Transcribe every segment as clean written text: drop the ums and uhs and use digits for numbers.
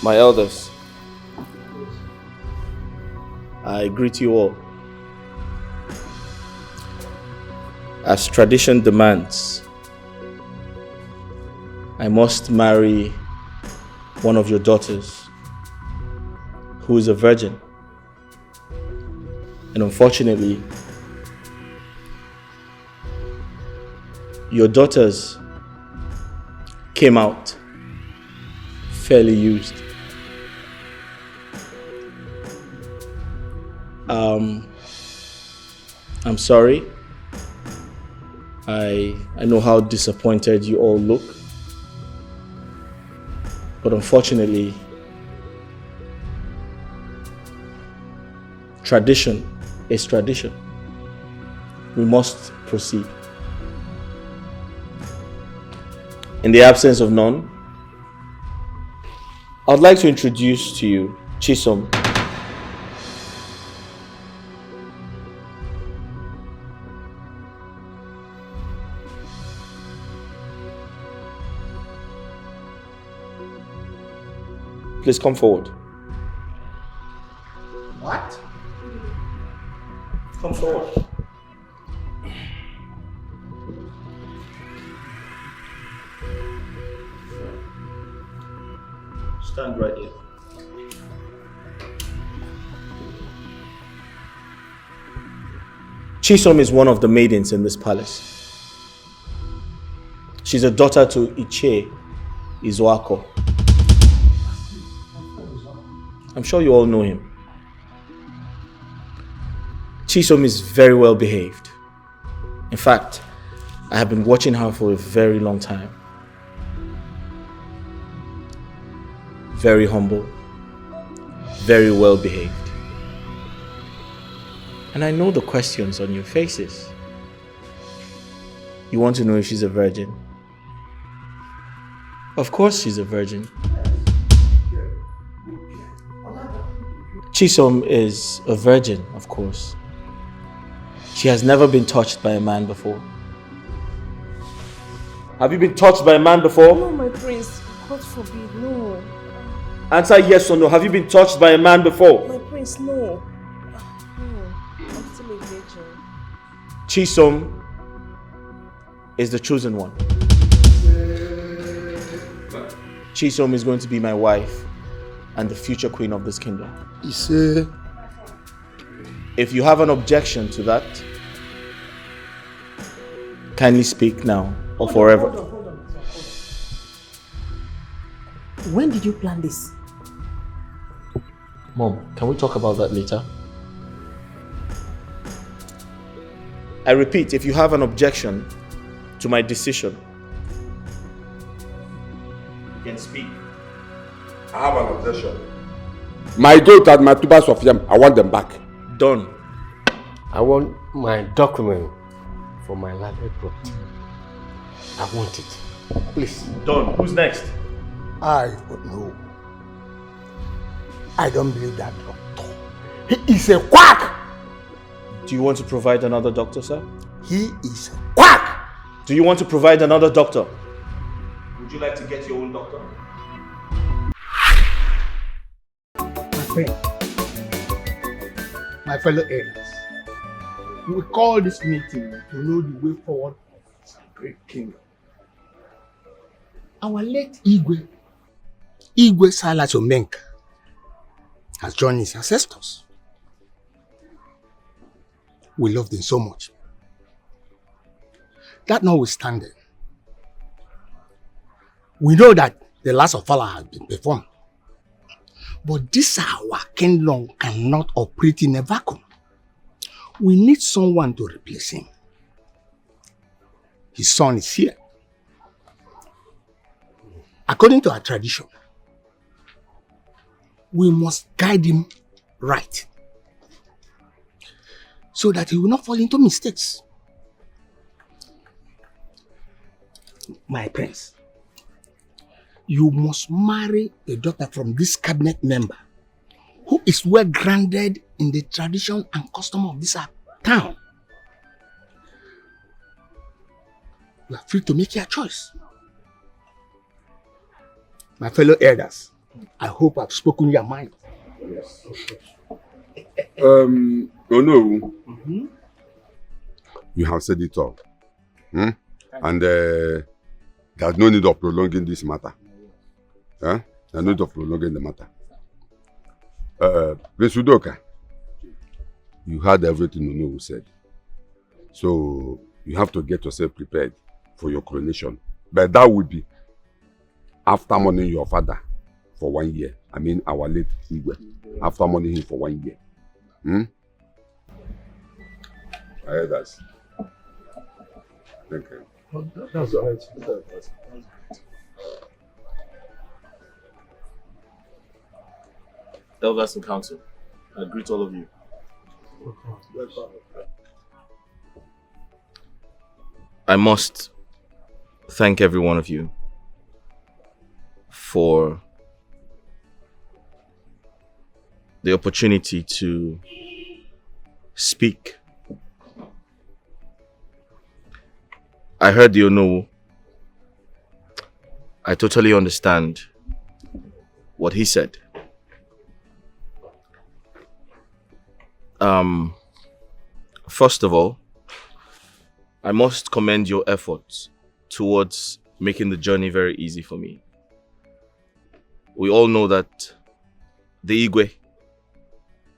My elders, I greet you all. As tradition demands, I must marry one of your daughters who is a virgin. And unfortunately, your daughters came out fairly used. I'm sorry. I know how disappointed you all look. But unfortunately, tradition is tradition. We must proceed. In the absence of none, I'd like to introduce to you Chisom. Please come forward. What? Come forward. Stand right here. Chisom is one of the maidens in this palace. She's a daughter to Iche Izuako. I'm sure you all know him. Chisom is very well behaved. In fact, I have been watching her for a very long time. Very humble, very well behaved. And I know the questions on your faces. You want to know if she's a virgin? Of course she's a virgin. Chisom is a virgin, of course. She has never been touched by a man before. Have you been touched by a man before? No, my prince. God forbid, no. Answer yes or no. Have you been touched by a man before? My prince, no. No, I'm still a virgin. Chisom is the chosen one. Chisom is going to be my wife and the future queen of this kingdom. If you have an objection to that, kindly speak now or forever. Hold on. When did you plan this? Mom, can we talk about that later? I repeat, if you have an objection to my decision, you can speak. I have an objection. My goat and my tubers of yam, I want them back. Done. I want my document for my landed property. I want it. Please. Done. Who's next? I don't know. I don't believe that doctor. He is a quack! Do you want to provide another doctor, sir? He is a quack! Do you want to provide another doctor? Would you like to get your own doctor? My friend, my fellow elders, we call this meeting to know the way forward of this great kingdom. Our late Igwe Salas Omenka, has joined his ancestors. We love them so much. That notwithstanding, we know that the last of Allah has been performed. But this our kingdom cannot operate in a vacuum. We need someone to replace him. His son is here. According to our tradition, we must guide him right so that he will not fall into mistakes. My prince, you must marry a daughter from this cabinet member who is well grounded in the tradition and custom of this town. You are free to make your choice. My fellow elders, I hope I've spoken your mind. Yes. Oh no. You have said it all. And there's no need of prolonging this matter. There's no need of prolonging the matter. Prince Udoka, you heard everything Ono said. So you have to get yourself prepared for your coronation. But that would be after mourning your father for 1 year. I mean our late Igwe. After mourning him for 1 year. I heard that. Thank you. That's all right. Elders and council, I greet all of you. I must thank every one of you for the opportunity to speak. I heard the Ono. I totally understand what he said. First of all, I must commend your efforts towards making the journey very easy for me. We all know that the Igwe,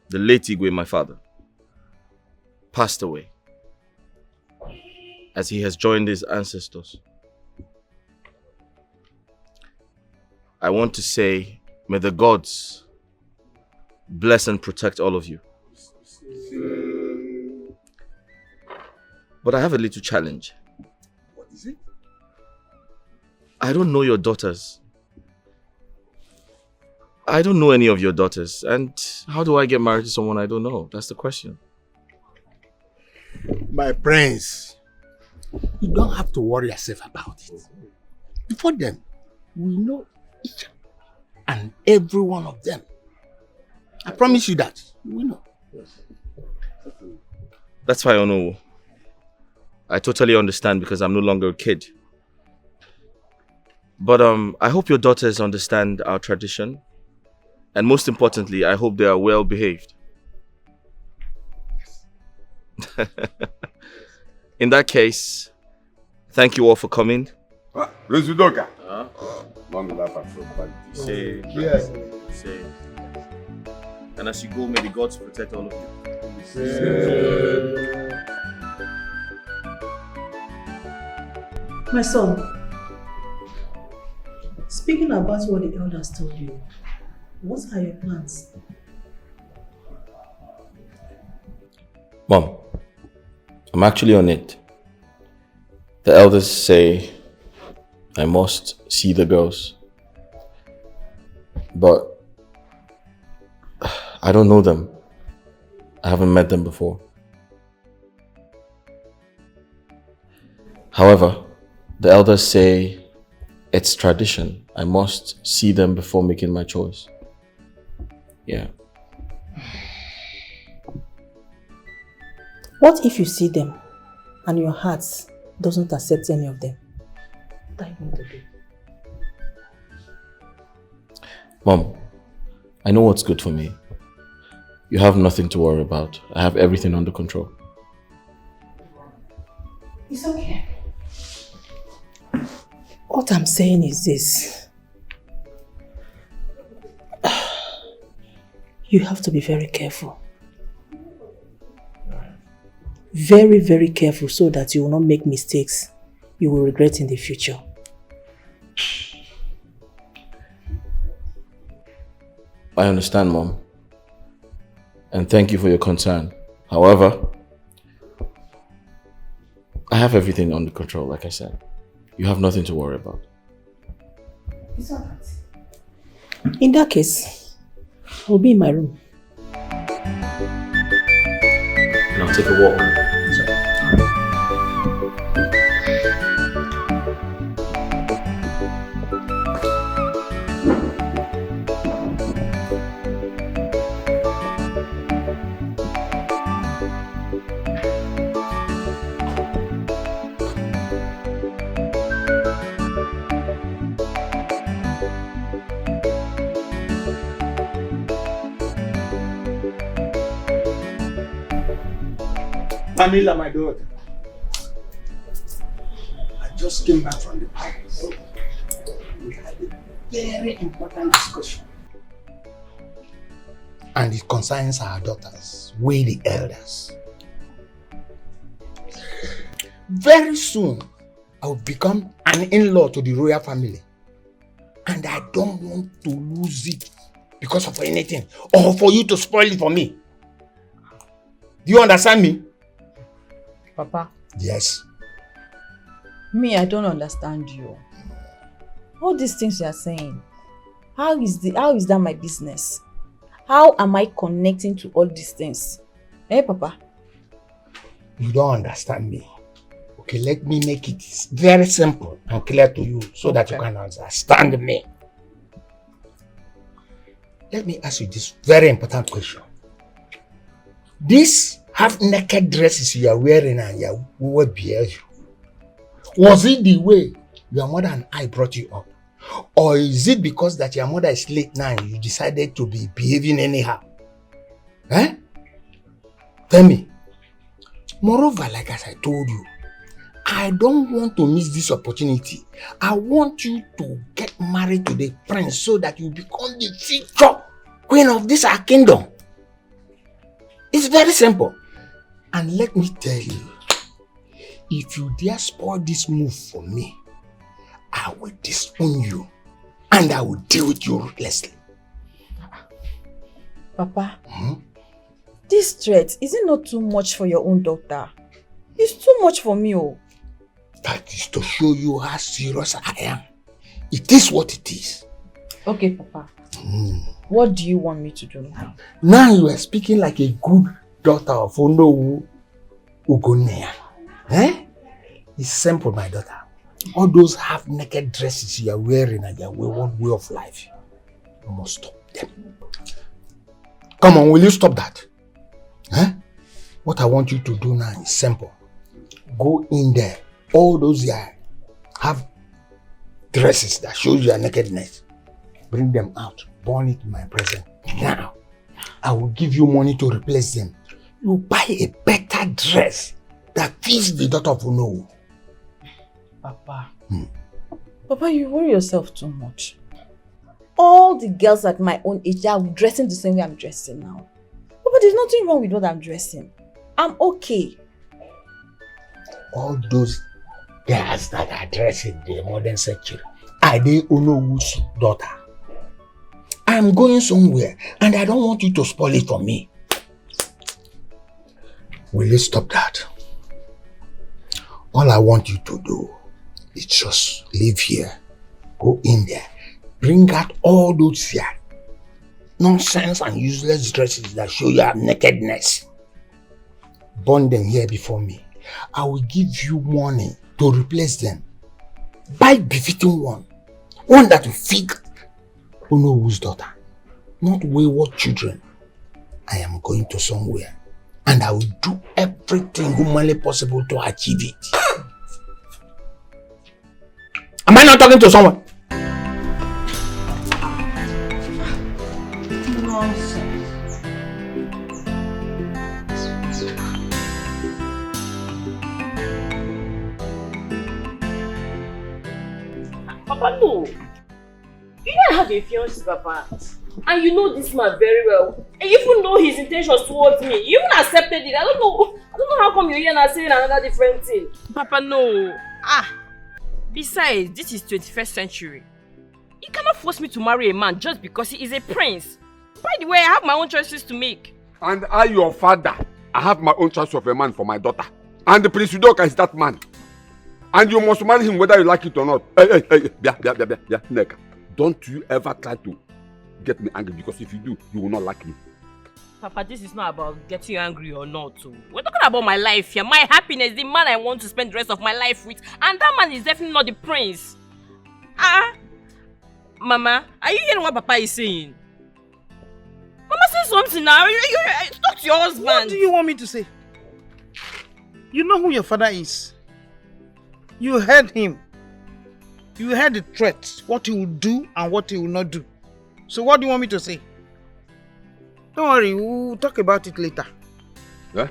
the late Igwe, my father, passed away as he has joined his ancestors. I want to say, may the gods bless and protect all of you. But I have a little challenge. What is it? I don't know your daughters. I don't know any of your daughters. And how do I get married to someone I don't know? That's the question. My prince, you don't have to worry yourself about it. Before them, we know each and every one of them. I promise you that. We know. That's why I know. I totally understand because I'm no longer a kid. But I hope your daughters understand our tradition. And most importantly, I hope they are well behaved. In that case, thank you all for coming. Prince Udoka. Say, Yes. say. And as you go, may the gods protect all of you. My son, speaking about what the elders told you, what are your plans? Mom, I'm actually on it. The elders say I must see the girls. But I don't know them. I haven't met them before. However, the elders say it's tradition. I must see them before making my choice. Yeah. What if you see them and your heart doesn't accept any of them? What are you going to do? Mom, I know what's good for me. You have nothing to worry about. I have everything under control. It's okay. What I'm saying is this. You have to be very careful. Very, very careful so that you will not make mistakes you will regret in the future. I understand, Mom. And thank you for your concern. However, I have everything under control, like I said. You have nothing to worry about. It's alright. In that case, I'll be in my room. And I'll take a walk. Pamela, my daughter. I just came back from the palace. We had a very important discussion. And it concerns our daughters, we the elders. Very soon, I will become an in-law to the royal family. And I don't want to lose it because of anything, or for you to spoil it for me. Do you understand me? Papa. Yes. Me, I don't understand you. All these things you are saying, how is that my business? How am I connecting to all these things? Eh, Papa? You don't understand me. Okay, let me make it very simple and clear to you so that you can understand me. Let me ask you this very important question. These half-naked dresses you are wearing and your word bears you, was it the way your mother and I brought you up? Or is it because that your mother is late now and you decided to be behaving anyhow? Eh? Tell me. Moreover, like as I told you, I don't want to miss this opportunity. I want you to get married to the prince so that you become the future queen of this our kingdom. It's very simple. And let me tell you, if you dare spoil this move for me, I will disown you and I will deal with you ruthlessly. Papa, this threat, is it not too much for your own daughter? It's too much for me, oh. That is to show you how serious I am. It is what it is. Okay, Papa. What do you want me to do now? Now you are speaking like a good daughter of Onowu Ugonea. Eh? It's simple, my daughter. All those half-naked dresses you are wearing and your wayward way of life, you must stop them. Come on, will you stop that? Eh? What I want you to do now is simple. Go in there. All those have dresses that shows your nakedness. Bring them out. Burn it in my presence. Now, I will give you money to replace them. You buy a better dress that fits the daughter of Uno. Papa. Papa, you worry yourself too much. All the girls at my own age are dressing the same way I'm dressing now. Papa, there's nothing wrong with what I'm dressing. I'm okay. All those girls that are dressed in the modern century, are they Onowu's daughter? I'm going somewhere and I don't want you to spoil it for me. Will you stop that? All I want you to do is just live here, go in there, bring out all those nonsense and useless dresses that show your nakedness. Burn them here before me. I will give you money to replace them. Buy befitting one that will fit Onowu's daughter, not wayward children. I am going to somewhere and I will do everything humanly possible to achieve it. Am I not talking to someone? Nonsense. Papa, no. You know I have a fiancé, Papa. And you know this man very well. And you even know his intentions towards me. You even accepted it. I don't know how come you're here and saying another different thing. Papa, no. Besides, this is 21st century. You cannot force me to marry a man just because he is a prince. By the way, I have my own choices to make. And I, your father, I have my own choice of a man for my daughter. And the Prince Udoka is that man. And you must marry him whether you like it or not. Hey, Neka. Don't you ever try to get me angry, because if you do, you will not like me. Papa, this is not about getting angry or not. We're talking about my life here, my happiness, the man I want to spend the rest of my life with. And that man is definitely not the prince. Mama, are you hearing what Papa is saying? Mama, say something now. Talk to your husband. What do you want me to say? You know who your father is. You heard him. You heard the threats, what he will do and what he will not do. So what do you want me to say? Don't worry, we'll talk about it later. Yeah?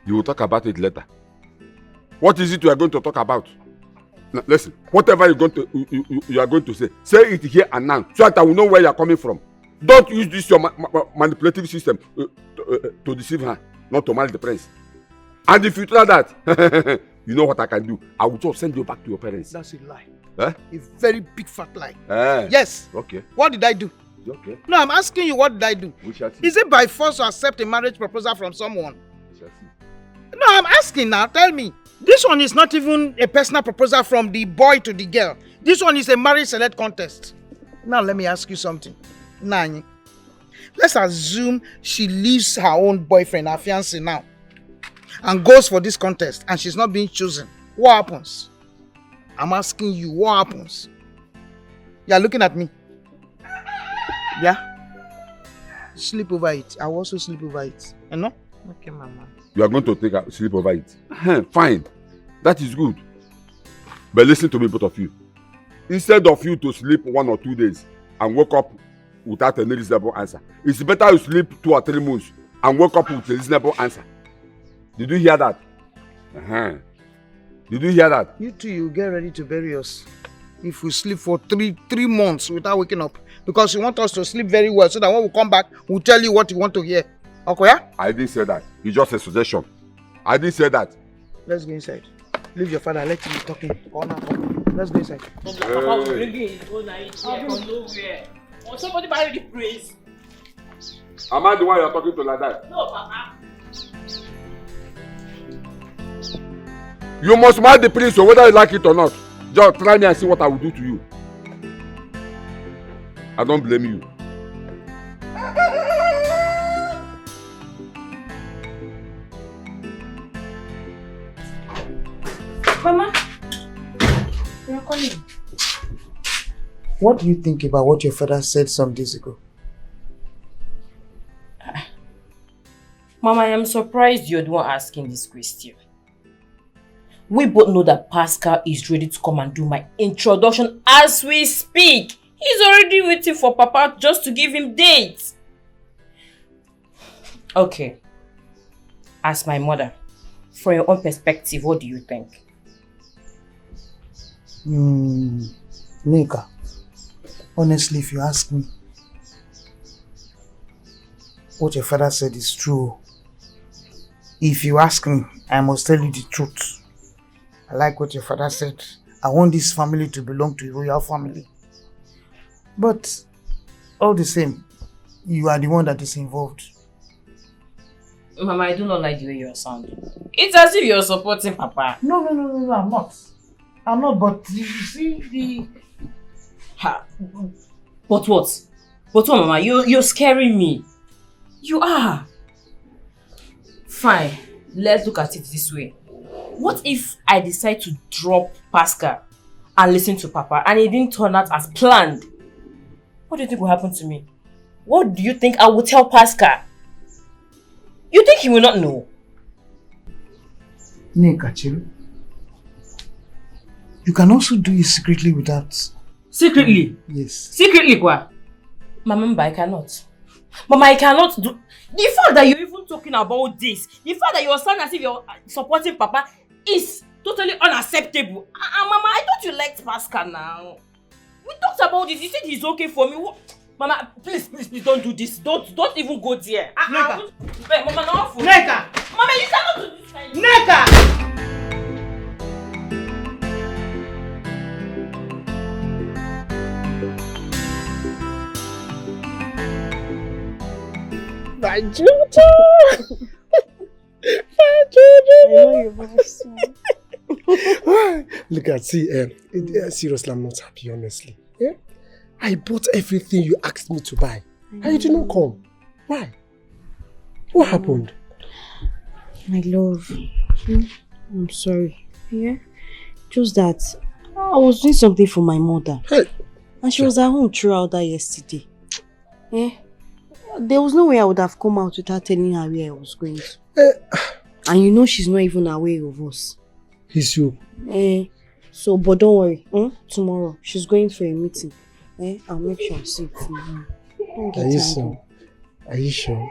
You will talk about it later. What is it you are going to talk about? Now, listen, whatever you are going to say it here and now, so that I will know where you are coming from. Don't use this your manipulative system to deceive her, not to marry the prince. And if you try that, you know what I can do? I will just send you back to your parents. That's a lie. Eh? A very big fat lie. Eh. Yes. Okay. What did I do? Okay. No, I'm asking you, what did I do? We shall see. Is it by force to accept a marriage proposal from someone? We shall see. No, I'm asking now. Tell me. This one is not even a personal proposal from the boy to the girl. This one is a marriage select contest. Now let me ask you something. Nani, let's assume she leaves her own boyfriend, her fiancé now, and goes for this contest and she's not being chosen. What happens? I'm asking you, what happens? You're looking at me. Yeah? Sleep over it. I will also sleep over it. You know? Okay, Mama. You are going to take a sleep over it. Fine. That is good. But listen to me, both of you. Instead of you to sleep 1 or 2 days and wake up without any reasonable answer, it's better you sleep 2 or 3 months and wake up with a reasonable answer. Did you hear that? Did you hear that? You two, you get ready to bury us. If we sleep for three months without waking up. Because you want us to sleep very well so that when we come back, we'll tell you what you want to hear. Okay, yeah? I didn't say that. It's just a suggestion. I didn't say that. Let's go inside. Leave your father, let him be talking. Let's go inside. Papa will bring his own idea from nowhere. Or somebody marry the prince. Am I the one you're talking to like that? No, Papa. You must marry the prince, so whether you like it or not. Just try me and see what I will do to you. I don't blame you. Mama, you're calling. What do you think about what your father said some days ago? Mama, I am surprised you're the one asking this question. We both know that Pascal is ready to come and do my introduction as we speak. He's already waiting for Papa just to give him dates. Okay. As my mother, from your own perspective, what do you think? Nika, honestly, if you ask me, what your father said is true. If you ask me, I must tell you the truth. I like what your father said. I want this family to belong to a royal family. But, all the same, you are the one that is involved. Mama, I do not like the way you are sounding. It's as if you're supporting Papa. No, I'm not. I'm not, but you see the... But what? But what, Mama? You're scaring me. You are. Fine. Let's look at it this way. What if I decide to drop Pascal and listen to Papa and it didn't turn out as planned? What do you think will happen to me? What do you think I will tell Pascal? You think he will not know? Nika, chill. You can also do it secretly without... Secretly? Yes. Secretly, quoi? Mama, I cannot. Mama, I cannot do... The fact that you're even talking about this, the fact that you're sounding as if you're supporting Papa is totally unacceptable. Mama, I thought you liked Pascal now. We talked about this. You said he's okay for me. Mama, please, don't do this. Don't even go there. Mama, no. Neka! Mama, you cannot do this kind of... Neka! My Jojo! My Jojo! I know your voice. Look at, seriously, I'm not happy, honestly. Yeah? I bought everything you asked me to buy. And you did not come. Why? What happened? My love, I'm sorry. Yeah? Just that I was doing something for my mother. Hey. And she was at home throughout that yesterday. Yeah? There was no way I would have come out without telling her where I was going to. And you know she's not even aware of us. It's you. So, but don't worry. Tomorrow, she's going for a meeting. I'll make sure I see it tomorrow. Are you sure? Are you sure?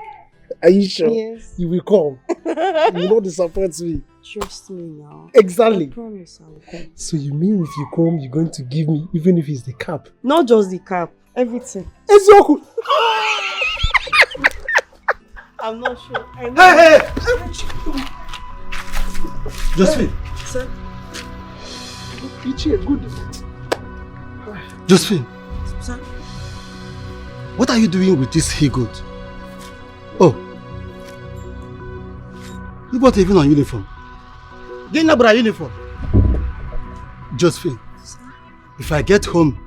Are you sure? Yes. You will come. You will not disappoint me. Trust me now. Exactly. I promise I will come. So you mean if you come, you're going to give me, even if it's the cap? Not just the cap, everything. Ezoku! I'm not sure. I know. Hey! Josephine. Sir? Ichie, good. Josephine. Sir? What are you doing with this he-goat? Oh. You bought even on uniform. Get a uniform. Josephine. Sir? If I get home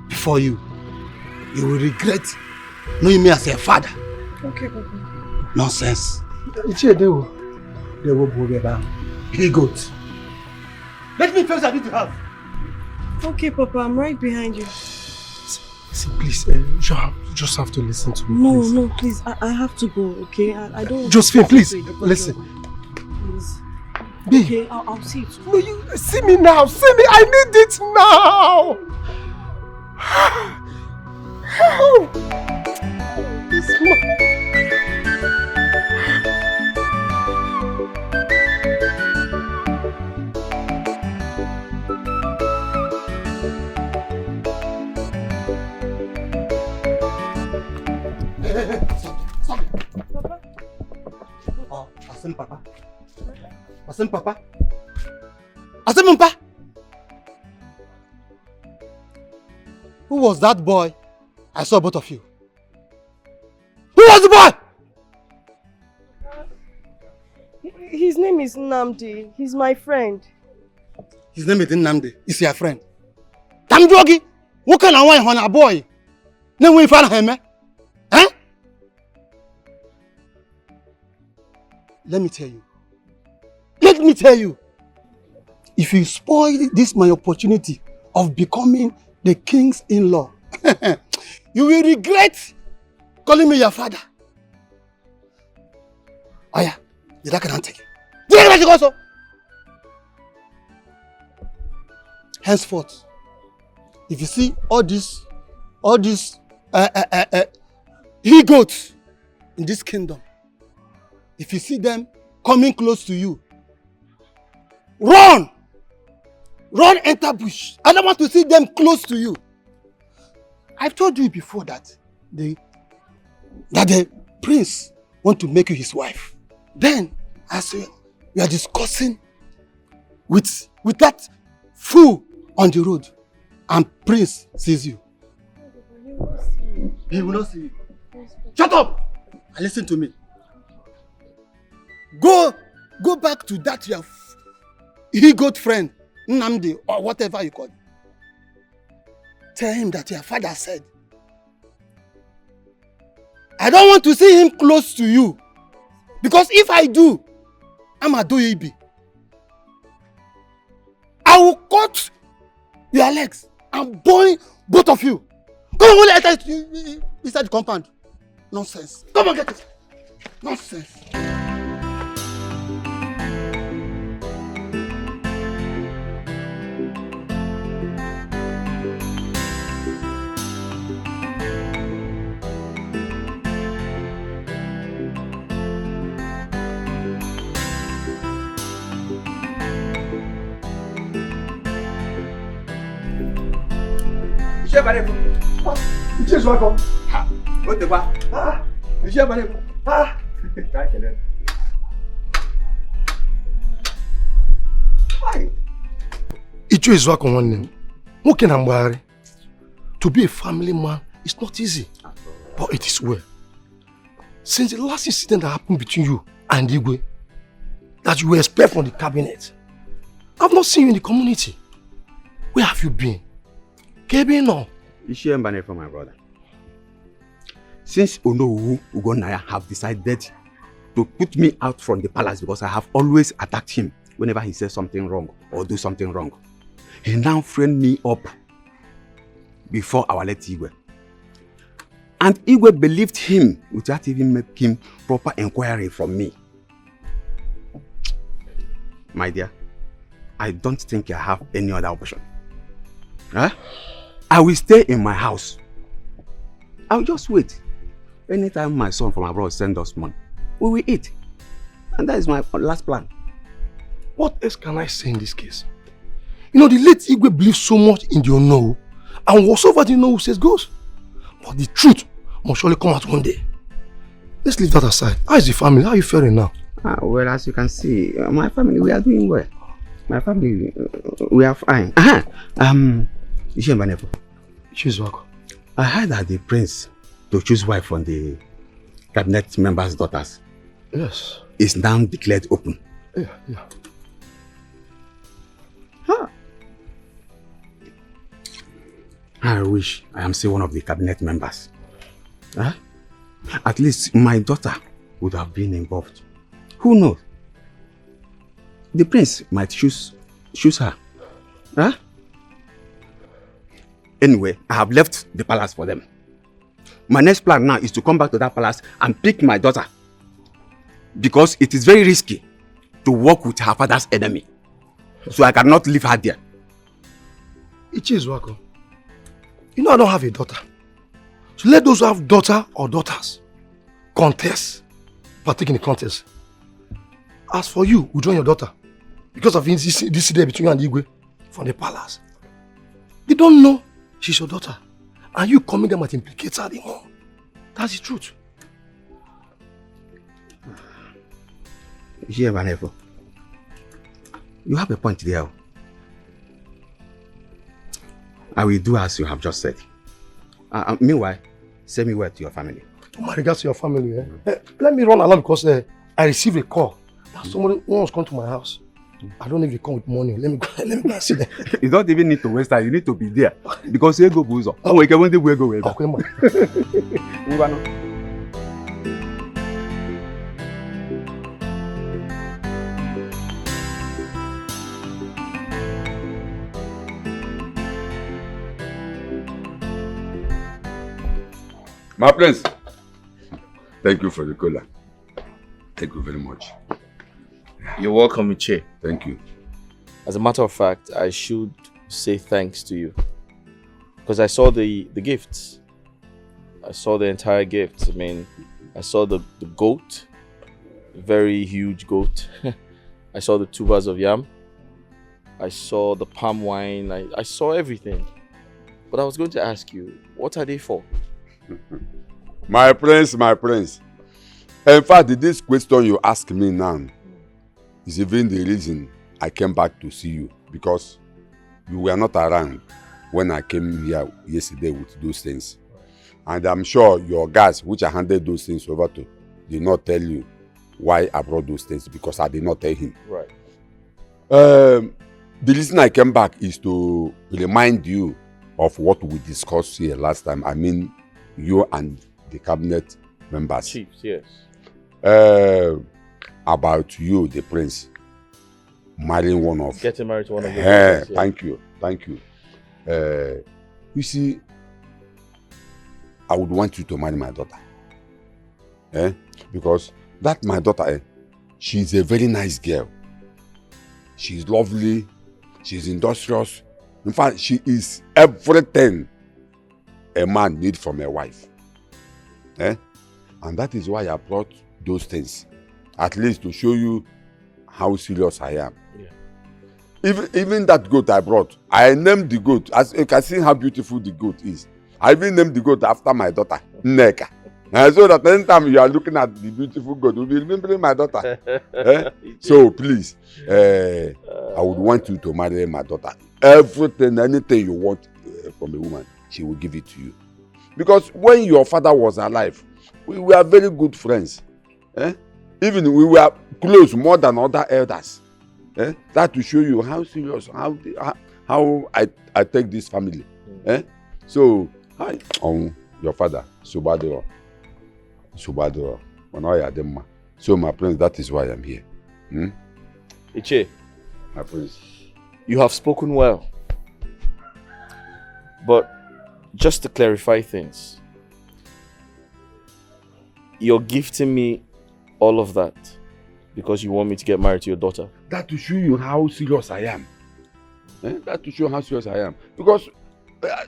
before you, you will regret knowing me as your father. Okay, Papa. Nonsense. Ichie, they will be back. He-goat. Let me first I need to have. Okay, Papa, I'm right behind you. See, please, you just have to listen to me. No, please. no, please. I have to go, okay? I don't want Josephine, to please, concentrate, listen. Please. Babe. Okay, I'll see you tomorrow. No, you see me now. See me. I need it now. Help! This man. Stop it. Papa. Oh, Asim Papa. Asim Papa. Asim Papa. Who was that boy? I saw both of you. Who was the boy? His name is Nnamdi. He's my friend. His name is Nnamdi. He's your friend. Tamjogi, what kind of wine on a boy? Then we found him, eh? Huh? Let me tell you. Let me tell you. If you spoil this my opportunity of becoming the king's in-law, you will regret calling me your father. Oh yeah, did I can't take it? Did I can't also? Henceforth, if you see all these he-goats in this kingdom, if you see them coming close to you, run! Run, enter bush. I don't want to see them close to you. I've told you before that the prince want to make you his wife. Then, as we are discussing with that fool on the road, and prince sees you. He will not see you. Shut up and listen to me. Go back to that your he-goat friend, Nnamdi, or whatever you call him. Tell him that your father said, I don't want to see him close to you. Because if I do, I'm a doibi. I will cut your legs and burn both of you. Come on, let us inside the compound. Nonsense. Come on, get it. Nonsense. Iṣẹ́ balẹ̀ fún. Iṣẹ́ ìṣọ́ akọ. Ó ti pa. Iṣẹ́ balẹ̀ fún. Ká kẹlẹ́. Ichu is work on one name. Nwoke na mgbagharị. To be a family man is not easy, but it is well. Since the last incident that happened between you and Igwe, that you were expelled from the cabinet, I've not seen you in the community. Where have you been? Kebe no. Iṣẹ́ Mbane from my brother. Since Onowu Ugonaya have decided to put me out from the palace because I have always attacked him whenever he says something wrong or do something wrong, he now framed me up before our late Igwe. And Igwe believed him without even making proper inquiry from me. My dear, I don't think I have any other option. Huh? I will stay in my house. I'll just wait. Anytime my son from abroad sends us money, we will eat. And that is my last plan. What else can I say in this case? You know, the late Igwe believes so much in the unknown, and whatsoever the unknown says goes. But the truth must surely come out one day. Let's leave that aside. How is the family? How are you faring now? Well, as you can see, my family, we are doing well. My family, we are fine. Choose Wako. I heard that the prince to choose wife from the cabinet members' daughters. Yes. Is now declared open. Yeah. Huh. I wish I am still one of the cabinet members. Huh? At least my daughter would have been involved. Who knows? The prince might choose her. Huh? Anyway, I have left the palace for them. My next plan now is to come back to that palace and pick my daughter. Because it is very risky to work with her father's enemy. So I cannot leave her there. Ichi Wako. You know I don't have a daughter. So let those who have daughter or daughters contest, partake in the contest. As for you, withdraw your daughter because of this incident between you and Igwe from the palace. They don't know she's your daughter. And you coming there might implicate her the more. That's the truth. Here, Vanevo. You have a point there. I will do as you have just said. Meanwhile, send me word to your family. Oh, my regards to your family. Let me run along because I received a call that somebody wants to come to my house. I don't even come with money. Let me go and see them. You don't even need to waste time. You need to be there because you go buzo. Oh, we can go go. Okay, man. My friends, thank you for the cola. Thank you very much. You're welcome, Iche. Thank you. As a matter of fact, I should say thanks to you. Because I saw the gifts. I saw the entire gift. I mean, I saw the goat, very huge goat. I saw the tubers of yam. I saw the palm wine. I saw everything. But I was going to ask you, what are they for? My prince. In fact, this question you ask me now is even the reason I came back to see you, because you were not around when I came here yesterday with those things. And I'm sure your guys, which I handed those things over to, did not tell you why I brought those things, because I did not tell him. Right. The reason I came back is to remind you of what we discussed here last time. I mean, you and the cabinet members. Chiefs, yes. About you, the prince, marrying one of... Getting married to one of your daughters. Thank you. You see, I would want you to marry my daughter. Because that my daughter, she's a very nice girl. She's lovely. She's industrious. In fact, she is everything a man needs from a wife. And that is why I brought those things. At least to show you how serious I am. Yeah. Even that goat I brought, I named the goat. As you can see how beautiful the goat is. I even named the goat after my daughter, Neka. So that anytime you are looking at the beautiful goat, you'll be remembering my daughter. So please, I would want you to marry my daughter. Everything, anything you want from a woman, she will give it to you. Because when your father was alive, we were very good friends. Even we were close more than other elders. That to show you how serious, how I take this family. So, your father, Subadoro. So my prince, that is why I'm here. Iche, my prince, you have spoken well. But just to clarify things, you're gifting me all of that because you want me to get married to your daughter? That to show you how serious I am. That to show how serious I am. Because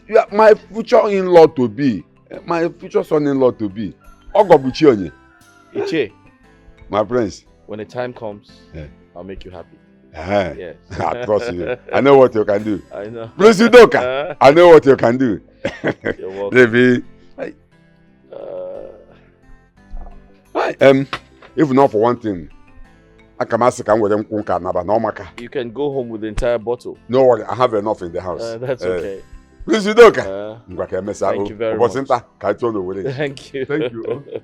you are my future in-law to be, my future son-in-law to be, Ogobuchi. Iche, My prince. when the time comes, Yeah. I'll make you happy. Yes. Yes. I trust you. I know what you can do. I know. Prince Udoka, I know what you can do. You're welcome. Baby. If not for one thing, I can ask with them You can go home with the entire bottle. No worry, I have enough in the house. That's okay. Prince Udoka. Thank you very much. Thank you. Thank you.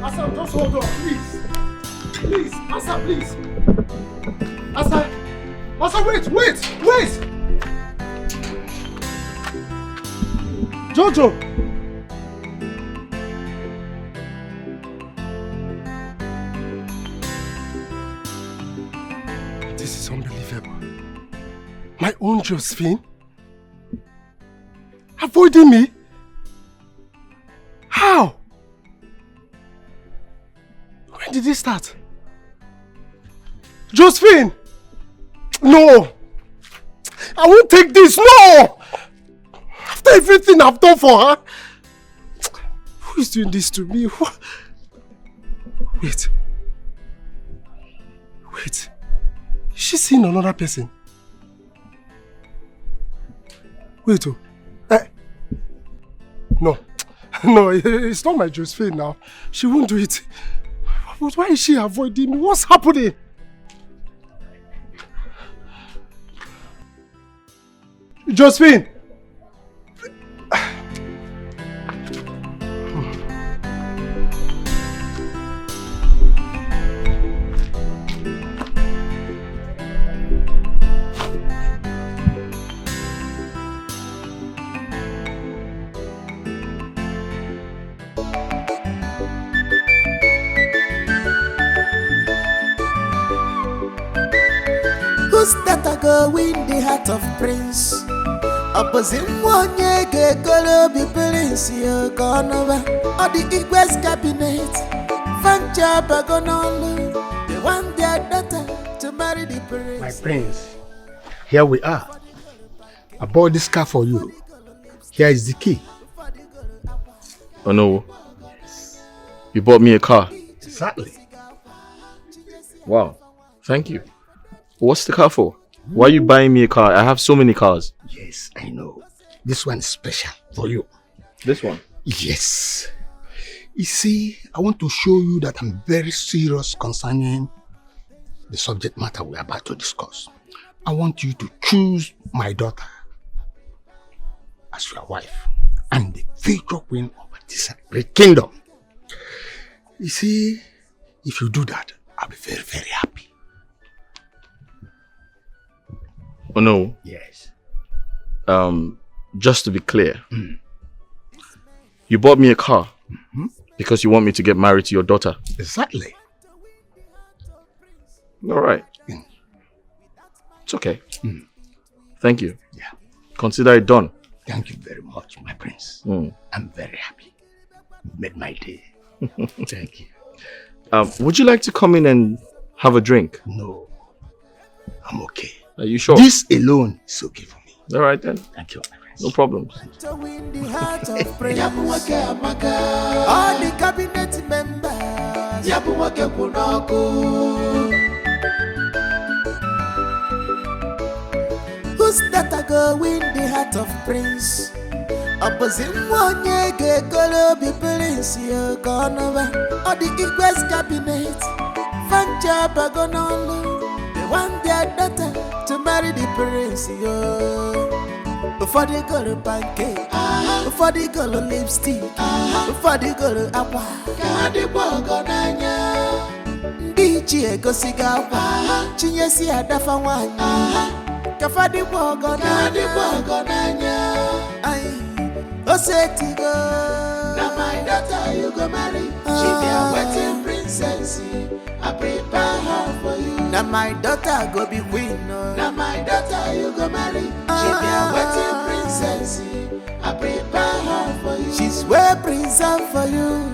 Asa, just hold on, please. Please, Asa, please. Asa, wait. Jojo. This is unbelievable. My own Josephine? Avoiding me? How? When did this start? Josephine! No! I won't take this, no! After everything I've done for her, who is doing this to me? Wait. Is she seeing another person? Wait, No, it's not my Josephine now. She won't do it. But why is she avoiding me? What's happening? Josephine! Who's that I go win the heart of Prince? Opposite one ye gonna be Prince you gonna or the Igwes cabinet. Fancha Bagonolo, they want their daughter to marry the Prince. My prince, here we are. I bought this car for you. Here is the key. Oh no. You bought me a car. Exactly. Wow. Thank you. What's the car for? Why are you buying me a car? I have so many cars. Yes, I know. This one is special for you. This one? Yes. You see, I want to show you that I'm very serious concerning the subject matter we're about to discuss. I want you to choose my daughter as your wife and the future queen of this great kingdom. You see, if you do that, I'll be very, very happy. Oh no. Yes. Just to be clear, you bought me a car because you want me to get married to your daughter. Exactly. All right. It's okay. Thank you. Yeah. Consider it done. Thank you very much, my prince. I'm very happy. You made my day. Thank you. Would you like to come in and have a drink? No. I'm okay. Are you sure? This alone is okay for me. All right then. Thank you, my friends. No problems. To win the heart of Prince. All the cabinet members. Who's that I go win the heart of Prince? Opposite one ye gonna be Prince you gonna or the Igwes cabinet. Fancha Bagonolo. They want their daughter to marry the Prince yo. Before they go to pancake, before they go to lipstick, before they go to aqua, Kadi Bogonanya, DJ Gosigawa, Chinyesi Adafawanya, Kafadi Bogonanya, Osetigo, now my daughter you go marry, she be a wedding princess, I prepare her for you. Now my daughter go be queen, now my daughter you go marry, she be a wedding princess, I prepare her for you. She's well preserved for you.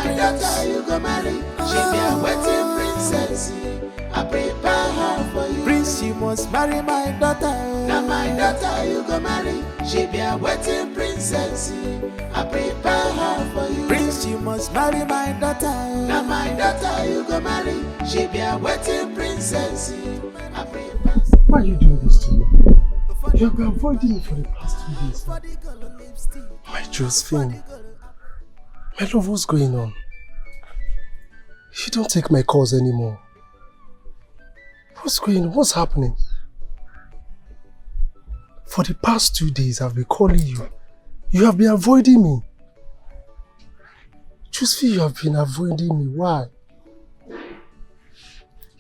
my daughter you go marry. She be a waiting princess. I prepare her for you. Prince, you must marry my daughter. Now my daughter you go marry. She be a waiting princess. I prepare her for you. Prince, you must marry my daughter. Now my daughter you go marry. She be a waiting princess. I prepare. Why are you doing this to me? You have been avoiding me for the past 2 days now. My Josephine. My love, what's going on? You don't take my calls anymore. What's going on? What's happening? For the past 2 days, I've been calling you. You have been avoiding me. Josephine, you have been avoiding me. Why?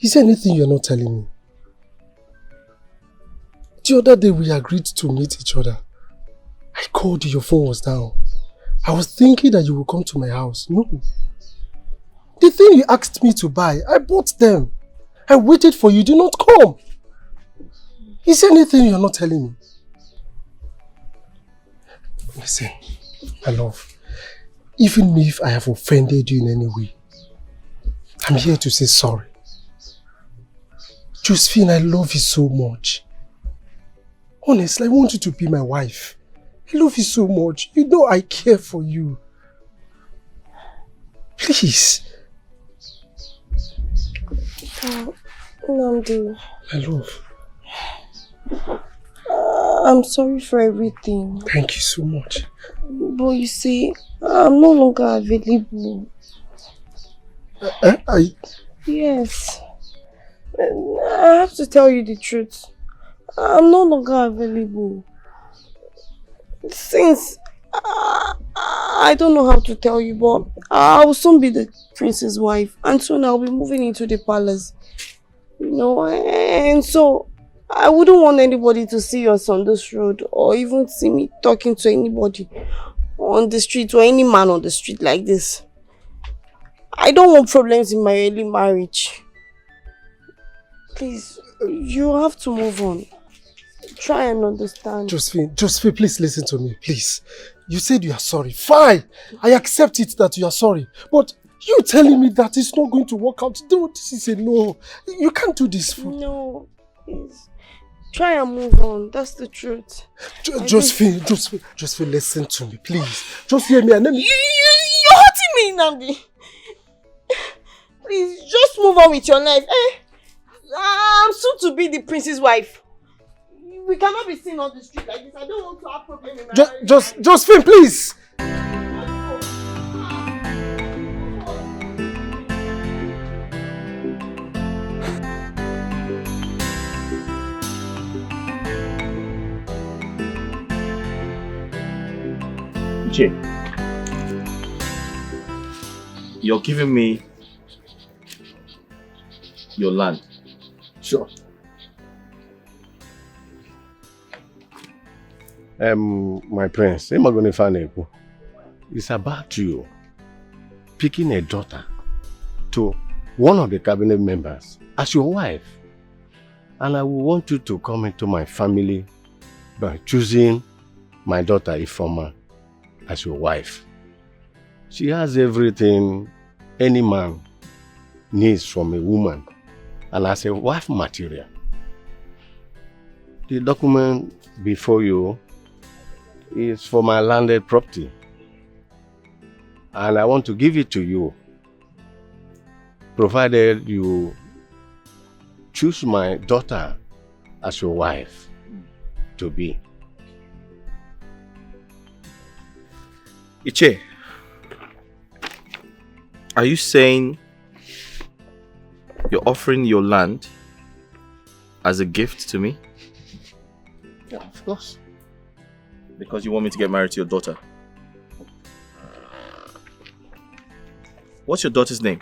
Is there anything you're not telling me? The other day we agreed to meet each other. I called you, your phone was down. I was thinking that you would come to my house. No. The thing you asked me to buy, I bought them. I waited for you, you did not come. Is there anything you're not telling me? Listen, my love. Even if I have offended you in any way, I'm here to say sorry. Josephine, I love you so much. Honestly, I want you to be my wife. I love you so much. You know I care for you. Please. Nnamdi. My love. I'm sorry for everything. Thank you so much. But you see, I'm no longer available. Yes. I have to tell you the truth. I'm no longer available. Since I don't know how to tell you, but I will soon be the prince's wife, and soon I'll be moving into the palace. You know, and so I wouldn't want anybody to see us on this road, or even see me talking to anybody on the street, or any man on the street like this. I don't want problems in my early marriage. Please, you have to move on. Try and understand. Josephine, please listen to me, please. You said you are sorry. Fine. I accept it that you are sorry. But you telling me that it's not going to work out. No, this is a no. You can't do this. No, please. Try and move on. That's the truth. Josephine, listen to me, please. Just hear me and then... You're hurting me, Nnamdi. Please, just move on with your life. I'm soon to be the prince's wife. We cannot be seen on the street like this. I don't want to have problems in my life. Josephine, please! Jay, you're giving me your land. Sure. My prince, it's about you picking a daughter to one of the cabinet members as your wife. And I will want you to come into my family by choosing my daughter Ifoma as your wife. She has everything any man needs from a woman, and as a wife material. The document before you is for my landed property, and I want to give it to you, provided you choose my daughter as your wife to be. Iche, are you saying you're offering your land as a gift to me? Yeah, of course. Because you want me to get married to your daughter? What's your daughter's name?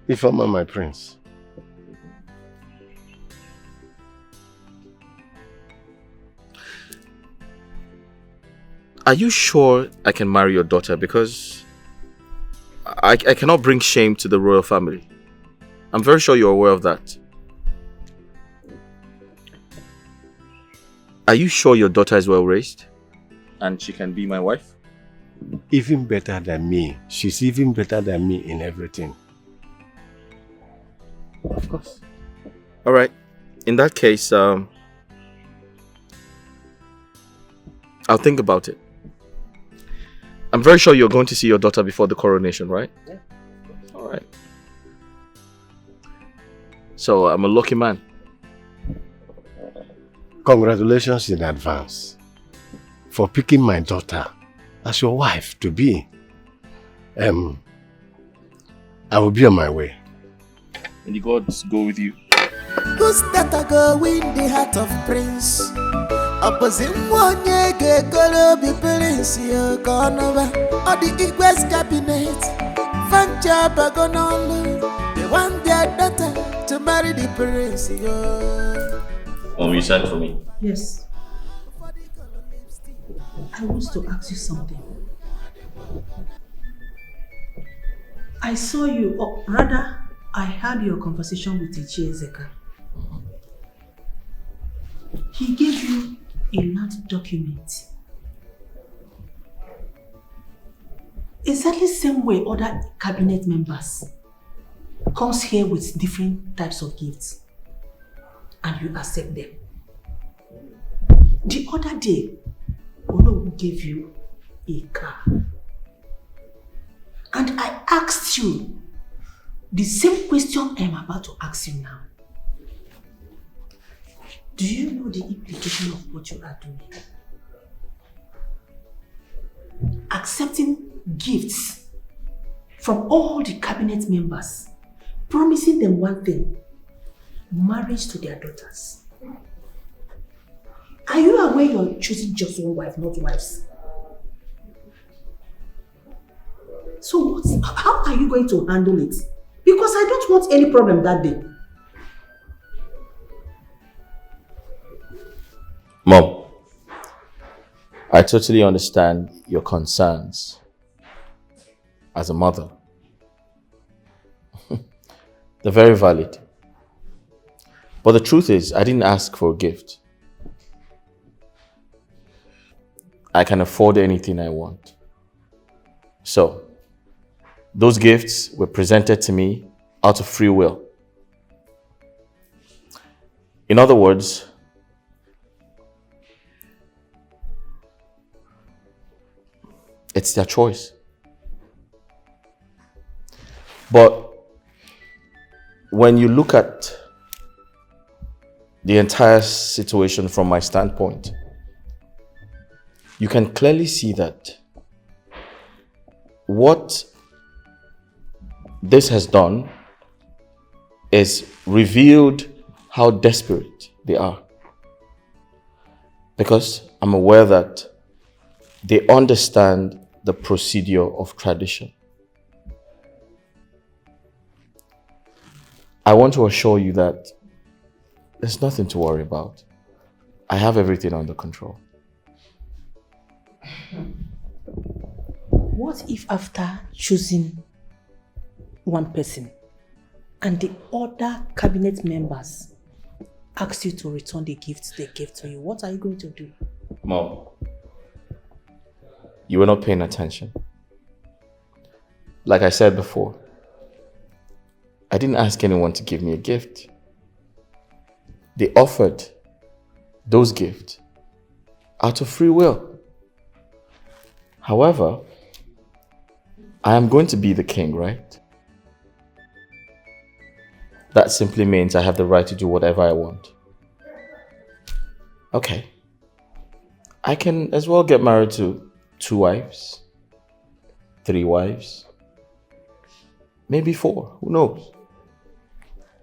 Ifoma, my prince. Are you sure I can marry your daughter? Because I cannot bring shame to the royal family. I'm very sure you're aware of that. Are you sure your daughter is well raised and she can be my wife? even better than me. She's even better than me in everything. Of course. All right. In that case, I'll think about it. I'm very sure you're going to see your daughter before the coronation, right? Yeah. All right. So I'm a lucky man. Congratulations in advance for picking my daughter as your wife to be. I will be on my way. And the gods go with you. Who's that a go win the heart of prince? Opposite one ye golo be prince yo konoba. Or the Igwes cabinet. Fancha bagonolo. They want their daughter to marry the prince yo. You sent for me. Yes. I want to ask you something. I saw you, or rather, I had your conversation with Ichi Ezeka. He gave you a land document. Exactly the same way other cabinet members comes here with different types of gifts and you accept them. The other day, Ono gave you a car. And I asked you the same question I'm about to ask you now. Do you know the implication of what you are doing? Accepting gifts from all the cabinet members, promising them one thing, marriage to their daughters. Are you aware you're choosing just one wife, not wives? So how are you going to handle it? Because I don't want any problem that day. Mom, I totally understand your concerns as a mother. They're very valid. But the truth is, I didn't ask for a gift. I can afford anything I want. So, those gifts were presented to me out of free will. In other words, it's their choice. But when you look at the entire situation from my standpoint, you can clearly see that what this has done is revealed how desperate they are. Because I'm aware that they understand the procedure of tradition. I want to assure you that there's nothing to worry about. I have everything under control. What if after choosing one person and the other cabinet members ask you to return the gifts they gave to you? What are you going to do? Mom, you were not paying attention. Like I said before, I didn't ask anyone to give me a gift. They offered those gifts out of free will. However, I am going to be the king, right? That simply means I have the right to do whatever I want. Okay. I can as well get married to 2 wives, 3 wives, maybe 4, who knows?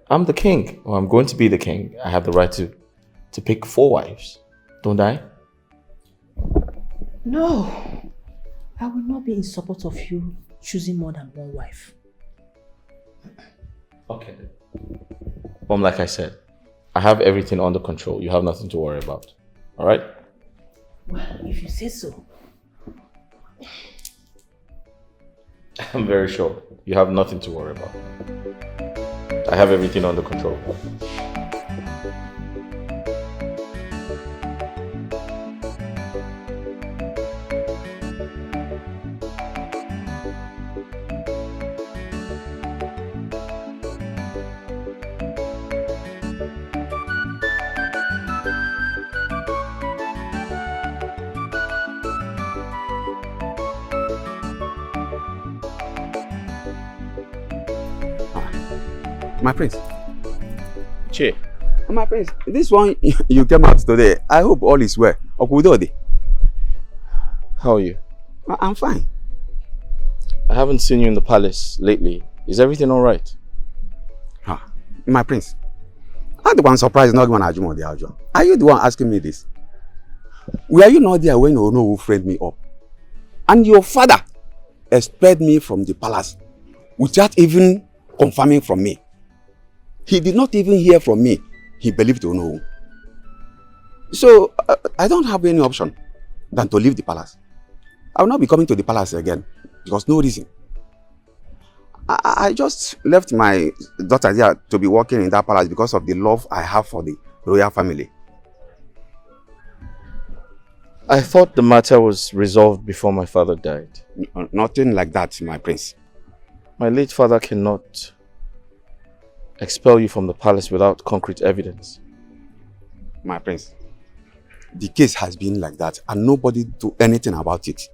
I'm the king, or I'm going to be the king. I have the right to pick 4 wives, don't I? No, I will not be in support of you choosing more than one wife. Okay then. Mom, like I said, I have everything under control. You have nothing to worry about. All right? Well, if you say so. I'm very sure. You have nothing to worry about. I have everything under control. My prince. Che. My prince, this one you came out today, I hope all is well. Okudode. How are you? I'm fine. I haven't seen you in the palace lately. Is everything alright? My prince, I'm the one surprised not going to the Ajo. Are you the one asking me this? Were you not there when Ono framed me up? And your father expelled me from the palace without even confirming from me. He did not even hear from me. He believed Ono. So I don't have any option than to leave the palace. I will not be coming to the palace again because no reason. I just left my daughter there to be working in that palace because of the love I have for the royal family. I thought the matter was resolved before my father died. Nothing like that, my prince. My late father cannot expel you from the palace without concrete evidence. My prince, the case has been like that and nobody do anything about it.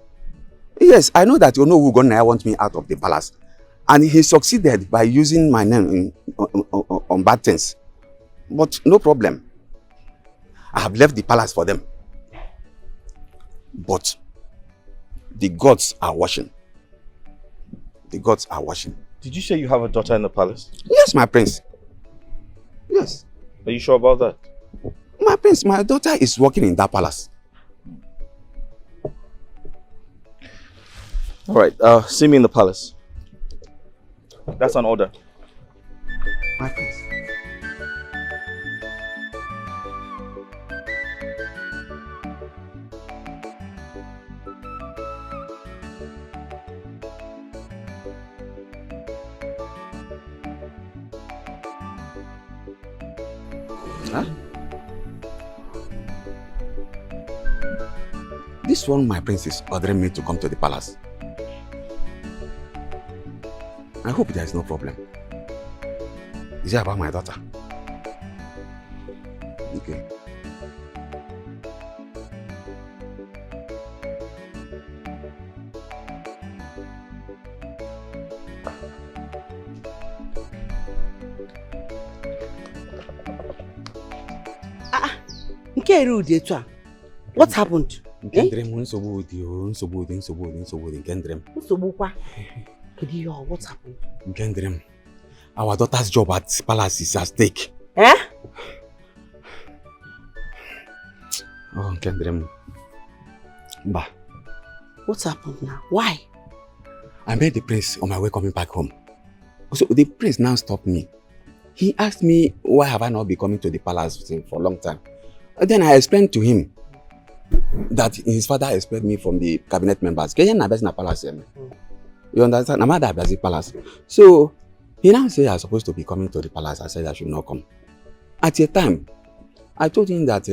Yes, I know that Ugonna wants me out of the palace. And he succeeded by using my name on bad things. But no problem. I have left the palace for them. But the gods are watching. The gods are watching. Did you say you have a daughter in the palace? Yes, my prince. Yes. Are you sure about that? My prince, my daughter is working in that palace. Alright, see me in the palace. That's an order. My prince. Huh? This one, my prince, is ordering me to come to the palace. I hope there is no problem. Is it about my daughter? Okay. What happened? What happened? Our daughter's job at palace is at stake. Eh? Oh, Kendrem. Bah. What happened now? Why? I met the prince on my way coming back home. So the prince now stopped me. He asked me why have I not been coming to the palace for a long time. And then I explained to him that his father expelled me from the cabinet members. You understand? I'm at the palace. So he now said I was supposed to be coming to the palace. I said I should not come. At a time, I told him that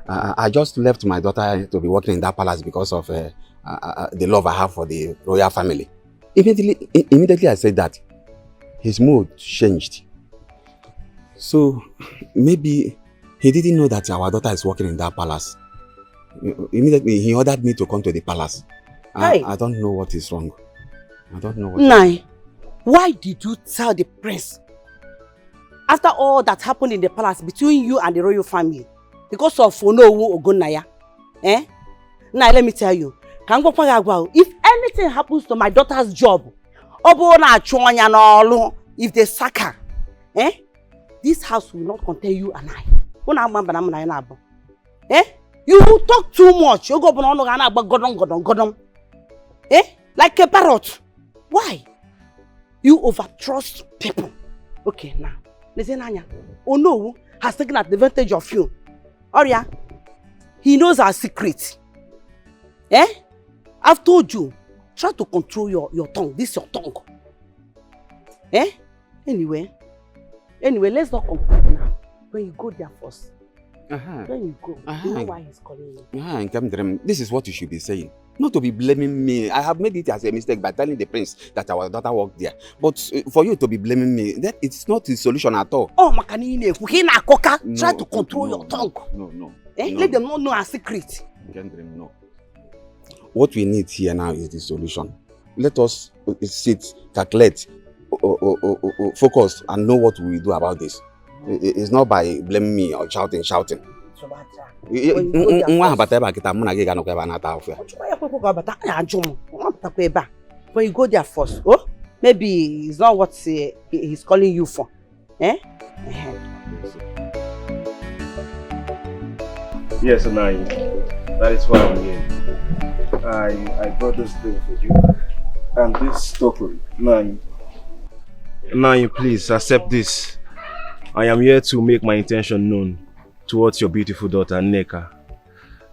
I just left my daughter to be working in that palace because of the love I have for the royal family. Immediately I said that, his mood changed. So maybe he didn't know that our daughter is working in that palace. Immediately he ordered me to come to the palace. I don't know what is wrong. I don't know what Nai, why did you tell the prince? After all that happened in the palace between you and the royal family, because of Onowu Ogunaya, eh? Now let me tell you, if anything happens to my daughter's job, if they sack her, eh? This house will not contain you and I. Eh? You talk too much. You go godon. Eh? Like a parrot. Why? You overtrust people. Okay, now. Listen, Anya. Onowu has taken advantage of you. Oria, he knows our secret. Eh? I've told you, try to control your tongue. This is your tongue. Eh? Anyway, let's not conclude now. When you go there first. When you go, you know why he's calling you. This is what you should be saying. Not to be blaming me. I have made it as a mistake by telling the prince that our daughter worked there. But for you to be blaming me, that it's not the solution at all. Oh, Makanine, try to control your tongue. No. Eh? Let them not know our secret. No. What we need here now is the solution. Let us sit, calculate. focus and know what we do about this. It's not by blaming me or shouting. When you go there first, oh, maybe it's not what he's calling you for. Eh? Yes, Nai. That is why I'm here. I brought this thing for you. And this token, Nai. Nai, please accept this. I am here to make my intention known towards your beautiful daughter, Neka,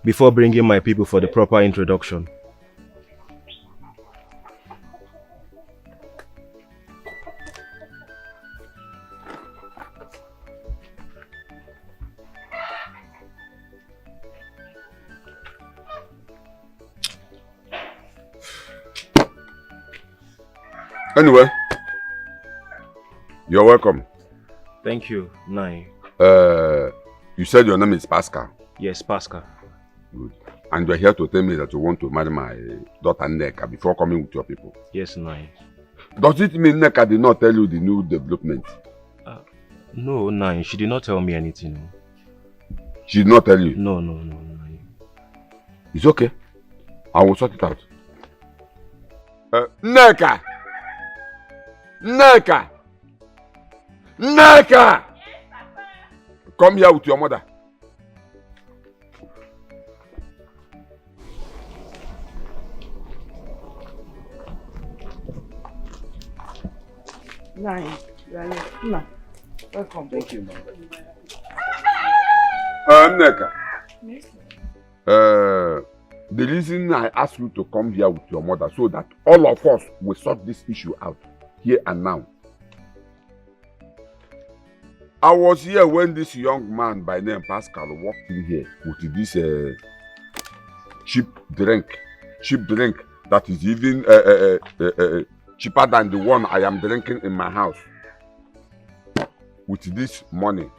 before bringing my people for the proper introduction. Anyway, you're welcome. Thank you, Nai. You said your name is Pascal? Yes, Pascal. Good. And you're here to tell me that you want to marry my daughter Neka before coming with your people? Yes, Nai. Does it mean Neka did not tell you the new development? No, Nai. She did not tell me anything. She did not tell you? No, Nai. It's okay. I will sort it out. Neka! Neka! Neka! Come here with your mother. Welcome. Thank you, Neka. The reason I asked you to come here with your mother so that all of us will sort this issue out here and now. I was here when this young man by name Pascal walked in here with this cheap drink that is even cheaper than the one I am drinking in my house. With this money.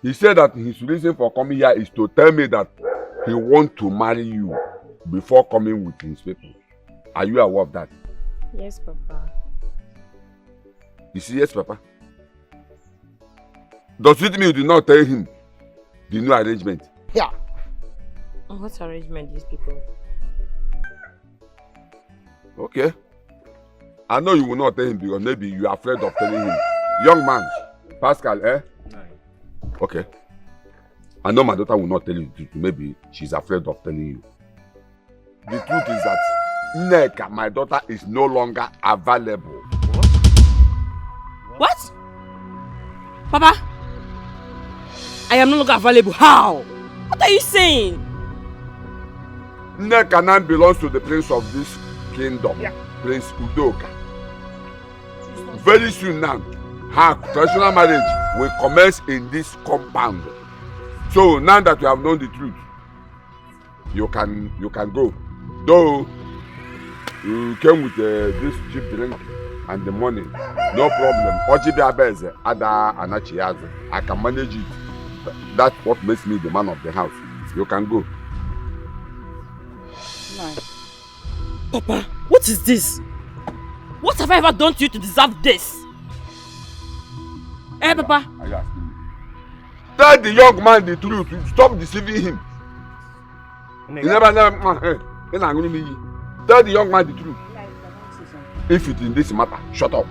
He said that his reason for coming here is to tell me that he wants to marry you before coming with his people. Are you aware of that? Yes, Papa. You see, yes, Papa. Does it mean you did not tell him the new arrangement? Yeah. What arrangement these people? Okay. I know you will not tell him because maybe you are afraid of telling him. Young man, Pascal, eh? Okay. I know my daughter will not tell you the truth. Maybe she's afraid of telling you. The truth is that Neka, my daughter, is no longer available. What? Papa? I am no longer available. How? What are you saying? Neka now belongs to the prince of this kingdom, Prince Udoka. Very soon now, her traditional marriage will commence in this compound. So now that you have known the truth, you can go. Though you came with this cheap drink and the money, no problem. I can manage it. That's what makes me the man of the house. You can go. Papa, what is this? What have I ever done to you to deserve this? Eh, Papa? Tell the young man the truth. Stop deceiving him. Tell the young man the truth. If it's in this matter, shut up.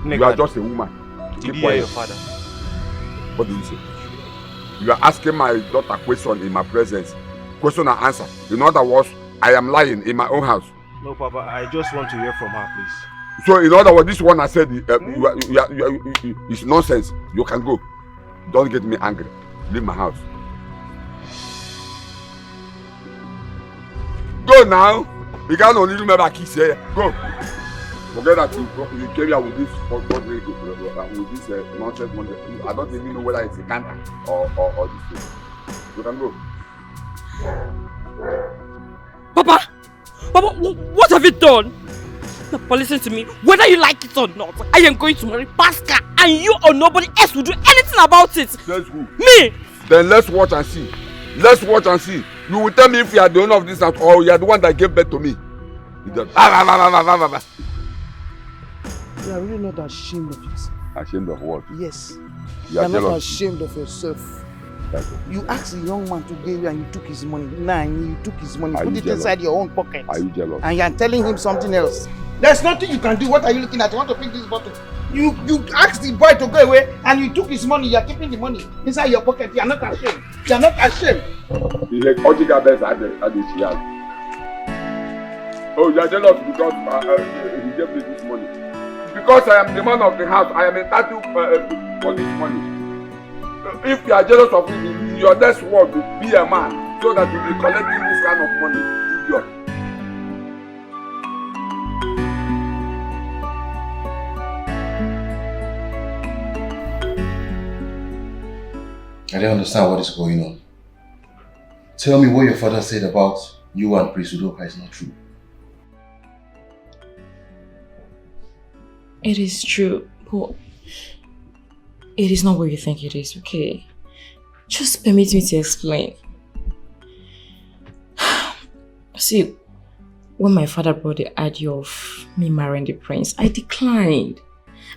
You are just a woman. Keep quiet. Your father. What do you say? You are asking my daughter question in my presence. Question and answer. In other words, I am lying in my own house. No, Papa, I just want to hear from her, please. So, in other words, this one I said it's nonsense. You can go. Don't get me angry. Leave my house. Go now. You can't only remember kiss here. Go. Forget that you came here with this nonsense money. I don't even know whether it's a canter or this thing. You can go. Papa, what have you done? Now, listen to me. Whether you like it or not, I am going to marry Pascal, and you or nobody else will do anything about it. Let's go. Me. Then let's watch and see. Let's watch and see. You will tell me if you are the owner of this house or you are the one that gave birth to me. You just You are really not ashamed of yourself. Ashamed of what? Yes. You are not jealous. ashamed of yourself. You asked a young man to give you and you took his money. Nah, you took his money, put it inside your own pocket. Are you jealous? And you are telling him something else. There's nothing you can do. What are you looking at? You want to pick this bottle? You asked the boy to go away and you took his money. You are keeping the money inside your pocket. You are not ashamed. You are not ashamed. He's like Ojiga best at the Shiaz. Oh, you are jealous because he gave me this money. Because I am the man of the house, I am entitled for this money. If you are jealous of it, your next word will be a man so that you will be collecting this kind of money. Idiot. I don't understand what is going on. Tell me what your father said about you and Prince Udoka is not true. It is true, but it is not what you think it is, okay? Just permit me to explain. See, when my father brought the idea of me marrying the prince, I declined.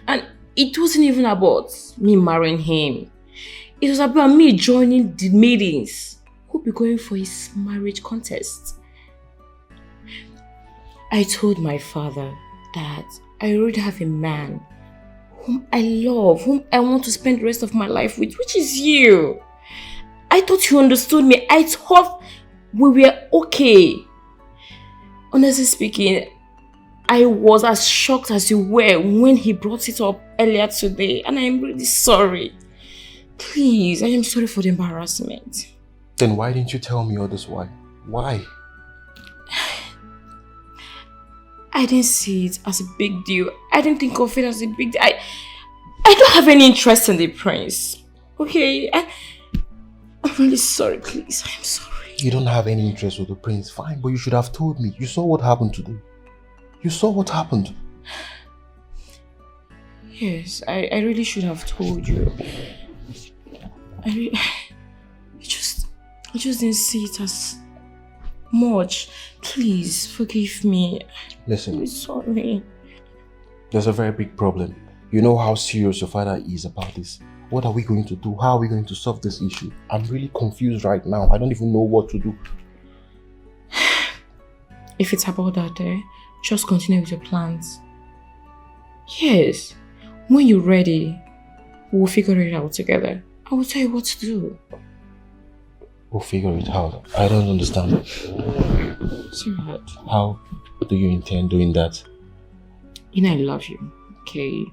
And it wasn't even about me marrying him. It was about me joining the maidens who be going for his marriage contest. I told my father that I already have a man whom I love, whom I want to spend the rest of my life with, which is you. I thought you understood me. I thought we were okay. Honestly speaking, I was as shocked as you were when he brought it up earlier today, and I am really sorry. Please, I am sorry for the embarrassment. Then why didn't you tell me all this while? Why? I didn't see it as a big deal. I didn't think of it as a big deal. I don't have any interest in the prince. Okay? I'm really sorry, please. I'm sorry. You don't have any interest with the prince, fine, but you should have told me. You saw what happened today. You saw what happened. Yes, I really should have told you. I just didn't see it as much. Please forgive me. Listen, I'm sorry. there's a very big problem. You know how serious your father is about this. What are we going to do? How are we going to solve this issue? I'm really confused right now. I don't even know what to do. If it's about that, just continue with your plans. Yes, when you're ready, we'll figure it out together. I will tell you what to do. We'll figure it out. I don't understand. Sweetheart. How do you intend doing that? You know I love you, okay?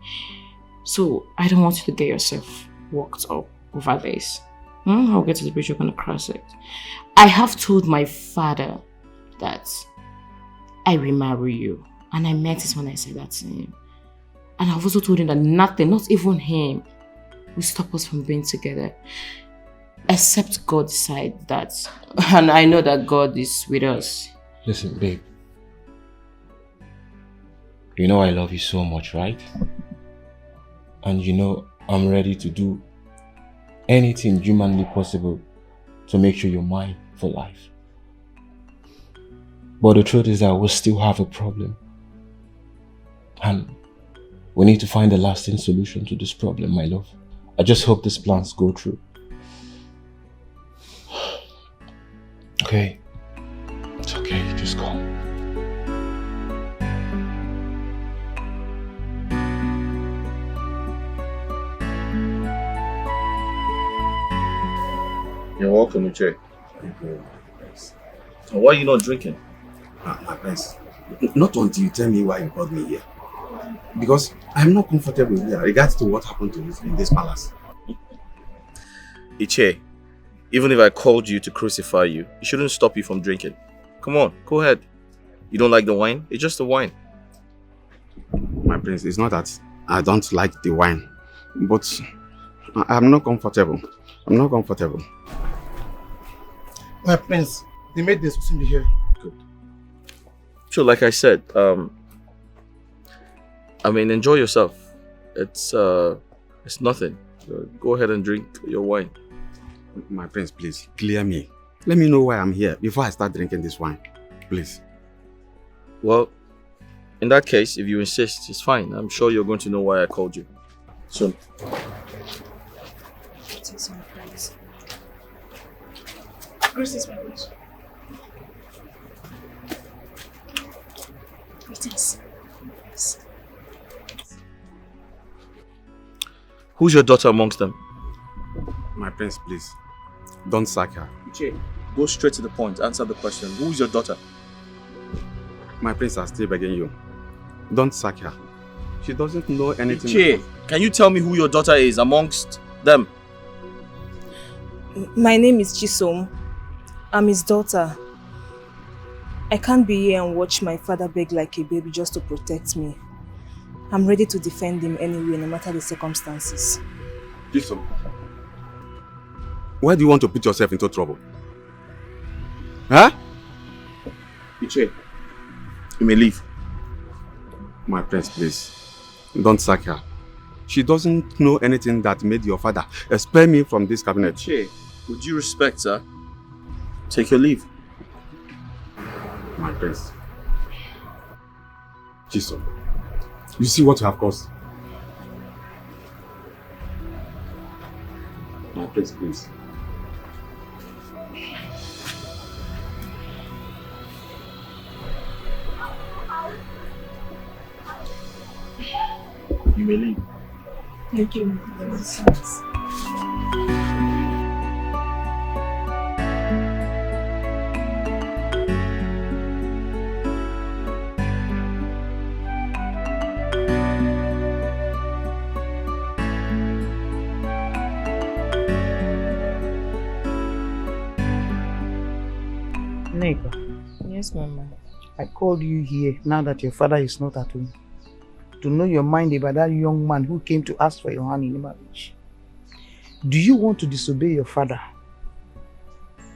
So I don't want you to get yourself worked up over this. I'll get to the bridge, you're gonna cross it. I have told my father that I will marry you. And I meant it when I said that to him. And I've also told him that nothing, not even him, will stop us from being together. Except God decides that. And I know that God is with us. Listen, babe. You know I love you so much, right? And you know I'm ready to do anything humanly possible to make sure you're mine for life. But the truth is that we'll still have a problem. And we need to find a lasting solution to this problem, my love. I just hope these plans go through. Okay. It's okay, just go. You're welcome, Uche. Why are you not drinking? My friends, not until you tell me why you brought me here. Because I'm not comfortable here regards to what happened to us in this palace. Iche, even if I called you to crucify you, it shouldn't stop you from drinking. Come on, go ahead. You don't like the wine? It's just the wine. My prince, it's not that I don't like the wine, but I'm not comfortable. I'm not comfortable. My prince, they made this to be here. Good. So, like I said, enjoy yourself. It's nothing. Go ahead and drink your wine. My prince, please, clear me. Let me know why I'm here before I start drinking this wine. Please. Well, in that case, if you insist, it's fine. I'm sure you're going to know why I called you soon. Greetings, my prince. Greetings. Yes. Who's your daughter amongst them? My prince, please. Don't sack her. Iche, go straight to the point. Answer the question. Who's your daughter? My prince, I'm still begging you. Don't sack her. She doesn't know anything. Iche, can you tell me who your daughter is amongst them? My name is Chisom. I'm his daughter. I can't be here and watch my father beg like a baby just to protect me. I'm ready to defend him anyway, no matter the circumstances. Chisom, why do you want to put yourself into trouble? Huh? Iche, you may leave. My prince, please. Don't sack her. She doesn't know anything that made your father expel me from this cabinet. Iche, would you respect, sir? Take your leave. My prince. Chisom, you see what you have caused? My prince, please. You may leave. Thank you. Nika, Yes, Mama. I called you here now that your father is not at home to know your mind about that young man who came to ask for your hand in marriage. Do you want to disobey your father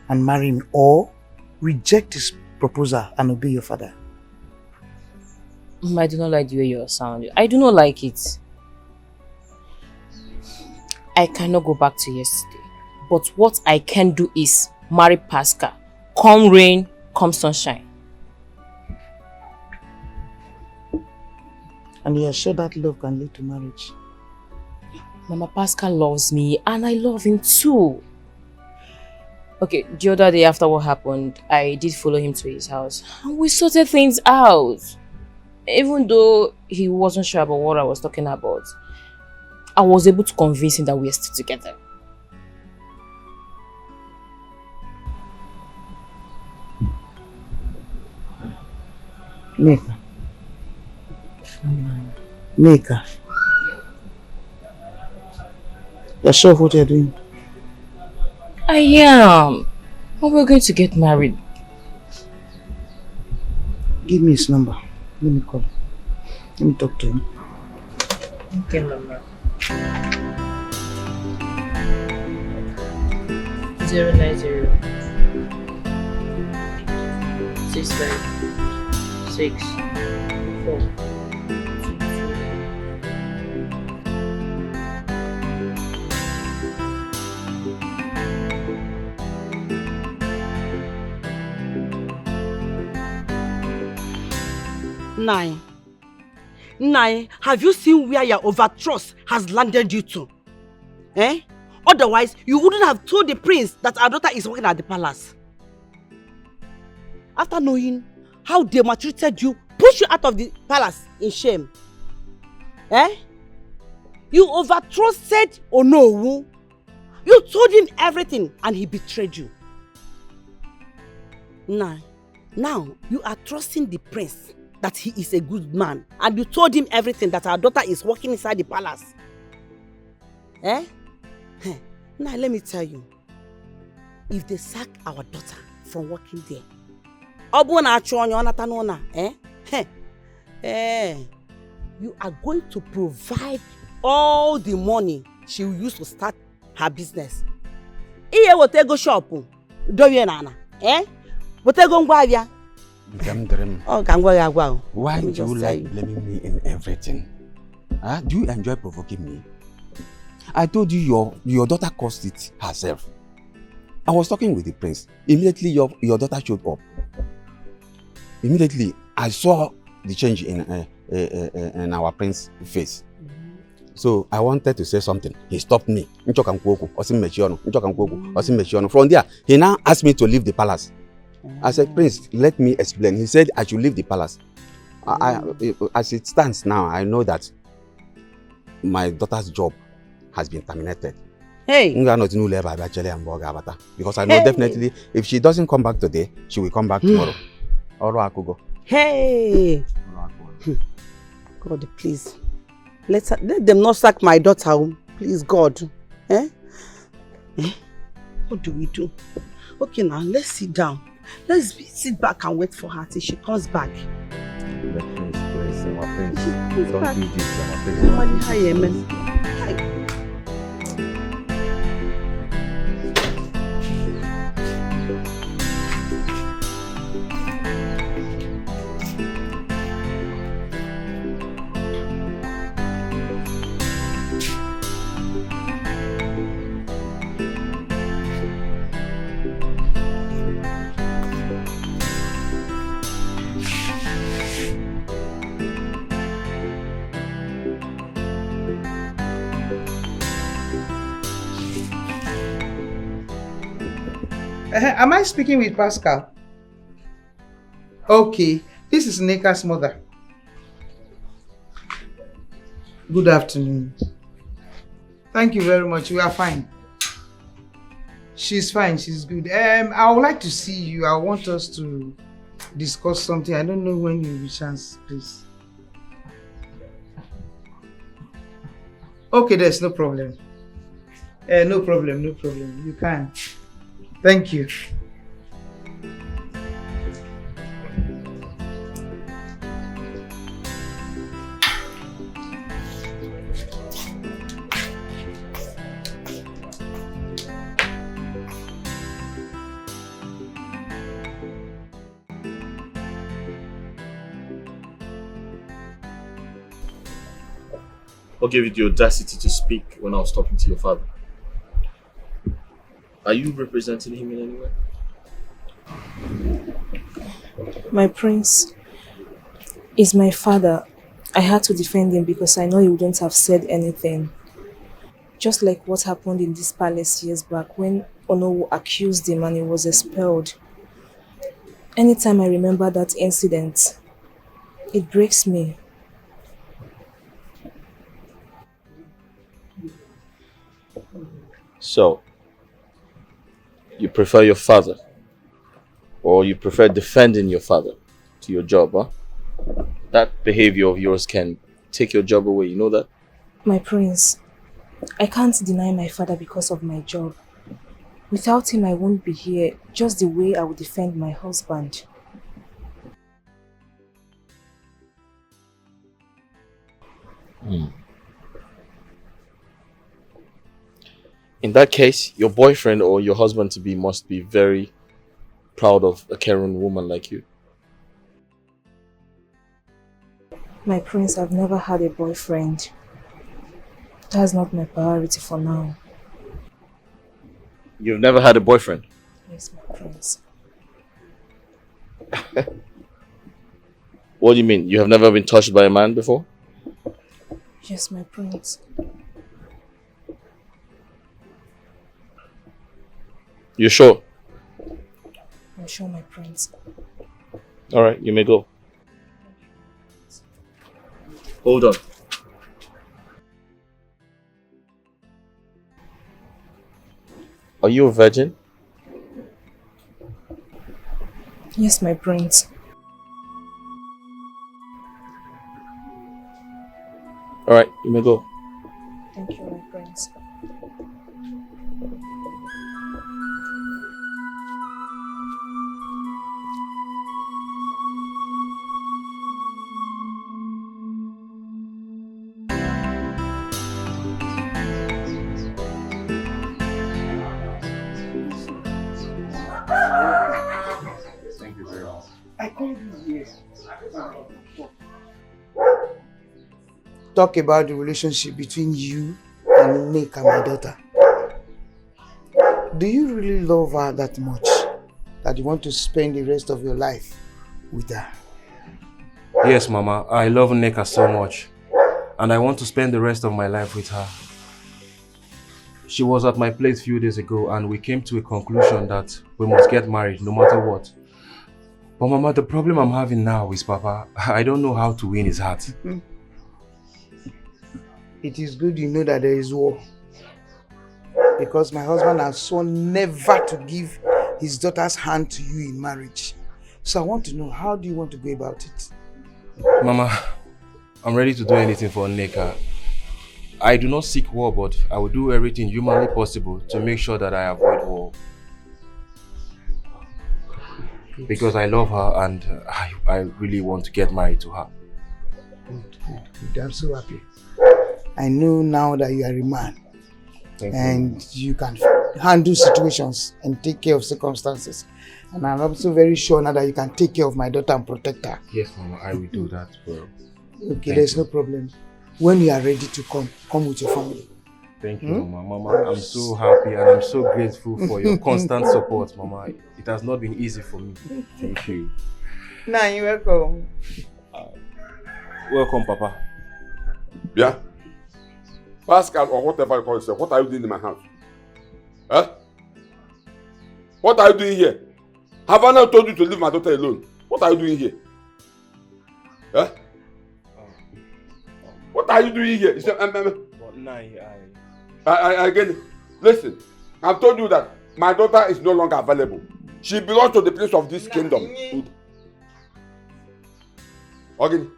and marry him, or reject his proposal and obey your father? I do not like the way you sound. I do not like it. I cannot go back to yesterday. But what I can do is marry Pascal. Come rain, come sunshine. And you are sure that love can lead to marriage? Mama, Pascal loves me and I love him too. Okay, the other day after what happened, I did follow him to his house. And we sorted things out. Even though he wasn't sure about what I was talking about, I was able to convince him that we are still together. Nika. Nika. You're sure of what you're doing? I am. But we're going to get married. Give me his number. Let me call him. Let me talk to him. Okay, Mama. 090 65 6 4 Nai, have you seen where your overtrust has landed you to? Eh? Otherwise, you wouldn't have told the prince that our daughter is working at the palace. After knowing how they maltreated you, push you out of the palace in shame. Eh? You overtrusted Onowu. You told him everything and he betrayed you. Now you are trusting the prince that he is a good man, and you told him everything, that our daughter is working inside the palace. Eh? Now let me tell you, if they sack our daughter from working there, you are going to provide all the money she will use to start her business. Iye wotego shop, doye nana, eh? Wotego ngwavia. Oh, why do you like blaming me in everything? Huh? Do you enjoy provoking me? I told you your daughter caused it herself. I was talking with the prince. Immediately, your daughter showed up. Immediately, I saw the change in our prince's face. So I wanted to say something. He stopped me. From there, he now asked me to leave the palace. I said, Prince, let me explain. He said I should leave the palace. As it stands now, I know that my daughter's job has been terminated. Hey! Because I know definitely if she doesn't come back today, she will come back tomorrow. Hey! God, please. Let them not sack my daughter. Please, God. Eh? What do we do? Okay, now, let's sit down. Let's sit back and wait for her till she comes back. The prince, our prince. Don't Don't do this, our prince. Am I speaking with Pascal? Okay, this is Neka's mother. Good afternoon. Thank you very much. We are fine. She's fine. She's good. I would like to see you. I want us to discuss something. I don't know when you'll be chance, please. Okay, there's no problem. No problem. You can. Thank you. What gave you the audacity to speak when I was talking to your father? Are you representing him in any way? My prince is my father. I had to defend him because I know he wouldn't have said anything. Just like what happened in this palace years back when Onowu accused him and he was expelled. Anytime I remember that incident, it breaks me. So, you prefer your father, or you prefer defending your father to your job, huh? That behavior of yours can take your job away, you know that? My prince, I can't deny my father because of my job. Without him, I won't be here just the way I would defend my husband. In that case, your boyfriend or your husband-to-be must be very proud of a caring woman like you. My prince, I've never had a boyfriend. That's not my priority for now. You've never had a boyfriend? Yes, my prince. What do you mean? You have never been touched by a man before? Yes, my prince. You're sure? I'm sure, my prince. Alright, you may go. Hold on. Are you a virgin? Yes, my prince. Alright, you may go. Thank you, my prince. Talk about the relationship between you and Nick and my daughter. Do you really love her that much that you want to spend the rest of your life with her? Yes, Mama. I love Nneka so much. And I want to spend the rest of my life with her. She was at my place a few days ago and we came to a conclusion that we must get married no matter what. But Mama, the problem I'm having now is, Papa, I don't know how to win his heart. It is good you know that there is war. Because my husband has sworn never to give his daughter's hand to you in marriage. So I want to know, how do you want to go about it? Mama, I'm ready to do anything for Nneka. I do not seek war, but I will do everything humanly possible to make sure that I avoid war. Because I love her and I really want to get married to her. Good. I'm so happy. I know now that you are a man. And you can handle situations and take care of circumstances. And I'm also very sure now that you can take care of my daughter and protect her. Yes, Mama, I will do that. Well, okay, there's no problem. When you are ready to come with your family. Thank you, Mama. Mama, I'm so happy and I'm so grateful for your constant support, Mama. It has not been easy for me. Thank you. Nah, you're welcome. Welcome, Papa. Yeah? Pascal or whatever you call yourself, what are you doing in my house? Huh? What are you doing here? Have I not told you to leave my daughter alone? What are you doing here? Huh? What are you doing here? Again, listen, I've told you that my daughter is no longer available. She belongs to the place of this kingdom. Again.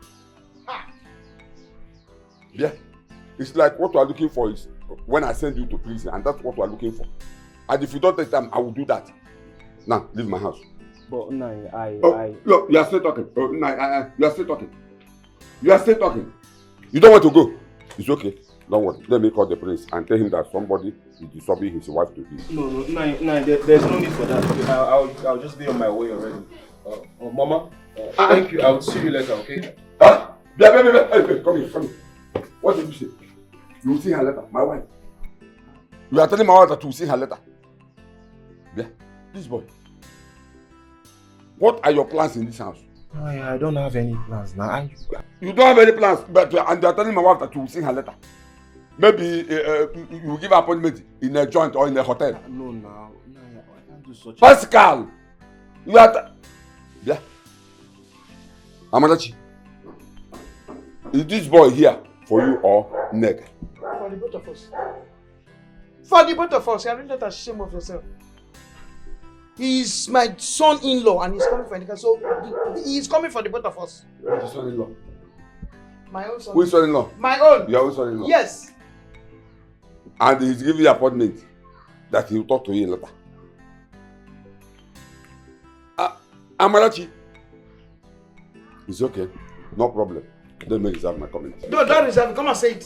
Yeah. It's like what we are looking for is when I send you to prison, and that's what we are looking for. And if you don't take time, I will do that. Now, leave my house. But Look, you are still talking. You are still talking. You are still talking. You don't want to go. It's okay. Don't worry. Let me call the prince and tell him that somebody is disturbing his wife to eat. No, there's no need for that. I'll just be on my way already. Mama, thank you. I'll see you later, okay? Huh? Hey, come here. What did you say? You will see her letter, my wife. You are telling my wife that you will see her letter. Yeah, this boy. What are your plans in this house? I don't have any plans now. You don't have any plans, but and you are telling my wife that you will see her letter. Maybe you will give her appointment in a joint or in a hotel. No, I can't do such. Pascal, you are. Yeah. Amadachi, is this boy here for you or Neg? For the both of us. For the both of us, you are not ashamed of yourself. He is my son-in-law and he's coming for Neg, so he is coming for the both of us. Who is son-in-law? My own son. Who is son-in-law? My own. Your own son-in-law? Yes. And he's giving you appointment that he will talk to you later. Amarachi. It's okay. No problem. Let me reserve my comment. No, don't reserve it. Come and say it.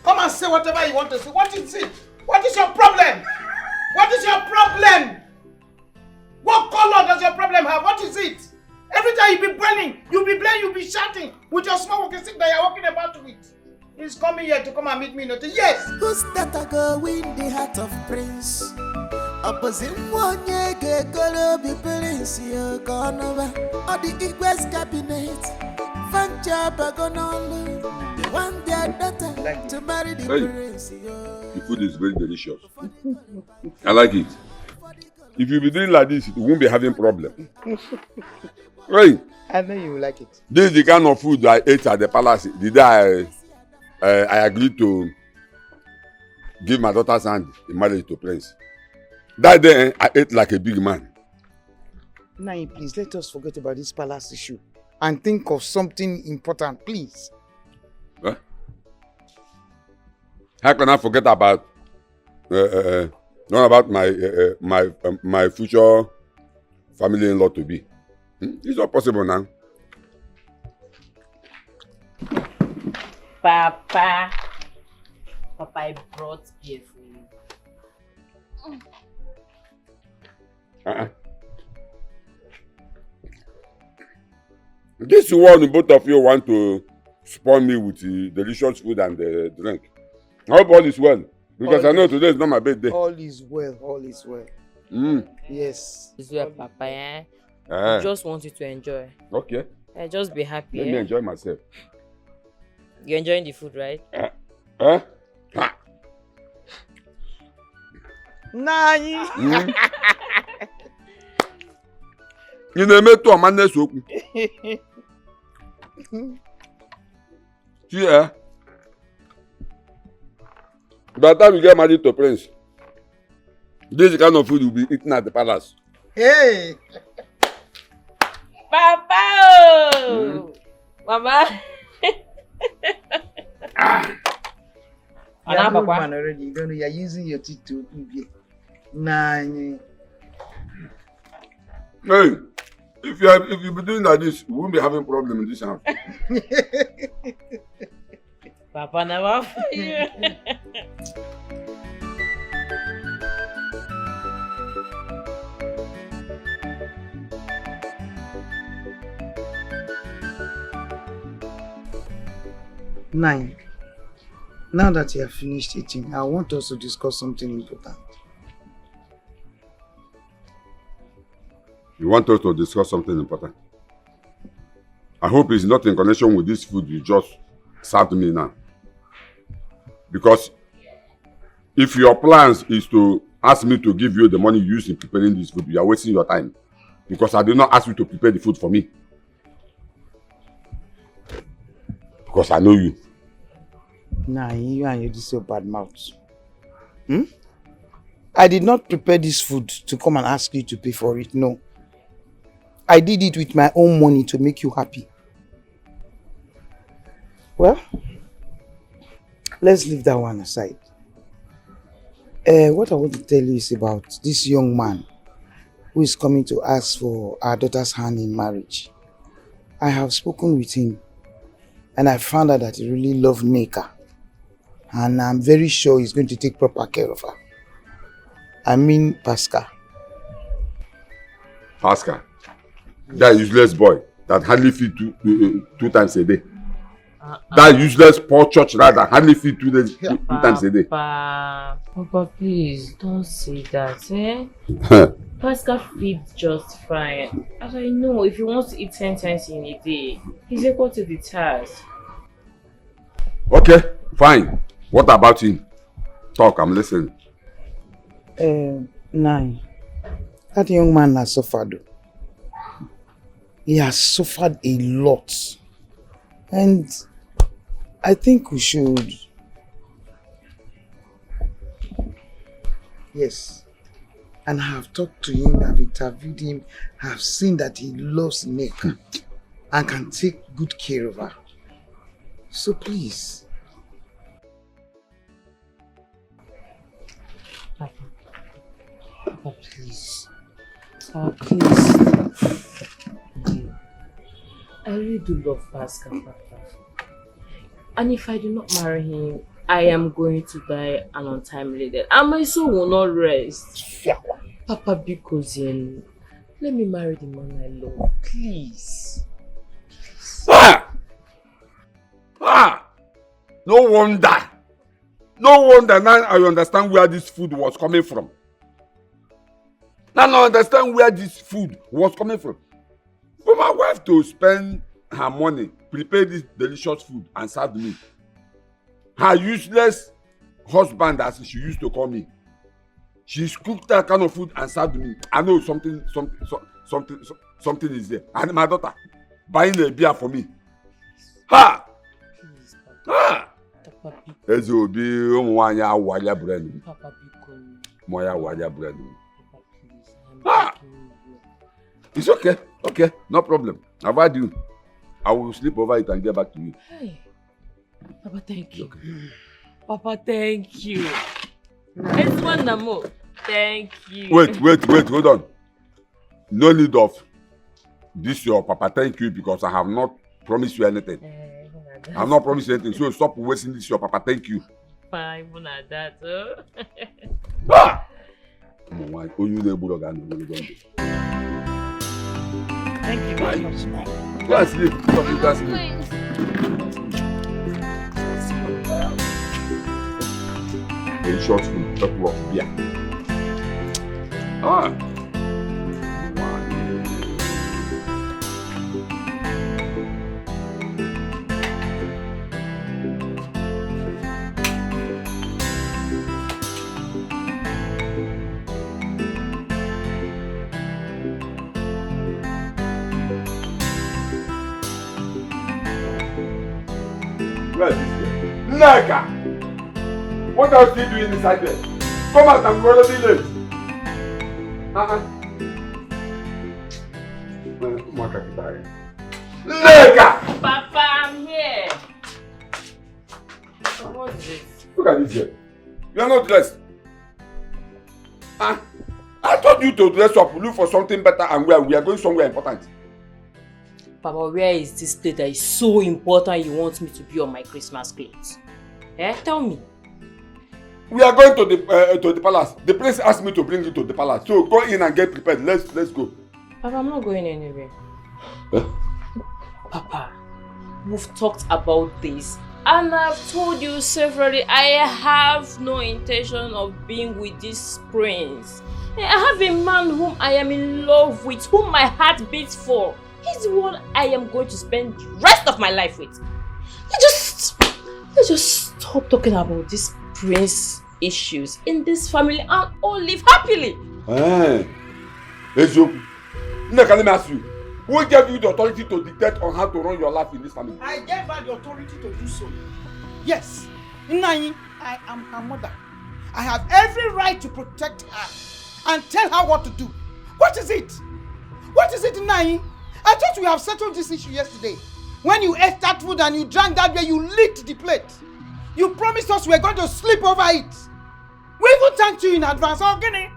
Come and say whatever you want to say. What is it? What is your problem? What is your problem? What color does your problem have? What is it? Every time you be burning, you be shouting with your small walking stick that you're walking about with. He's coming here to come and meet me. Not yes. Who's that I go win the heart of Prince? Opposite one ye get gonna be Prince you gonna or the Igwes cabinet. Fancha Bagonolo. They want their daughter to marry the Prince. The food is very delicious. I like it. If you be doing like this, you won't be having problem. Right? I know you like it. This is the kind of food I ate at the palace the day I agreed to give my daughter's hand in marriage to Prince. That day, I ate like a big man. Now, please, let us forget about this palace issue and think of something important, please. Huh? How can I forget about not about my future family-in-law to be? It's not possible now. Papa, I brought beer for you. This one, both of you want to spoil me with the delicious food and the drink. I hope all is well. Because I know today is not my birthday. All is well, all is well. Yes. It's your papa, eh? Eh. I just want you to enjoy. Okay. Just be happy. Let me enjoy myself. You're enjoying the food, right? Nani. You know me to man next week. See, by the time you get married to Prince, this kind of food will be eaten at the palace. Hey! Papa! Mama! You're a good man already. You don't know, you're using your teeth to open beer. Nani. Hey, if you be doing like this, we won't be having problem in this house. Papa never for you. Nine. Now that you have finished eating, I want us to discuss something important. You want us to discuss something important? I hope it's not in connection with this food you just served me now. Because if your plans is to ask me to give you the money you used in preparing this food, you are wasting your time. Because I did not ask you to prepare the food for me. Because I know you. Nah, you and your so bad mouth. I did not prepare this food to come and ask you to pay for it, no. I did it with my own money to make you happy. Well, let's leave that one aside. What I want to tell you is about this young man who is coming to ask for our daughter's hand in marriage. I have spoken with him and I found out that he really loves Nneka. And I'm very sure he's going to take proper care of her. I mean Pascal. Pascal? That useless boy that hardly feed two times a day. That useless poor church rat that hardly feed two times a day. Papa, please don't say that, eh? Pascal feeds just fine. As I know, if he wants to eat 10 times in a day, he's equal to the task. Okay, fine. What about him? Talk, I'm listening. Nine. That young man has suffered. He has suffered a lot. And I think we should... Yes. And I have talked to him, I've interviewed him, I have seen that he loves Nneka and can take good care of her. So please. Papa, please. Papa, please. I really do love Pascal, Papa. And if I do not marry him, I am going to die an untimely death. And my soul will not rest. Papa, because let me marry the man I love. Please. No wonder. No wonder now I understand where this food was coming from. Now I understand where this food was coming from. For my wife to spend her money, prepare this delicious food and serve me. Her useless husband, as she used to call me, she's cooked that kind of food and served me. I know something is there. And my daughter buying a beer for me. Ha! Ha! Ezobi umwanya awanya brand. Moya awanya brand. Ha! It's okay. Okay, no problem. I've had you. I will sleep over it and get back to you. Hey. Papa, thank you. Okay. Papa, thank you. It's one more. Thank you. Wait, hold on. No need of this your Papa, thank you, because I have not promised you anything. I have not promised you anything, so stop wasting this your Papa, thank you. Fine, even at that. Ah! Thank you very much. Go and sleep. Go and sleep. delicious food, bottle of beer. Ah. Where is this girl? Nega! What else are you doing inside there? Come out, I'm already late. Nega! Papa, I'm here. What is it? Look at this girl. You are not dressed. I told you to dress up, look for something better and wear. We are going somewhere important. Papa, where is this place that is so important you want me to be on my Christmas clothes? Eh? Tell me. We are going to the palace. The prince asked me to bring you to the palace. So go in and get prepared. Let's go. Papa, I'm not going anywhere. Papa, we've talked about this and I've told you severally I have no intention of being with this prince. I have a man whom I am in love with, whom my heart beats for. He's the one I am going to spend the rest of my life with. Let's just stop talking about these prince issues in this family and all live happily. Let me ask you. Who gave you the authority to dictate on how to run your life in this family? I gave her the authority to do so. Yes. Nai, I am her mother. I have every right to protect her and tell her what to do. What is it? What is it, Nai? I thought we have settled this issue yesterday. When you ate that food and you drank that beer, you licked the plate. You promised us we were going to sleep over it. We even thanked you in advance, okay?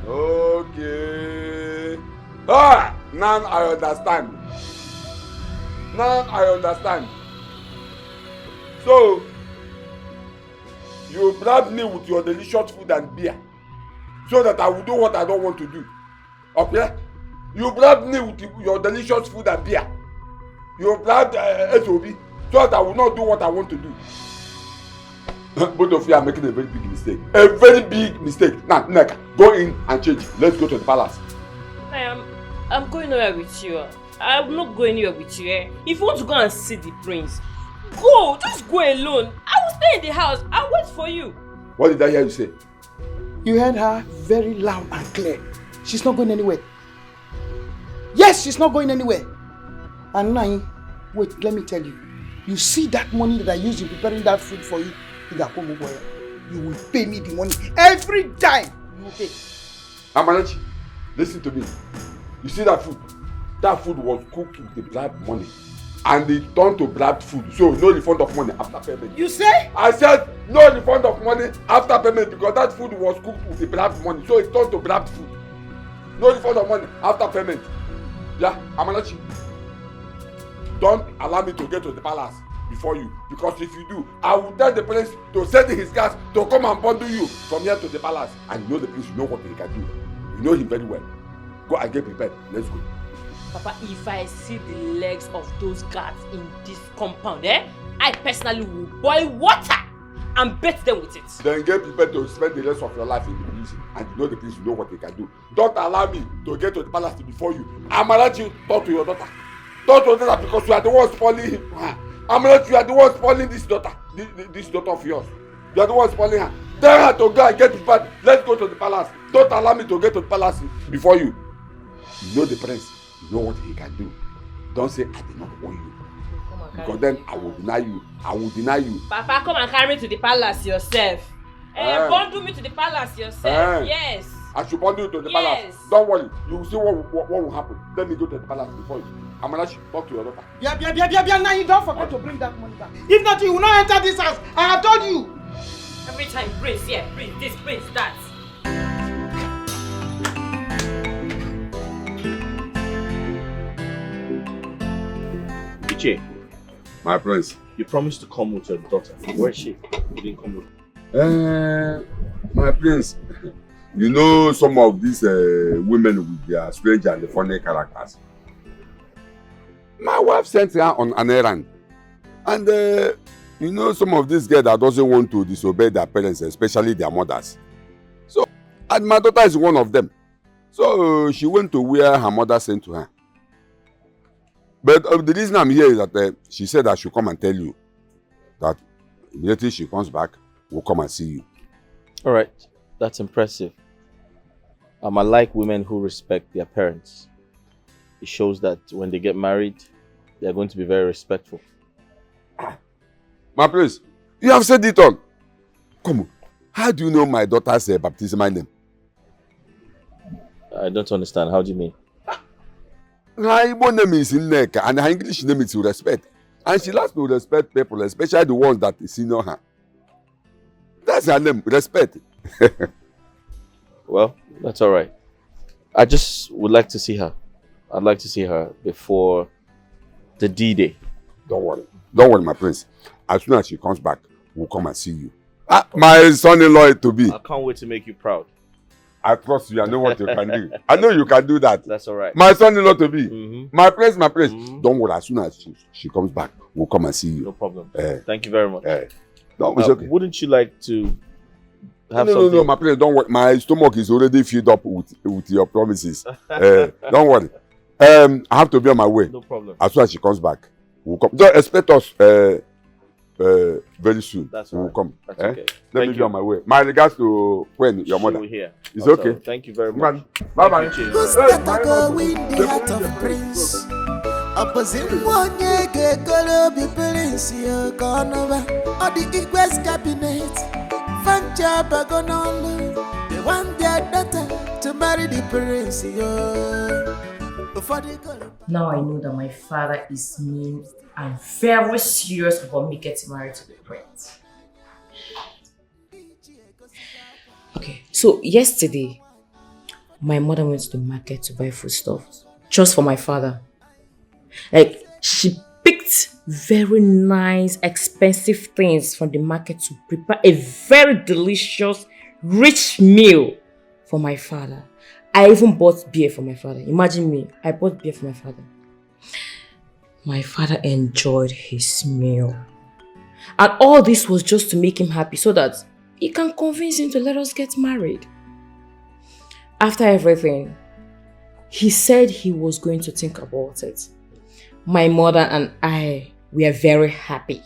Okay. Now I understand. So, you bribed me with your delicious food and beer so that I will do what I don't want to do. Okay? You bribed me with your delicious food and beer. You bribed SOB so that I will not do what I want to do. Both of you are making a very big mistake. A very big mistake. Now, Neka, go in and change. Let's go to the palace. I'm going nowhere with you. I'm not going anywhere with you. If you want to go and see the prince, go. Just go alone. I will stay in the house. I'll wait for you. What did I hear you say? You heard her very loud and clear. She's not going anywhere. Yes, she's not going anywhere. And Nai, wait, let me tell you. You see that money that I used in preparing that food for you? You will pay me the money every time. You will pay. Amarachi, listen to me. You see that food? That food was cooked with the black money. And it turned to black food. So no refund of money after payment. You say? I said no refund of money after payment because that food was cooked with the black money. So it turned to black food. No refund of money after payment. Yeah, Amarachi. Don't allow me to get to the palace before you. Because if you do, I will tell the prince to send his guards to come and bundle you from here to the palace. And you know the prince, you know what he can do. You know him very well. Go and get prepared. Let's go. Papa, if I see the legs of those guards in this compound, I personally will boil water and bathe them with it. Then get prepared to spend the rest of your life in the prison. And you know the prince, you know what he can do. Don't allow me to get to the palace before you. Amarachi, talk to your daughter. Talk to your daughter because you are the one spoiling him. Amarachi, you are the one spoiling this daughter. This daughter of yours. You are the one spoiling her. Tell her to go and get prepared. Let's go to the palace. Don't allow me to get to the palace before you. You know the prince. You know what he can do. Don't say I did not warn you. Because then I will deny you. I will deny you. Papa, come and carry me to the palace yourself. Bundle me to the palace yourself. Yes. I should bundle you to the palace. Don't worry. You will see what will happen. Let me go to the palace before you. Amarachi, talk to your daughter. Now you don't forget to bring that money back. If not, you will not enter this house. I have told you. Every time, prince here, prince this, prince that. Iche, my prince. You promised to come with your daughter. Where is she? You didn't come with my prince. You know some of these women with their strange and funny characters. My wife sent her on an errand. And You know, some of these girls that doesn't want to disobey their parents, especially their mothers. So, and my daughter is one of them. So she went to where her mother sent to her. But the reason I'm here is that she said I should come and tell you that immediately she comes back, we'll come and see you. All right, that's impressive. I like women who respect their parents. It shows that when they get married, they're going to be very respectful. My prince, you have said it all. Come on, how do you know my daughter's baptismal name? I don't understand. How do you mean? Her Igbo name is Nneka and her English name is respect. And she likes to respect people, especially the ones that senior her. That's her name, respect. Well, that's all right. I just would like to see her. I'd like to see her before the D-Day. Don't worry, my prince. As soon as she comes back, we'll come and see you. My son-in-law to be. I can't wait to make you proud. I trust you. I know what you can do. I know you can do that. That's all right. My son-in-law to be. My prince. Don't worry. As soon as she comes back, we'll come and see you. No problem. Thank you very much. No, it's okay. Wouldn't you like to have no, something? No, my prince. Don't worry. My stomach is already filled up with your promises. Don't worry. I have to be on my way. No problem. As soon as she comes back, we'll come. Just expect us very soon. That's we'll right. come. That's okay. Let me be on my way. My regards to Gwen, your mother. Here. It's Also, okay. Thank you very much. Bye bye. Who's better go win the heart of prince? Opposite one ye gonna be prince you gonna or the Igwes cabinet. Fancha bagonolo. They want their daughter to marry the prince before they go. Now I know that my father is mean and very serious about me getting married to the prince. Okay, so yesterday, my mother went to the market to buy foodstuffs just for my father. Like, she picked very nice, expensive things from the market to prepare a very delicious, rich meal for my father. I even bought beer for my father. Imagine me, I bought beer for my father. My father enjoyed his meal. And all this was just to make him happy so that he can convince him to let us get married. After everything, he said he was going to think about it. My mother and I were very happy.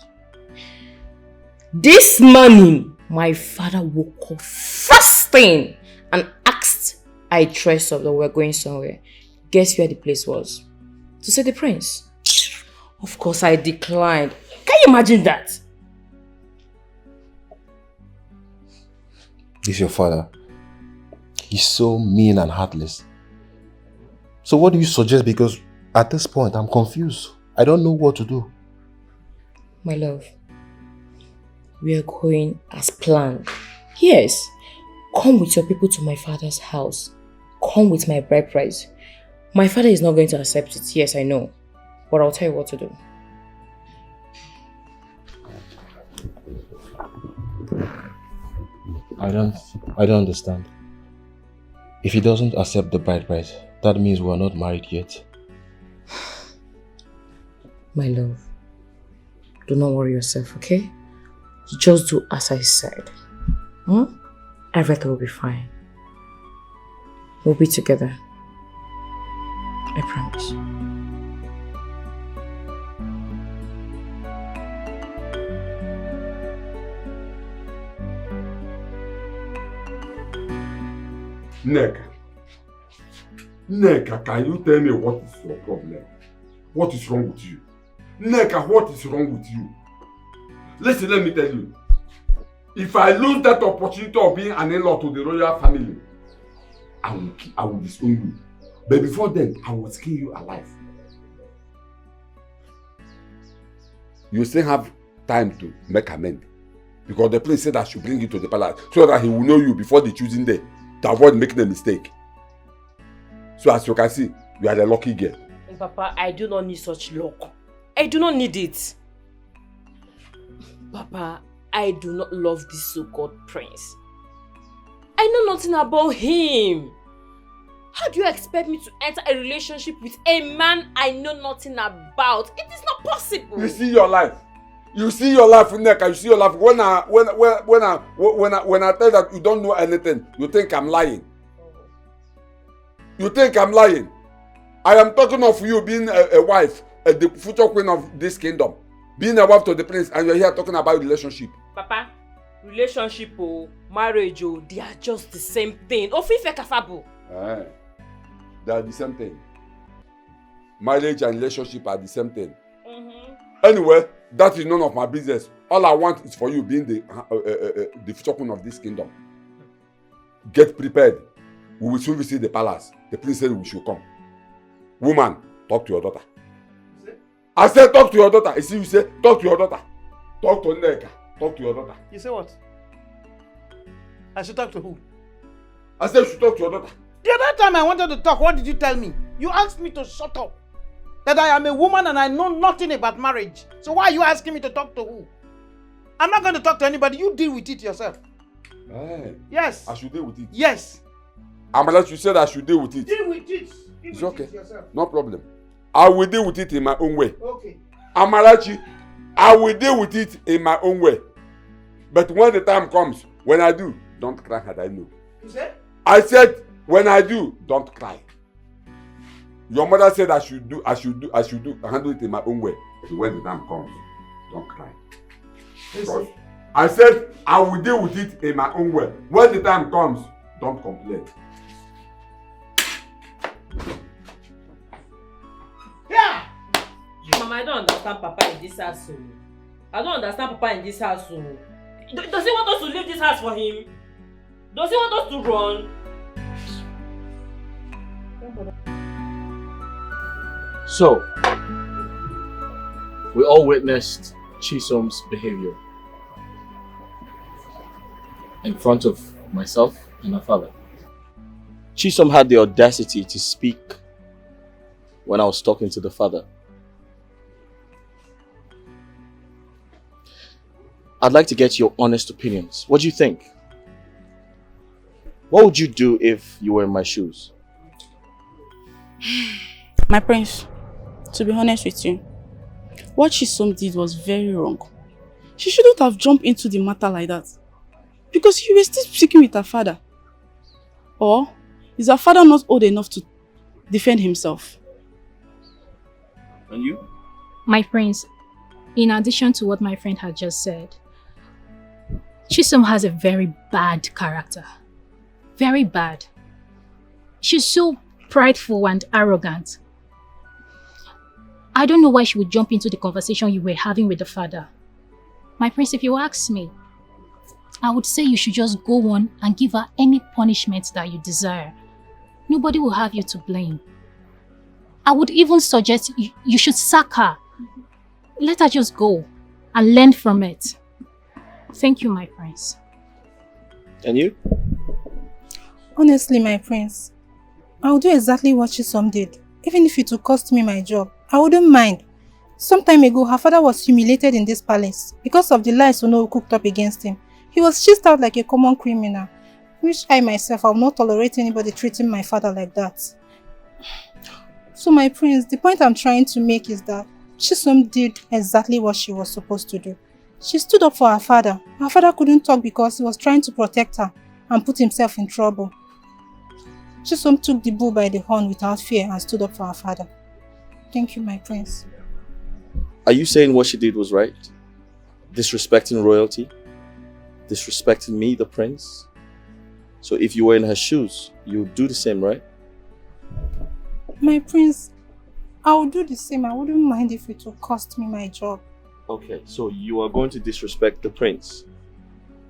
This morning, my father woke up first thing and asked I dressed up that we were going somewhere. Guess where the place was? To see the prince. Of course, I declined. Can you imagine that? This your father. He's so mean and heartless. So what do you suggest? Because at this point, I'm confused. I don't know what to do. My love, we are going as planned. Yes, come with your people to my father's house. Come with my bride price. My father is not going to accept it. Yes, I know. But I'll tell you what to do. I don't understand. If he doesn't accept the bride price, that means we are not married yet. My love, do not worry yourself, okay? Just do as I said. Everything will be fine. We'll be together. I promise. Neka, can you tell me what is your problem? What is wrong with you? Neka, what is wrong with you? Listen, let me tell you. If I lose that opportunity of being an in-law to the royal family, I will disown you. But before then, I will skin you alive. You still have time to make amends. Because the prince said I should bring you to the palace so that he will know you before the choosing day to avoid making a mistake. So as you can see, you are a lucky girl. Papa, I do not need such luck. I do not need it. Papa, I do not love this so-called prince. I know nothing about him. How do you expect me to enter a relationship with a man I know nothing about? It is not possible. You see your life. You see your life, Neka. You see your life. When I tell that you don't know anything, you think I'm lying. You think I'm lying. I am talking of you being a wife, the future queen of this kingdom, being a wife to the prince, and you're here talking about relationship. Papa, relationship or marriage, they are just the same thing. Ofife kafabo. They are the same thing. Marriage and relationship are the same thing. Anyway, that is none of my business. All I want is for you being the future queen of this kingdom. Get prepared. We will soon visit the palace. The prince said we should come. Woman, talk to your daughter. I said talk to your daughter. You see, you say talk to your daughter. Talk to Neka. Talk to your daughter. You say what? I should talk to who? I said you should talk to your daughter. The other time I wanted to talk, what did you tell me? You asked me to shut up. That I am a woman and I know nothing about marriage. So why are you asking me to talk to who? I'm not going to talk to anybody. You deal with it yourself. Yes. I should deal with it. Yes. Amalat, you said I should deal with it. Deal with it. It's okay. No problem. I will deal with it in my own way. Okay. Amarachi, I will deal with it in my own way. But when the time comes, when I do, don't cry that I know. You said? I said, when I do, don't cry. Your mother said I should handle it in my own way. But when the time comes, don't cry. Because I said I will deal with it in my own way. When the time comes, don't complain. Yeah. Mama, I don't understand Papa in this house. I don't understand Papa in this house. Does he want us to leave this house for him? Does he want us to run? So, we all witnessed Chisom's behavior in front of myself and my father. Chisom had the audacity to speak when I was talking to the father. I'd like to get your honest opinions. What do you think? What would you do if you were in my shoes? My prince, to be honest with you, what Chisom did was very wrong. She shouldn't have jumped into the matter like that. Because you were still speaking with her father. Or is her father not old enough to defend himself? And you? My prince, in addition to what my friend had just said, Chisom has a very bad character. Very bad. She's so prideful and arrogant. I don't know why she would jump into the conversation you were having with the father. My prince, if you ask me, I would say you should just go on and give her any punishment that you desire. Nobody will have you to blame. I would even suggest you should sack her. Let her just go and learn from it. Thank you, my prince. And you? Honestly, my prince, I will do exactly what Chisom did. Even if it will cost me my job, I wouldn't mind. Some time ago, her father was humiliated in this palace because of the lies Ono cooked up against him. He was chased out like a common criminal, which I myself will not tolerate anybody treating my father like that. So my prince, the point I'm trying to make is that Chisom did exactly what she was supposed to do. She stood up for her father. Her father couldn't talk because he was trying to protect her and put himself in trouble. Chisom took the bull by the horn without fear and stood up for her father. Thank you, my prince. Are you saying what she did was right? Disrespecting royalty? Disrespecting me, the prince? So if you were in her shoes, you would do the same, right? My prince, I would do the same. I wouldn't mind if it would cost me my job. Okay, so you are going to disrespect the prince?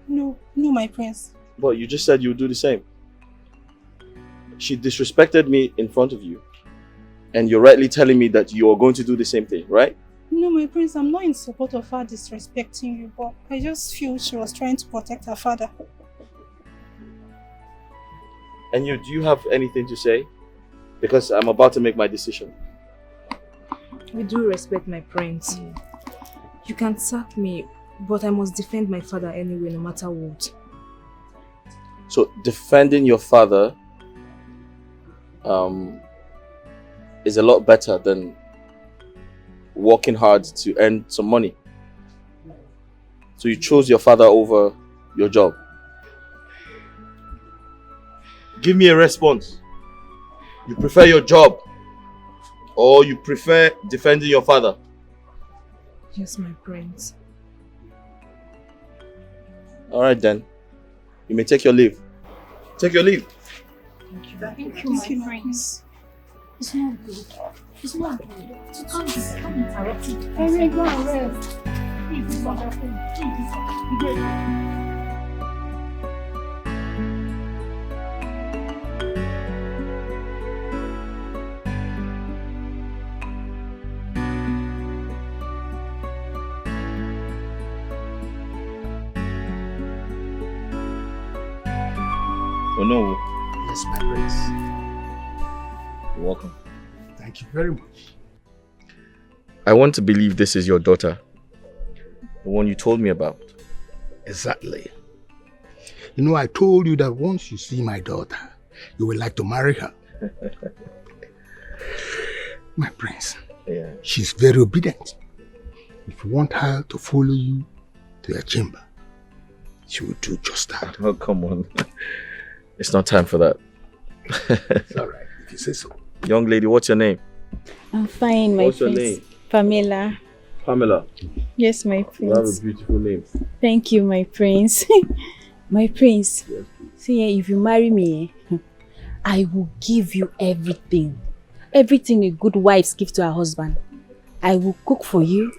No, my prince. But you just said you would do the same. She disrespected me in front of you. And you're rightly telling me that you are going to do the same thing, right? No, my prince, I'm not in support of her disrespecting you, but I just feel she was trying to protect her father. And do you have anything to say? Because I'm about to make my decision. With due respect, my prince. You can sack me, but I must defend my father anyway, no matter what. So defending your father is a lot better than working hard to earn some money. So you chose your father over your job. Give me a response. You prefer your job or you prefer defending your father? Yes, my prince. Alright then. You may take your leave. Take your leave. Thank you, my prince. It's not good. It's not good. You can't interrupt it. Henry, go and rest. Please, it's not happening. Please, Oh no. Yes, my prince. You're welcome. Thank you very much. I want to believe this is your daughter. The one you told me about. Exactly. You know, I told you that once you see my daughter, you would like to marry her. My prince. Yeah. She's very obedient. If you want her to follow you to your chamber, she will do just that. Oh, come on. It's not time for that. It's alright, if you say so. Young lady, what's your name? I'm fine, my What's prince. your name? Pamela. Pamela. Yes, my You have prince. a beautiful name. Thank you, my prince. My prince. Yes, See, if you marry me, I will give you everything. Everything a good wife gives to her husband. I will cook for you.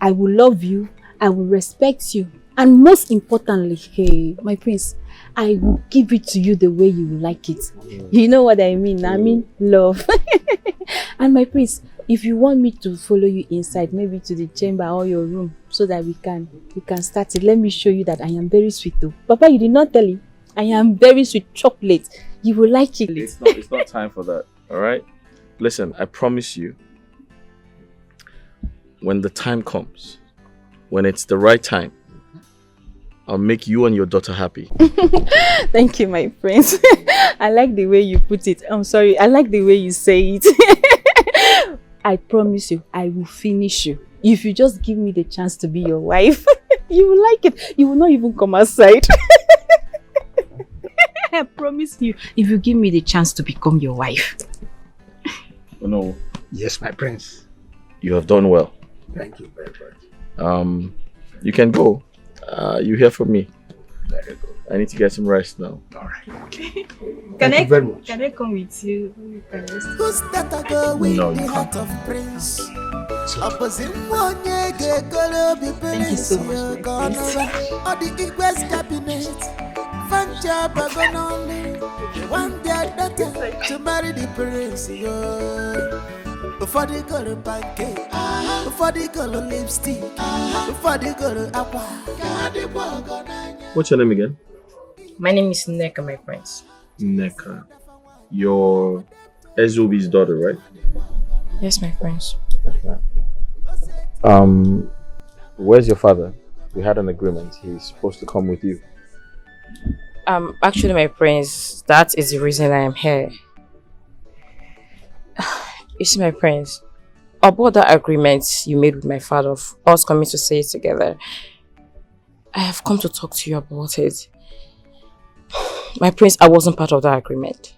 I will love you. I will respect you. And most importantly, hey, my prince, I will give it to you the way you like it. You know what I mean? I mean love. And my prince, if you want me to follow you inside, maybe to the chamber or your room, so that we can start it, let me show you that I am very sweet though. Papa, you did not tell him. I am very sweet chocolate. You will like it. It's not time for that, alright? Listen, I promise you, when the time comes, when it's the right time, I'll make you and your daughter happy. Thank you, my prince. I like the way you put it. I'm sorry. I like the way you say it. I promise you, I will finish you. If you just give me the chance to be your wife, you will like it. You will not even come outside. I promise you, if you give me the chance to become your wife. Oh no. Yes, my prince. You have done well. Thank you very much. You can go. You hear from me. Very good. I need to get some rest now. Alright. Can you very much. Can I come with you? You can rest. Who's that a girl with No, the you heart can't. of prince? Thank you so much, my prince. Or the Igwes cabinet. Fancha Bagonole. One their daughter to marry the prince. Before they go to pancake, before they go to lipstick, before they go to aqua. What's your name again? My name is Neka, my prince. Neka. You're Ezubi's daughter, right? Yes, my prince. Where's your father? We had an agreement. He's supposed to come with you. Actually, my prince, that is the reason I am here. You see, my prince, about that agreement you made with my father of us coming to say it together, I have come to talk to you about it. My prince, I wasn't part of that agreement.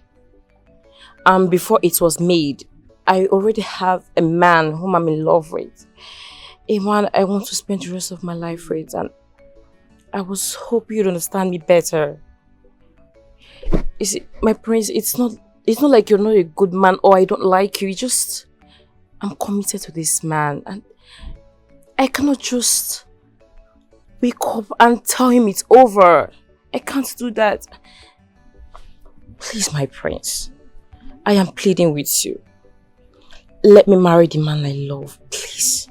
Before it was made, I already have a man whom I'm in love with. A man I want to spend the rest of my life with, and I was hoping you'd understand me better. You see, my prince, it's not like you're not a good man or I don't like you. I'm committed to this man and I cannot just wake up and tell him it's over. I can't do that. Please, my prince, I am pleading with you. Let me marry the man I love, please.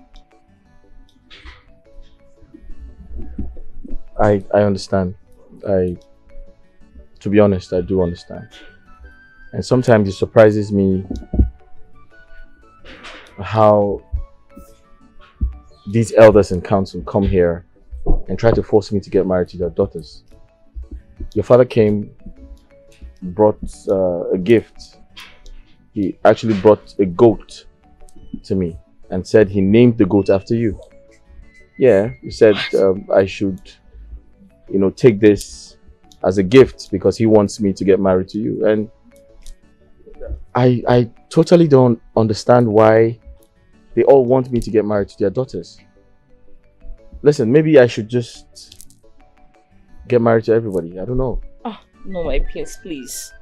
I understand. To be honest, I do understand. And sometimes it surprises me how these elders in council come here and try to force me to get married to their daughters. Your father came, brought a gift. He actually brought a goat to me and said he named the goat after you. Yeah, you said I should, take this as a gift because he wants me to get married to you. And I totally don't understand why they all want me to get married to their daughters. Listen, maybe I should just get married to everybody. I don't know. Oh, no, my prince, please.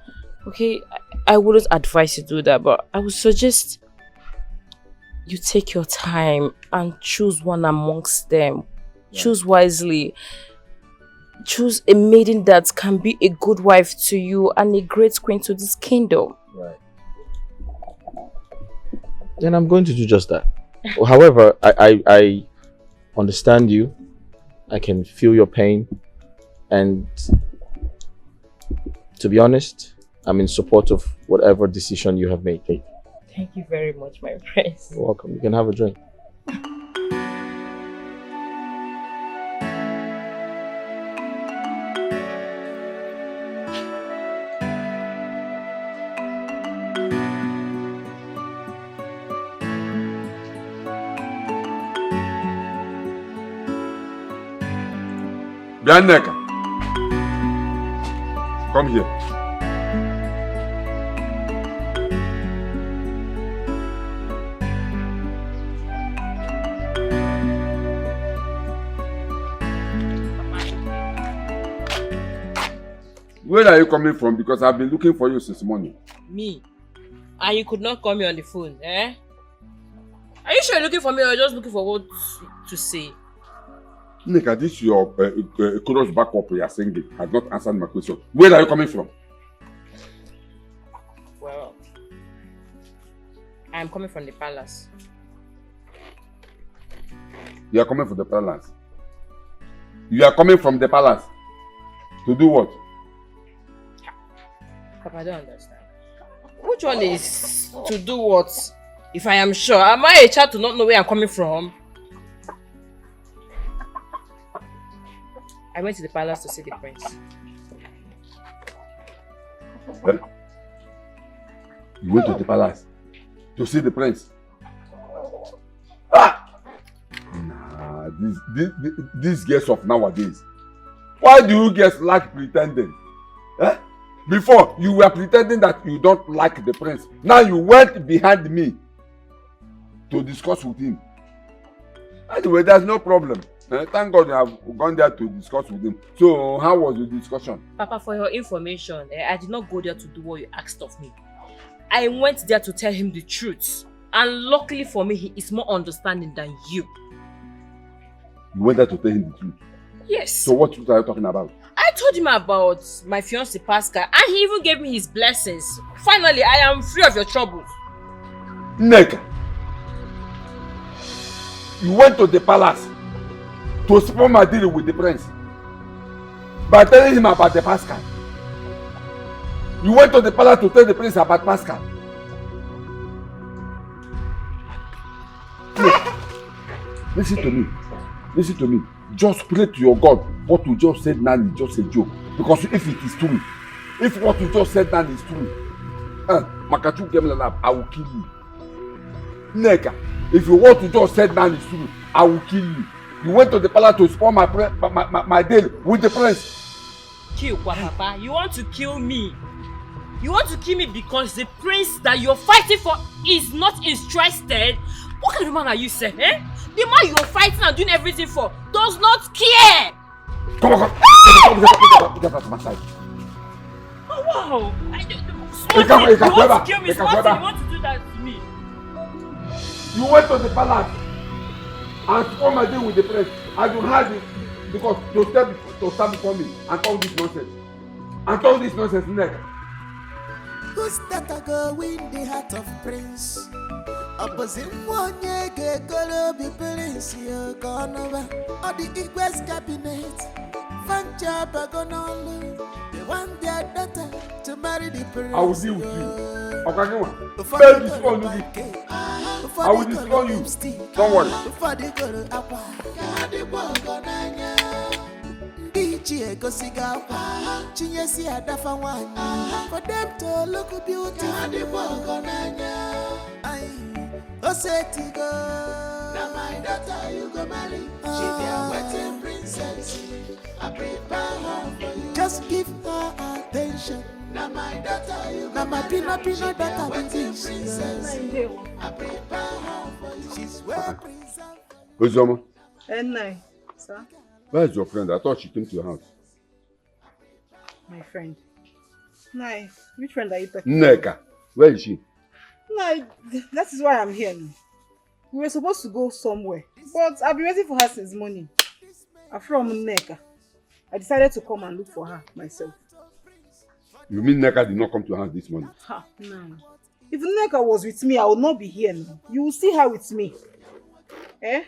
Okay, I wouldn't advise you to do that, but I would suggest you take your time and choose one amongst them. Yeah. Choose wisely. Choose a maiden that can be a good wife to you and a great queen to this kingdom. Right. Then I'm going to do just that. However, I understand you. I can feel your pain. And to be honest, I'm in support of whatever decision you have made. Thank you very much, my prince. You're welcome. You can have a drink. Bianca, come here. Where are you coming from? Because I've been looking for you since morning. Me? And you could not call me on the phone, eh? Are you sure you're looking for me or you're just looking for what to say? Nika, this your chorus backup you are singing has not answered my question. Where are you coming from? Well, I'm coming from the palace. You are coming from the palace? You are coming from the palace? To do what? Papa, I don't understand. Which one is to do what? If I am sure, am I a child to not know where I'm coming from? I went to the palace to see the prince. Eh? You went to the palace to see the prince? Ah! Nah, these girls of nowadays. Why do you guys like pretending? Eh? Before, you were pretending that you don't like the prince. Now you went behind me to discuss with him. Anyway, there's no problem. Thank God you have gone there to discuss with him. So, how was the discussion? Papa, for your information, I did not go there to do what you asked of me. I went there to tell him the truth. And luckily for me, he is more understanding than you. You went there to tell him the truth? Yes. So what truth are you talking about? I told him about my fiancé Pascal and he even gave me his blessings. Finally, I am free of your troubles. Neka, you went to the palace to spoil my deal with the prince by telling him about the Pascal. You went to the palace to tell the prince about Pascal. Look, listen to me. Listen to me. Just pray to your God. What you just said now is just a joke. Because if it is true, if what you just said now is true, Makachu Gemlalab, I will kill you. Neka, if what you just said now is true, I will kill you. You went to the palace to spoil my deal with the prince. Kill Papa, you want to kill me? You want to kill me because the prince that you're fighting for is not interested? What kind of man are you, sir? Eh? The man you're fighting and doing everything for does not care! Come on, come. Get out of my side. Oh, wow! You want to kill me? You want to do that to me? You went to the palace and spoil my deal with the prince. And you had it because to stand before me and talk this nonsense. And talk this nonsense, nigga. Who's that a go win the heart of prince? Opposite one ye gonna be prince you gonna or the Igwes cabinet. Fancha Bagonolo. They want their daughter to marry the prince. I will deal with you. Okay, I will destroy you. Don't worry. For them to look beautiful. Now my daughter you go marry. She be a wedding princess. I prepare her for you. Just give her attention. Now my daughter you go marry. Now my peanut daughter wedding princess. I prepare her for you. She's well preserved. Ozoma, Enai, sir. where's your friend? I thought she came to your house. My friend. Nai, which friend are you talking Nneka, where is she? Nai, that is why I'm here now. We were supposed to go somewhere, but I've been waiting for her since morning. I'm from Nneka. I decided to come and look for her myself. You mean Nneka did not come to your house this morning? Ha, no. If Nneka was with me, I would not be here now. You will see her with me. Eh?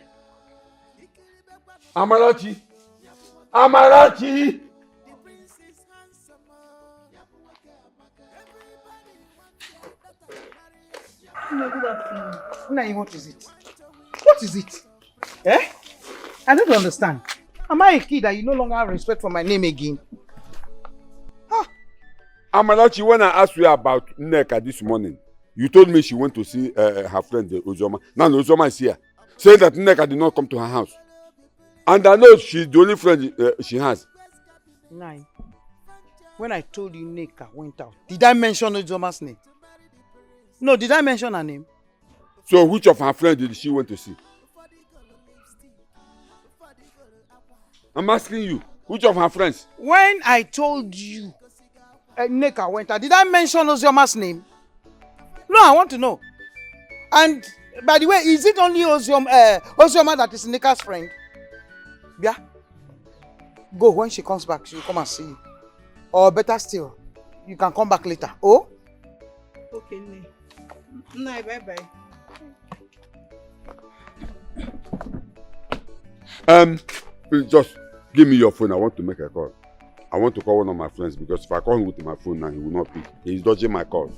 Amarachi! Amarachi! No, good afternoon. Nai, what is it? What is it? Eh? I don't understand. Am I a kid that you no longer have respect for my name again? Amarachi, when I asked you about Nneka this morning, you told me she went to see her friend Ozoma. Now Ozoma is here, saying that Nneka did not come to her house. And I know she's the only friend she has. Nai, when I told you Nneka went out, did I mention Ozoma's name? No, did I mention her name? So which of her friends did she went to see? I'm asking you, which of her friends? When I told you Nneka went out, did I mention Ozoma's name? No, I want to know. And by the way, is it only Ozioma that is Nneka's friend? Yeah. Go, when she comes back, she'll come and see you. Or better still, you can come back later. Oh? Okay, Nai, bye-bye. Please just give me your phone. I want to make a call. I want to call one of my friends because if I call him with my phone now, he will not pick. He's dodging my call.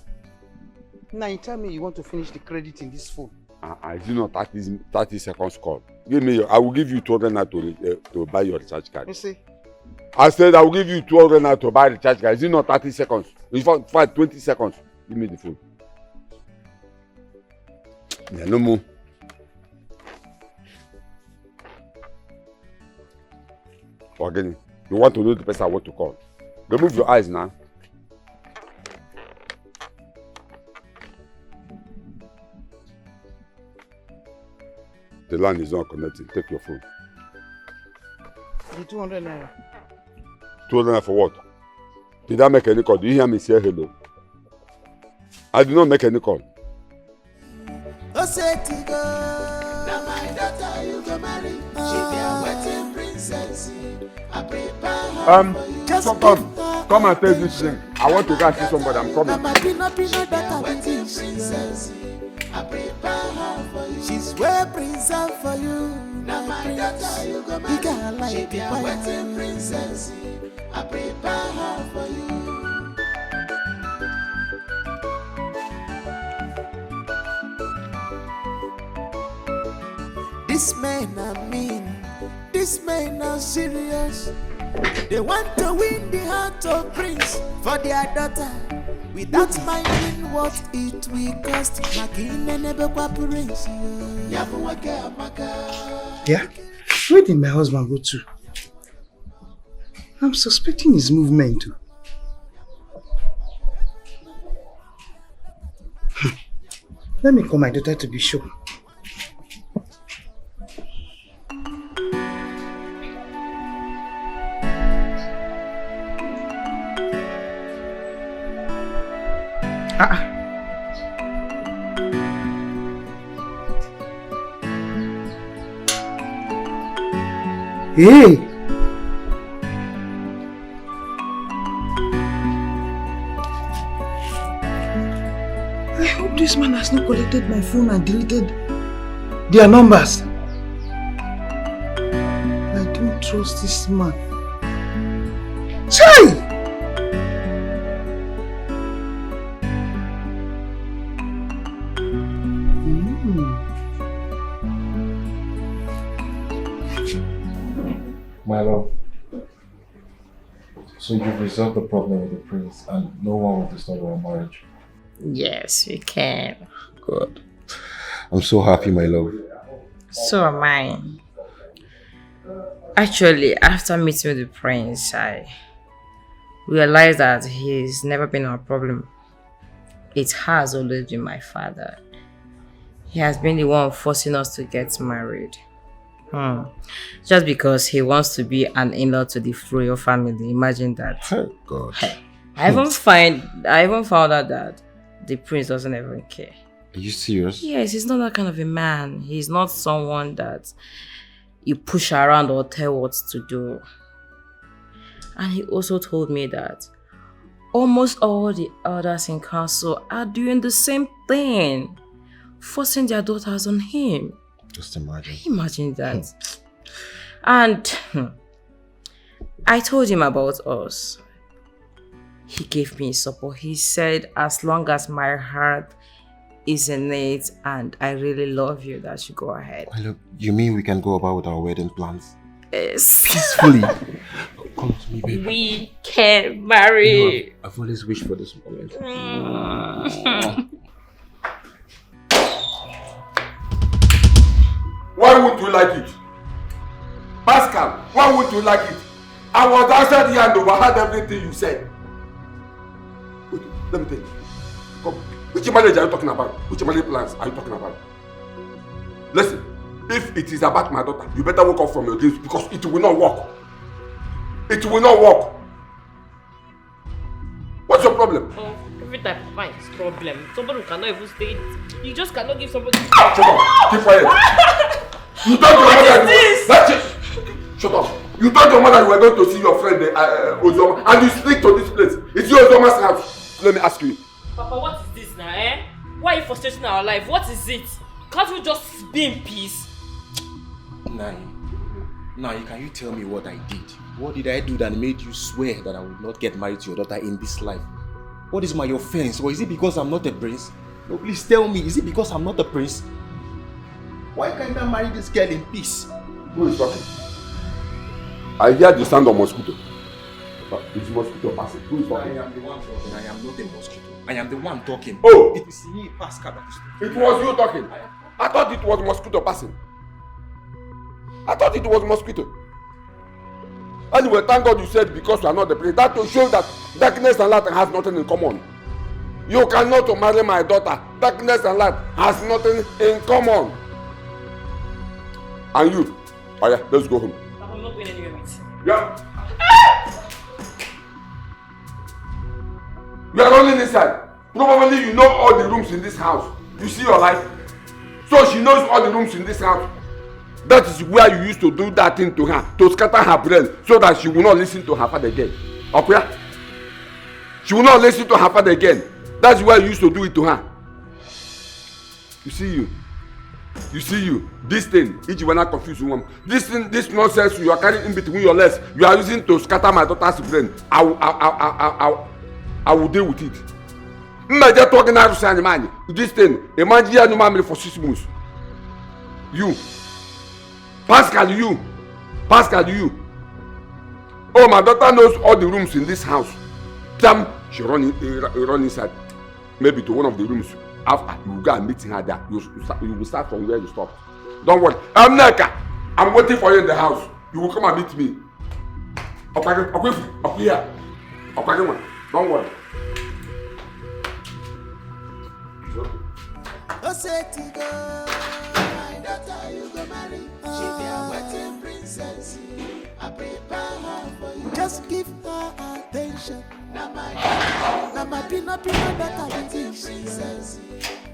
Now you tell me you want to finish the credit in this phone. I do not 30 seconds call. Give me I will give you 200 naira to buy your recharge card. You see? I said I will give you 200 naira to buy recharge card. Is it not 30 seconds? In fact, 20 seconds. Give me the phone. Yeah, no more. Again, you want to know the person I want to call. Remove your eyes now. The line is not connected. Take your phone. The 200 naira. 200 naira for what? Did I make any call? Do you hear me say hello? I did not make any call. Now my daughter you go marry. She be a wedding princess. I prepare her for you. Just come and take this thing. I want to go and see somebody. I'm coming. Now my peanut daughter wedding princess. I prepare her for you. She's well preserved for you. Now my daughter you go marry. She be a wedding princess. I prepare her for you. This men are mean, this men are serious. They want to win the heart of prince for their daughter without minding what it will cost. Yeah? Where did my husband go to? I'm suspecting his movement too. Let me call my daughter to be sure. Hey! I hope this man has not collected my phone and deleted their numbers. I don't trust this man. Chai! My love, so you've resolved the problem with the prince and no one will disturb our marriage? Yes, we can. Good. I'm so happy, my love. So am I. Actually, after meeting with the prince, I realized that he's never been our problem. It has always been my father. He has been the one forcing us to get married. Just because he wants to be an in-law to the royal family. Imagine that. Oh God. I even found out that the prince doesn't even care. Are you serious? Yes, he's not that kind of a man. He's not someone that you push around or tell what to do. And he also told me that almost all the elders in council are doing the same thing, forcing their daughters on him. Just imagine. Imagine that. And I told him about us. He gave me support. He said, as long as my heart is in it and I really love you, that should go ahead. Look, you mean we can go about with our wedding plans? Yes. Peacefully. Come to me, baby. We can marry. You know, I've always wished for this moment. Why wouldn't you like it? Pascal, why wouldn't you like it? I was outside here and overheard everything you said. Wait, let me tell you. Come. Which marriage are you talking about? Which marriage plans are you talking about? Listen, if it is about my daughter, you better wake up from your dreams because it will not work. It will not work. What's your problem? Every type of man is problem. Somebody who cannot even stay it. You just cannot give somebody. Shut up. Keep quiet. You told your mother that's it. Shut up. You told your mother you were going to see your friend Ozoma and you sneak to this place. It's your Ozoma's house. Let me ask you. Papa, what is this now, eh? Why are you frustrating our life? What is it? Can't we just be in peace? Now, can you tell me what I did? What did I do that made you swear that I would not get married to your daughter in this life? What is my offense? Or is it because I'm not a prince? No, please tell me, is it because I'm not a prince? Why can't I marry this girl in peace? Who is talking? I hear the sound of mosquito. It's mosquito passing. Who is talking? I am the one talking. I am not a mosquito. I am the one talking. Oh! It is me, Pascal. It was you talking. I thought it was mosquito passing. I thought it was mosquito. Anyway, thank God you said because you are not the prince. That to show that darkness and light has nothing in common. You cannot marry my daughter. Darkness and light has nothing in common. And you, oh yeah, let's go home. I'm not going anywhere with you. Yeah. You are running inside. Probably you know all the rooms in this house. You see your life. So she knows all the rooms in this house. That is where you used to do that thing to her, to scatter her brain, so that she will not listen to her father again. Okay? She will not listen to her father again. That's why you used to do it to her. You see you. You see you. This thing, each one not confuse you. This thing, this nonsense you are carrying in between your legs, you are using to scatter my daughter's brain. I will deal with it. Just talking out of man. This thing, imagine you are for 6 months. You. Pascal, you. Oh, my daughter knows all the rooms in this house. Damn, she run inside. Maybe to one of the rooms. After you will go and meet her there, you will start from where you stop. Don't worry. I'm Neka. I'm waiting for you in the house. You will come and meet me. Up here. Don't worry. My daughter, you go marry. She be a wedding princess. I prepare her for you. Just give her attention. Now my peanut daughter, you think princess.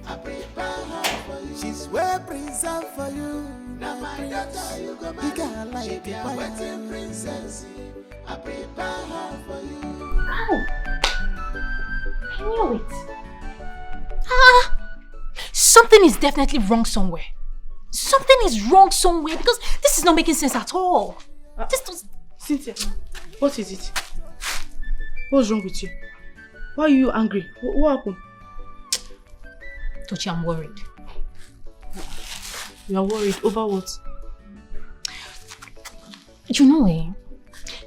I prepare her for you. She's well preserved for you. Now my daughter, you go marry. She be a wedding princess. I prepare her for you. Oh, I knew it. Something is definitely wrong somewhere. Something is wrong somewhere because this is not making sense at all. Cynthia, what is it? What's wrong with you? Why are you angry? What happened? Tochi, I'm worried. You are worried over what? You know,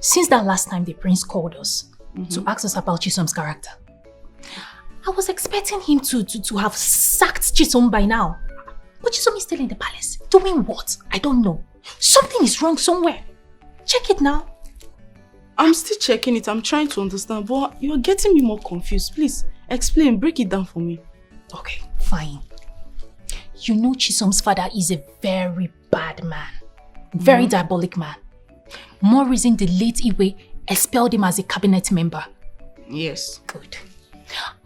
since that last time the prince called us to ask us about Chisom's character, I was expecting him to have sacked Chisom by now. But Chisom is still in the palace. Doing what? I don't know. Something is wrong somewhere. Check it now. I'm still checking it. I'm trying to understand, but you're getting me more confused. Please, explain. Break it down for me. Okay, fine. You know Chisom's father is a very bad man. Very diabolic man. More reason the late Iwe expelled him as a cabinet member. Yes. Good.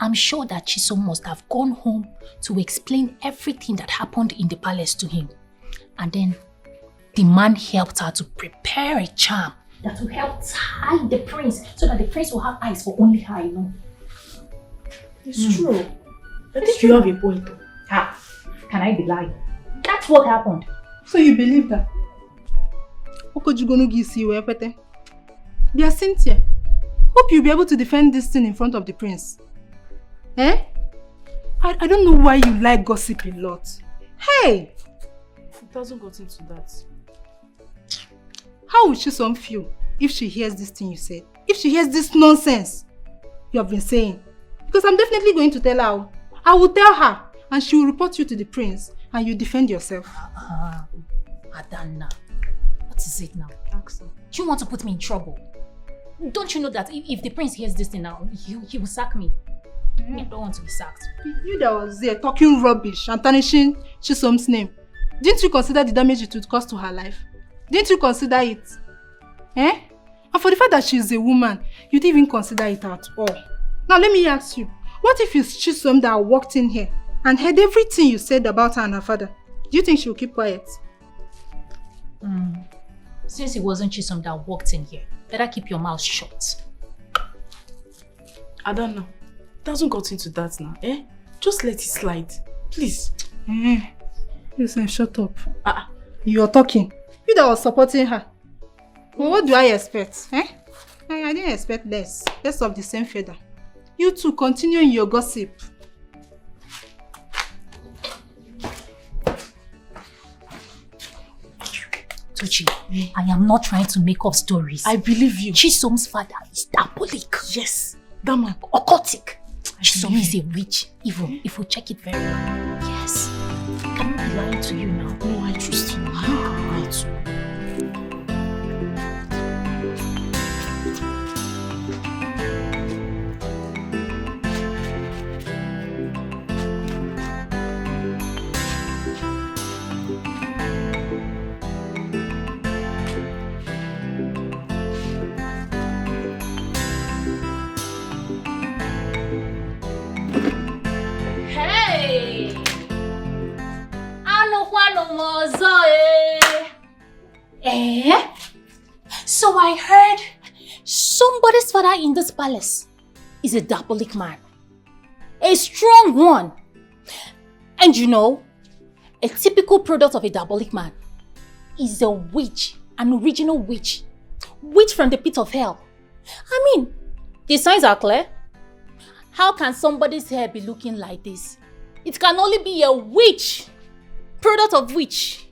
I'm sure that Chisom must have gone home to explain everything that happened in the palace to him. And then the man helped her to prepare a charm that will help tie the prince so that the prince will have eyes for only her alone. It's true. I think you have a point. Ah, can I be lying? That's what happened. So you believe that? Dear Cynthia, hope you'll be able to defend this thing in front of the prince. Eh? I don't know why you like gossip a lot. Hey! It doesn't go into that. How would Chisom feel if she hears this thing you said? If she hears this nonsense you have been saying? Because I'm definitely going to tell her. I will tell her and she will report you to the prince and you defend yourself. Adanna, what is it now? You want to put me in trouble? Don't you know that if the prince hears this thing now, he will sack me? I don't want to be sacked. You that was there talking rubbish and tarnishing Chisom's name. Didn't you consider the damage it would cause to her life? Didn't you consider it? Eh? And for the fact that she is a woman, you didn't even consider it at all. Now let me ask you, what if it's Chisom that walked in here and heard everything you said about her and her father? Do you think she will keep quiet? Since it wasn't Chisom that walked in here, better keep your mouth shut. I don't know. Doesn't got into that now, eh? Just let it slide. Please. Listen, shut up. You're talking. You that was supporting her. Well, what do I expect? Eh? I didn't expect less. Less of the same feather. You two continue in your gossip. Tochi, I am not trying to make up stories. I believe you. Chisom's father is diabolic. Yes. That man. Occultic. Chisom is a witch. Evil. If we check it very well. Yes. I cannot be lying to you now. No, I trust you. I too. So I heard somebody's father in this palace is a diabolic man. A strong one. And you know, a typical product of a diabolic man is a witch, an original witch. Witch from the pit of hell. I mean, the signs are clear. How can somebody's hair be looking like this? It can only be a witch. Product of witch.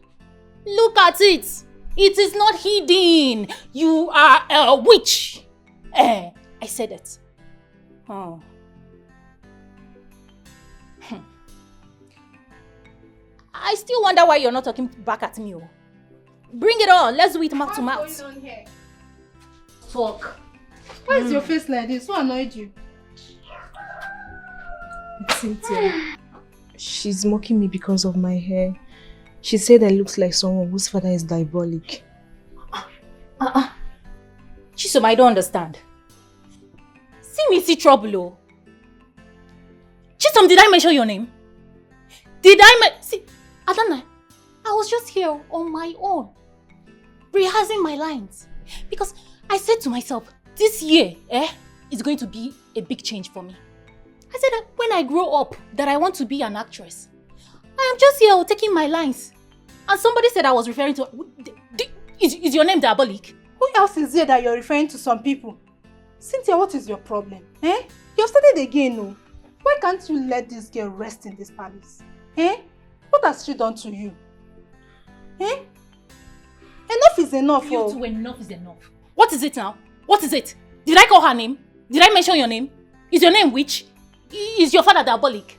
Look at it. It is not hidden. You are a witch. I said it. Oh. I still wonder why you're not talking back at me. Bring it on. Let's do it mouth to mouth. What's going on here? Talk. Why is your face like this? Who annoyed you? Cynthia. She's mocking me because of my hair. She said I look like someone whose father is diabolic. Chisom, I don't understand. See me see trouble, oh. Chisom, did I mention your name? See, Adana, I was just here on my own, rehearsing my lines. Because I said to myself, this year, is going to be a big change for me. I said that when I grow up, that I want to be an actress. I am just here taking my lines. And somebody said I was referring to... Is your name Diabolic? Who else is here that you're referring to some people? Cynthia, what is your problem? Eh? You've started again, no? Why can't you let this girl rest in this palace? Eh? What has she done to you? Eh? Enough is enough. You too, enough is enough. What is it now? What is it? Did I call her name? Did I mention your name? Is your name witch? Is your father diabolic?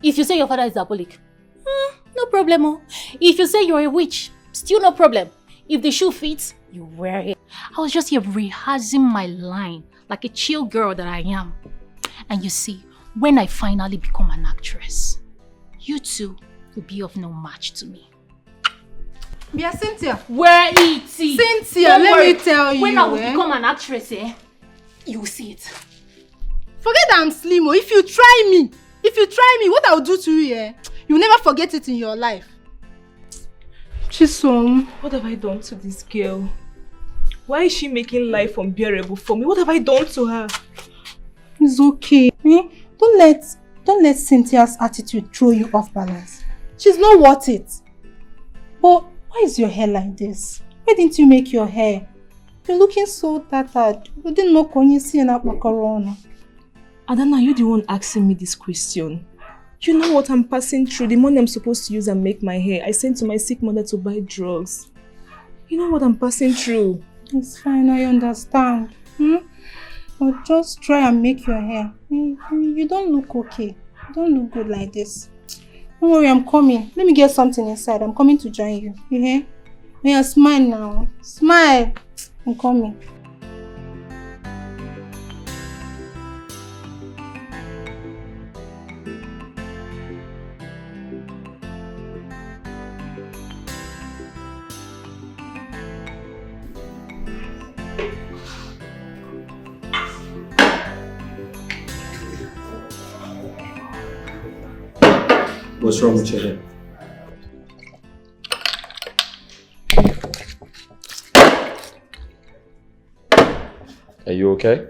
If you say your father is diabolic, problem. Oh. If you say you're a witch, still no problem. If the shoe fits, you wear it. I was just here rehearsing my line like a chill girl that I am. And you see, when I finally become an actress, you two will be of no match to me. Yeah, Cynthia. Where it is? Cynthia, let me tell you. When I will become an actress, you will see it. Forget that I'm slim. If you try me, what I'll do to you, you'll never forget it in your life. Chisom, what have I done to this girl? Why is she making life unbearable for me? What have I done to her? It's okay. Don't let Cynthia's attitude throw you off balance. She's not worth it. But why is your hair like this? Why didn't you make your hair? You're looking so tattered. You didn't know when you see an corona. Adana, you're the one asking me this question. You know what I'm passing through? The money I'm supposed to use and make my hair, I sent to my sick mother to buy drugs. You know what I'm passing through? It's fine, I understand. But just try and make your hair. You don't look okay. You don't look good like this. Don't worry, I'm coming. Let me get something inside. I'm coming to join you. You hear? Yeah, smile now. Smile. I'm coming. What's wrong with your hair? Are you okay?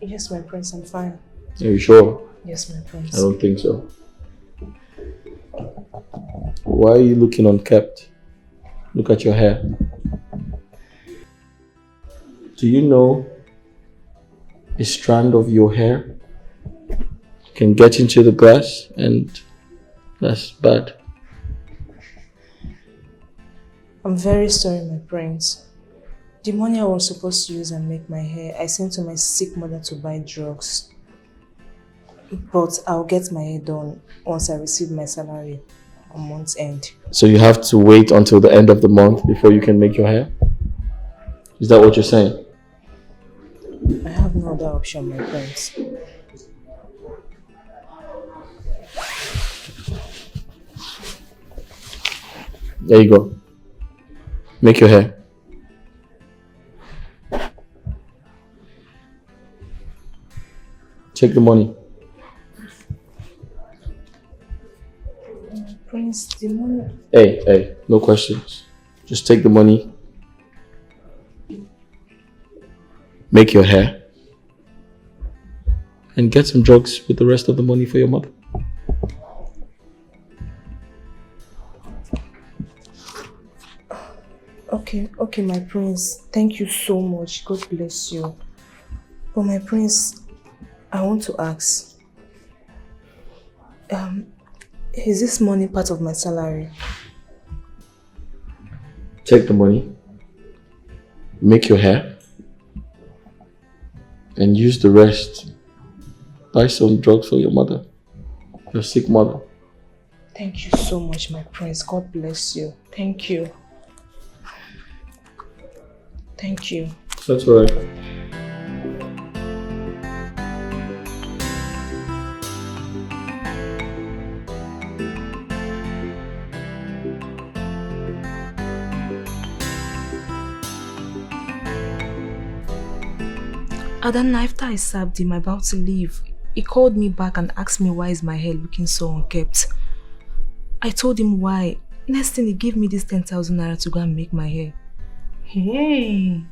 Yes, my prince, I'm fine. Are you sure? Yes, my prince. I don't think so. Why are you looking unkept? Look at your hair. Do you know a strand of your hair can get into the glass, and that's bad? I'm very sorry, my prince. The money I was supposed to use and make my hair, I sent to my sick mother to buy drugs. But I'll get my hair done once I receive my salary on month's end. So you have to wait until the end of the month before you can make your hair? Is that what you're saying? I have no other option, my prince. There you go. Make your hair. Take the money. Prince, the money... Hey, no questions. Just take the money. Make your hair. And get some drugs with the rest of the money for your mother. Okay, my prince. Thank you so much. God bless you. But my prince, I want to ask. Is this money part of my salary? Take the money. Make your hair. And use the rest. Buy some drugs for your mother. Your sick mother. Thank you so much, my prince. God bless you. Thank you. Thank you. That's all right. Adana, after I served him, about to leave, he called me back and asked me why is my hair looking so unkept. I told him why. Next thing, he gave me this 10,000 naira to go and make my hair. Hey.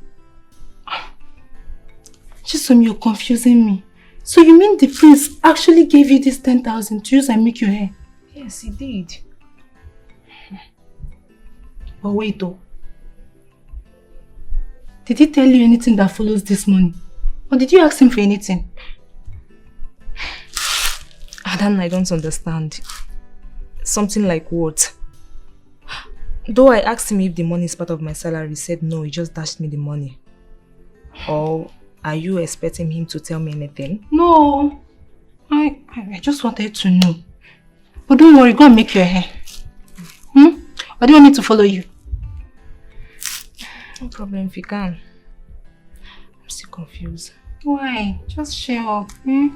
Chisom, you're confusing me. So you mean the prince actually gave you this 10,000 to use and make your hair? Yes, he did. But wait though. Did he tell you anything that follows this money? Or did you ask him for anything? Adana, I don't understand. Something like what? Though I asked him if the money is part of my salary, he said no, he just dashed me the money. Or are you expecting him to tell me anything? No. I just wanted to know. But don't worry, go and make your hair. Or do you want me to follow you? No problem if you can. I'm still confused. Why? Just share up. Hmm?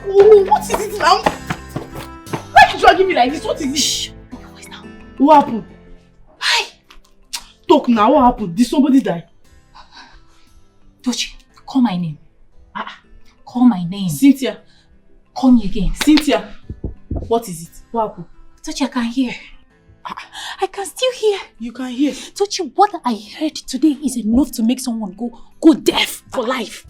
Oh, what is it now? Why are you dragging me like this? What is it? Shh. What happened? Hi. Talk now. What happened? Did somebody die? Tochi, call my name. Call my name. Cynthia. Call me again. Cynthia. What is it? What happened? Tochi, I can hear. I can still hear. You can hear? Tochi, what I heard today is enough to make someone go deaf for life.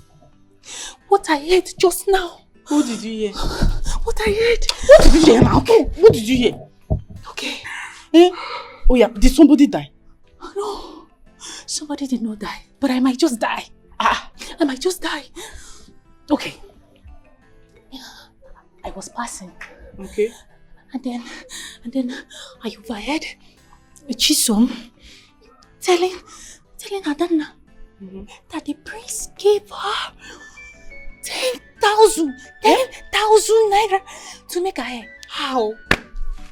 What I heard just now. What did you hear? What I heard. What did you hear now? Okay. What did you hear? Okay. Eh? Oh yeah, did somebody die? No. Somebody did not die. But I might just die. I might just die. Okay. I was passing. Okay. And then I overheard Chisom telling Adanna that the prince gave her 10,000 naira to make her hair. How?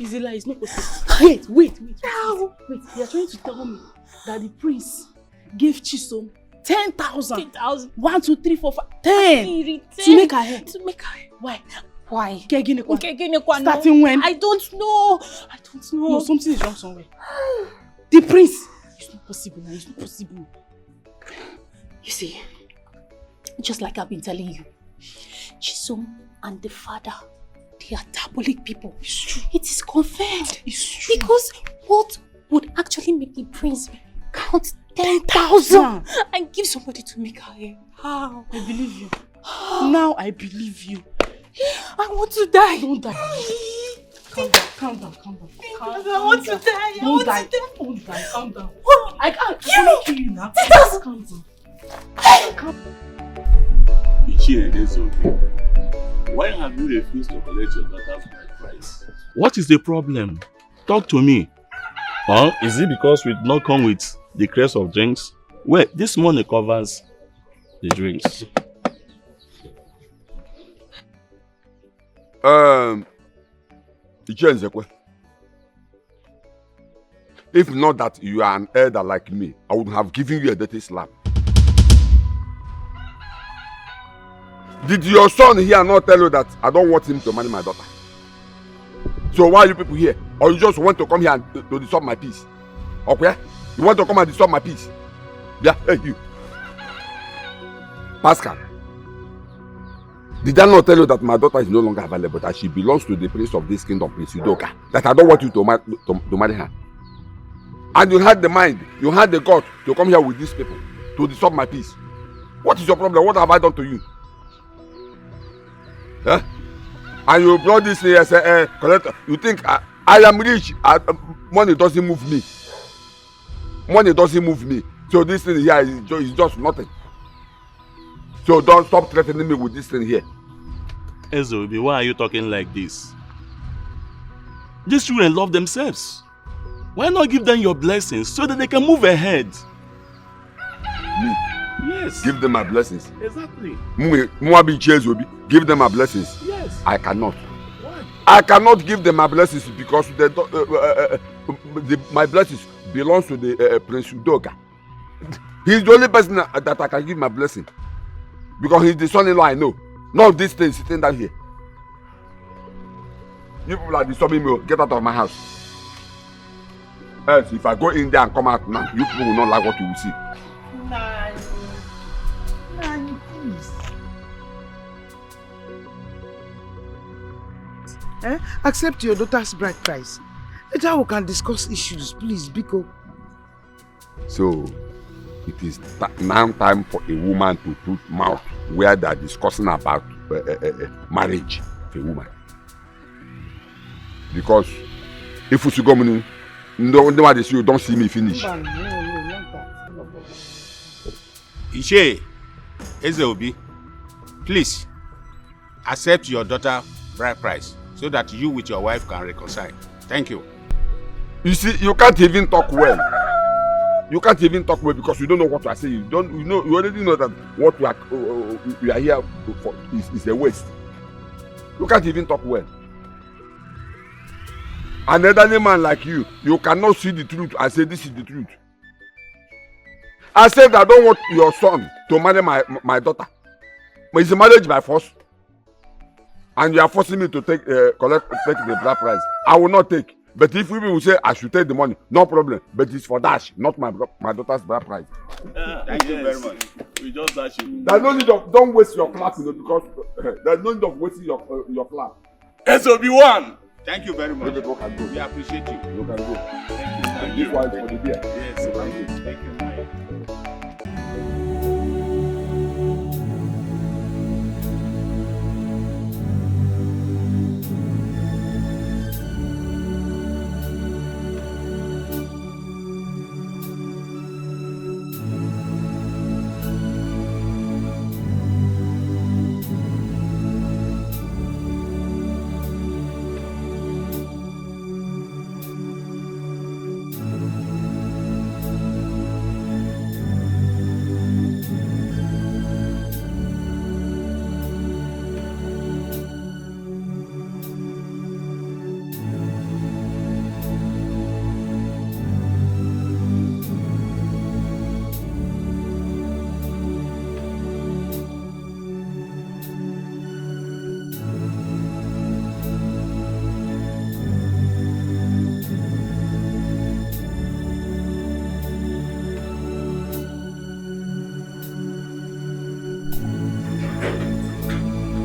Is it like it's not possible? Wait. How? Wait, you are trying to tell me that the prince gave Chisom 10,000. 10,000. 1, 2, 3, 4, 5, 10 to make her hair. To make her hair. Why? Why? Starting when? I don't know. No, something is wrong somewhere. The prince. It's not possible now. It's not possible. You see, just like I've been telling you, Chisom and the father, they are diabolic people. It's true. It is confirmed. It's true. Because what would actually make the prince count 10,000 and give somebody to make her hair? How? I believe you. Now I believe you. I want to die. Don't die. Calm down. I want to die. Don't die. Calm down. I can't kill you now. Calm down. Why have you refused to collect your daughter's bride price? What is the problem? Talk to me. Or is it because we did not come with the crest of drinks? Well, this money covers the drinks. If not that you are an elder like me, I would have given you a dirty slap. Did your son here not tell you that I don't want him to marry my daughter? So why are you people here? Or you just want to come here and to disturb my peace? Okay? You want to come and disturb my peace? Yeah, hey you. Pascal. Did I not tell you that my daughter is no longer available, that she belongs to the prince of this kingdom, Prince Udoka, that I don't want you to marry her? And you had the mind, you had the gut to come here with these people, to disturb my peace. What is your problem? What have I done to you? Huh? And you brought this here as a collector. You think I am rich, money doesn't move me. Money doesn't move me. So this thing here is just nothing. So don't stop threatening me with this thing here. Ezobi, why are you talking like this? These children love themselves. Why not give them your blessings so that they can move ahead? Me? Yes. Give them my blessings. Exactly. Give them my blessings. Yes. I cannot. Why? I cannot give them my blessings because my blessings belongs to the Prince Udoka. He's the only person that I can give my blessing. Because he's the son-in-law I know. Not this thing sitting down here. You people are disturbing me. Get out of my house. Else, if I go in there and come out now, you people will not like what you will see. Nani, please. Accept your daughter's bride price. Later we can discuss issues, please, Biko. So, it is now time for a woman to put mouth where they are discussing about marriage of a woman. Because if you should go, you don't see me finish. No, not that. Ishe, Ezeobi, please, accept your daughter bride price so that you with your wife can reconcile. Thank you. You see, you can't even talk well. You can't even talk well because you don't know what you are saying. You already know that what we are here for is a waste. You can't even talk well. An elderly man like you cannot see the truth and say this is the truth. I said I don't want your son to marry my daughter. But it's a marriage by force. And you are forcing me to take the bride price. I will not take. But if we will say I should take the money, no problem. But it's for Dash, not my daughter's bride price. Thank you very much. We just dash you. There's no need of, don't waste your clap, because there's no need of wasting your clap. SOB1! Thank you very much. You can go. We appreciate you. You can go. Thank you. This one for the beer. Yes, thank you. Thank you.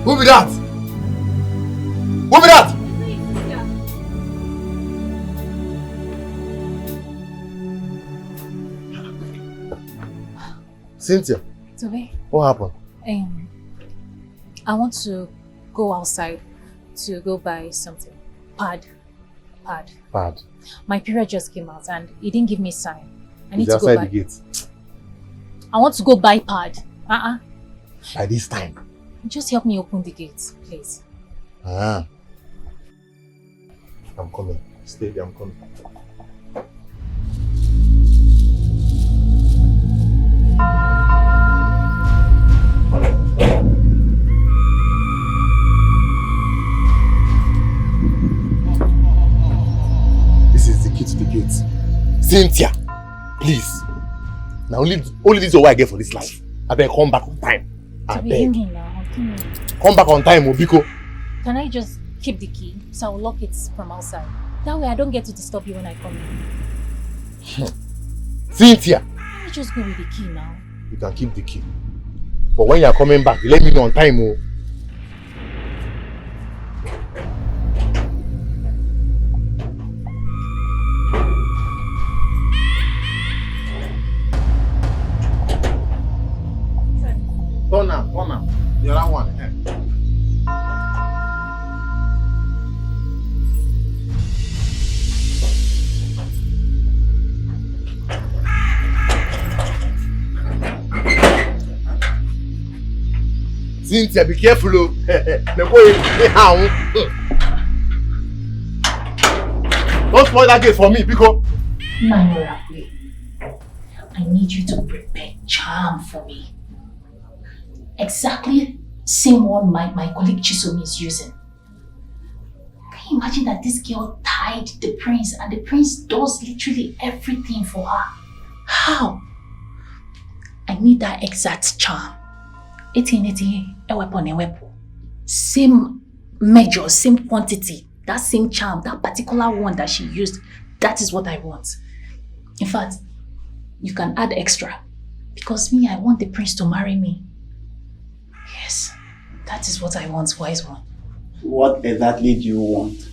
Who be that? Who be that? Cynthia. Toby, What happened? I want to go outside to go buy something. Pad. Bad. My period just came out and he didn't give me a sign. I need He's to go outside buy. the gate. I want to go buy pad. By this time. Just help me open the gate, please. I'm coming. Stay there, I'm coming. This is the key to the gate. Cynthia, please. Now only this is what I get for this life. I better come back on time. I beg. Come back on time, Obiko. Can I just keep the key so I'll lock it from outside? That way I don't get to disturb you when I come in. Cynthia! Let me just go with the key now. You can keep the key. But when you are coming back, let me know on time, oh. Turn now. The other one. Cynthia, be careful, oh. Don't spoil that gate for me, because I need you to prepare charm for me. Exactly same one my colleague Chisomi is using. Can you imagine that this girl tied the prince and the prince does literally everything for her? How? I need that exact charm. 18, a weapon. Same measure, same quantity, that same charm, that particular one that she used, that is what I want. In fact, you can add extra. Because me, I want the prince to marry me. Yes, that is what I want, wise one. What exactly do you want?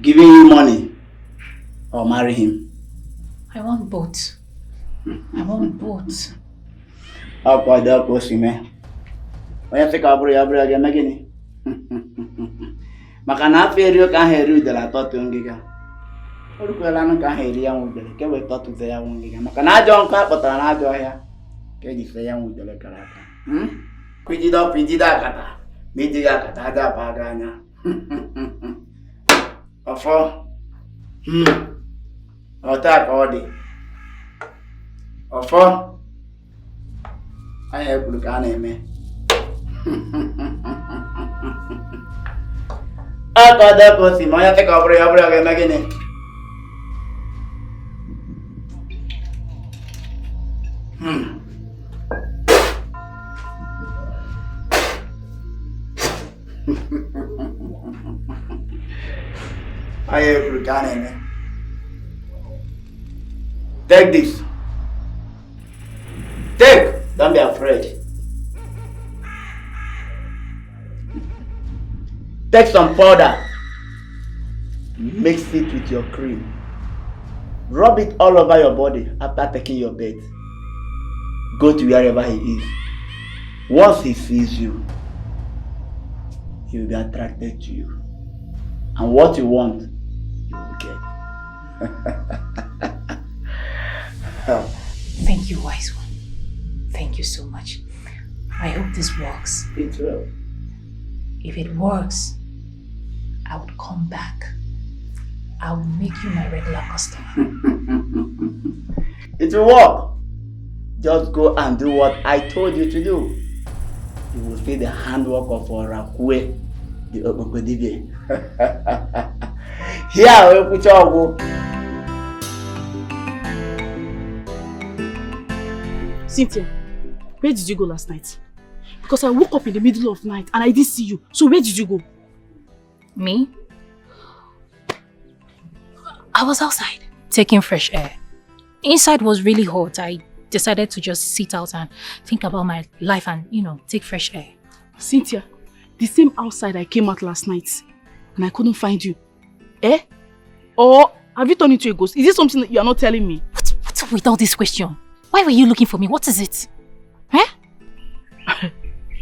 Giving you money or marry him? I want both. I want both. Apa ada apa sih meh? Oya se kabur ya bro ya magini. Makana ferio kan heru de la totu ngiga. Oru ko la no kan heri ya ngudele ke we totu ze ya ngiga. Makana jon ka potana jo ya. Ke di se ya ngudele karata. Pijida kata. Midiga kataja paganya. Ofo. Ota kodi. Ofo. Aye bulukana eme. Akada kosi maya te kabre ke magene. Aye bulukana eme. Take this. Take. Don't be afraid. Take some powder. Mix it with your cream. Rub it all over your body after taking your bath. Go to wherever he is. Once he sees you, he will be attracted to you. And what you want, you will get. Thank you, wise one. Thank you so much. I hope this works. It will. If it works, I would come back. I will make you my regular customer. It will work. Just go and do what I told you to do. You will see the handwork of Orakwe, the Okokodibie. Here, we'll put your go. Cynthia, where did you go last night? Because I woke up in the middle of the night and I didn't see you. So where did you go? Me? I was outside, taking fresh air. Inside was really hot. I decided to just sit out and think about my life and, take fresh air. Cynthia, the same outside I came out last night and I couldn't find you. Eh? Or have you turned into a ghost? Is this something that you are not telling me? What's up with all this question? Why were you looking for me? What is it? Eh?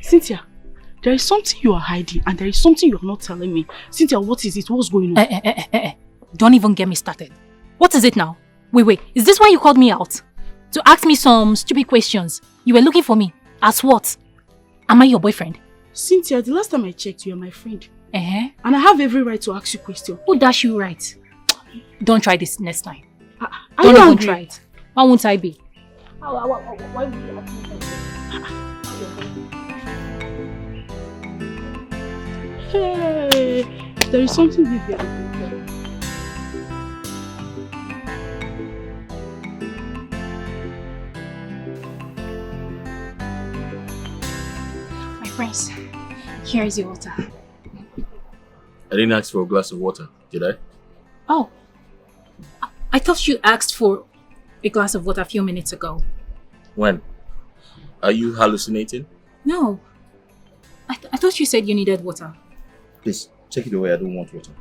Cynthia, there is something you are hiding and there is something you are not telling me. Cynthia, what is it? What's going on? Don't even get me started. What is it now? Wait. Is this why you called me out? To ask me some stupid questions? You were looking for me? As what? Am I your boyfriend? Cynthia, the last time I checked, you are my friend. And I have every right to ask you questions. Who dash you right? Don't try this next time. Don't even try it. Why won't I be? Why would you ask me that? Hey, there is something big there. My friends, here is your water. I didn't ask for a glass of water, did I? Oh, I thought you asked for a glass of water a few minutes ago. When? Are you hallucinating? No. I thought you said you needed water. Please, take it away. I don't want water.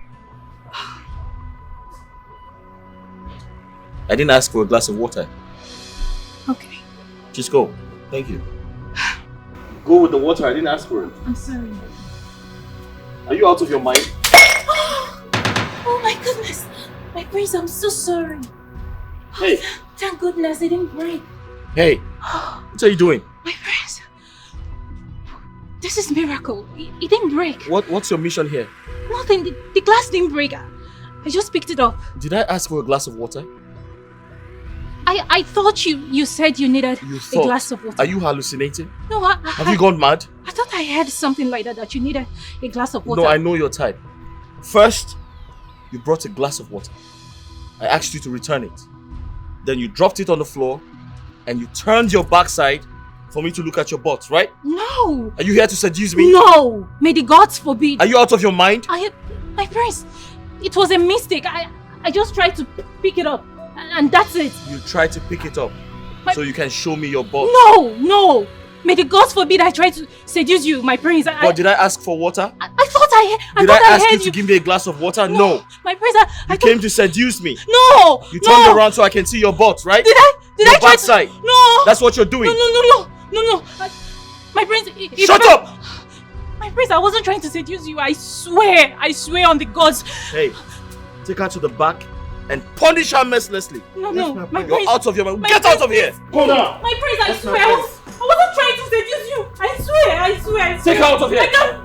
I didn't ask for a glass of water. Okay. Just go. Thank you. Go with the water. I didn't ask for it. I'm sorry. Are you out of your mind? Oh my goodness. My prince, I'm so sorry. Hey. Thank goodness it didn't break. Hey. What are you doing? My prince. This is a miracle. It didn't break. What's your mission here? Nothing. The glass didn't break. I just picked it up. Did I ask for a glass of water? I thought you said you needed a glass of water. Are you hallucinating? No, Have you gone mad? I thought I heard something like that you needed a glass of water. No, I know your type. First, you brought a glass of water. I asked you to return it. Then you dropped it on the floor and you turned your backside for me to look at your butt, right? No! Are you here to seduce me? No! May the gods forbid. Are you out of your mind? My prince, it was a mistake. I just tried to pick it up and that's it. You tried to pick it up so you can show me your butt. No! May the gods forbid I tried to seduce you, my prince. But did I ask for water? I thought I Did I ask you to give me a glass of water? No. My prince, You came to seduce me. No! You turned around so I can see your butt, right? Did I try backside. to... No! That's what you're doing. No. My prince... Shut up! My prince, I wasn't trying to seduce you. I swear on the gods. Hey, take her to the back and punish her mercilessly. No, my You're prince... out of your mind. Get out of here! Go now! My prince, I swear, I wasn't trying to seduce you. I swear. Take her out of here! I can't...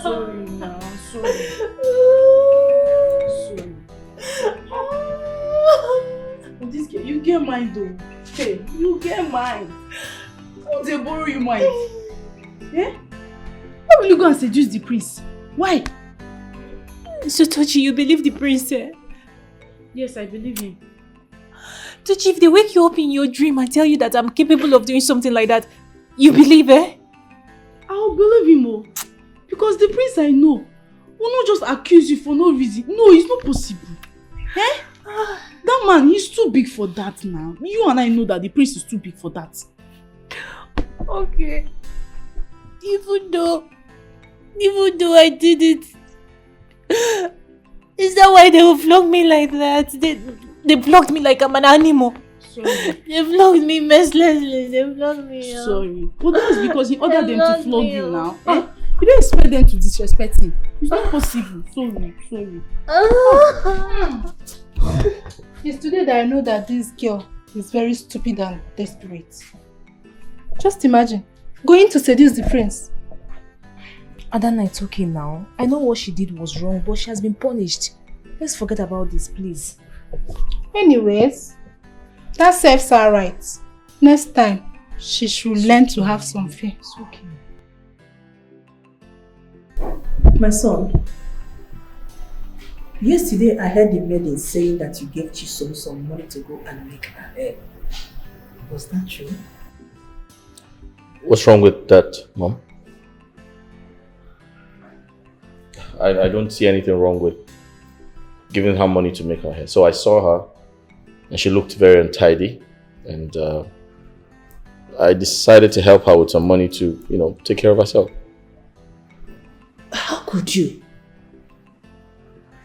Sorry now, sorry. But this girl, you get mine though. Hey, you get mine. Won't they borrow you mine? Eh? Why will you go and seduce the prince? Why? So Tochi, you believe the prince, eh? Yes, I believe him. Tochi, if they wake you up in your dream and tell you that I'm capable of doing something like that, you believe, eh? I'll believe him, oh. Because the prince I know will not just accuse you for no reason. No, it's not possible. Eh? That man, he's too big for that now. You and I know that the prince is too big for that. Okay. Even though I did it, is that why they will flog me like that? They flogged me like I'm an animal. Sorry. They flogged me mercilessly. They flogged me. Sorry. But that's because he ordered them to flog you now. Eh? You don't expect them to disrespect him. It's not possible. Sorry. It's today that I know that this girl is very stupid and desperate. Just imagine, going to seduce the prince. Adana, it's okay now. I know what she did was wrong, but she has been punished. Let's forget about this, please. Anyways, that serves her right. Next time, she should learn to have some fear. It's okay. My son, yesterday I heard the maiden saying that you gave Chisom some money to go and make her hair. Was that true? What's wrong with that, Mom? I don't see anything wrong with giving her money to make her hair. So I saw her and she looked very untidy, and I decided to help her with some money to, take care of herself. How could you?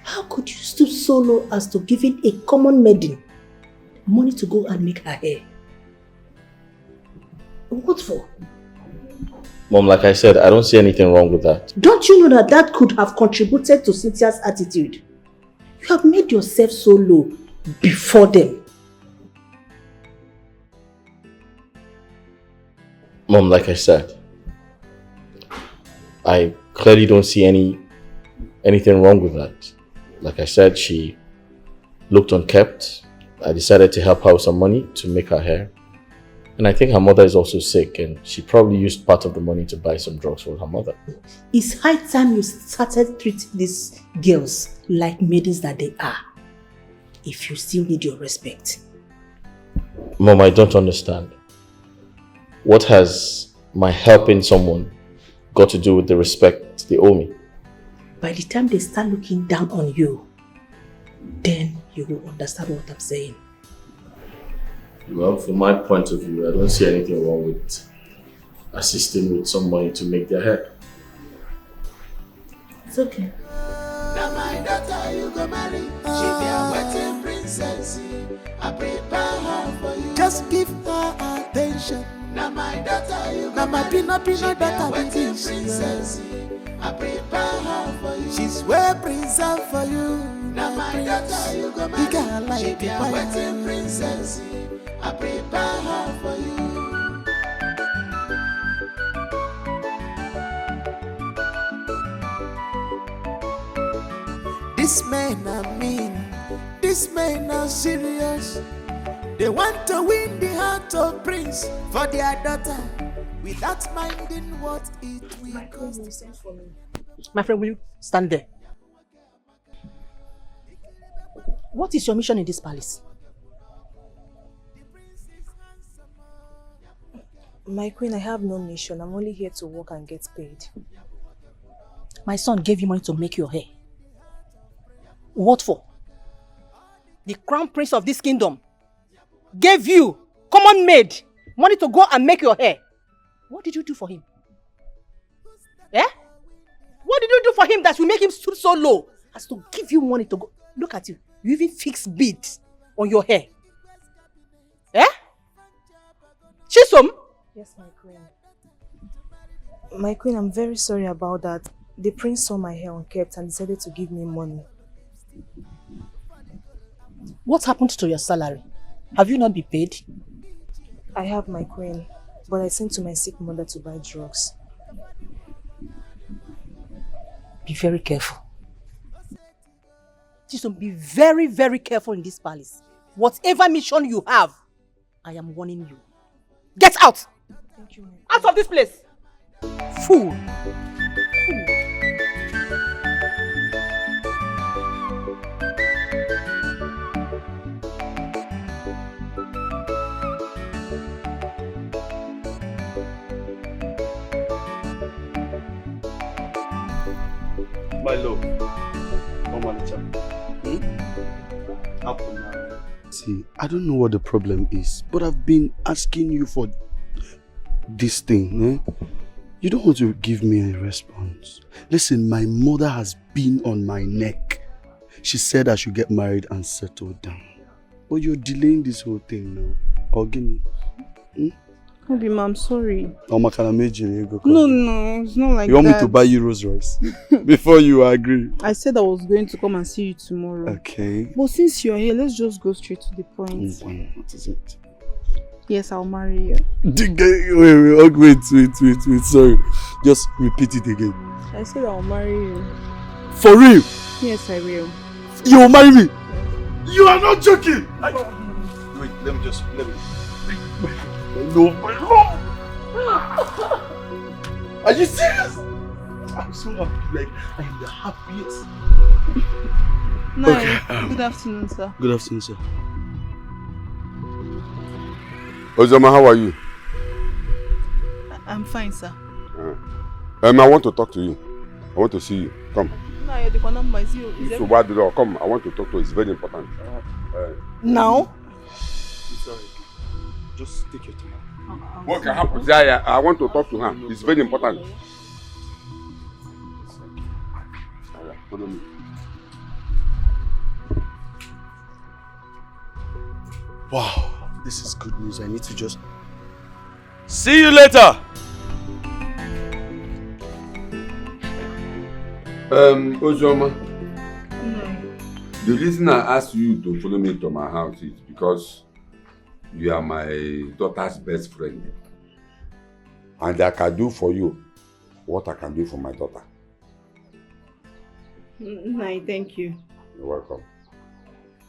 How could you stoop so low as to giving a common maiden money to go and make her hair? What for? Mom, like I said, I don't see anything wrong with that. Don't you know that that could have contributed to Cynthia's attitude? You have made yourself so low before them. Mom, like I said, I clearly don't see anything wrong with that. Like I said, she looked unkept. I decided to help her with some money to make her hair. And I think her mother is also sick, and she probably used part of the money to buy some drugs for her mother. It's high time you started treating these girls like maidens that they are, if you still need your respect. Mom, I don't understand. What has my helping someone got to do with the respect they owe me? By the time they start looking down on you, then you will understand what I'm saying. Well, from my point of view, I don't see anything wrong with assisting with some money to make their hair. It's okay. Now my daughter you go marry, she be a wedding princess. I prepare her for you. Just give her attention. Now my daughter you go marry, peanut daughter wedding princess. I prepare her for you. She's well preserved for you. Now my daughter you go marry, she be a wedding princess. I prepare her for you. This men are mean, this men are serious. They want to win the heart of prince for their daughter without minding what it will cost. My friend, will you stand there? What is your mission in this palace? My queen, I have no mission. I'm only here to work and get paid. My son gave you money to make your hair. What for? The crown prince of this kingdom gave you, common maid, money to go and make your hair. What did you do for him? Eh? What did you do for him that will make him stoop so low as to give you money to go? Look at you. You even fix beads on your hair. Eh? Chisom? Yes, my queen. My queen, I'm very sorry about that. The prince saw my hair unkept and decided to give me money. What happened to your salary? Have you not been paid? I have my queen, but I sent to my sick mother to buy drugs. Be very careful. Chisom, be very, very careful in this palace. Whatever mission you have, I am warning you. Get out! Thank you, out of this place! Fool! My love, How come now? See, I don't know what the problem is, but I've been asking you for this thing. You don't want to give me a response. Listen, my mother has been on my neck. She said I should get married and settle down. But you're delaying this whole thing now. Ogini. Obi, I'm sorry. No, no, it's not like that. You want me to buy you Rolls Royce? Before you agree. I said I was going to come and see you tomorrow. Okay. But since you're here, let's just go straight to the point. What is it? Yes, I'll marry you. Wait. Sorry. Just repeat it again. I said I'll marry you. For real? Yes, I will. You will marry me? You are not joking! Wait, let me. No, my love! Are you serious? I'm so happy. Like, I am the happiest. Okay, good afternoon, sir. Good afternoon, sir. Ozoma, how are you? I'm fine, sir. I want to talk to you. I want to see you. Come. No, you're the one number. Is So bad the door. Come, I want to talk to you. It's very important. Now? Sorry. Just take your time. What can happen? I want to talk to her. It's very important. Follow me. Wow, this is good news. I need to just... See you later! Ozoma. The reason I asked you to follow me to my house is because you are my daughter's best friend. And I can do for you what I can do for my daughter. No, thank you. You're welcome.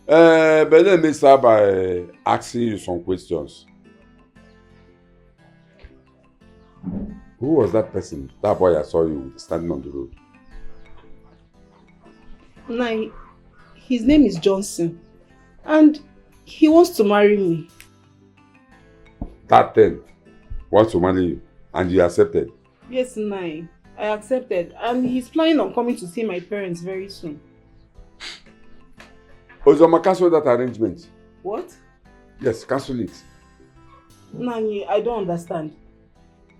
But let me start by asking you some questions. Who was that person? That boy I saw you standing on the road. No, his name is Johnson. And he wants to marry me. That thing wants to marry you and you accepted? Yes, I accepted. And he's planning on coming to see my parents very soon. Ozoma, cancel that arrangement. What? Yes, cancel it. Nani, I don't understand.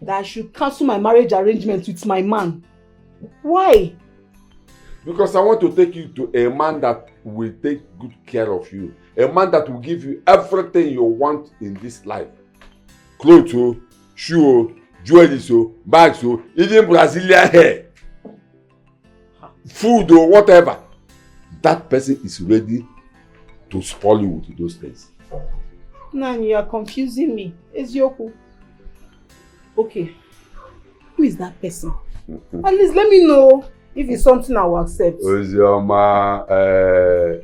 That I should cancel my marriage arrangement with my man. Why? Because I want to take you to a man that will take good care of you. A man that will give you everything you want in this life. Clothes, shoes, jewelry, bags, even Brazilian hair. Food or whatever. That person is ready to spoil you with those things. Nani, you are confusing me. Ezioku. Okay. Who is that person? At least let me know if it's something I will accept. Ozioma,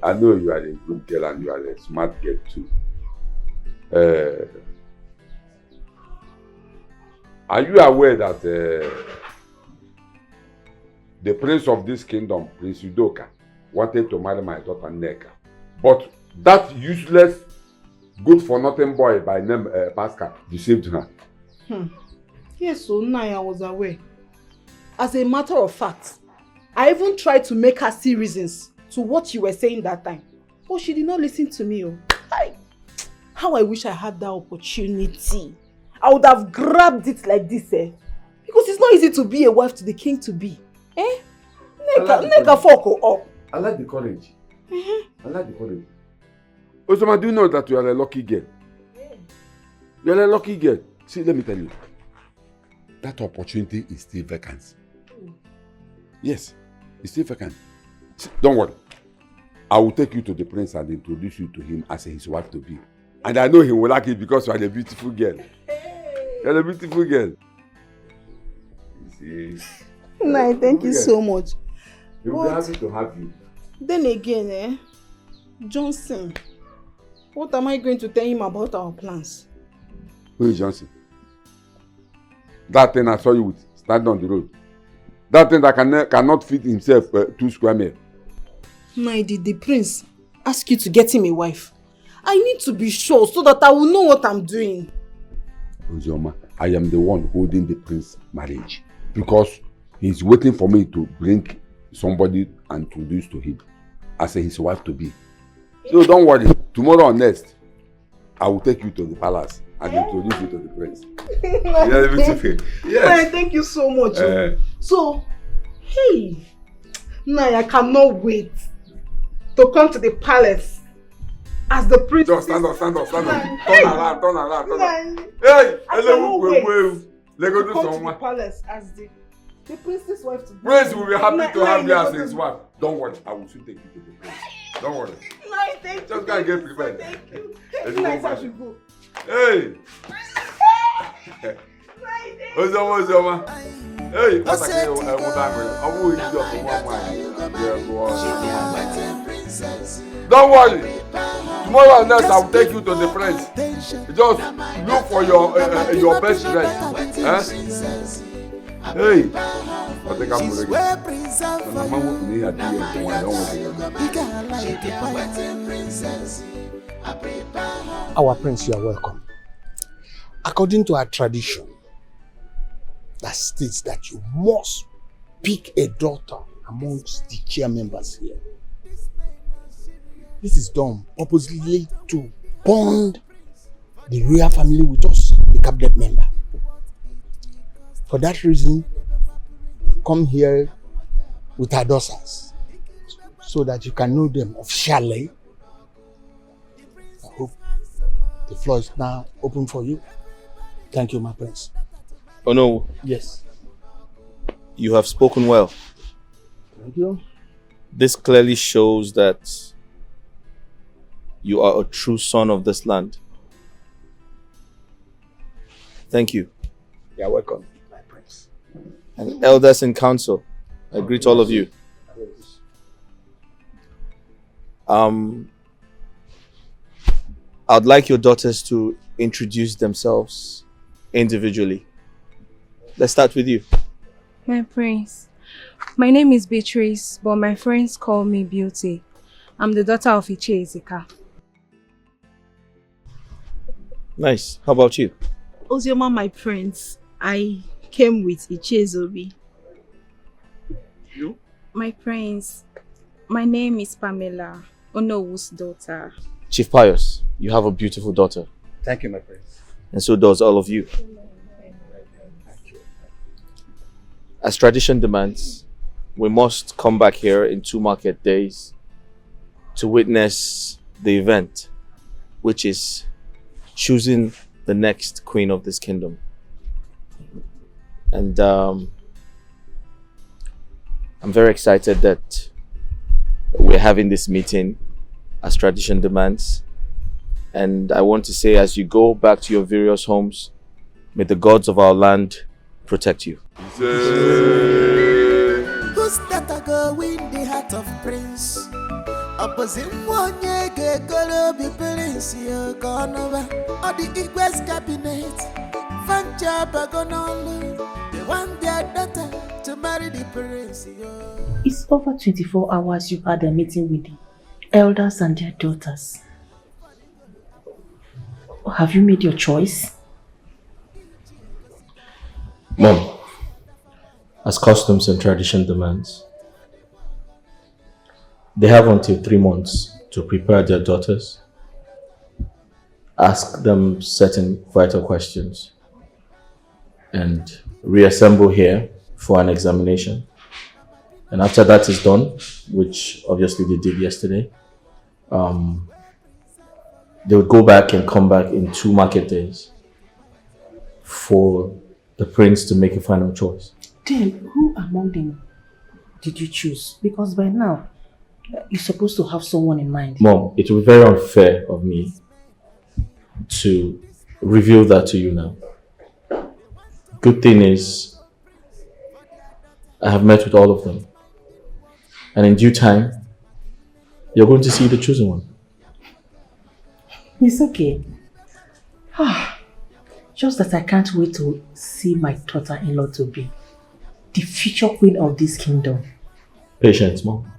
I know you are a good girl and you are a smart girl too. Are you aware that the prince of this kingdom, Prince Udoka, wanted to marry my daughter Neka? But that useless, good-for-nothing boy by name Pascal deceived her. Yes, so now I was aware. As a matter of fact, I even tried to make her see reasons to what you were saying that time. But she did not listen to me. How I wish I had that opportunity. I would have grabbed it like this, because it's not easy to be a wife to the king to be. Neka fuck up. I like the courage. I like the courage. Ozoma, do you know that you are a lucky girl? Yeah. You are a lucky girl. See, let me tell you. That opportunity is still vacant. Yes, it's still vacant. See, don't worry. I will take you to the prince and introduce you to him as his wife to be. And I know he will like it because you are a beautiful girl. You are a beautiful girl. You see? Nah, thank you so much. He will be happy to have you. Then again, Johnson, what am I going to tell him about our plans? Who is Johnson? That thing I saw you with, standing on the road. That thing that cannot fit himself 2 square meters. Nah, did the prince ask you to get him a wife? I need to be sure so that I will know what I'm doing. Ozioma, I am the one holding the prince's marriage because he's waiting for me to bring somebody and introduce to him as his wife to be. So don't worry, tomorrow or next, I will take you to the palace and introduce you to the prince. Yes. Thank you so much. So, hey, I cannot wait to come to the palace as the prince. Just stand up. Turn around. Hey, I cannot wait let's go to do come to someone. the palace as the prince's wife to be. Prince will be happy to have you as his wife. Don't worry, I will soon take you to the prince. Don't worry. Thank you. Just go and get prepared. Thank you. Let's I should go. Hey! Ozioma. Hey, what's that? Don't worry. Tomorrow and next I will take you to the prince. Just look for your best dress. Hey! I think I'm going Our prince, you are welcome. According to our tradition, that states that you must pick a daughter amongst the chair members here. This is done purposely to bond the royal family with us, the cabinet member. For that reason, come here with our daughters so that you can know them officially. I hope the floor is now open for you. Thank you, my prince. Oh no. Yes. You have spoken well. Thank you. This clearly shows that you are a true son of this land. Thank you. You are welcome, my prince. And elders in council, I greet all of you. I'd like your daughters to introduce themselves individually. Let's start with you. My prince, my name is Beatrice, but my friends call me Beauty. I'm the daughter of Iche Ezeka. Nice. How about you? Ozioma, my prince, I came with Iche Zobi. You? My prince, my name is Pamela, Onowu's daughter. Chief Pius, you have a beautiful daughter. Thank you, my prince. And so does all of you. As tradition demands, we must come back here in 2 market days to witness the event, which is choosing the next queen of this kingdom. And I'm very excited that we're having this meeting as tradition demands. And I want to say, as you go back to your various homes, may the gods of our land protect you. Who's that I go win the heart of prince? Opposite one ye golo be prince you gone over. Or the Igwes cabinet. Fancha bagonolo. They want their daughter to marry the prince. It's over 24 hours you've had a meeting with the elders and their daughters. Have you made your choice? Mom, as customs and tradition demands, they have until 3 months to prepare their daughters, ask them certain vital questions, and reassemble here for an examination. And after that is done, which obviously they did yesterday, they would go back and come back in 2 market days for the prince to make a final choice. Then, who among them did you choose? Because by now, you're supposed to have someone in mind. Mom, it would be very unfair of me to reveal that to you now. Good thing is, I have met with all of them. And in due time, you're going to see the chosen one. It's okay. Just that I can't wait to see my daughter-in-law to be the future queen of this kingdom. Patience, Mom.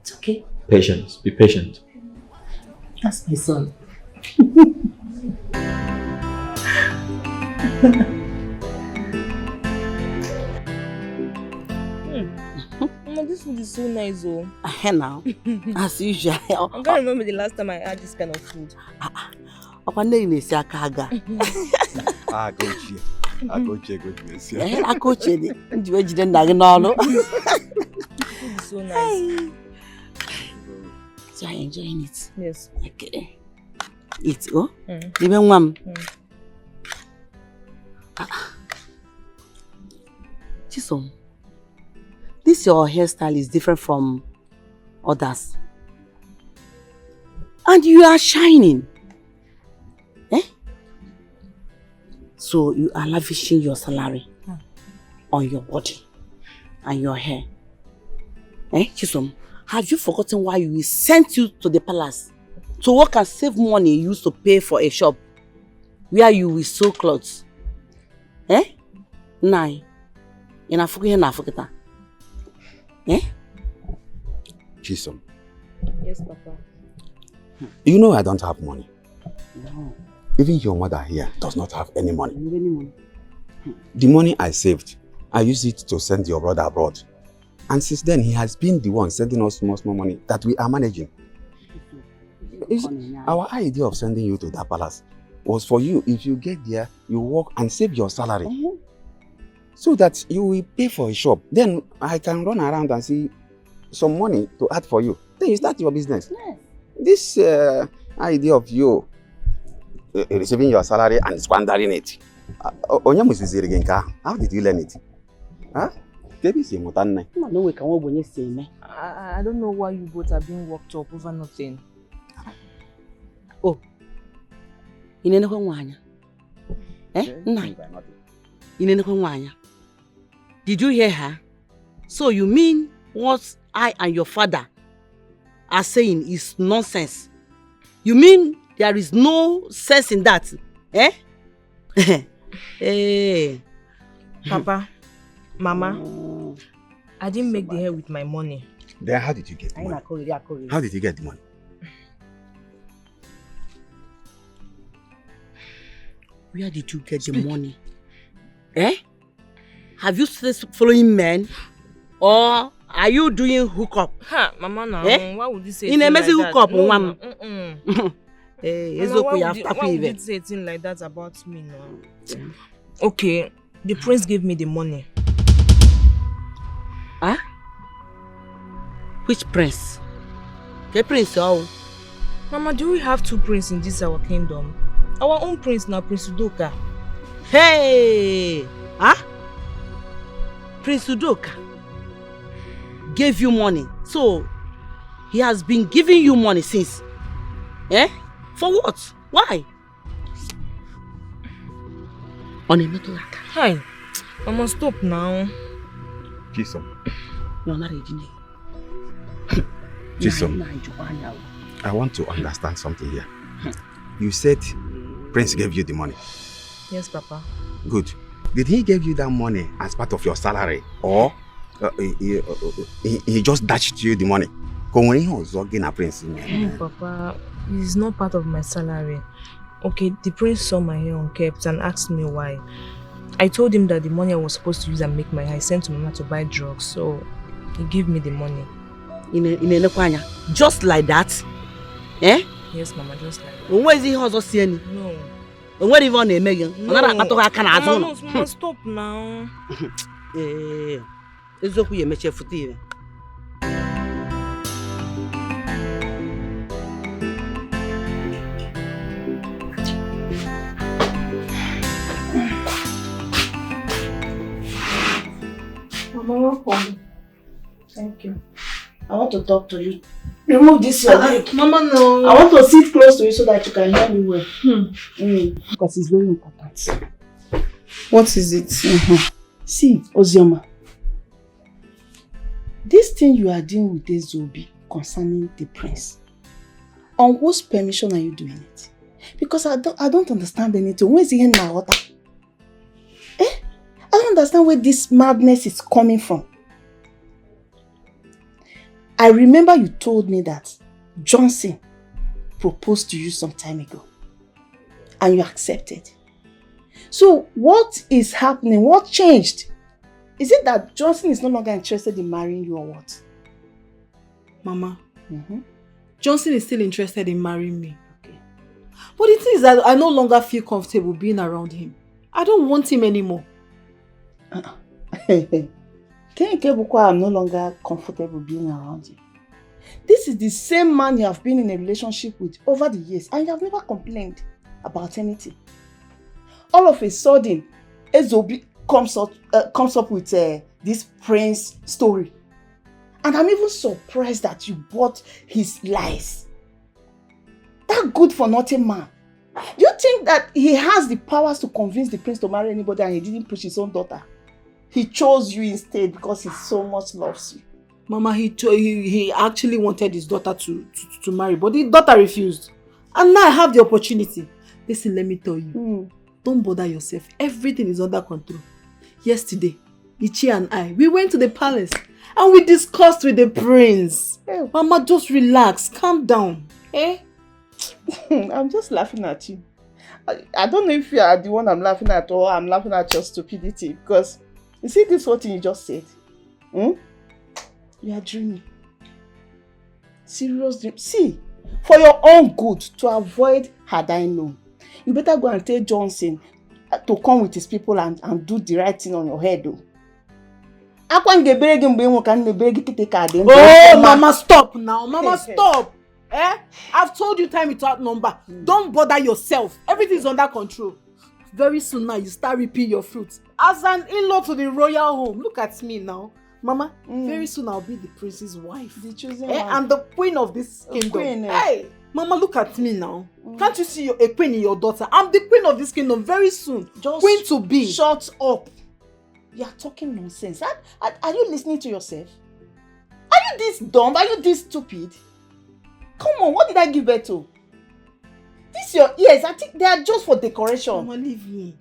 It's okay. Patience. Be patient. That's my son. This food is so nice, oh. Now, as usual. I can't remember the last time I had this kind of food. Go cheer. Go cheer. It's so nice. So you're enjoying it? Yes. Okay. Eat, oh? Even one. Chisom, this your hairstyle is different from others. And you are shining. So you are lavishing your salary on your body and your hair. Chisom, have you forgotten why we sent you to the palace? To work and save money used to pay for a shop where you will sew clothes. Nine. In Africa. Chisom. Yes, Papa. You know I don't have money. No. Even your mother here does not have any money. The money I saved, I used it to send your brother abroad. And since then, he has been the one sending us small money that we are managing. Our idea of sending you to that palace was for you, if you get there, you work and save your salary. So that you will pay for a shop. Then I can run around and see some money to add for you. Then you start your business. Yes. This idea of you receiving your salary and squandering it. How did you learn it? Huh? I don't know why you both are being worked up over nothing. Oh. Did you hear her? So you mean what I and your father are saying is nonsense? You mean there is no sense in that? Hey. Papa, Mama, I didn't make the hair with my money. Then how did you get the money? How did you get the money? Where did you get the money? Have you started following men? Or are you doing hookup? Mama, now, why would you say in a messy hookup? No, Mama, why would you say a thing like that about me now? Okay, the prince gave me the money. Huh? Which prince? The prince, oh. Mama, do we have two princes in this our kingdom? Our own prince now, Prince Udoka. Hey! Huh? Prince Udoka gave you money. So, he has been giving you money since. For what? Why? On a metal like Hi. Mama, stop now. Chisom. You're not ready. Chisom, I want to understand something here. You said Prince gave you the money. Yes, Papa. Good. Did he give you that money as part of your salary, or he just dashed you the money? Prince. No, Papa, it's not part of my salary. Okay, the prince saw my hair unkept and asked me why. I told him that the money I was supposed to use and make my hair, I sent to Mama to buy drugs, so he gave me the money. Just like that? Yes, Mama, just like that. Where is he also seeing? No. Where even a Megan? Mama, stop now. It's okay, you make your foot even. Mama, welcome. Thank you. I want to talk to you Remove this your leg. Mama, no. I want to sit close to you so that you can hear me well. Because it's very important. What is it? See, Ozioma. This thing you are doing with this Zobi concerning the prince, on whose permission are you doing it? Because I don't understand anything. Where is he in my water? I don't understand where this madness is coming from. I remember you told me that Johnson proposed to you some time ago and you accepted. So what is happening? What changed? Is it that Johnson is no longer interested in marrying you or what? Mama, Johnson is still interested in marrying me. Okay. But the thing is that I no longer feel comfortable being around him. I don't want him anymore. I'm no longer comfortable being around you. This is the same man you have been in a relationship with over the years and you have never complained about anything. All of a sudden, Ezobi comes up with this prince story. And I'm even surprised that you bought his lies. That good for nothing man. Do you think that he has the powers to convince the prince to marry anybody and he didn't push his own daughter? He chose you instead because he so much loves you. Mama, he actually wanted his daughter to marry, but the daughter refused. And now I have the opportunity. Listen, let me tell you. Don't bother yourself. Everything is under control. Yesterday, Ichi and I, we went to the palace and we discussed with the prince. Mama, just relax. Calm down. I'm just laughing at you. I don't know if you are the one I'm laughing at or I'm laughing at your stupidity because you see this what you just said? You are dreaming. Serious dream. See, for your own good, to avoid had I known, you better go and tell Johnson to come with his people and do the right thing on your head though. Oh, Mama, stop now. Mama, stop. I've told you time without number. Don't bother yourself. Everything's under control. Very soon now, you start reaping your fruits. As an in-law to the royal home, look at me now. Mama, very soon I'll be the prince's wife. The chosen one. And the queen of this kingdom. Queen, Hey, Mama, look at me now. Can't you see a queen in your daughter? I'm the queen of this kingdom very soon. Just queen to be. Shut up. You are talking nonsense. Are you listening to yourself? Are you this dumb? Are you this stupid? Come on, what did I give birth to? This your ears, I think they are just for decoration. Mama, leave me.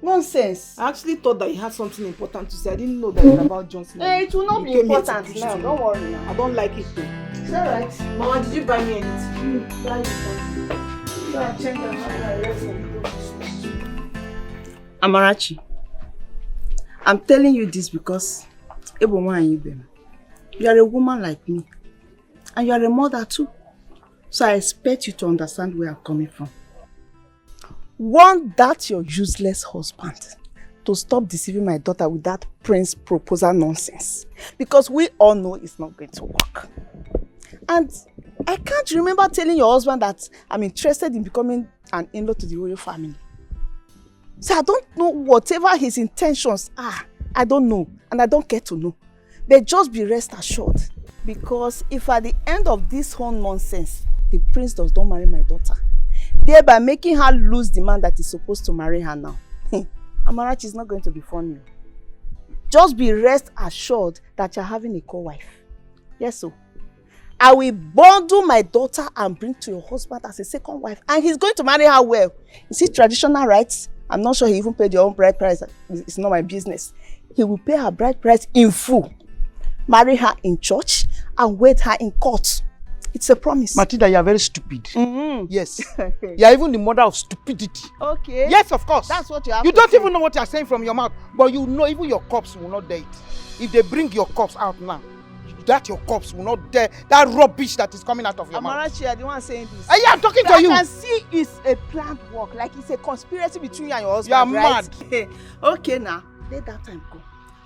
Nonsense. I actually thought that you had something important to say. I didn't know that it's about Johnson. It will not be important now. Don't worry now. I don't like it though. It's alright. Mama, did you buy me anything? Buy you something. Amarachi, I'm telling you this because you are a woman like me. And you are a mother too. So I expect you to understand where I'm coming from. Want that your useless husband to stop deceiving my daughter with that prince proposal nonsense. Because we all know it's not going to work. And I can't remember telling your husband that I'm interested in becoming an in-law to the royal family. So I don't know whatever his intentions are. I don't know. And I don't care to know. But just be rest assured. Because if at the end of this whole nonsense, the prince does not marry my daughter, thereby making her lose the man that is supposed to marry her now, Amarachi is not going to be funny. Just be rest assured that you're having a co-wife. Yes, so I will bundle my daughter and bring to your husband as a second wife, and he's going to marry her well. You see, traditional rights, I'm not sure he even paid your own bride price. It's not my business. He will pay her bride price in full, marry her in church, and wed her in court. It's a promise. Matilda, you are very stupid. Yes. You are even the mother of stupidity. Okay. Yes, of course. That's what you have You to don't say. even know what you are saying from your mouth. But you know even your corpse will not dare it. If they bring your corpse out now, that your corpse will not dare that rubbish that is coming out of your mouth. Amarachi, you are the one saying this. Hey, yeah, I'm talking to you. I can see it's a planned work. Like it's a conspiracy between you and your husband. You are right? mad. Okay, now, let that time go.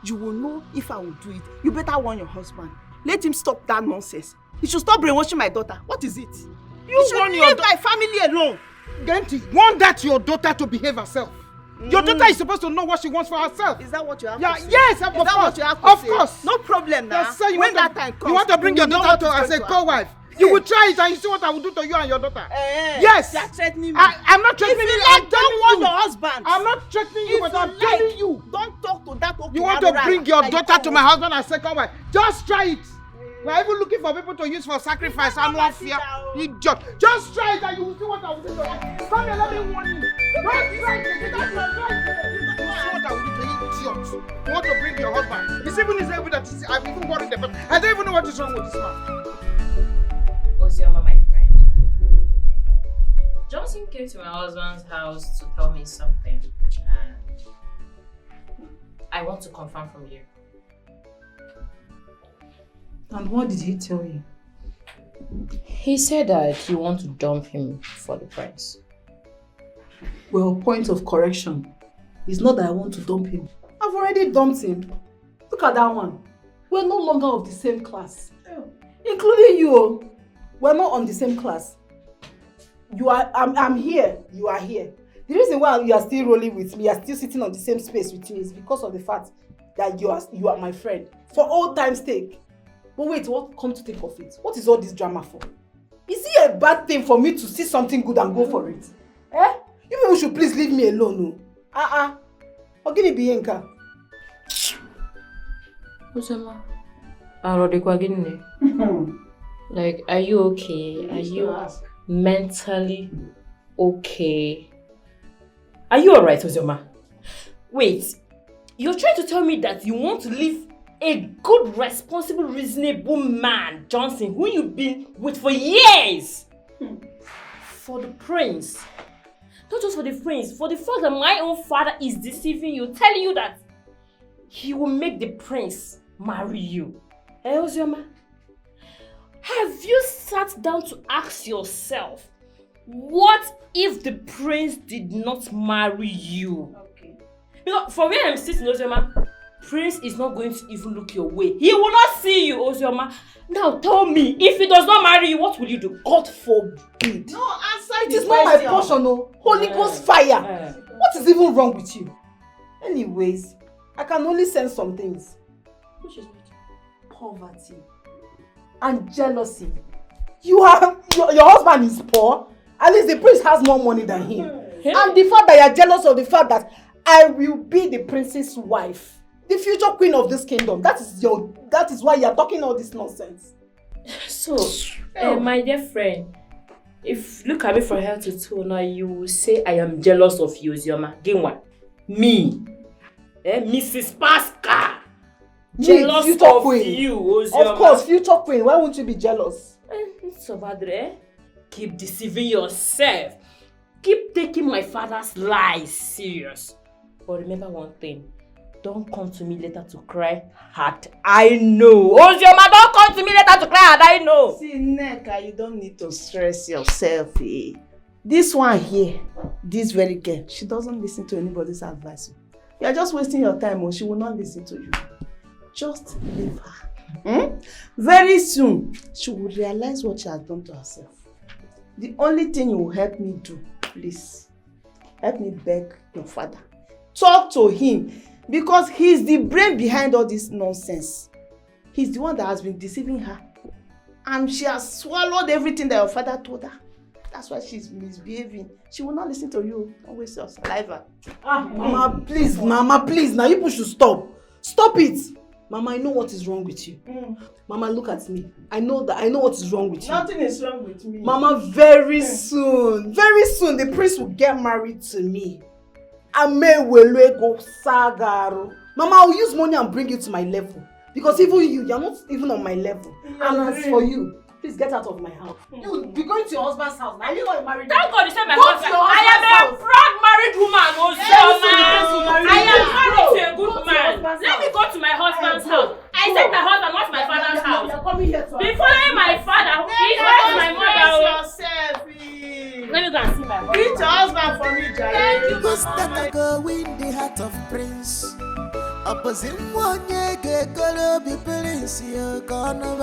You will know if I will do it. You better warn your husband. Let him stop that nonsense. He should stop brainwashing my daughter. What is it? You should leave my family alone. Genti, want that your daughter to behave herself. Your daughter is supposed to know what she wants for herself. Is that what you have to say? Yes, is of that course. what you have to Of say? course. No problem now. Yes, sir, when that time comes, you want to bring your daughter to as a co-wife. co-wife. You will try it and you see what I will do to you and your daughter. Yes. You are threatening me. I'm not threatening you. If you don't want your husband. I'm not threatening you, but I'm telling you. Don't talk to that. You want to bring your daughter to my husband as second wife. Just try it. We're even looking for people to use for sacrifice and not fear. Idiot. Just try it and you will see what I will do to you. Come here, let me warn you. Don't try it. That's what I will do to you, idiot. You want to bring your husband. It's even able that I'm even worried about. I don't even know what is wrong with this man. Osioma, my friend. Johnson came to my husband's house to tell me something, and I want to confirm from you. And what did he tell you? He said that you want to dump him for the prince. Well, point of correction. It's not that I want to dump him. I've already dumped him. Look at that one. We're no longer of the same class. Including you. We're not on the same class. I'm here. You are here. The reason why you are still rolling with me, you are still sitting on the same space with me is because of the fact that you are my friend. For old time's sake. But wait, what come to think of it? What is all this drama for? Is it a bad thing for me to see something good and go for it? You people should please leave me alone, no? Ogini Bianca. Osioma, like, are you okay? Are you mentally okay? Are you alright, Osioma? Wait, you're trying to tell me that you want to leave a good, responsible, reasonable man, Johnson, who you've been with for years, for the prince? Not just for the prince, for the fact that my own father is deceiving you, telling you that he will make the prince marry you. Hey, Osioma, have you sat down to ask yourself, what if the prince did not marry you? Okay. Because from where I'm sitting, Osioma, Prince is not going to even look your way. He will not see you, Osioma. Now tell me, if he does not marry you, what will you do? God forbid. No, answer it is not my portion, no. Holy Ghost fire. What is even wrong with you? Anyways, I can only sense some things. Which is poverty and jealousy. Your husband is poor. At least the prince has more money than him. And the fact that you are jealous of the fact that I will be the prince's wife. The future queen of this kingdom. That is why you are talking all this nonsense. So, my dear friend, if look at me from head to toe now, you will say I am jealous of you, Osioma. Ginwa. Me. Mrs. Pascal. Jealous of queen. You, Osioma. Of course, future queen. Why won't you be jealous? So, Badre, keep deceiving yourself. Keep taking my father's lies serious. But remember one thing. Don't come to me later to cry hard. I know. Osioma, don't come to me later to cry hard. I know. See, Neka, you don't need to stress yourself. This one here, this very girl, she doesn't listen to anybody's advice. You are just wasting your time. She will not listen to you. Just leave her. Very soon, she will realize what she has done to herself. The only thing you will help me do, please, help me beg your father. Talk to him. Because he's the brain behind all this nonsense. He's the one that has been deceiving her. And she has swallowed everything that your father told her. That's why she's misbehaving. She will not listen to you. Don't waste your saliva. Mama, please. Now you should stop. Stop it. Mama, I know what is wrong with you. Mama, look at me. I know what is wrong with you. Nothing is wrong with me. Mama, very soon, the prince will get married to me. Mama, I'll use money and bring you to my level. Because even you're not even on my level. And as for you, please get out of my house. You'll be going to your husband's house. Now you are married. Thank God you said my husband. I am a proud married woman, Osioma. I am married to a good man. Let me go to my husband's house. I said my husband, not my father's house. Be following my father. He was my mother. Let me go and see my husband. Reach your husband for me, Jare. Because that I go win the heart of prince. Opposite one ye gonna be prince you gonna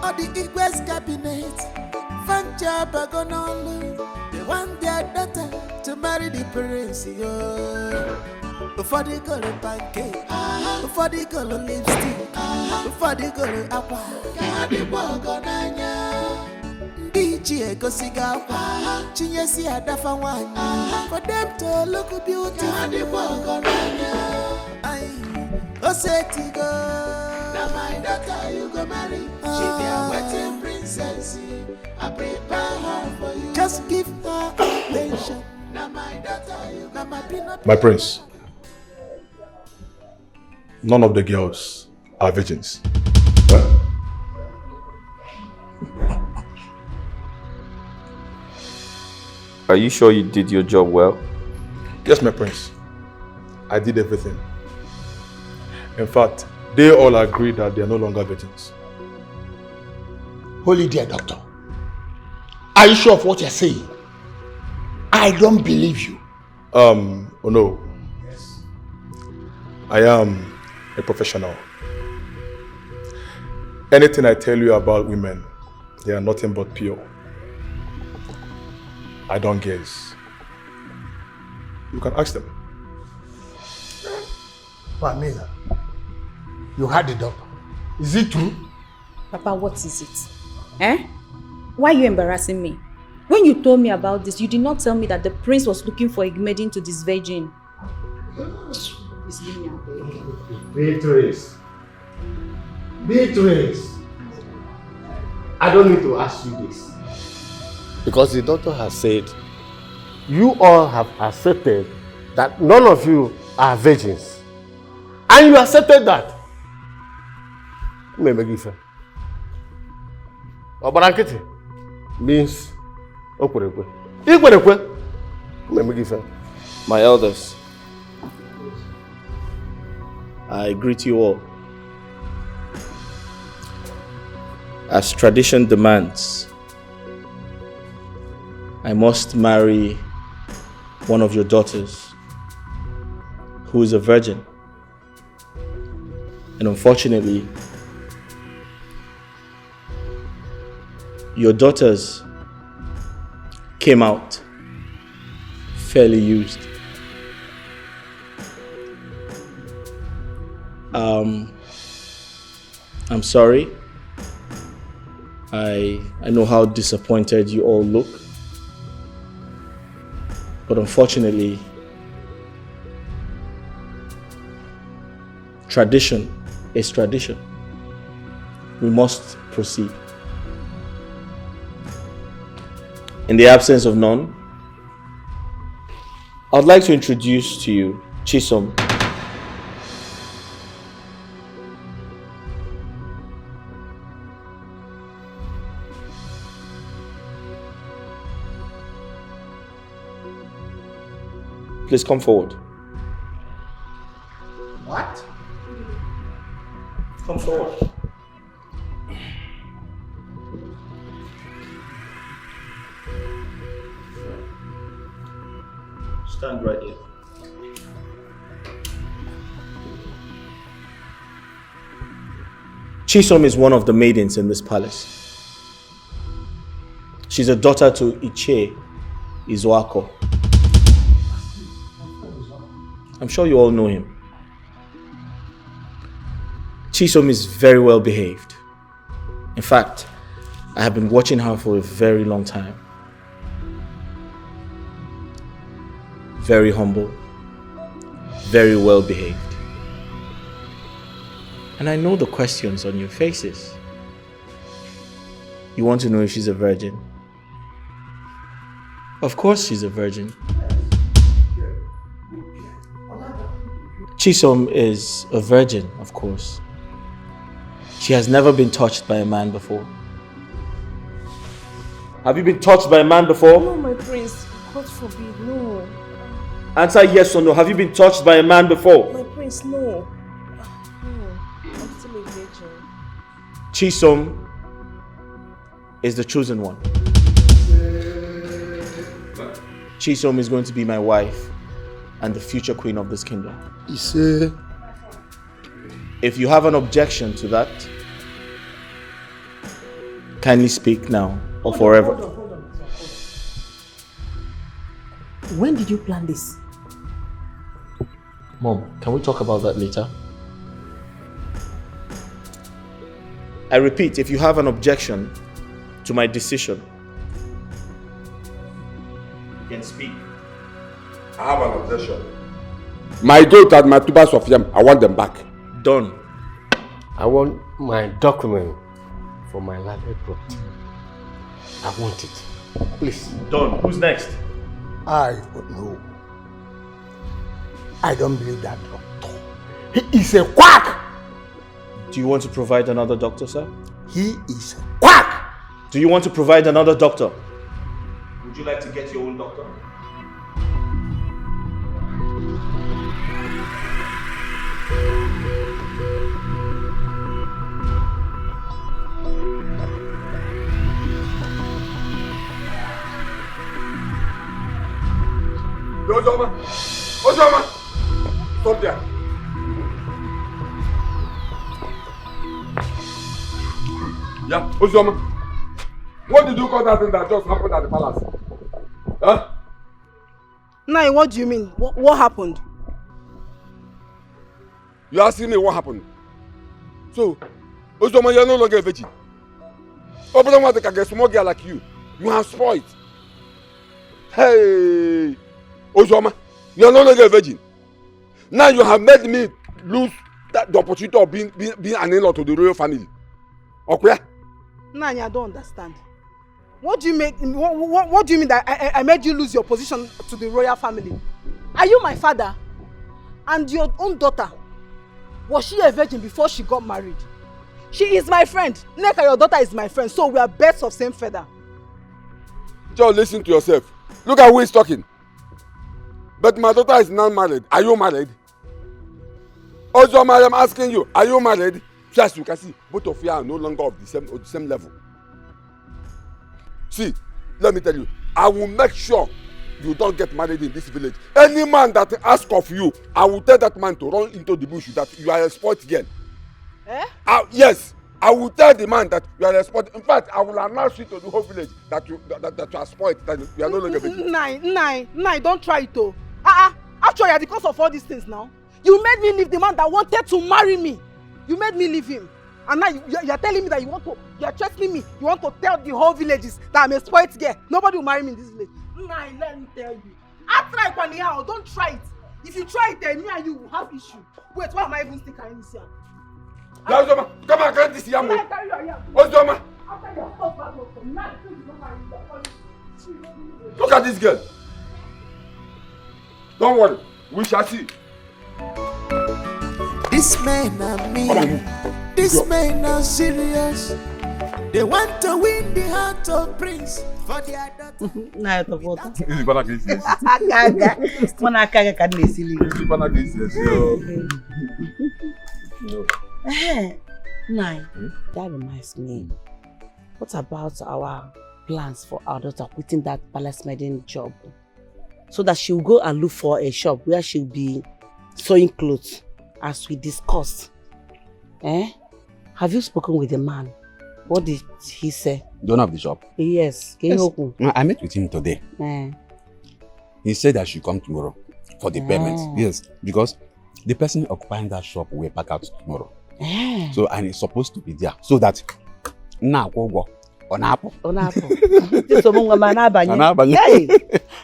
or the Igwes cabinet. Fancha Bagonolo. They want their daughter to marry the prince you. Before they go to pancake, before they go to lipstick, before they go to aqua. Chichi Egosiga, Chinyesi Adafawani, for them to look beautiful. Osetigo, now my daughter you go marry. She be a wedding princess. I prepare her for you. Just give her attention. Now my daughter you go marry. My prince, none of the girls are virgins. Are you sure you did your job well? Yes, my prince. I did everything. In fact, they all agree that they are no longer virgins. Holy dear doctor, are you sure of what you're saying? I don't believe you. Oh no. I am a professional. Anything I tell you about women, they are nothing but pure. I don't guess. You can ask them. Pamela, you heard the doctor. Is it true? Papa, what is it? Eh? Why are you embarrassing me? When you told me about this, you did not tell me that the prince was looking for a maiden to this virgin. Please give me a break. Beatrice, I don't need to ask you this. Because the doctor has said, you all have accepted that none of you are virgins. And you accepted that. Memegife. Obarankiti means Okwerekwe. Ikwerekwe. Memegife. My elders, I greet you all. As tradition demands, I must marry one of your daughters who is a virgin. And unfortunately, your daughters came out fairly used. I'm sorry. I know how disappointed you all look. But unfortunately, tradition is tradition. We must proceed. In the absence of none, I'd like to introduce to you Chisom. Please come forward. What? Come forward. Stand right here. Chisom is one of the maidens in this palace. She's a daughter to Iche Izuako. I'm sure you all know him. Chisom is very well behaved. In fact, I have been watching her for a very long time. Very humble, very well behaved. And I know the questions on your faces. You want to know if she's a virgin? Of course she's a virgin. Chisom is a virgin, of course. She has never been touched by a man before. Have you been touched by a man before? No, my prince. God forbid, no. Answer yes or no. Have you been touched by a man before? My prince, no. No, I'm still a virgin. Chisom is the chosen one. Chisom is going to be my wife and the future queen of this kingdom. If you have an objection to that, kindly speak now or forever. Hold on. When did you plan this? Mom, can we talk about that later? I repeat, if you have an objection to my decision, You can speak. I have an objection. My goat and my tubers of yam, I want them back. Done. I want my document for my landed property. I want it. Please. Done. Who's next? I don't know. I don't believe that doctor. He is a quack! Do you want to provide another doctor, sir? He is a quack! Do you want to provide another doctor? Would you like to get your own doctor? Ozoma! Stop there. Yeah, Ozoma. What did you call that thing that just happened at the palace? Huh? Nai, what do you mean? What happened? You asking me what happened? So, Ozoma, you're no longer a virgin. Open one take a small girl like you. You have spoiled. Hey! Ozoma, you are no longer a virgin. Now you have made me lose the opportunity of being an in-law to the royal family. Okay? Nani, I don't understand. What do you make? What do you mean that I made you lose your position to the royal family? Are you my father? And your own daughter, was she a virgin before she got married? She is my friend. Neka, your daughter is my friend, so we are birds of same feather. Just listen to yourself. Look at who is talking. But my daughter is not married. Are you married? Ozoma, I am asking you, are you married? So as you can see, both of you are no longer of the same level. See, let me tell you, I will make sure you don't get married in this village. Any man that asks of you, I will tell that man to run into the bush that you are a sport girl. Eh? Yes, I will tell the man that you are a sport. In fact, I will announce it to the whole village that you are sport, that you are no longer virgin. Nai, don't try it though. Actually, at the cost of all these things now, you made me leave the man that wanted to marry me. You made me leave him. And now you are telling me that you are threatening me. You want to tell the whole villages that I'm a spoilt girl. Nobody will marry me in this village. Nai, let me tell you. I try Kwaniao, don't try it. If you try it, then me and you will have issue. Wait, why am I even still carrying this here? Ozoma, come and carry this yam. Ozoma. Look at this girl. Don't worry, we shall see. This man and me, this man are serious. They want to win the heart of Prince for their daughter. Na to foto. Isi bana kesi. Mona kaga kan nesili. Isi bana kesi. Nai, that reminds me. What about our plans for our daughter quitting that palace maiden job? So that she'll go and look for a shop where she'll be sewing clothes, as we discussed. Have you spoken with the man? What did he say? Don't have the shop? Yes. Yes. I met with him today. He said I should come tomorrow for the payment. Yes, because the person occupying that shop will pack out tomorrow. So, and he's supposed to be there. So that now go on apple. On apple. This one Mama Nabanye. Hey!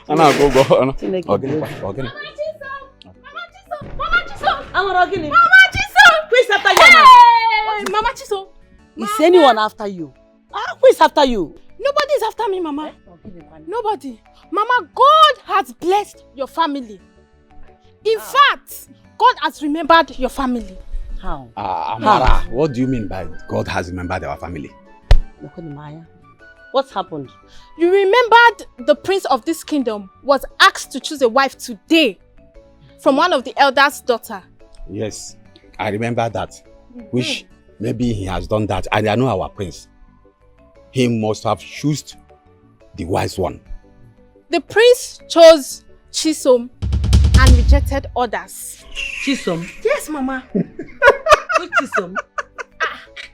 Ana go. Mama Chiso! Who is after you? Hey! Mama Chiso! Is anyone after you? Who is after you? Nobody is after me, Mama. Nobody. Mama, God has blessed your family. In fact, God has remembered your family. How? Amara, what do you mean by God has remembered our family? What's happened? You remembered the prince of this kingdom was asked to choose a wife today from one of the elders' daughter. Yes, I remember that. Which maybe he has done that, and I know our prince. He must have chosen the wise one. The prince chose Chisom and rejected others. Chisom? Yes, Mama. Which Chisom?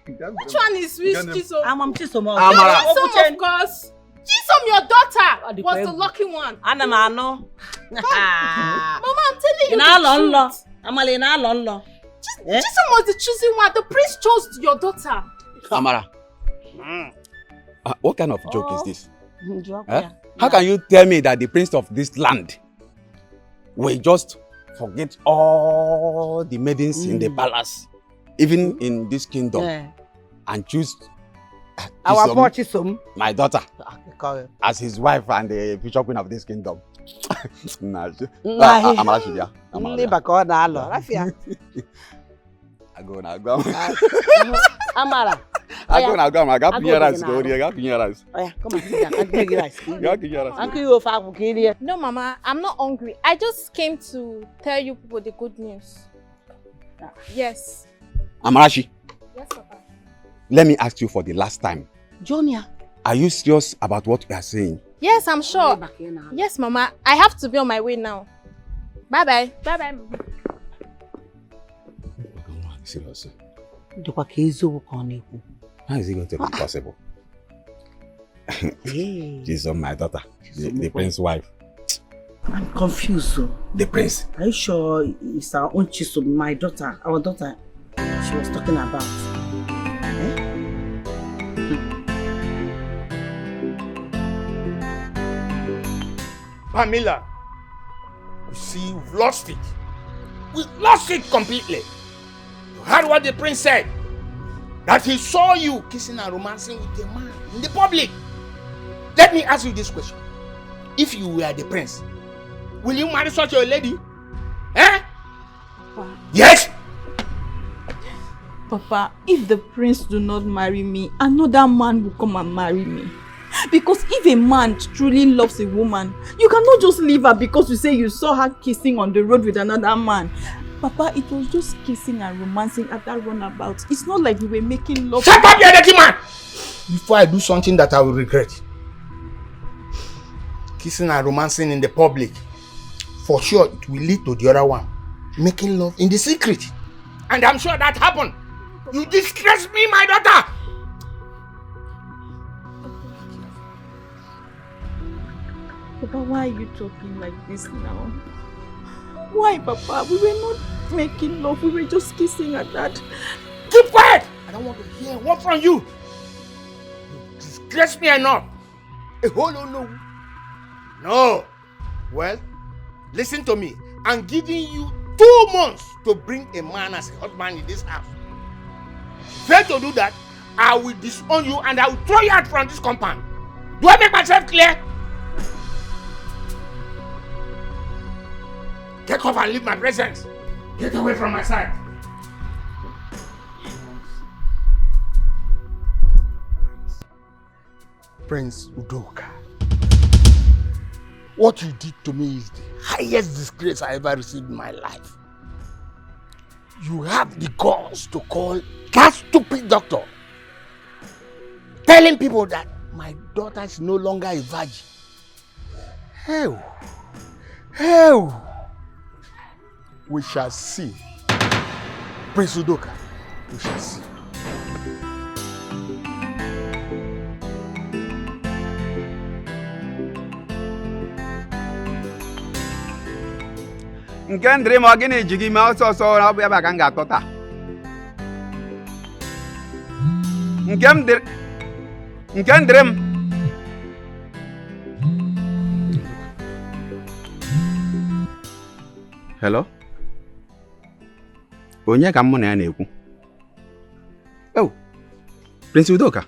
Which one is which Chisom? I'm Chisom. Chisom, of course. Chisom, your daughter, was the lucky one. Mama, I'm telling you the truth. Chisom was the chosen one. The prince chose your daughter. Amara, what kind of joke is this? How can you tell me that the prince of this land will just forget all the maidens in the palace, even in this kingdom, and choose Our poor Chisom, my daughter, as his wife and the future queen of this kingdom? Amara. I got rice. Oh yeah, come on, I'll give you rice. Uncle, you offer. No, Mama, I'm not hungry. I just came to tell you people the good news. Yes. Amarachi. Yes, Papa. Let me ask you for the last time. Junior. Are you serious about what you are saying? Yes, I'm sure. Yes, Mama. I have to be on my way now. Bye-bye. Bye-bye. Seriously. How is it going to be possible? She's my daughter, the prince's wife. I'm confused. So. The prince? Are you sure it's our own Chisom, my daughter, our daughter she was talking about? Pamela, you see, we've lost it. We lost it completely. You heard what the prince said? That he saw you kissing and romancing with a man in the public. Let me ask you this question. If you were the prince, will you marry such a lady? Eh? Papa. Yes? Papa, if the prince do not marry me, another man will come and marry me. Because if a man truly loves a woman, you cannot just leave her because you say you saw her kissing on the road with another man. Papa, it was just kissing and romancing at that runabout. It's not like we were making love. Shut up, you dirty man! Before I do something that I will regret. Kissing and romancing in the public. For sure, it will lead to the other one. Making love in the secret. And I'm sure that happened. You disgrace me, my daughter! Papa, why are you talking like this now? Why, Papa? We were not making love. We were just kissing at that. Keep quiet! I don't want to hear what from you. You disgrace me enough. Oh, no. No. Well, listen to me. I'm giving you 2 months to bring a man as a husband in this house. Fail to do that, I will disown you and I will throw you out from this compound. Do I make myself clear? Take off and leave my presence. Get away from my side. Prince Udoka, what you did to me is the highest disgrace I ever received in my life. You have the guts to call that stupid doctor, telling people that my daughter is no longer a virgin. Hell. We shall see. Prince Udoka, we shall see. Nkendri mo gini jigi ma so na bu ya ba kan ga tota. Nkendri Hello? Onye ka mụ na ya na-ekwu? Oh, Prince Udoka.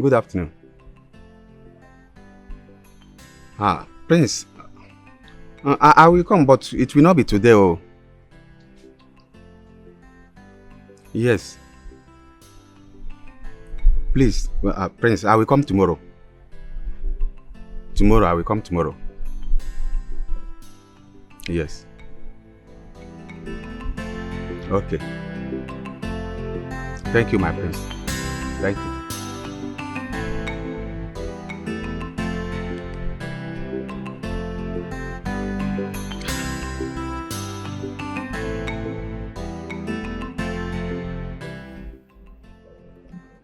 Good afternoon. Prince, I will come, but it will not be today. Oh, yes. Please, Prince, I will come tomorrow. I will come tomorrow. Yes. Okay. Thank you, my prince. Thank you.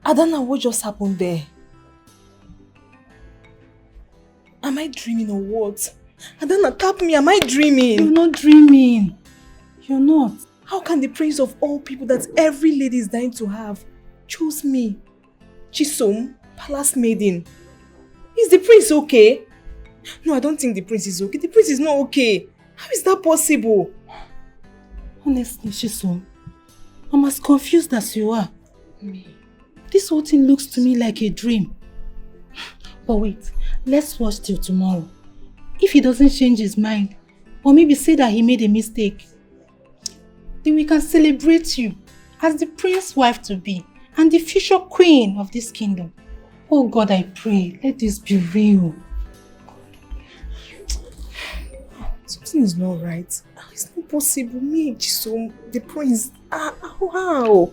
I don't know what just happened there. Am I dreaming or what? Adana, tap me. Am I dreaming? You're not dreaming. You're not. How can the prince of all people that every lady is dying to have choose me? Chisom, Palace Maiden. Is the prince okay? No, I don't think the prince is okay. The prince is not okay. How is that possible? Honestly, Chisom, I'm as confused as you are. This whole thing looks to me like a dream. But wait, let's watch till tomorrow. If he doesn't change his mind, or maybe say that he made a mistake, then we can celebrate you as the prince's wife-to-be and the future queen of this kingdom. Oh God, I pray, let this be real. Something is not right. It's not possible. Me, Chisom, the prince. How?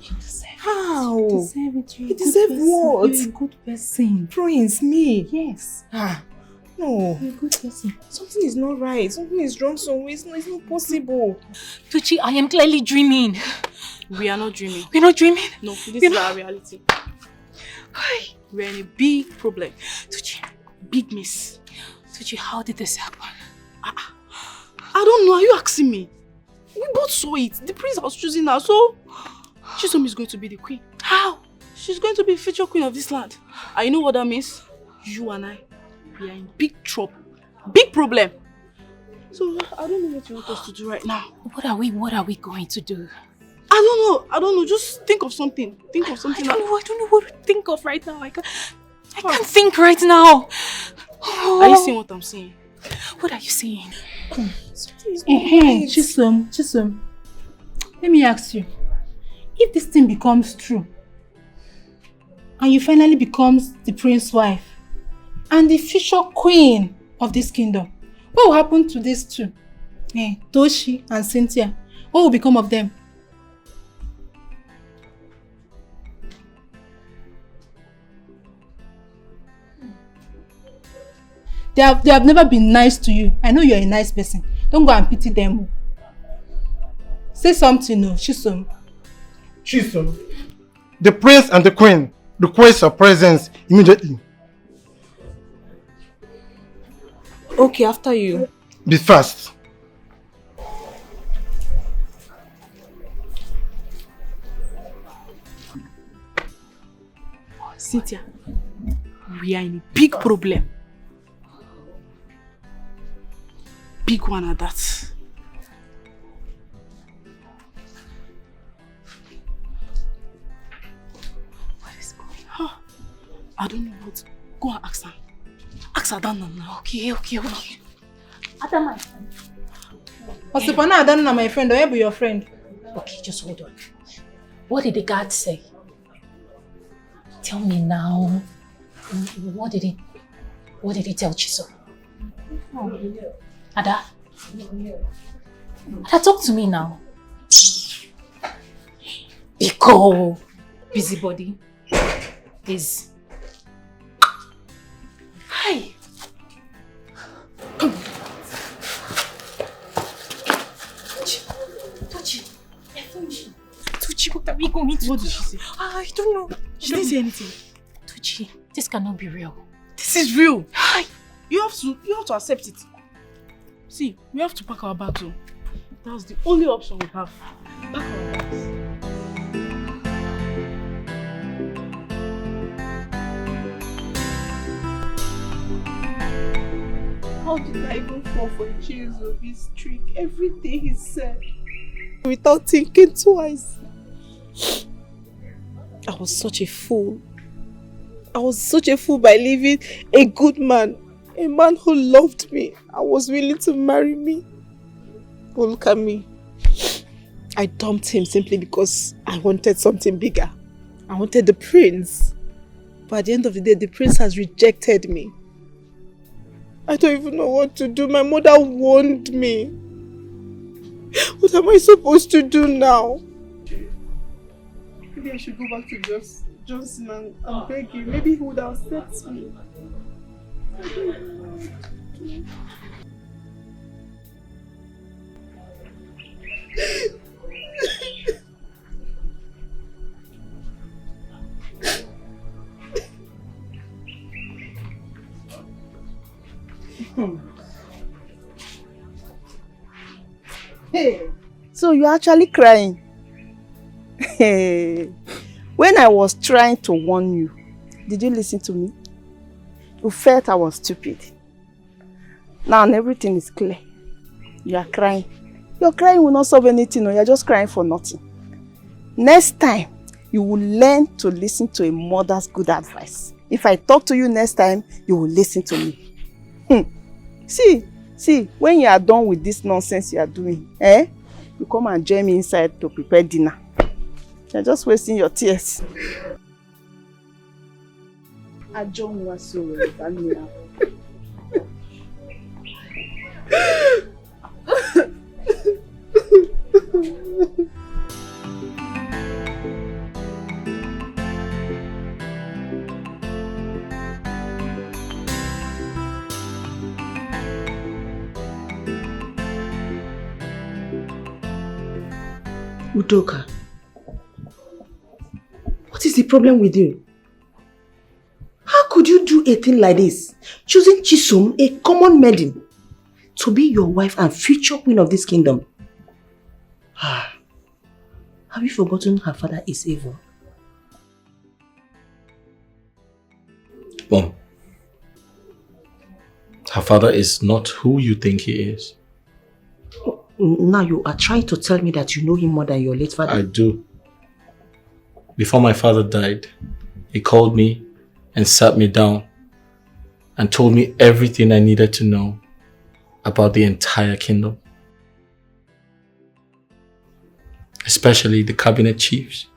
How? You deserve it. You deserve what? You're a good person. Prince, me? Yes. No. You're a good person. Something is not right. Something is wrong somewhere. It's not possible. Tuchi, I am clearly dreaming. We are not dreaming. We're not dreaming? No, this is our reality. We're in a big problem. Tuchi, big miss. Tuchi, how did this happen? I don't know. Are you asking me? We both saw it. The prince was choosing her, so Chisom is going to be the queen. How? She's going to be the future queen of this land. And you know what that means? You and I, we are in big trouble. Big problem. So I don't know what you want us to do right now. What are we going to do? I don't know. Just think of something. I don't know what to think of right now. I can't think right now. Are you seeing what I'm saying? What are you saying? Chisom, let me ask you. If this thing becomes true, and you finally becomes the prince's wife, and the future queen of this kingdom, what will happen to these two? Toshi and Cynthia. What will become of them? They have never been nice to you. I know you're a nice person. Don't go and pity them. Say something, no, Chisom. Chisom, the prince and the queen request your presence immediately. Okay, after you. Be fast. Cynthia, we are in a big problem. Big one at that. What is going on? I don't know what. Go and ask her. Ask her down now. Okay. Adam, my friend. Osipana Adanna, my friend, or I be your friend? Okay, just hold on. What did the guard say? Tell me now. What did he tell Chisom? Ada, talk to me now. Biko, busybody, please. Hi. Tuchi, what are we going to do? What did she say? I don't know. She didn't say anything. Tuchi, this cannot be real. This is real. Hi. You have to accept it. See, we have to pack our bags. That's the only option we have. Pack our bags. How did I even fall for Chiz of his trick? Everything he said, without thinking twice. I was such a fool. I was such a fool by leaving a good man. A man who loved me and was willing to marry me. Oh, look at me. I dumped him simply because I wanted something bigger. I wanted the prince. But at the end of the day, the prince has rejected me. I don't even know what to do. My mother warned me. What am I supposed to do now? Maybe I should go back to Johnson and beg him. Maybe he would accept me. Hey, so you're actually crying? Hey, when I was trying to warn you, Did you listen to me? You felt I was stupid. Now everything is clear. You are crying. Your crying will not solve anything, or you are just crying for nothing. Next time, you will learn to listen to a mother's good advice. If I talk to you next time, you will listen to me. See, when you are done with this nonsense you are doing, you come and join me inside to prepare dinner. You are just wasting your tears. I don't want to. Udoka, what is the problem with you? How could you do a thing like this? Choosing Chisom, a common maiden, to be your wife and future queen of this kingdom. Have you forgotten her father is evil? Mom, her father is not who you think he is. Now you are trying to tell me that you know him more than your late father? I do. Before my father died, he called me and sat me down and told me everything I needed to know about the entire kingdom. Especially the cabinet chiefs.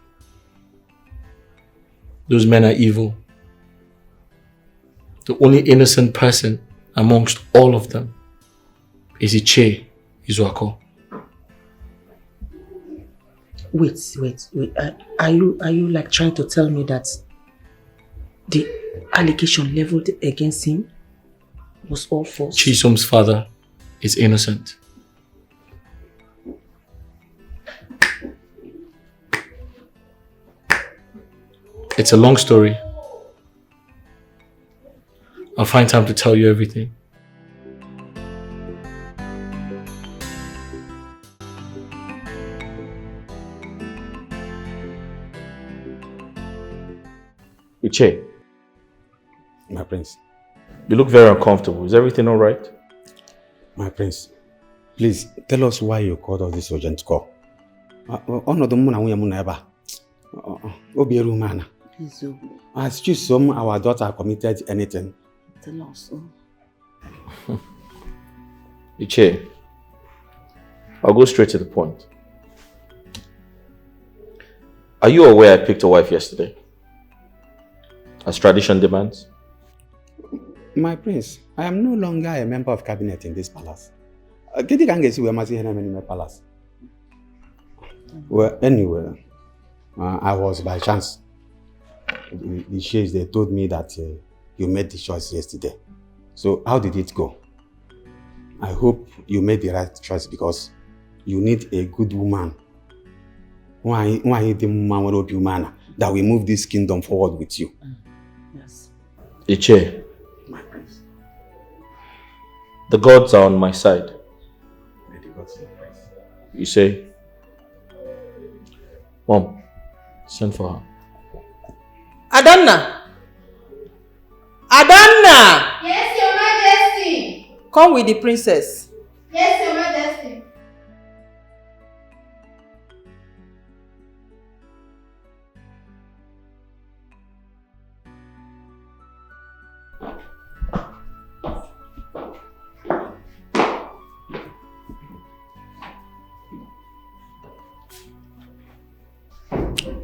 Those men are evil. The only innocent person amongst all of them is Iche Izuako. Wait. Are you like trying to tell me that the allegation leveled against him was all false? Chisom's father is innocent. It's a long story. I'll find time to tell you everything. Uche. My prince. You look very uncomfortable. Is everything alright? My prince, please tell us why you called us this urgent call. Has Chisom, our daughter, committed anything? Tell us. Uche, I'll go straight to the point. Are you aware I picked a wife yesterday? As tradition demands? My prince, I am no longer a member of cabinet in this palace. Well, anyway, I was by chance. The shades, they told me that you made the choice yesterday. So how did it go? I hope you made the right choice because you need a good woman. Why the woman that will move this kingdom forward with you? Yes. Iche, my prince. The gods are on my side. May the gods be praised. You say? Mom, send for her. Adanna! Adanna! Yes, Your Majesty. Come with the princess. Yes, Your Majesty.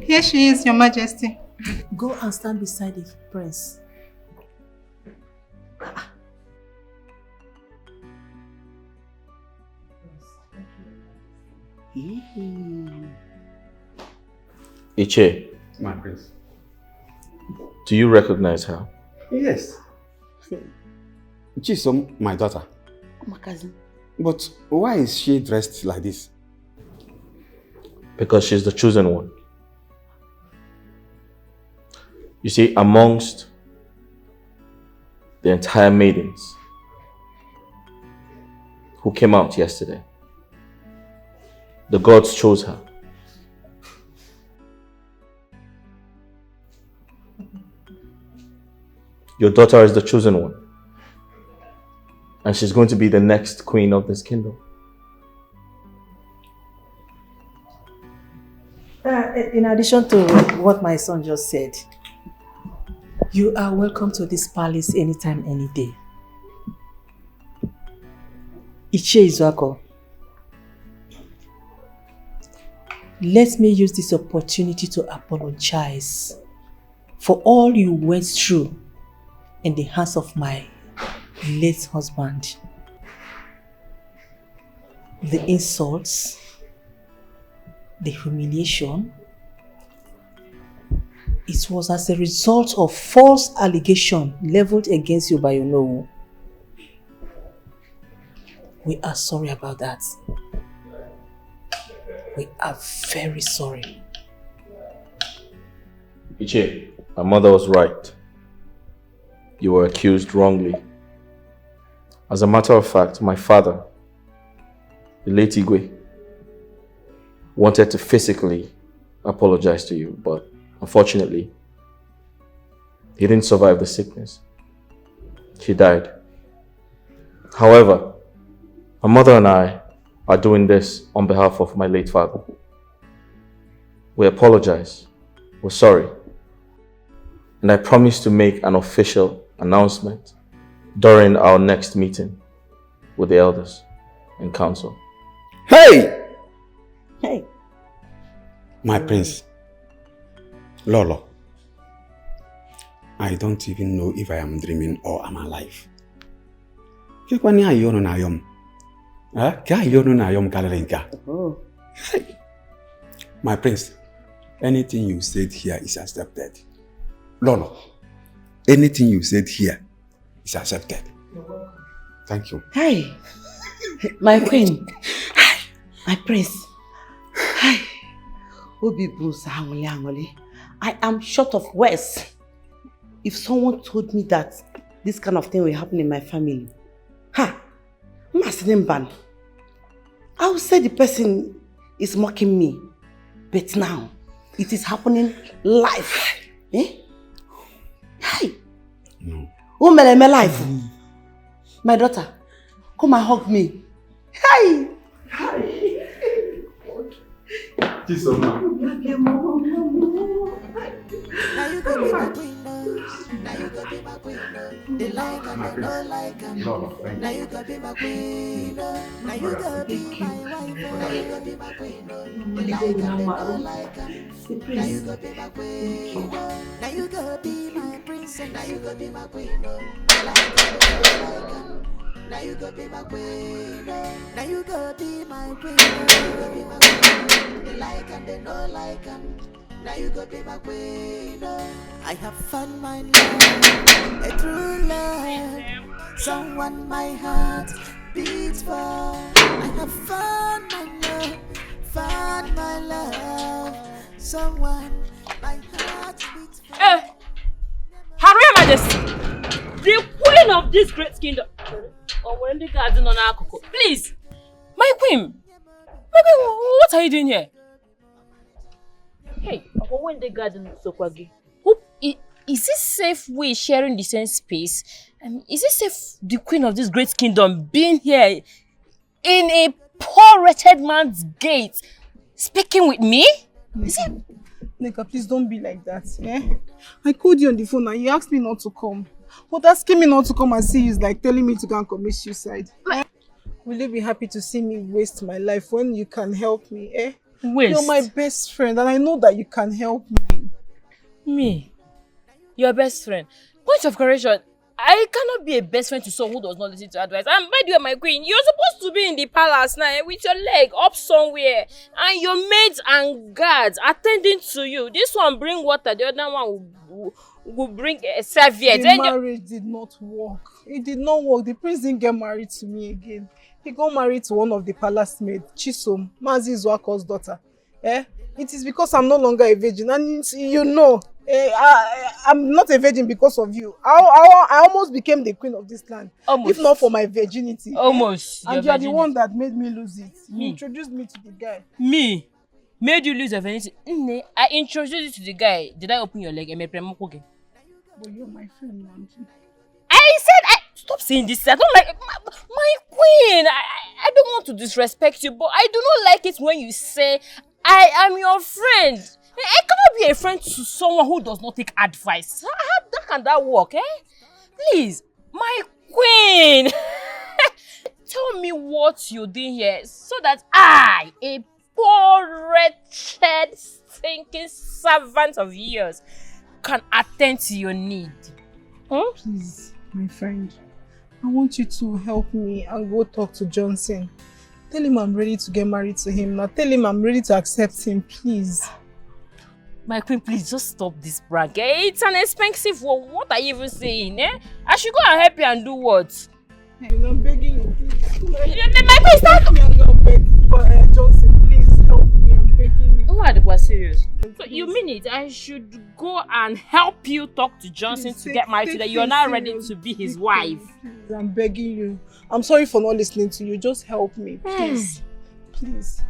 Here she is, Your Majesty. Go and stand beside the prince. Iche, my prince. Do you recognize her? Yes. Chisom, my daughter. My cousin. But why is she dressed like this? Because she's the chosen one. You see, amongst the entire maidens who came out yesterday, the gods chose her. Your daughter is the chosen one. And she's going to be the next queen of this kingdom. In addition to what my son just said, you are welcome to this palace anytime, any day. Ichie Izuako, let me use this opportunity to apologize for all you went through in the hands of my late husband. The insults, the humiliation, it was as a result of false allegation leveled against you by your Onowu. We are sorry about that. We are very sorry. Ichie, my mother was right. You were accused wrongly. As a matter of fact, my father, the late Igwe, wanted to physically apologize to you, but unfortunately, he didn't survive the sickness. She died. However, my mother and I are doing this on behalf of my late father. We apologize. We're sorry. And I promise to make an official announcement during our next meeting with the elders and council. Hey! Hey! My prince, Lolo, I don't even know if I am dreaming or am alive. My prince, anything you said here is accepted. Lolo, anything you said here is accepted. Thank you. Hey, my queen, my prince. Hey, I am short of words. If someone told me that this kind of thing will happen in my family, I would say the person is mocking me. But now, it is happening live. Eh? Hey! No. Oh, my life. My daughter, come and hug me. Hey! Kiss her now. Now you go be my queen. Now you go be my queen. They like and they don't like and now you go be my queen. Now you go be my wife. Now you go be my queen. They like and they don't like and now you go be my queen. Now you go be my princess. Now you go be my queen. They like and they don't like and now you go be my queen. Now you go be my queen. Now you go be my queen. They like and they don't like and now you go be my queen. I have found my love, a true love, someone my heart beats for. I have found my love, someone my heart beats for. Her Royal Majesty, the queen of this great kingdom. Or when the garden on our cocoa. Please, my queen, what are you doing here? Hey, when the garden Sokwagi. Is it safe we sharing the same space? Is it safe the queen of this great kingdom being here in a poor wretched man's gate speaking with me? Neka, please don't be like that. Eh? I called you on the phone and you asked me not to come. But asking me not to come and see you is like telling me to go and commit suicide. Eh? Will you be happy to see me waste my life when you can help me? Eh? Waste? You're my best friend and I know that you can help me. Me? Your best friend? Point of correction, I cannot be a best friend to someone who does not listen to advice. And by the way, my queen, you're supposed to be in the palace now with your leg up somewhere and your maids and guards attending to you. This one bring water, the other one will bring a serviette. The marriage did not work. It did not work. The prince didn't get married to me again. He got married to one of the palace maids, Chisom, Mazi Zwako's daughter. Eh? It is because I'm no longer a virgin. And you know, I'm not a virgin because of you. I almost became the queen of this land. Almost. If not for my virginity. Almost. And you are the one that made me lose it. Me. You introduced me to the guy. Me? Made you lose your virginity? I introduced you to the guy. Did I open your leg? But you're my friend, Nanji. Stop saying this. I don't like my queen. I don't want to disrespect you, but I do not like it when you say I am your friend. I cannot be a friend to someone who does not take advice. How can that work, eh? Please, my queen. Tell me what you're doing here so that I, a poor, wretched, stinking servant of yours, can attend to your need. Hmm? Please, my friend. I want you to help me and go talk to Johnson. Tell him I'm ready to get married to him now. Tell him I'm ready to accept him, please. My queen, please just stop this brag. It's an expensive one. What are you even saying? Eh? I should go and help you and do what? I'm begging you, please. My queen, stop! I'm gonna beg for Johnson, please help me. I'm begging you. Oh, are they serious? So you mean it? I should go and help you talk to Johnson to get married so that you're now ready to be his wife? Please, I'm begging you. I'm sorry for not listening to you. Just help me, please. Please.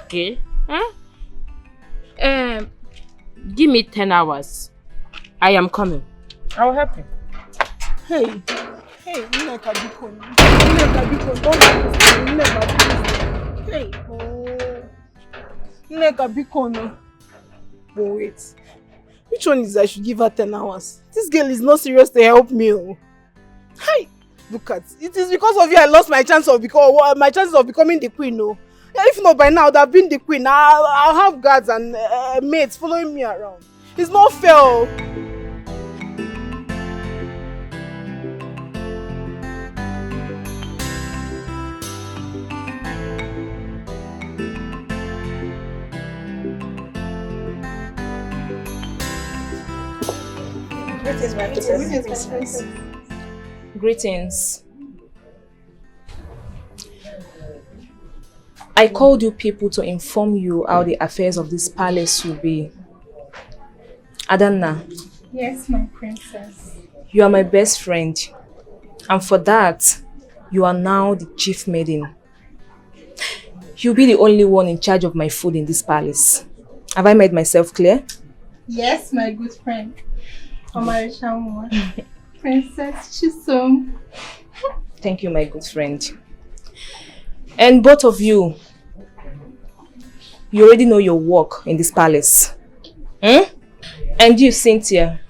Okay. Huh? Give me 10 hours. I am coming. I will help you. Hey, Nneka Biko. Nneka Biko, don't listen. Nneka, please. Hey, Nneka Biko, no. But wait. Which one is I should give her 10 hours? This girl is not serious to help me. Hey, look at it. Is because of you I lost my chance of becoming the queen. No. If not by now, I would have been the queen. I'll have guards and maids following me around. It's not fair. Greetings, my princess. Greetings. I called you people to inform you how the affairs of this palace will be. Adanna. Yes, my princess. You are my best friend. And for that, you are now the chief maiden. You'll be the only one in charge of my food in this palace. Have I made myself clear? Yes, my good friend. Princess Chisom. Thank you, my good friend. And both of you, you already know your work in this palace. And you, Cynthia.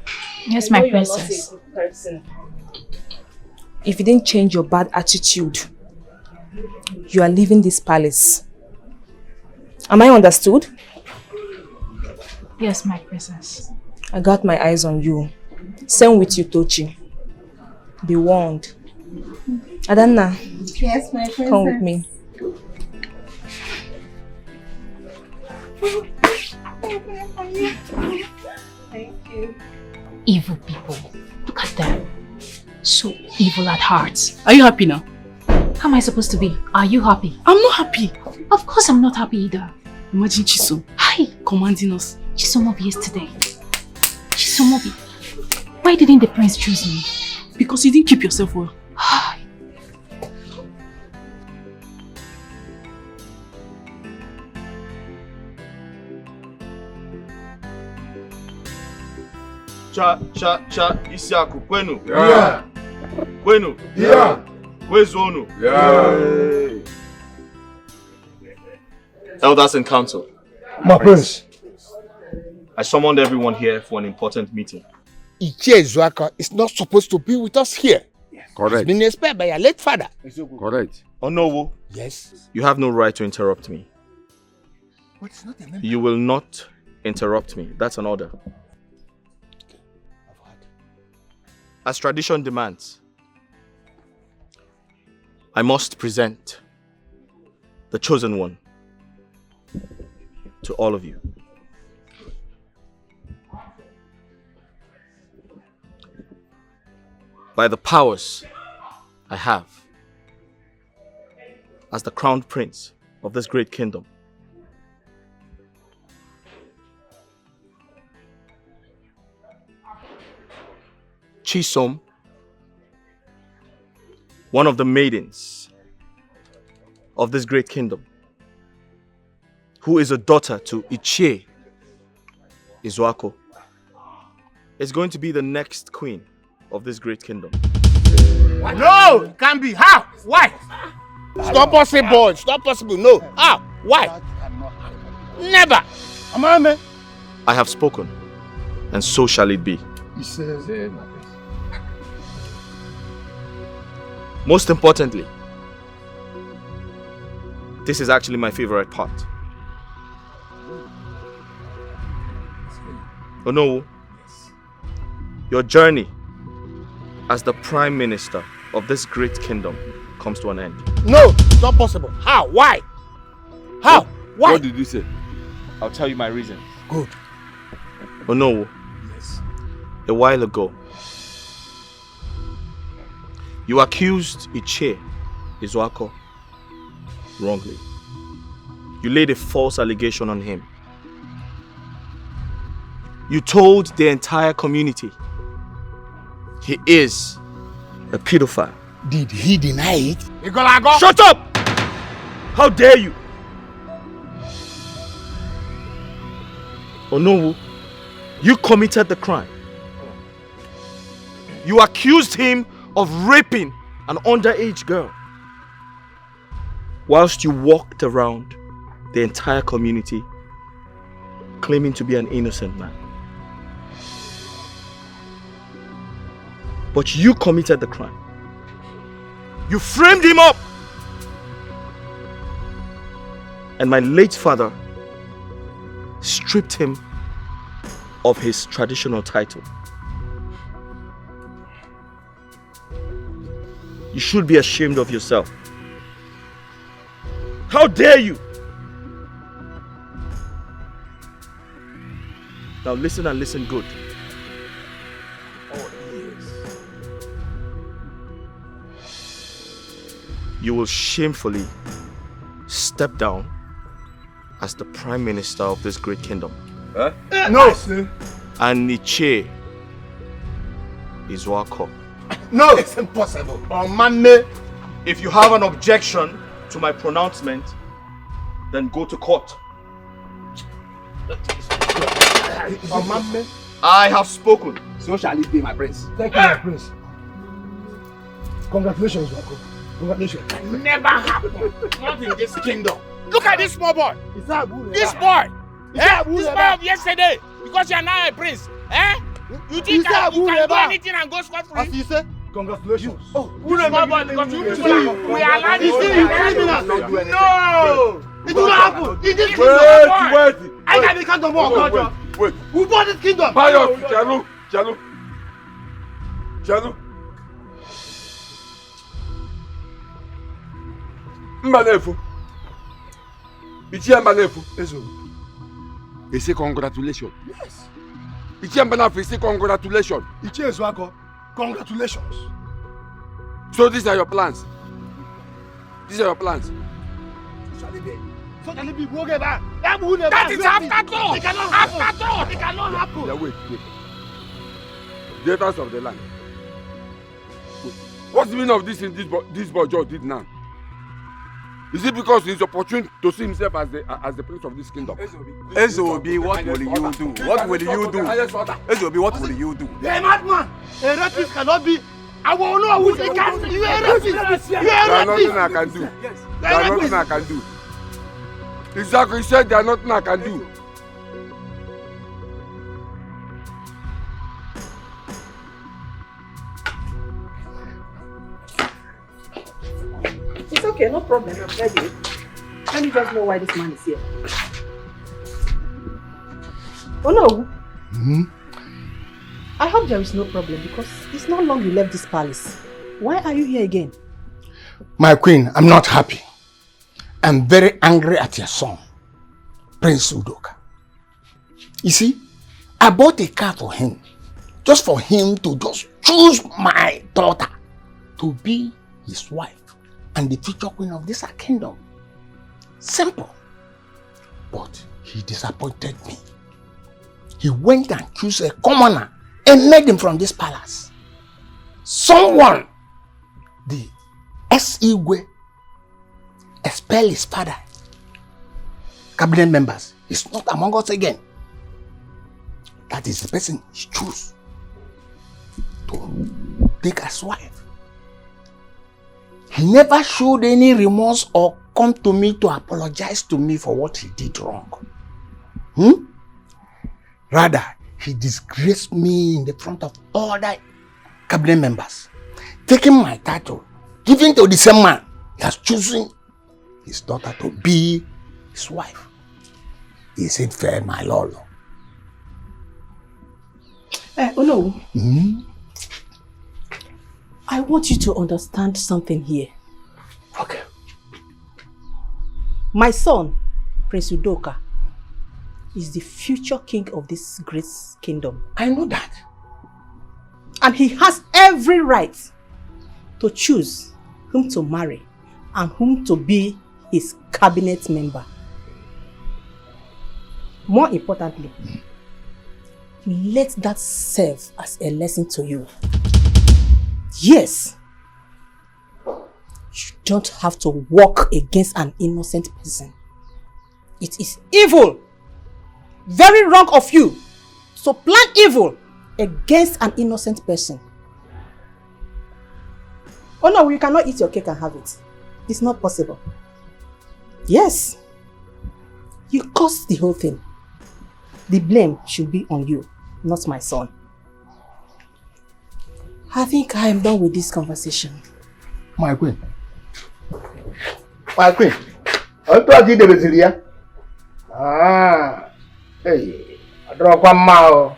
Yes, my princess. You're not a good person. If you didn't change your bad attitude, you are leaving this palace. Am I understood? Yes, my princess. I got my eyes on you. Same with you, Tochi. Be warned. Adanna. Yes, my princess. Come with me. Thank you. Evil people. Look at them. So evil at heart. Are you happy now? How am I supposed to be? Are you happy? I'm not happy. Of course I'm not happy either. Imagine Chisom. Hi. Commanding us. Chisomobi yesterday. Chisomobi. Why didn't the prince choose me? Because you didn't keep yourself well. Cha, Isiaku, Kwenu. Yeah. Kwenu. Yeah. Kwezonu. Yeah. Elders and council. My prince. I summoned everyone here for an important meeting. Ichie Zuaka is not supposed to be with us here. Correct. He's been inspired by your late father. Correct. Onowo. Yes. You have no right to interrupt me. But it's not a member. You will not interrupt me. That's an order. As tradition demands, I must present the chosen one to all of you. By the powers I have as the crowned prince of this great kingdom, Chisom, one of the maidens of this great kingdom, who is a daughter to Ichie Izuako, is going to be the next queen of this great kingdom. No, it can't be. How? Why? It's not possible. It's not possible. No. How? Why? Never. I have spoken, and so shall it be. He says, Most importantly, this is actually my favorite part. Onowu, your journey as the Prime Minister of this great kingdom comes to an end. No, it's not possible. How? Why? How? Why? What did you say? I'll tell you my reasons. Good. Onowu, a while ago, you accused Ichie Izuako wrongly. You laid a false allegation on him. You told the entire community he is a pedophile. Did he deny it? Shut up! How dare you? Onowu, you committed the crime. You accused him of raping an underage girl whilst you walked around the entire community claiming to be an innocent man. But you committed the crime. You framed him up. And my late father stripped him of his traditional title. You should be ashamed of yourself. How dare you? Now listen and listen good. You will shamefully step down as the Prime Minister of this great kingdom. No! And Ichie Izuako. No! It's impossible. If you have an objection to my pronouncement, then go to court. I have spoken. So shall it be, my prince. Thank you, my prince. Congratulations, Wako. Congratulations. Never happen. Not in this kingdom. Look at this small boy. This boy. This boy of yesterday. Because you are now a prince. You think that you can do anything and go scot-free? As you say, congratulations. You small boy, because you people we are allowed to do it. No! It will not happen. In this kingdom. Wait. I can become the more God. Wait. Who bought this kingdom? Bayo, Chalo. Mbanefu. Ichie Mbanefu. He say congratulations. Yes. Ichie Mbanefu, he say congratulations. Ichie Zwako, congratulations. So these are your plans? These are your plans? That is after all. It cannot happen. It cannot happen. Yeah, wait. The haters of the land. Wait. What's the meaning of this thing this boy just did now? Is it because he's opportune to see himself as the prince of this kingdom? Ezobi, what will you do? What will you do? Ezobi, what will you do? You're a madman. A rapist cannot be. I will know who he can be. You're a rapist. You're a There's rapist. nothing I can do. There's nothing I can do. Exactly, he said there's nothing I can do. It's okay, no problem. I'm ready. Let me just know why this man is here. Oh no. I hope there is no problem because it's not long you left this palace. Why are you here again? My queen, I'm not happy. I'm very angry at your son, Prince Udoka. You see, I bought a car for him, just for him to just choose my daughter to be his wife and the future queen of this kingdom. Simple. But he disappointed me. He went and chose a commoner and made him from this palace. Someone, the S.E.Gwe, expel his father. Cabinet members, he's not among us again. That is the person he chose to take as wife. He never showed any remorse or come to me to apologize to me for what he did wrong. Rather, he disgraced me in the front of all the cabinet members, taking my title, giving to the same man. He has chosen his daughter to be his wife. Is it fair, my lord? No. I want you to understand something here. Okay. My son, Prince Udoka, is the future king of this great kingdom. I know that. And he has every right to choose whom to marry and whom to be his cabinet member. More importantly, let that serve as a lesson to you. Yes, you don't have to walk against an innocent person. It is evil, very wrong of you to plan evil against an innocent person. Oh no, you cannot eat your cake and have it. It's not possible. Yes, you caused the whole thing. The blame should be on you, not my son. I think I am done with this conversation. My queen. My queen. I thought you were here. Hey, I draw one mile.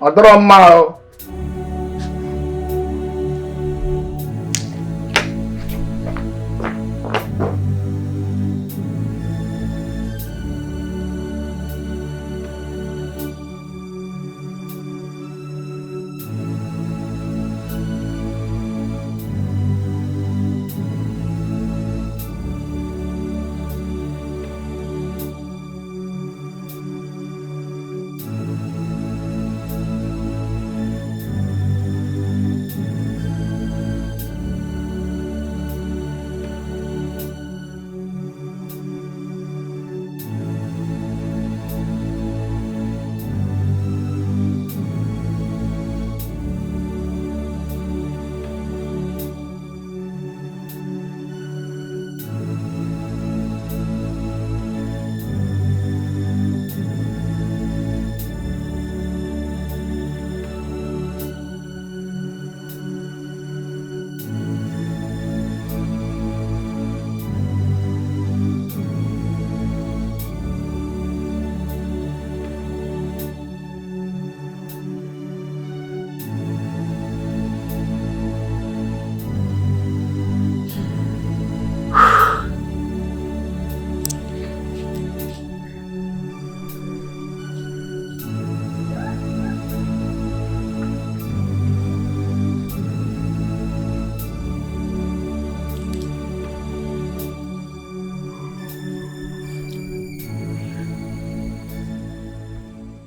I draw a mile.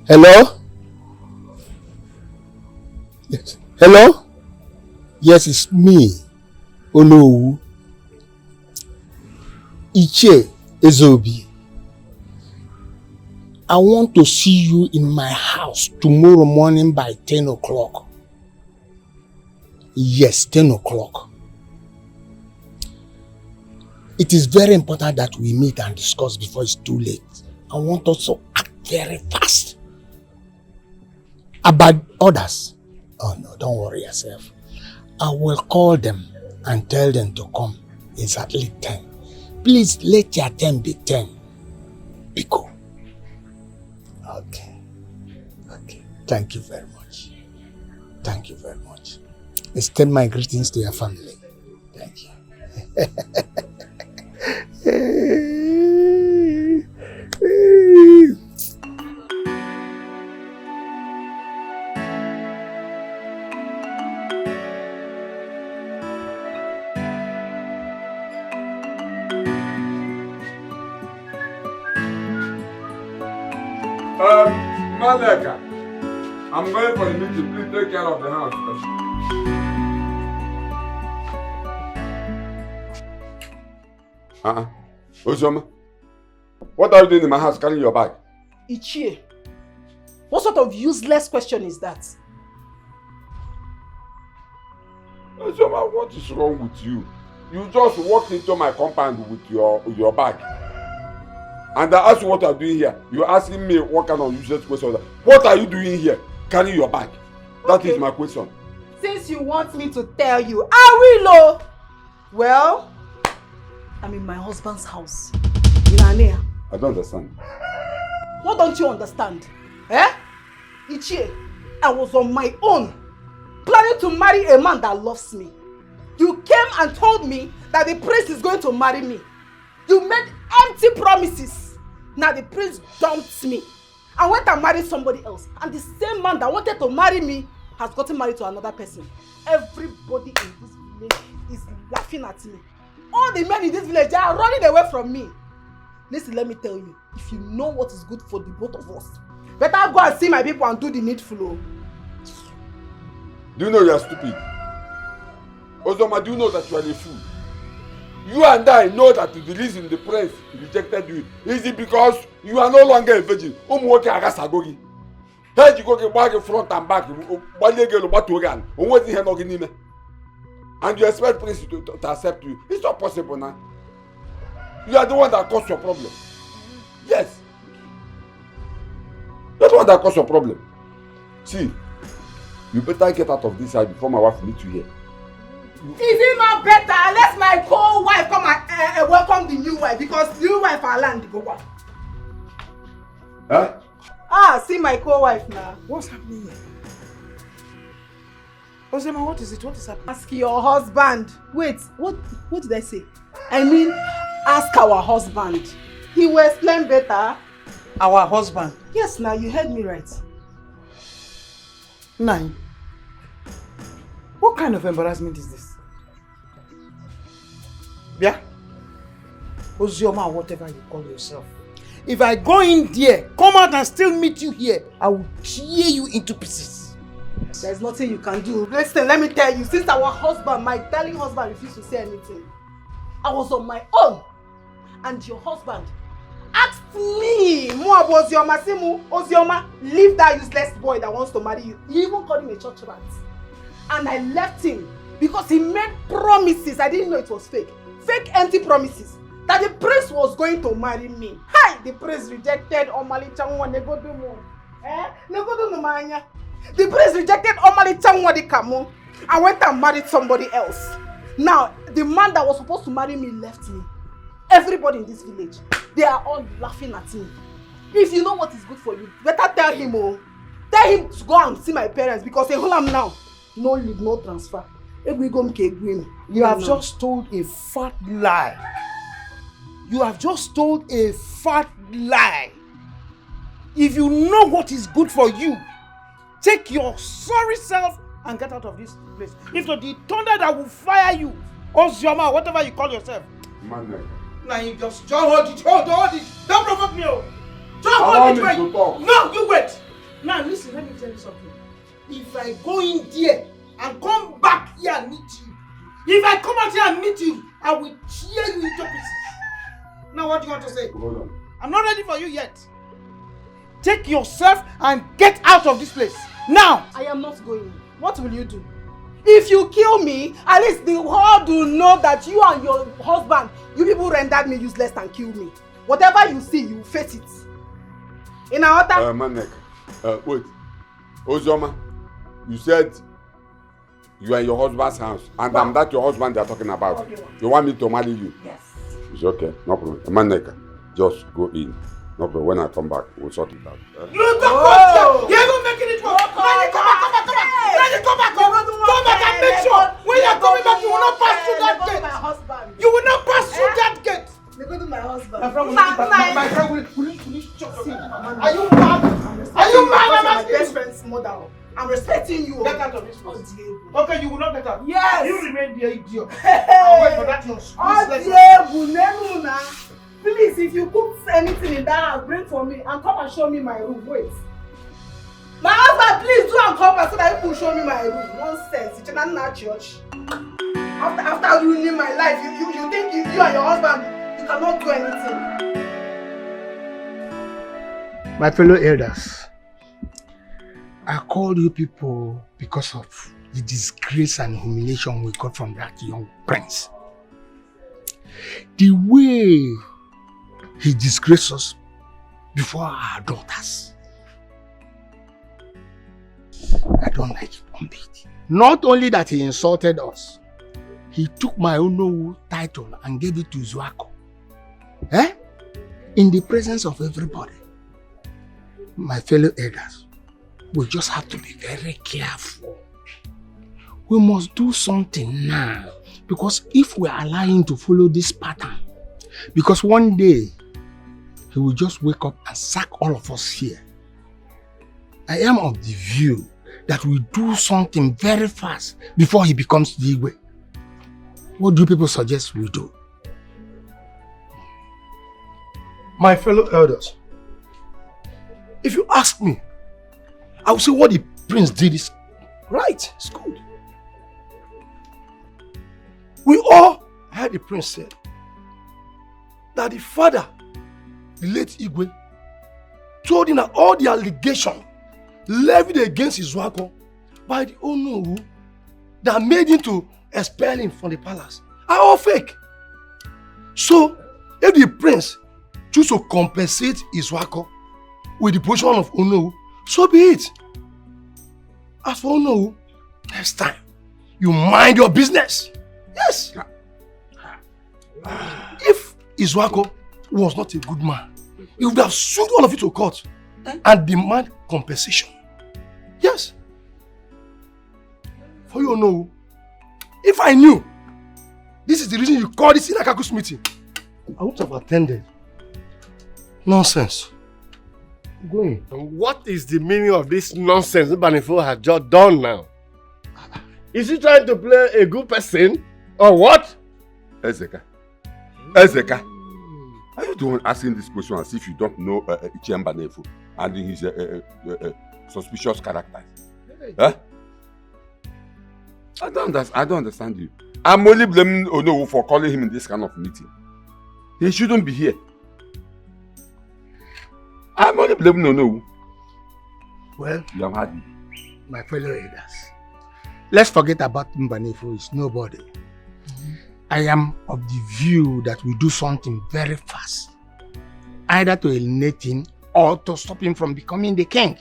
Hello? Yes. Hello? Yes, it's me. Ono. Iche Ezobi. I want to see you in my house tomorrow morning by 10 o'clock. Yes, 10 o'clock. It is very important that we meet and discuss before it's too late. I want us to act very fast. About others, oh no, don't worry yourself. I will call them and tell them to come exactly 10. Please let your 10 be 10. Biko. Okay. Okay. Thank you very much. Thank you very much. Extend my greetings to your family. Thank you. Maleka, I'm going for the meeting. Please take care of the house. Ozoma, what are you doing in my house carrying your bag? Ichie, what sort of useless question is that? Ozoma, what is wrong with you? You just walked into my compound with your bag. And I asked you what I'm doing here. You're asking me what kind of useless question. What are you doing here? Carrying your bag. That is my question. Since you want me to tell you, I will. Oh. Well, I'm in my husband's house. In Anea. I don't understand. What don't you understand? Eh? Ichie, I was on my own, planning to marry a man that loves me. You came and told me that the prince is going to marry me. You made empty promises. Now the prince dumped me. I went and married somebody else. And the same man that wanted to marry me has gotten married to another person. Everybody in this village is laughing at me. All the men in this village, they are running away from me. Listen, let me tell you, if you know what is good for the both of us, better go and see my people and do the needful. Do you know you are stupid? Ozoma, do you know that you are a fool? You and I know that the reason the prince rejected you is it because you are no longer a virgin. And you expect prince to accept you. It's not possible now. You are the one that caused your problem. Yes. You're the one that caused your problem. See, you better get out of this house before my wife meets you here. Is it not better? Let my co-wife come and welcome the new wife, because new wife are land go back. Huh? Ah, see my co-wife now. What's happening here? Ozema, what is it? What is happening? Ask your husband. Wait, what did I say? I mean, ask our husband. He will explain better. Our husband? Yes, now you heard me right. Nine. What kind of embarrassment is this? Yeah? Ozioma, whatever you call yourself. If I go in there, come out and still meet you here, I will tear you into pieces. There's nothing you can do. Listen, let me tell you, since our husband, my darling husband, refused to say anything, I was on my own. And your husband asked me more about Ozioma. Simu, Ozioma, leave that useless boy that wants to marry you. He even called him a church rat. And I left him because he made promises. I didn't know it was fake. Fake empty promises. That the prince was going to marry me. Hi! The prince rejected Omali Changwa Negodumo. Negodumanya. The prince rejected Omali Changwa Dikamu and went and married somebody else. Now, the man that was supposed to marry me left me. Everybody in this village, they are all laughing at me. If you know what is good for you, better tell him, oh. Tell him to go and see my parents because they hold him now. No leave, no transfer. You have just told a fat lie. You have just told a fat lie. If you know what is good for you, take your sorry self and get out of this place. If not, the thunder that will fire you, Ozioma, whatever you call yourself. Man, now you just hold it. Don't provoke me. Just hold it. Wait. No, you wait. Now listen, let me tell you something. If I go in there and come back here and meet you, if I come out here and meet you, I will tear you into pieces. Now what do you want to say? Hold on. I'm not ready for you yet. Take yourself and get out of this place. Now! I am not going. What will you do? If you kill me, at least the world will know that you and your husband, you people rendered me useless and killed me. Whatever you see, you face it. In our time. Manek, wait. Ozioma, you said you are in your husband's house, and I'm that your husband they are talking about. Okay, you want me to marry you? Yes. It's okay, no problem. Manek, just go in. No problem. When I come back, we'll sort it out. No, don't go! You're not making it work! Come back! Come back and make sure when you're coming back, you will not pass through that gate! You will not pass through that gate! They go to my husband. My friend, will you shut up? Are you mad? Are you mad? I'm my best friend's mother. I'm respecting you. Get out of this place. Okay, you will not get out. Yes. You remain there, idiot. I'll wait for that your please, if you cook anything in that house, bring for me and come and show me my room. Wait. My husband, please do and come back so that you can show me my room. Nonsense. It's not church. After ruining my life, you think you and your husband, you cannot do anything. My fellow elders, I called you people because of the disgrace and humiliation we got from that young prince. The way he disgraced us before our daughters. I don't like it one bit. Not only that he insulted us, he took my Onowu title and gave it to Zuako. In the presence of everybody. My fellow elders, we just have to be very careful. We must do something now, because if we are allowing to follow this pattern, because one day he will just wake up and sack all of us here. I am of the view that we do something very fast before he becomes the Igwe. What do people suggest we do? My fellow elders, if you ask me, I will say what the prince did is right, it's good. We all heard the prince said that the father, the late Igwe, told him that all the allegations levied against Izuako by the Onowu that made him to expel him from the palace are all fake. So, if the prince choose to compensate Izuako with the position of Onowu, so be it. As for Onowu, next time, you mind your business. Yes. If Izuako was not a good man, he would have sued all of you to court and demand compensation. Yes. For you Onowu, if I knew this is the reason you called this Inakaku's meeting, I would have attended. Nonsense. Going. And what is the meaning of this nonsense Banifo has just done now? Is he trying to play a good person or what? Ezeka, are you the one asking this question as if you don't know Ichem Banefo and his suspicious character? Huh? I don't understand you. I'm only blaming Onowu for calling him in this kind of meeting. He shouldn't be here. I'm only blaming Onowu. Well, you have had it. My fellow elders, let's forget about Mbanefo. It's nobody. I am of the view that we do something very fast, either to eliminate him or to stop him from becoming the king.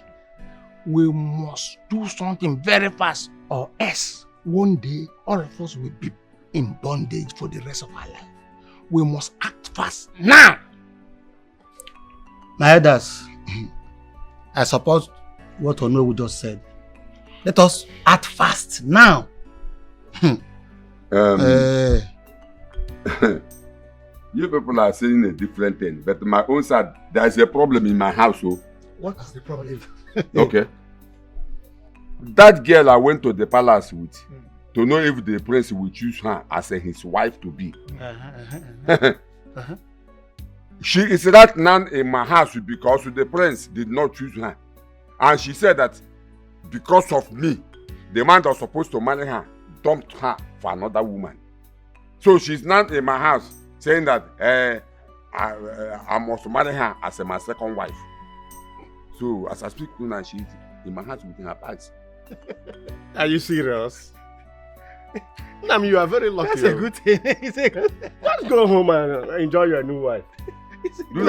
We must do something very fast, or else one day all of us will be in bondage for the rest of our life. We must act fast now. My elders, I support what Onowu just said. Let us act fast now. You people are saying a different thing, but my own side, there is a problem in my house. So. What is the problem? Okay. That girl I went to the palace with to know if the prince will choose her as his wife to be. She is right now in my house because the prince did not choose her. And she said that because of me, the man that was supposed to marry her dumped her for another woman. So she's now in my house saying that I must marry her as my second wife. So as I speak to her, she's in my house with her bags. Are you serious? Nam, you are very lucky. That's a good thing. It's a good thing. Just go home and enjoy your new wife. It's a good thing.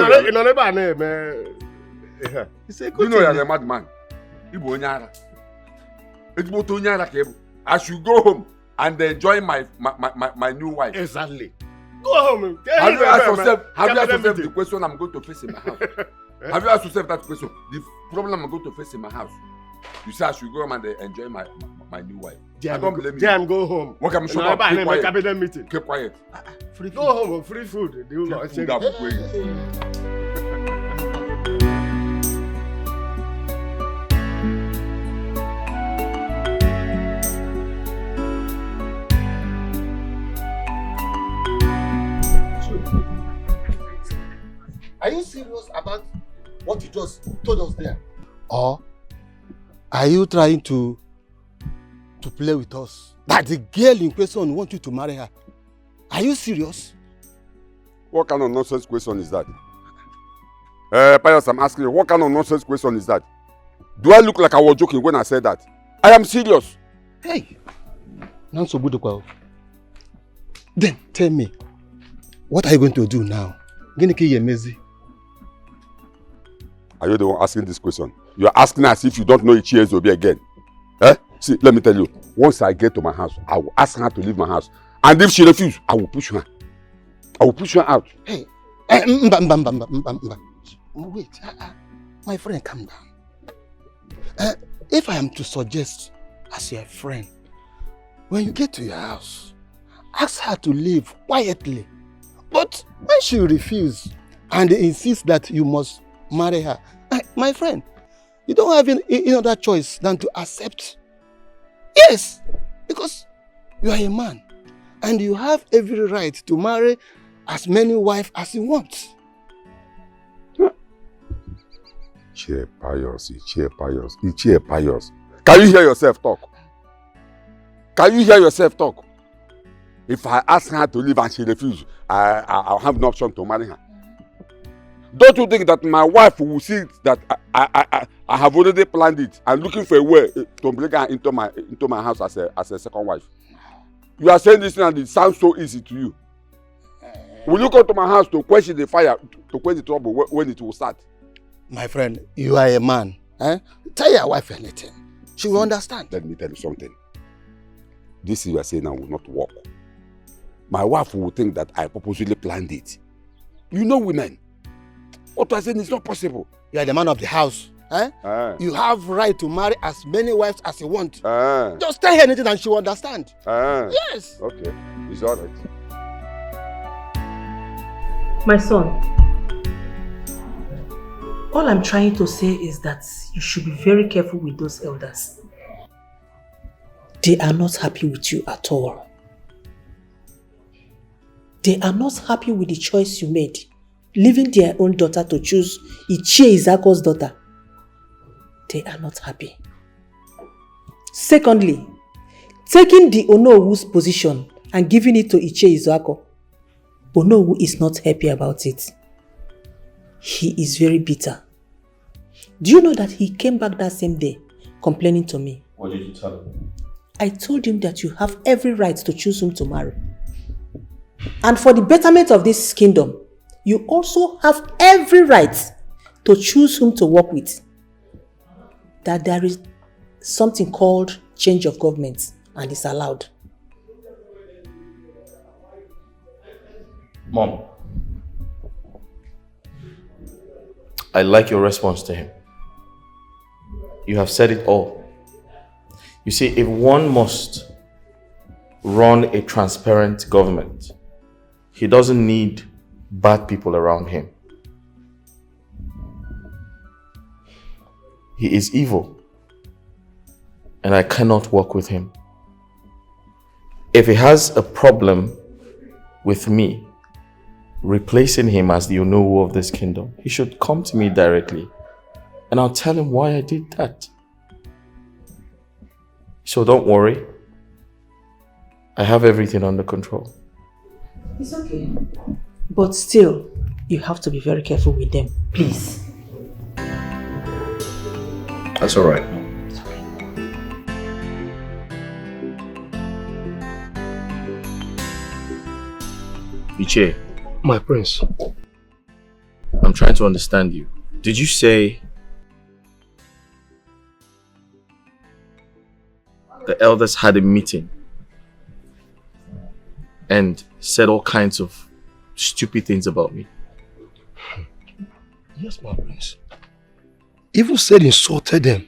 You know you're a madman. I should go home and enjoy my new wife. Exactly. Go home. Have you asked yourself the question I'm going to face in my house? Have you asked yourself that question? The problem I'm going to face in my house. You say I should go home and enjoy my new wife. I don't blame you. Jan, go home. What am I sure about? Keep quiet. Meeting. Keep quiet. Free food. Go home. Free food. Are you serious about what you just told us there? Or are you trying to play with us? That the girl in question wants you to marry her. Are you serious? What kind of nonsense question is that? Pius, I'm asking you, what kind of nonsense question is that? Do I look like I was joking when I said that? I am serious. Hey, not so good. Then tell me, what are you going to do now? Are you the one asking this question? You are asking as if you don't know Ichie Ezobi again. Eh? See, let me tell you. Once I get to my house, I will ask her to leave my house. And if she refuses, I will push her. I will push her out. Hey, wait, my friend, calm down. If I am to suggest as your friend, when you get to your house, ask her to leave quietly. But when she refuses and insists that you must marry her, my friend, you don't have any other choice than to accept. Yes, because you are a man and you have every right to marry as many wives as you want. Ichie Pius. Can you hear yourself talk? Can you hear yourself talk? If I ask her to leave and she refuses, I'll have no option to marry her. Don't you think that my wife will see that I have already planned it and looking for a way to bring her into my house as a second wife? You are saying this and it sounds so easy to you. Will you come to my house to quench the fire, to quench the trouble when it will start? My friend, you are a man. Eh? Tell your wife anything. She will understand. Let me tell you something. This you are saying now will not work. My wife will think that I purposely planned it. You know women. What I saying is not possible. You are the man of the house. Eh? You have right to marry as many wives as you want. Just tell her anything and she will understand. Yes. Okay. It's all right. My son, all I'm trying to say is that you should be very careful with those elders. They are not happy with you at all. They are not happy with the choice you made, leaving their own daughter to choose Ichie Izako's daughter. They are not happy. Secondly, taking the Onowu's position and giving it to Ichie Izako, Onowu is not happy about it. He is very bitter. Do you know that he came back that same day complaining to me? What did you tell him? I told him that you have every right to choose whom to marry. And for the betterment of this kingdom, you also have every right to choose whom to work with. That there is something called change of government and it's allowed. Mom, I like your response to him. You have said it all. You see, if one must run a transparent government, he doesn't need bad people around him. He is evil, and I cannot work with him. If he has a problem with me replacing him as the Onowu of this kingdom, he should come to me directly, and I'll tell him why I did that. So don't worry. I have everything under control. It's okay. But still, you have to be very careful with them, please. That's all right. Ichie. My prince. I'm trying to understand you. Did you say the elders had a meeting and said all kinds of stupid things about me? Yes, my prince. Even said insulted them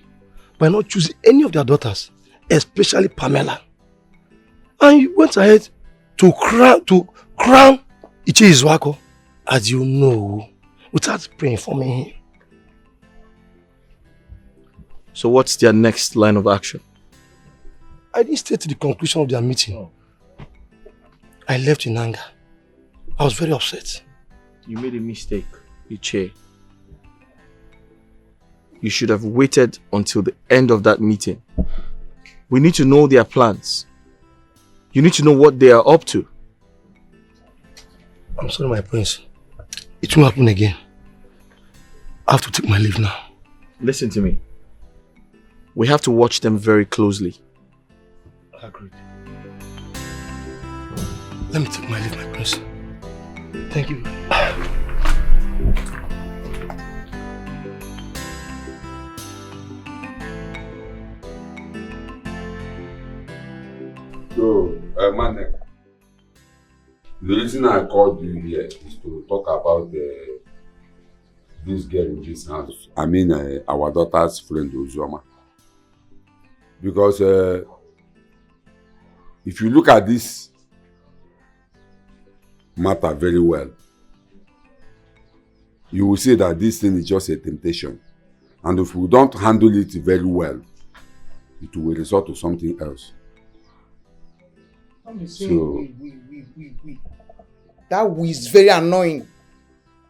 by not choosing any of their daughters, especially Pamela. And you went ahead to crown Ichie Izwako, as you know, without praying for me. So what's their next line of action? I didn't stay to the conclusion of their meeting. I left in anger. I was very upset. You made a mistake, Ichie. You should have waited until the end of that meeting. We need to know their plans. You need to know what they are up to. I'm sorry, my prince. It won't happen again. I have to take my leave now. Listen to me. We have to watch them very closely. agreed. Let me take my leave, my prince. Thank you. So, Manek, the reason I called you here is to talk about this girl in this house. I mean, our daughter's friend, Uzoma. Because if you look at this matter very well, you will see that this thing is just a temptation. And if we don't handle it very well, it will result to something else. So, that is very annoying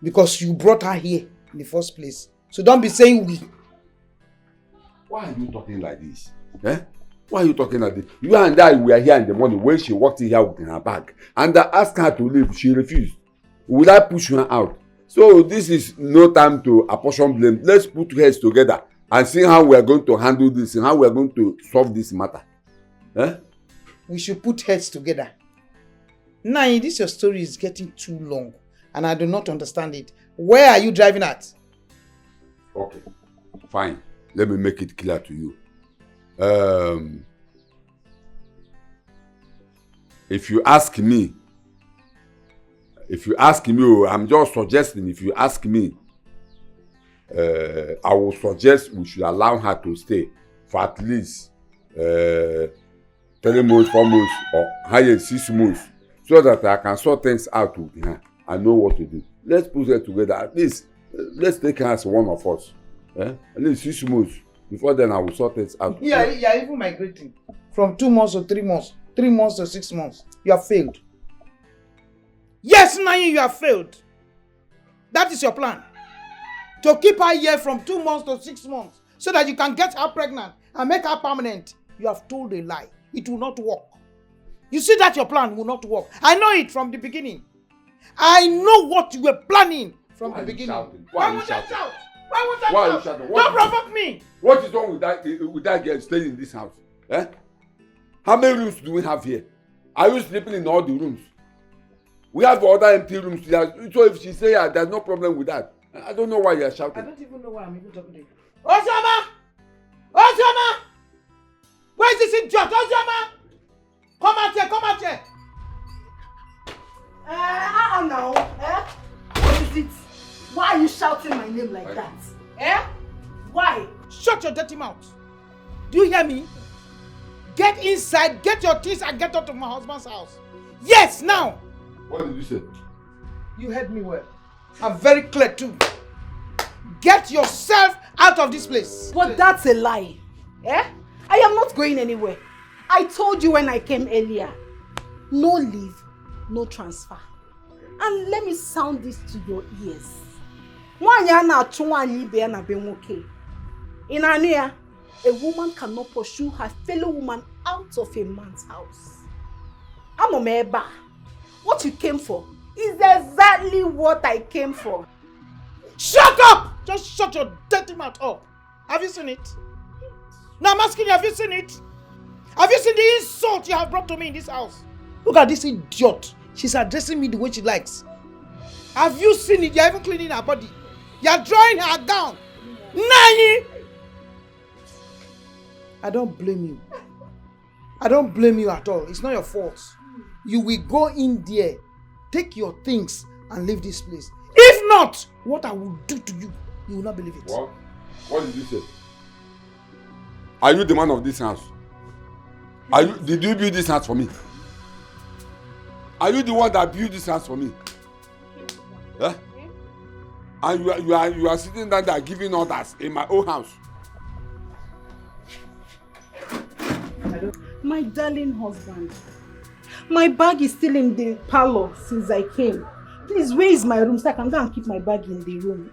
because you brought her here in the first place. So don't be saying we. Why are you talking like this? Eh? Why are you talking like this? You and I were here in the morning when she walked in here with her bag. And I asked her to leave. She refused. Will I push her out? So this is no time to apportion blame. Let's put heads together and see how we are going to handle this and how we are going to solve this matter. Eh? We should put heads together. Nai, this your story is getting too long and I do not understand it. Where are you driving at? Okay, fine. Let me make it clear to you. If you ask me, I'm just suggesting, if you ask me, I will suggest we should allow her to stay for at least 3 months, 4 months, or higher 6 months, so that I can sort things out with her. I know what to do. Let's put it together. At least, let's take her as one of us. At least 6 months. Before then, I will sort things out. Yeah, you are even migrating from 2 months to 3 months, 3 months to 6 months. You have failed. Yes, Nai, you have failed. That is your plan. To keep her here from 2 months to 6 months, so that you can get her pregnant and make her permanent. You have told a lie. It will not work. You see that your plan will not work. I know it from the beginning. I know what you were planning from the beginning. Why would I shout? Why would I shout? Don't provoke me. What is wrong with that girl staying in this house? Eh? How many rooms do we have here? Are you sleeping in all the rooms? We have other empty rooms here. So if she say there's no problem with that. I don't know why you are shouting. I don't even know why I'm even talking to you. Ozoma! Ozoma! Where is this idiot? Ozoma! Come out here, come out here! Now. What is it? Why are you shouting my name like that? Why? Shut your dirty mouth. Do you hear me? Get inside, get your things and get out of my husband's house. Yes, now! What did you say? You heard me well. I'm very clear too. Get yourself out of this place. But that's a lie. I am not going anywhere. I told you when I came earlier. No leave, no transfer. And let me sound this to your ears. In Ania, a woman cannot pursue her fellow woman out of a man's house. I'm a meba. What you came for is exactly what I came for. Shut up! Just shut your dirty mouth up. Have you seen it? Now I'm asking you, have you seen it? Have you seen the insult you have brought to me in this house? Look at this idiot. She's addressing me the way she likes. Have you seen it? You're even cleaning her body. You're drawing her down. Nani! I don't blame you. I don't blame you at all. It's not your fault. You will go in there, take your things and leave this place. If not, what I will do to you, you will not believe it. What? What did you say? Are you the man of this house? Did you build this house for me? Are you the one that built this house for me? Yeah? And you are sitting down there giving orders in my own house. My darling husband, my bag is still in the parlor since I came. Please, where is my room so I can go and keep my bag in the room?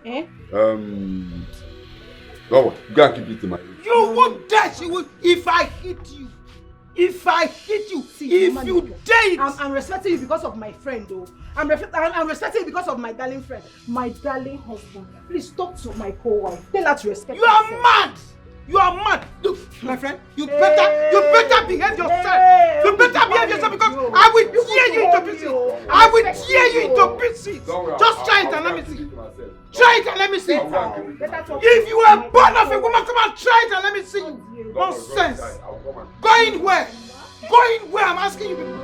Go and keep it in my room. You won't dare, she will, if I hit you. If I hit you, see, if you dare it. I'm respecting you because of my friend though. I'm respecting you because of my darling friend. My darling husband. Please talk to my co-wife. Tell her to respect You are mad! You are mad. Look, my friend, you better behave yourself. You better behave yourself because I will tear you into pieces. I will tear you into pieces. Just try it and let me see. Try it and let me see. If you are born of a woman, come and try it and let me see. Nonsense. Going where? Going where? I'm asking you people.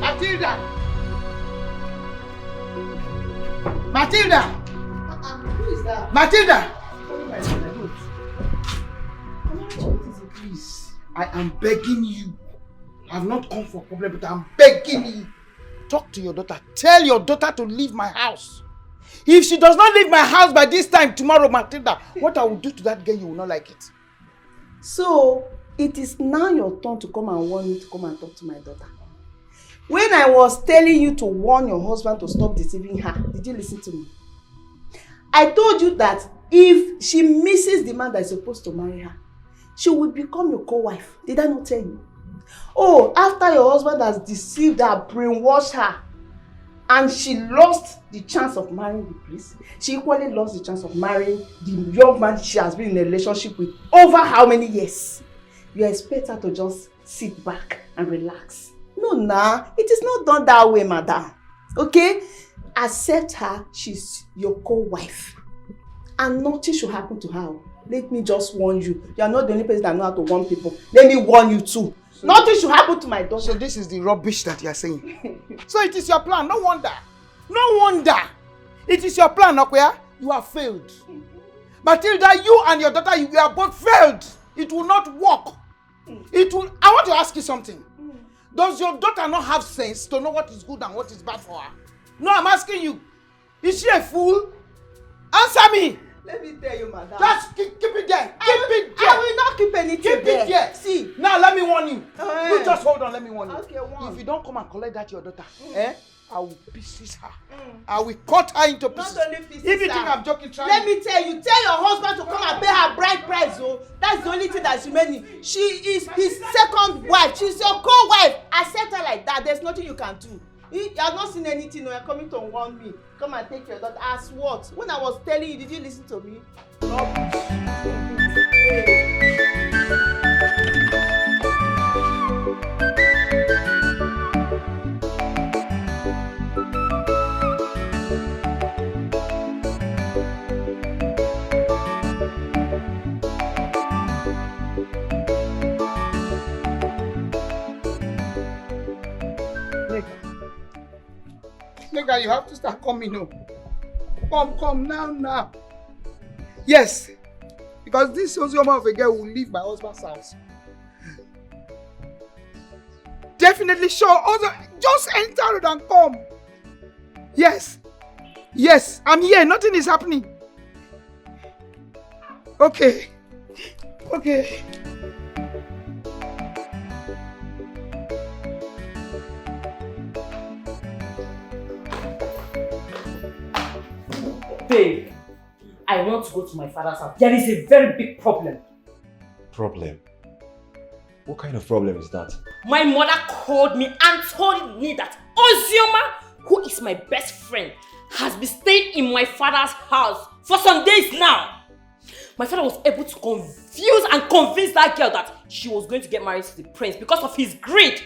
Matilda! Matilda! Who is that? Matilda! Please, I am begging you. I have not come for a problem, but I'm begging you. Talk to your daughter. Tell your daughter to leave my house. If she does not leave my house by this time tomorrow, Matilda, what I will do to that girl, you will not like it. So, it is now your turn to come and warn me to come and talk to my daughter. When I was telling you to warn your husband to stop deceiving her, did you listen to me? I told you that if she misses the man that is supposed to marry her, she will become your co-wife. Did I not tell you? Oh, after your husband has deceived her, brainwashed her, and she lost the chance of marrying the priest, she equally lost the chance of marrying the young man she has been in a relationship with over how many years? You expect her to just sit back and relax. No, nah, it is not done that way, madam. Okay? Accept her, she's your co-wife. And nothing should happen to her. Let me just warn you. You are not the only person that knows how to warn people. Let me warn you too. So nothing should happen to my daughter. So this is the rubbish that you are saying. So it is your plan. No wonder. No wonder. It is your plan, Okwea. You have failed. Matilda, you and your daughter, you are both failed. It will not work. It will. I want to ask you something. Does your daughter not have sense to know what is good and what is bad for her? No, I'm asking you. Is she a fool? Answer me. Let me tell you, madam. Just keep it there. Keep it there. I will not keep anything Keep there. it there. See. Now let me warn you. You just hold on. Let me warn you. Okay, warn. If you don't come and collect that your daughter, I will pieces her. I will cut her into pieces. Not only pieces. If you think I'm joking, try Let me tell you. Tell your husband to come and pay her bride price. Oh, that's the only thing that's remaining. She is his second wife. She's your co-wife. Accept her like that. There's nothing you can do. You have not seen anything. No, you're coming to warn me. Come and take your daughter. As what? When I was telling you, did you listen to me? Nigga, you have to start coming home. Come now. Yes, because this Ozioma of a girl will leave my husband's house. Definitely sure. Also, just enter it and come. Yes, I'm here. Nothing is happening. Okay. Babe, I want to go to my father's house. There is a very big problem. Problem? What kind of problem is that? My mother called me and told me that Ozioma, who is my best friend, has been staying in my father's house for some days now. My father was able to confuse and convince that girl that she was going to get married to the prince because of his greed.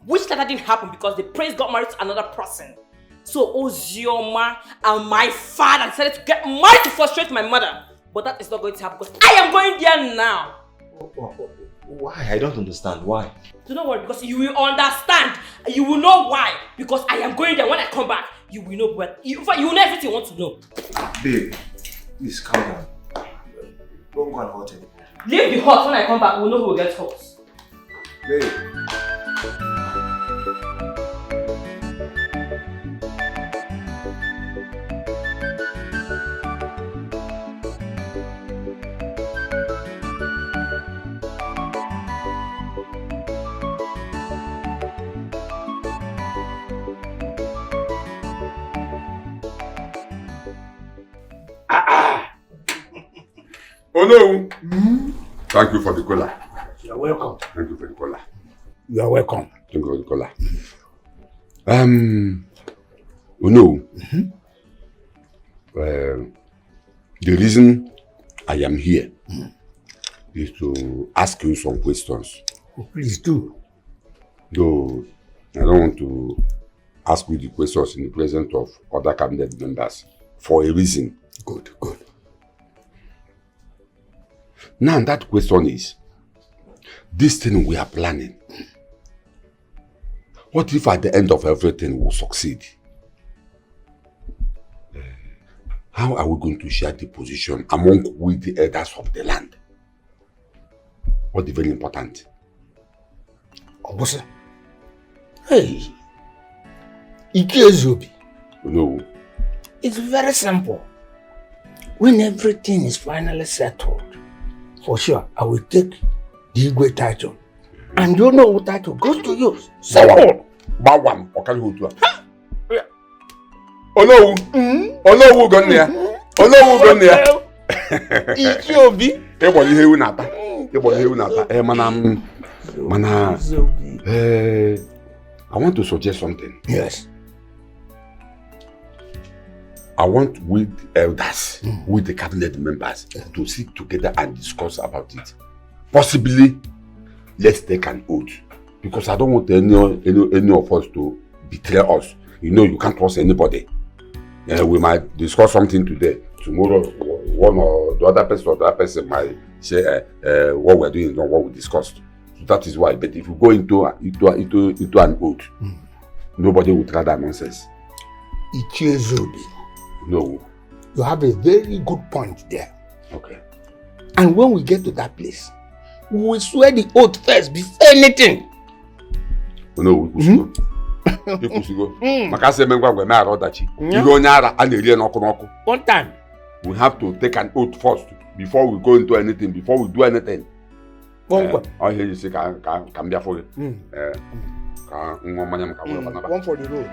Which later didn't happen because the prince got married to another person. So Ozioma and my father decided to get married to frustrate my mother. But that is not going to happen because I am going there now. Why? I don't understand. Why? Do not worry, because you will understand. You will know why. Because I am going there. When I come back, you will know what. You will know everything you want to know. Babe, please calm down. Don't go and hurt anymore. Leave the hot. When I come back, we'll know who will get hot. Babe. Oh no! Thank you for the cola. You're welcome. Thank you for the caller. You are welcome. Thank you for the caller. You know, the reason I am here is to ask you some questions. Oh, please do. Though I don't want to ask you the questions in the presence of other cabinet members for a reason. Good, good. Now that question is, this thing we are planning, what if at the end of everything we succeed? How are we going to share the position among we the elders of the land? What is very important? Obosa. Hey. Ikezobi. No. It's very simple. When everything is finally settled, for sure, I will take the Igwe title. And you know what title goes to you. Simple. Bawam. Hello. Hello, Gonia. Hello, Gonia. Ikezobi. Everybody here will Everybody here will Mana. I want to suggest something. Yes. I want with the elders, with the cabinet members, to sit together and discuss about it. Possibly, let's take an oath. Because I don't want any of us to betray us. You know, you can't trust anybody. We might discuss something today. Tomorrow, one or the other person might say what we're doing is not what we discussed. So that is why. But if you go into an oath, nobody will try that nonsense. Ikezobi. No. You have a very good point there. Okay. And when we get to that place, we will swear the oath first before anything. No, we go. One time. We have to take an oath first before we go into anything, before we do anything. I hear you say, can be for it. One for the road.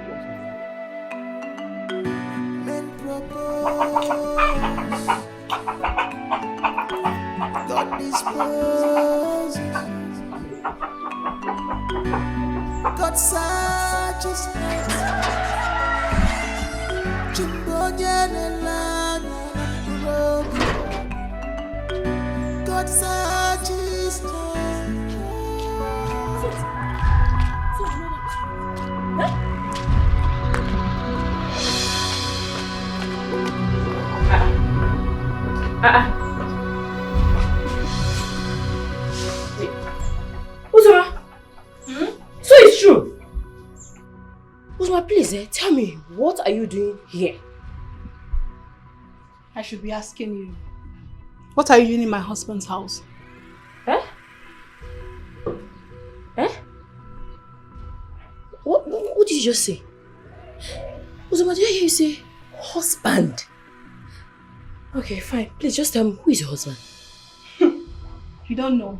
God disposes. God searches hearts. God searches Uzoma, so it's true. Uzoma, please tell me, what are you doing here? I should be asking you. What are you doing in my husband's house? Eh? Eh? What did you just say? Uzoma, did I hear you say husband? Okay, fine. Please just tell me, who is your husband? You don't know.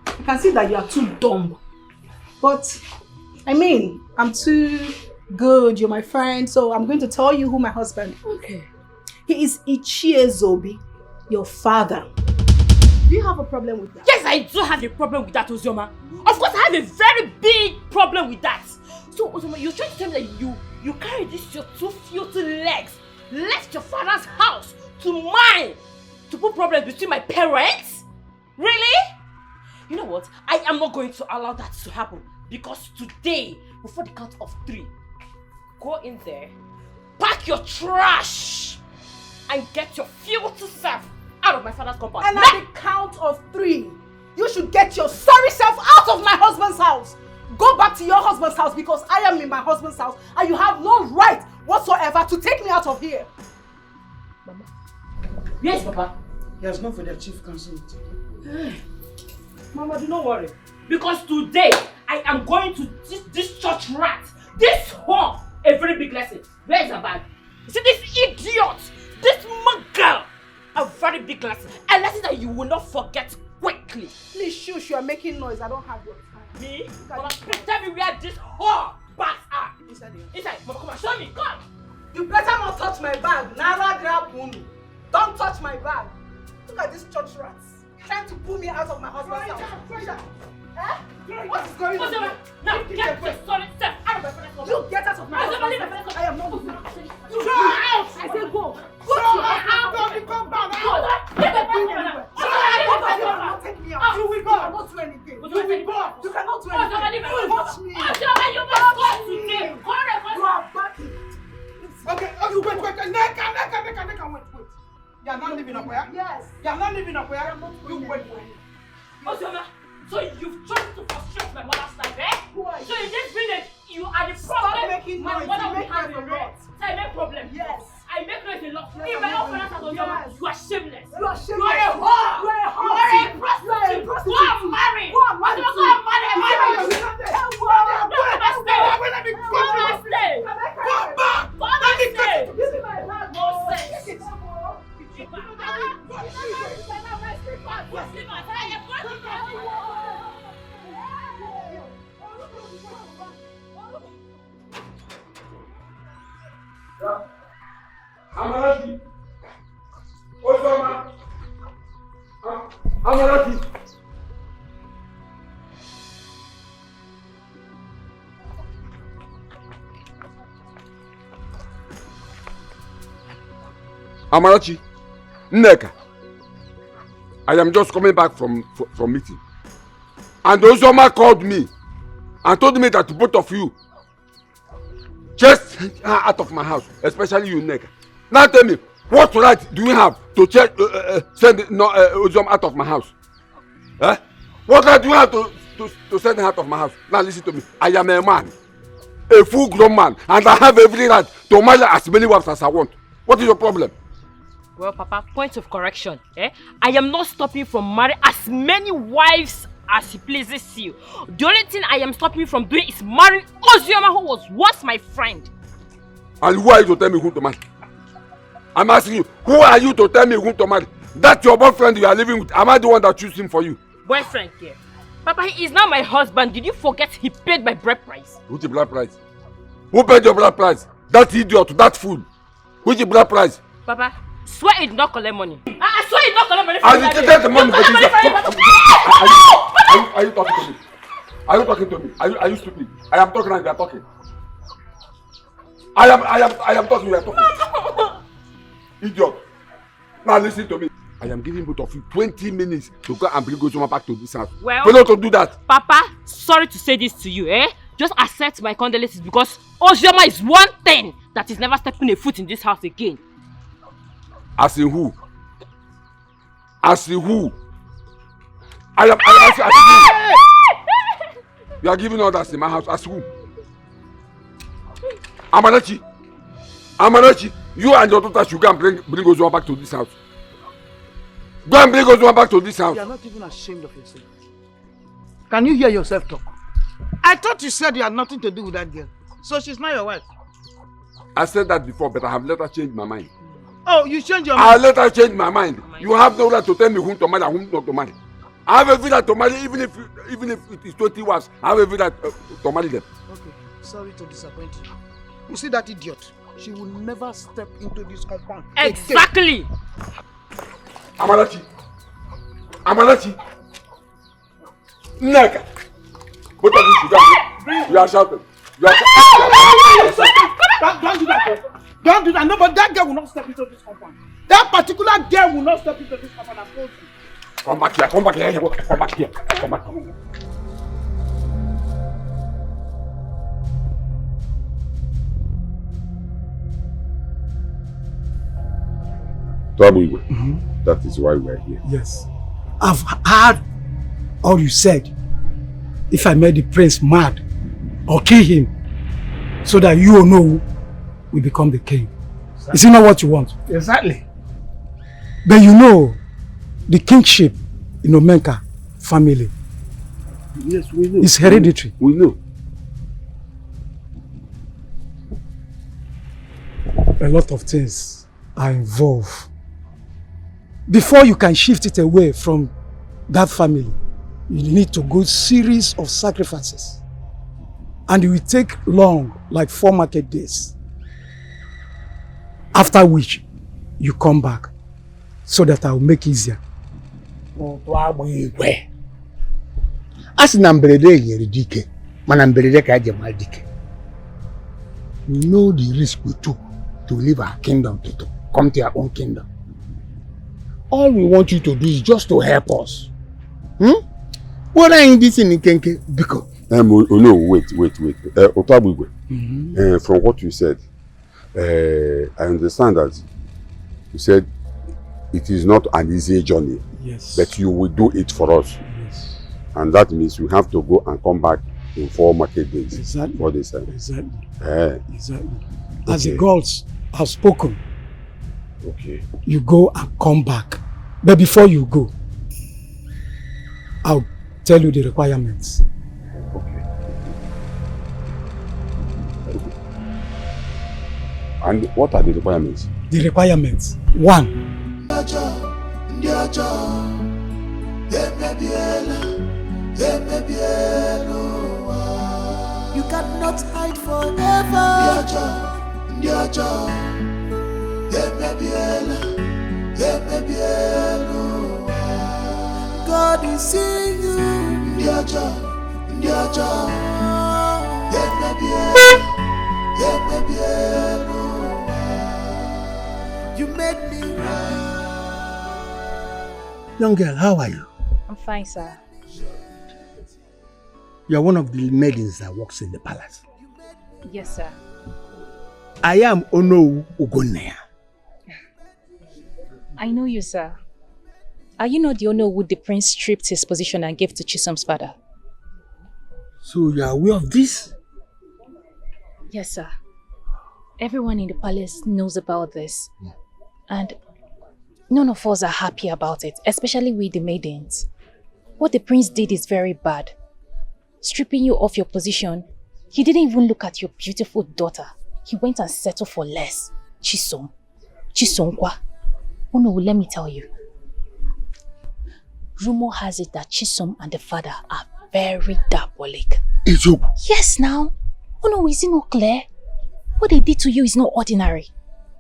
I can see that you are too dumb. But, I mean, I'm too good. You're my friend, so I'm going to tell you who my husband is. Okay. He is Ichiezobi, your father. Do you have a problem with that? Yes, I do have a problem with that, Uzoma. Of course, I have a very big problem with that. So, Uzoma, you're trying to tell me that you carry this your two filthy legs, left your father's house to mine, to put problems between my parents? Really? You know what? I am not going to allow that to happen. Because today, before the count of 3, go in there, pack your trash, and get your filthy self out of my father's compound. And at the count of 3, you should get your sorry self out of my husband's house. Go back to your husband's house because I am in my husband's house and you have no right whatsoever to take me out of here. Mama. Yes, Papa. He has gone for their chief counsel. Mama, do not worry. Because today, I am going to teach this church rat, this whore, a very big lesson. Where is her bag? You see this idiot, this girl, a very big lesson. A lesson that you will not forget quickly. Please shush, you are making noise. I don't have your time. Me? Mama, please tell me where this whore bags are. Inside. Mama, come on, show me. Come. You better not touch my bag. Nara grab Unu. Don't touch my bag. Look at these church rats. trying to pull me out of my husband's house. Eh? What is going on? Now, get your solid self out of my father's house. You get out of my husband's house. I am not moving. You Show her out! I said go. Show her out of the compound! Get the compound! Show her out! You cannot take me out. You will go. You cannot do anything. You will go. You cannot do anything. Touch me. You must go today. You are backing. Okay, wait. Neka, wait. You are not living up here? Yes. You are not living up here? You wait. Osama, so you've tried to frustrate my mother's life, eh? Who are you? So in this village, you are the Stop problem. making My noise. mother You will make have noise a a lot. lot. So I make problem. Yes. I make noise a lot. Yes, In my I'm own father's house, yes. you are shameless. You are shameless. You are a whore. You are a You are a prostitute. You are a prostitute. Go and marry. Go and marry. Go and marry. Come back. This is my bag. No sense. Amarachi! Osama! Amarachi! Amarachi! Nneka! I am just coming back from meeting. And Osama called me and told me that both of you just out of my house, especially you, Nneka. Now tell me, what right do you have to send Ozom out of my house? Eh? What right do you have to send him out of my house? Now listen to me. I am a man, a full-grown man, and I have every right to marry as many wives as I want. What is your problem? Well, Papa, point of correction. I am not stopping you from marrying as many wives as he pleases you. The only thing I am stopping you from doing is marrying Ozioma, who was once my friend. And who are you to tell me who to marry? I'm asking you, who are you to tell me who to marry? That's your boyfriend you are living with. Am I the one that choose him for you? Boyfriend here. Papa, he is now my husband. Did you forget he paid my bride price? Which bride price? Who paid your bride price? That idiot, that fool. Which bride price? Papa, swear he did not collect money. I swear he did not collect money from you. Take the money for this. Are you talking to me? Are you talking to me? Are you stupid? I am talking and you are talking. I am talking, you are talking. Idiot. Now listen to me. I am giving both of you 20 minutes to go and bring Ozoma back to this house. Well, fail to do that. Papa, sorry to say this to you, Just accept my condolences because Ozoma is one thing that is never stepping a foot in this house again. As in who? As in who? I am as who? You are giving orders in my house as who? Amarachi, you and your daughter should go and bring Ozoma back to this house. Go and bring Ozoma back to this house. You are not even ashamed of yourself. Can you hear yourself talk? I thought you said you had nothing to do with that girl. So she's not your wife. I said that before, but I have let her change my mind. Oh, you changed your mind? I let her change my mind. You have no right to tell me whom to marry and whom not to marry. I have every right to marry, even if it is 20 wives. I have every right to marry them. Okay, sorry to disappoint you. You see that idiot? She will never step into this compound. Exactly. Amarachi. Nneka. Both of you should go. You are shouting. You are shouting. Don't do that. Don't do that. No, but that girl will not step into this compound. That particular girl will not step into this compound. I told you. Come back here. Come back here. That is why we are here. Yes. I've heard all you said. If I made the prince mad or kill him so that you will know we become the king. Exactly. Is it not what you want? Exactly. But you know the kingship in Omenka family. Yes, we know. It's hereditary. We know. A lot of things are involved. Before you can shift it away from that family, you need to go series of sacrifices. And it will take long, like 4 market days. After which, you come back so that I will make it easier. As na mberede yeri dike, mana mberede ka aje ma dike. We know the risk we took to leave our kingdom to come to our own kingdom. All we want you to do is just to help us. What are you this in Kenke? Because no, wait. Otabugwe, from what you said, I understand that you said it is not an easy journey. Yes. But you will do it for us. Yes. And that means we have to go and come back in 4 market days. Exactly. What they said. Exactly. Exactly. As the gods have spoken, okay, you go and come back. But before you go, I'll tell you the requirements. Okay. And what are the requirements? The requirements. 1. You cannot hide forever. God is seeing you. You made me right. young girl, how are you? I'm fine, sir. You are one of the maidens that works in the palace. Yes, sir. I am Ono Ugonea. I know you, sir. Are you not the owner who the prince stripped his position and gave to Chisom's father? So you are aware of this? Yes, sir. Everyone in the palace knows about this. And none of us are happy about it, especially we the maidens. What the prince did is very bad. Stripping you off your position, he didn't even look at your beautiful daughter. He went and settled for less. Chisom. Chisomkwa. Oh no, let me tell you. Rumor has it that Chisom and the father are very diabolic. Yes, now. Oh no, is it not clear? What they did to you is not ordinary.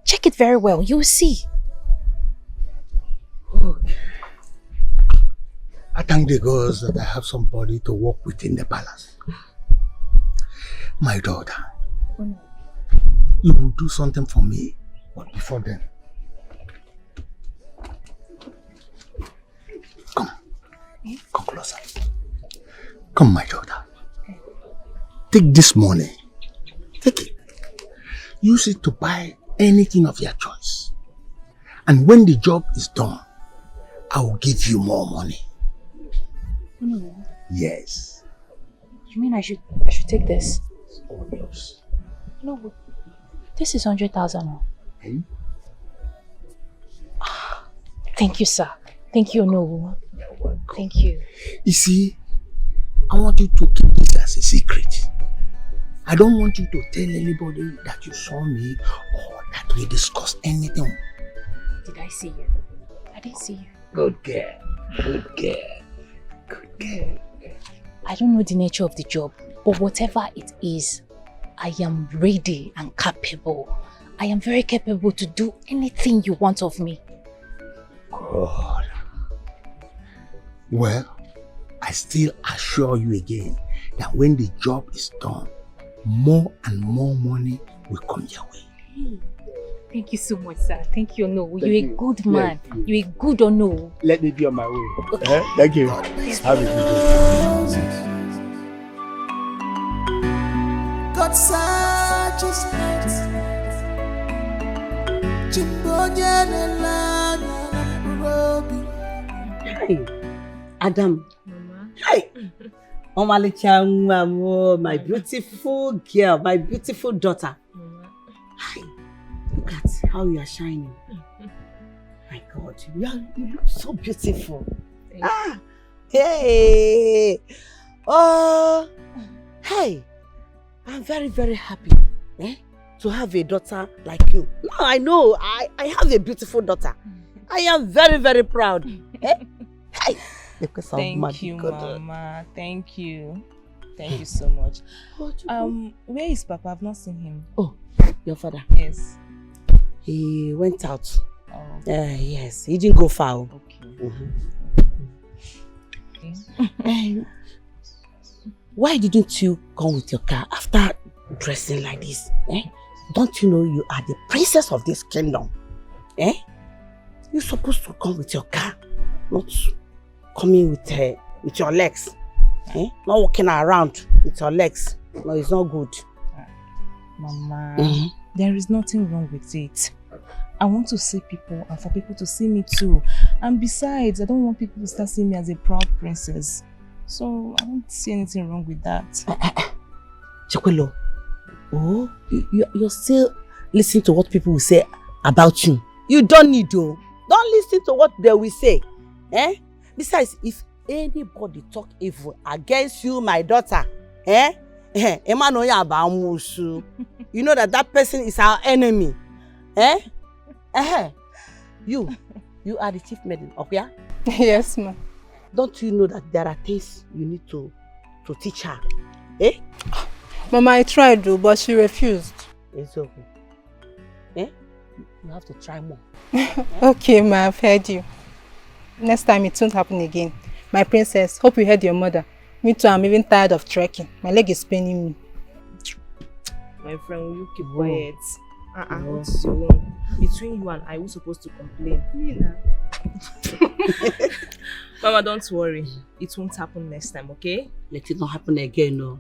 Check it very well, you'll see. Okay. I thank the gods that I have somebody to work with in the palace. My daughter, you will do something for me, but before then, come closer. Come, my daughter. Take this money. Take it. Use it to buy anything of your choice. And when the job is done, I will give you more money. No. Yes. You mean I should take this? All yours. No, this is 100,000. Hey? Thank you, sir. Thank you, no. Thank you. You see, I want you to keep this as a secret. I don't want you to tell anybody that you saw me or that we discussed anything. Did I see you? I didn't see you. Good girl. Good girl. Good girl. I don't know the nature of the job, but whatever it is, I am ready and capable. I am very capable to do anything you want of me. Good. Well, I still assure you again that when the job is done, more and more money will come your way. Thank you so much, sir. Thank you, no. You're a good man. You're a good or no. Let me be on my way. Okay. Thank you. Have a good day. God searches hearts. Hey, Adam. Hey. My beautiful girl, my beautiful daughter. Hi. Look at how you are shining. My God, you look so beautiful. Hey. Oh, hey. I'm very, very happy to have a daughter like you. Now I know I have a beautiful daughter. I am very, very proud. Hey. Thank you, Mama. Thank you. Thank you so much. Where is Papa? I've not seen him. Oh, your father? Yes. He went out. Oh. Yes, he didn't go far. Okay. okay. Why didn't you come with your car after dressing like this? Eh? Don't you know you are the princess of this kingdom? Eh? You're supposed to come with your car, not coming with your legs. Eh? Not walking around with your legs. No, it's not good. Mama, there is nothing wrong with it. I want to see people and for people to see me too. And besides, I don't want people to start seeing me as a proud princess. So I don't see anything wrong with that. Chikwelo, oh, you're still listening to what people will say about you. You don't need to. Don't listen to what they will say. Eh? Besides, if anybody talk evil against you, my daughter, eh? You know that person is our enemy. Eh? You are the chief maiden, okay? Yes, ma'am. Don't you know that there are things you need to teach her? Eh? Mama, I tried to, but she refused. It's okay. Eh? You have to try more. Okay, ma, I've heard you. Next time it won't happen again. My princess, hope you heard your mother. Me too, I'm even tired of trekking. My leg is paining me. My friend, will you keep quiet? What's your own? Between you and I, who's supposed to complain? Me now. Mama, don't worry. It won't happen next time, okay? Let it not happen again, no.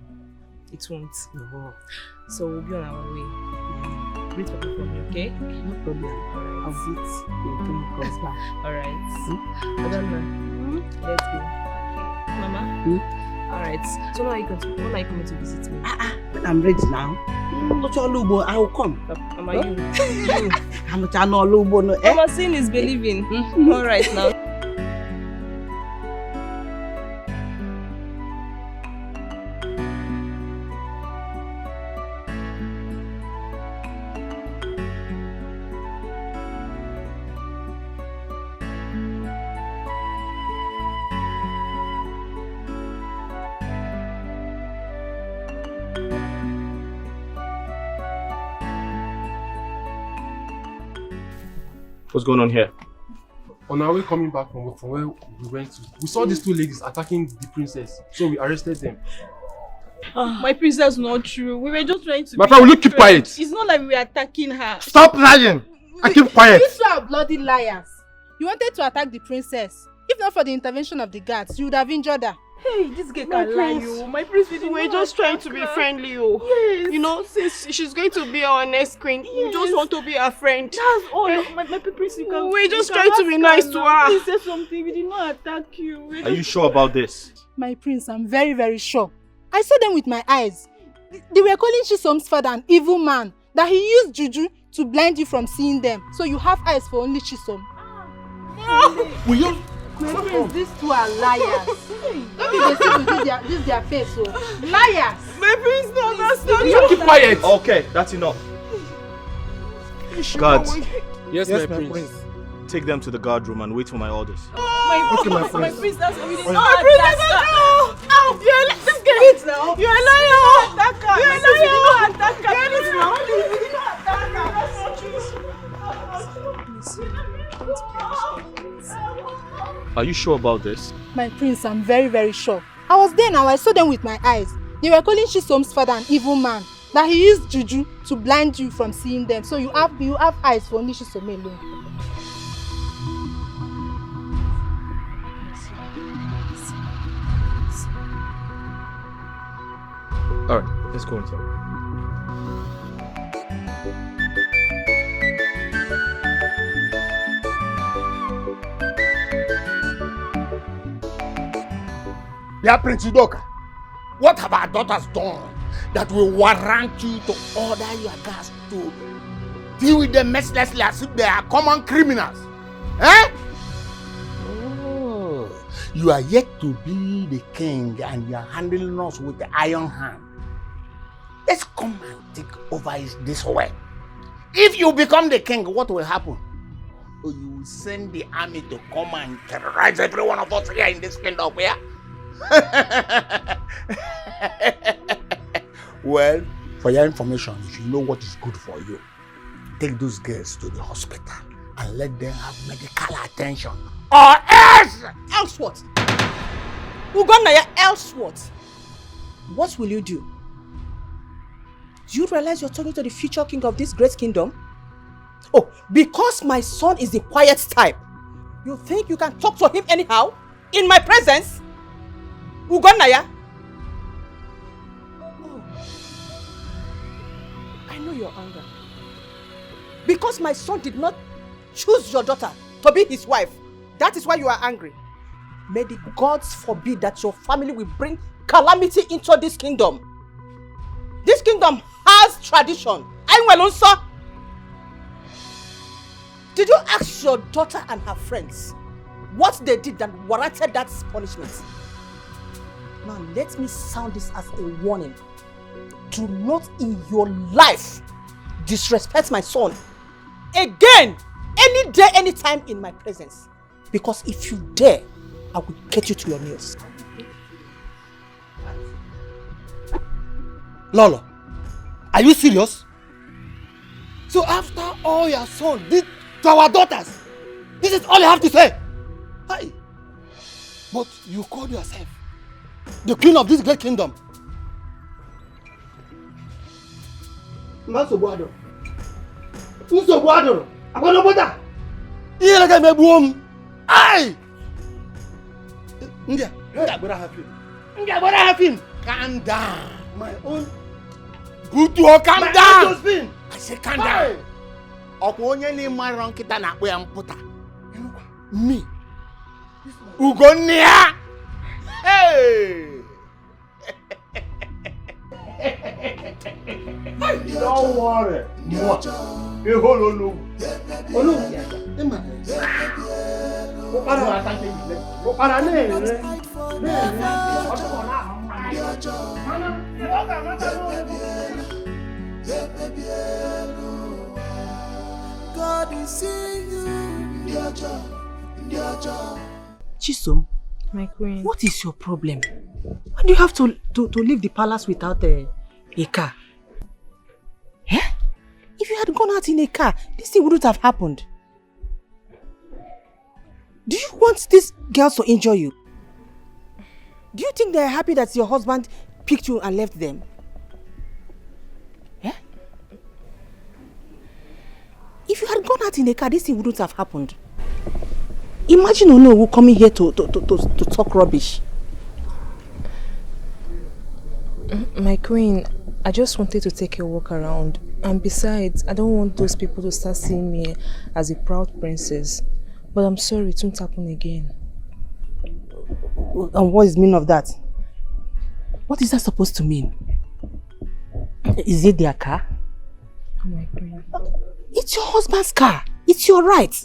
It won't. No. So we'll be on our way. Wait for me, okay? No problem. Alright. I'll wait when you come back. Alright. I don't know. Let's go. Okay. Mama? Alright. So when are you coming to visit me? When I'm ready now. I will come. Mama, you. Mama, seeing is believing. Alright now. What's going on here? On our way coming back from where we went to, we saw these two ladies attacking the princess, so we arrested them. My princess, not true. We were just trying to. My friend, will you keep quiet? It's not like we were attacking her. Stop lying! I keep quiet. You two are bloody liars. You wanted to attack the princess. If not for the intervention of the guards, you would have injured her. Hey, this girl can lie, you. My prince, we were just trying to be friendly, you. Yes. You know, since she's going to be our next queen, we just want to be her friend. That's all. My prince, you can. We're just trying to be nice to her. Please say something. We did not attack you. Are you sure about this? My prince, I'm very, very sure. I saw them with my eyes. They were calling Chisom's father an evil man. That he used juju to blind you from seeing them. So you have eyes for only Chisom. Will you? My prince, these two are liars. Don't be they see this their face, so liars. My prince, no, that's not true. You keep quiet. Okay, that's enough. Guards. Yes, my prince. Take them to the guard room and wait for my orders. Okay, my My prince. prince, that's really My not. You're a liar. You're a liar. You're a liar. Are you sure about this? My prince, I'm very, very sure. I was there now, I saw them with my eyes. They were calling Chisom's father an evil man. That he used juju to blind you from seeing them. So you have eyes for only Chisom alone. Alright, let's go inside. Dear Prince Udoka, what have our daughters done that will warrant you to order your guards to deal with them mercilessly as if they are common criminals? Eh? Oh, you are yet to be the king and you are handling us with the iron hand. Let's come and take over this way. If you become the king, what will happen? Oh, you will send the army to come and terrorize every one of us here in this kingdom, yeah? Well, for your information, if you know what is good for you, take those girls to the hospital and let them have medical attention. Or else! Else what? Ugonaya, else what? What will you do? Do you realize you're talking to the future king of this great kingdom? Oh, because my son is the quiet type, you think you can talk to him anyhow? In my presence? Ugonaya? Oh, I know your anger. Because my son did not choose your daughter to be his wife. That is why you are angry. May the gods forbid that your family will bring calamity into this kingdom. This kingdom has tradition. Did you ask your daughter and her friends what they did that warranted that punishment? Now let me sound this as a warning. Do not in your life disrespect my son again, any day, anytime in my presence. Because if you dare, I will get you to your knees. Lolo, are you serious? So after all your son did to our daughters, this is all you have to say? Hi. But you call yourself the queen of this great kingdom. Masobuado. Usobuado. Akwanoboda. Iye ga mebuom. Ai. Ndia, bora hafin. Ndia bora hafin. Calm down. My own. Good to calm down. I say calm down. Okwo onye ni mara nkita na akpo ya mputa. Me. Ugonia. Hey. Don't worry. You hold on. God is seeing you. Chisom, my queen, what is your problem? Why do you have to leave the palace without a car? Eh? If you had gone out in a car, this thing wouldn't have happened. Do you want these girls to injure you? Do you think they're happy that your husband picked you and left them? Yeah? If you had gone out in a car, this thing wouldn't have happened. Imagine Ono coming here to talk rubbish. My queen, I just wanted to take a walk around. And besides, I don't want those people to start seeing me as a proud princess. But I'm sorry, it won't happen again. And what is the meaning of that? What is that supposed to mean? Is it their car? Oh my queen. It's your husband's car. It's your right.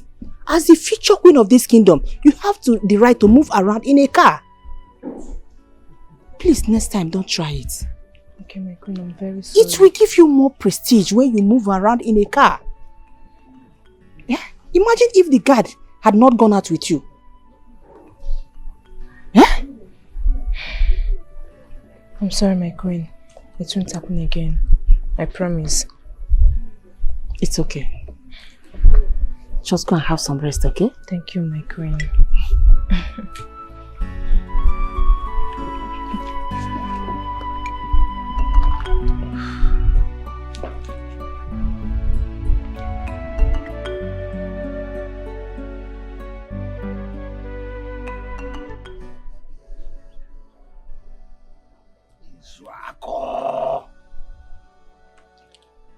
As the future queen of this kingdom, you have the right to move around in a car. Please, next time, don't try it. Okay, my queen, I'm very sorry. It will give you more prestige when you move around in a car. Yeah? Imagine if the guard had not gone out with you. Yeah? I'm sorry, my queen. It won't happen again. I promise. It's okay. Just go and have some rest, okay? Thank you, my queen.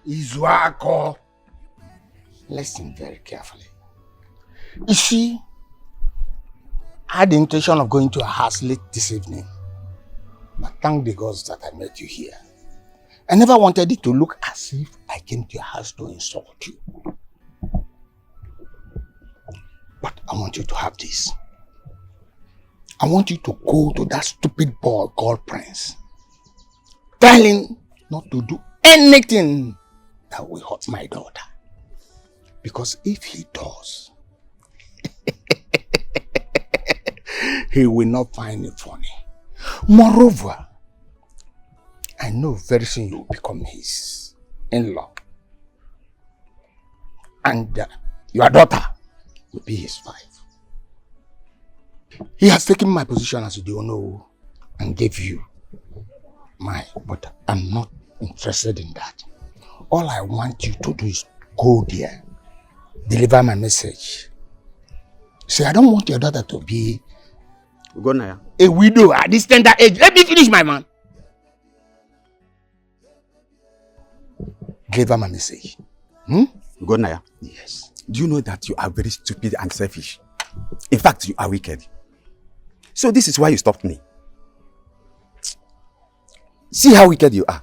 Izuako. Listen very carefully. You see, I had the intention of going to her house late this evening. But thank the gods that I met you here. I never wanted it to look as if I came to your house to insult you. But I want you to have this. I want you to go to that stupid boy called Prince. Tell him not to do anything that will hurt my daughter. Because if he does, he will not find it funny. Moreover, I know very soon you will become his in-law. And your daughter will be his wife. He has taken my position as the owner and gave you mine, but I'm not interested in that. All I want you to do is go there, deliver my message. Say, I don't want your daughter to be a widow at this tender age. Let me finish, my man. Deliver my message. Gonaya. Yes. Do you know that you are very stupid and selfish? In fact, you are wicked. So this is why you stopped me. See how wicked you are.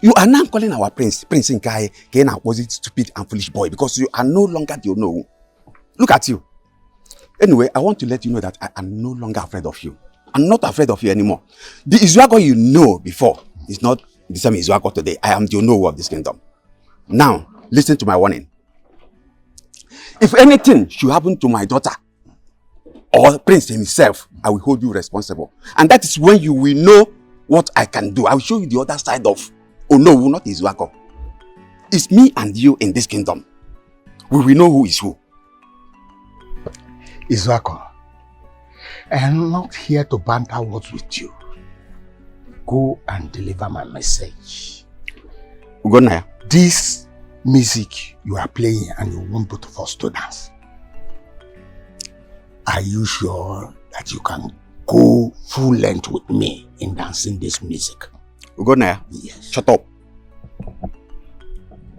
You are now calling our Prince Nkai, an opposite stupid and foolish boy because you are no longer the owner. Look at you. Anyway, I want to let you know that I am no longer afraid of you. I'm not afraid of you anymore. The Izuako you know before is not the same Izuako today. I am the owner of this kingdom. Now, listen to my warning. If anything should happen to my daughter or Prince himself, I will hold you responsible. And that is when you will know what I can do. I will show you the other side of no, not Izuako. It's me and you in this kingdom. We will know who is who. Izuako, I am not here to banter words with you. Go and deliver my message. Ugonaya. This music you are playing and you want both of us to dance. Are you sure that you can go full length with me in dancing this music? Ugonaya. Yes. Shut up.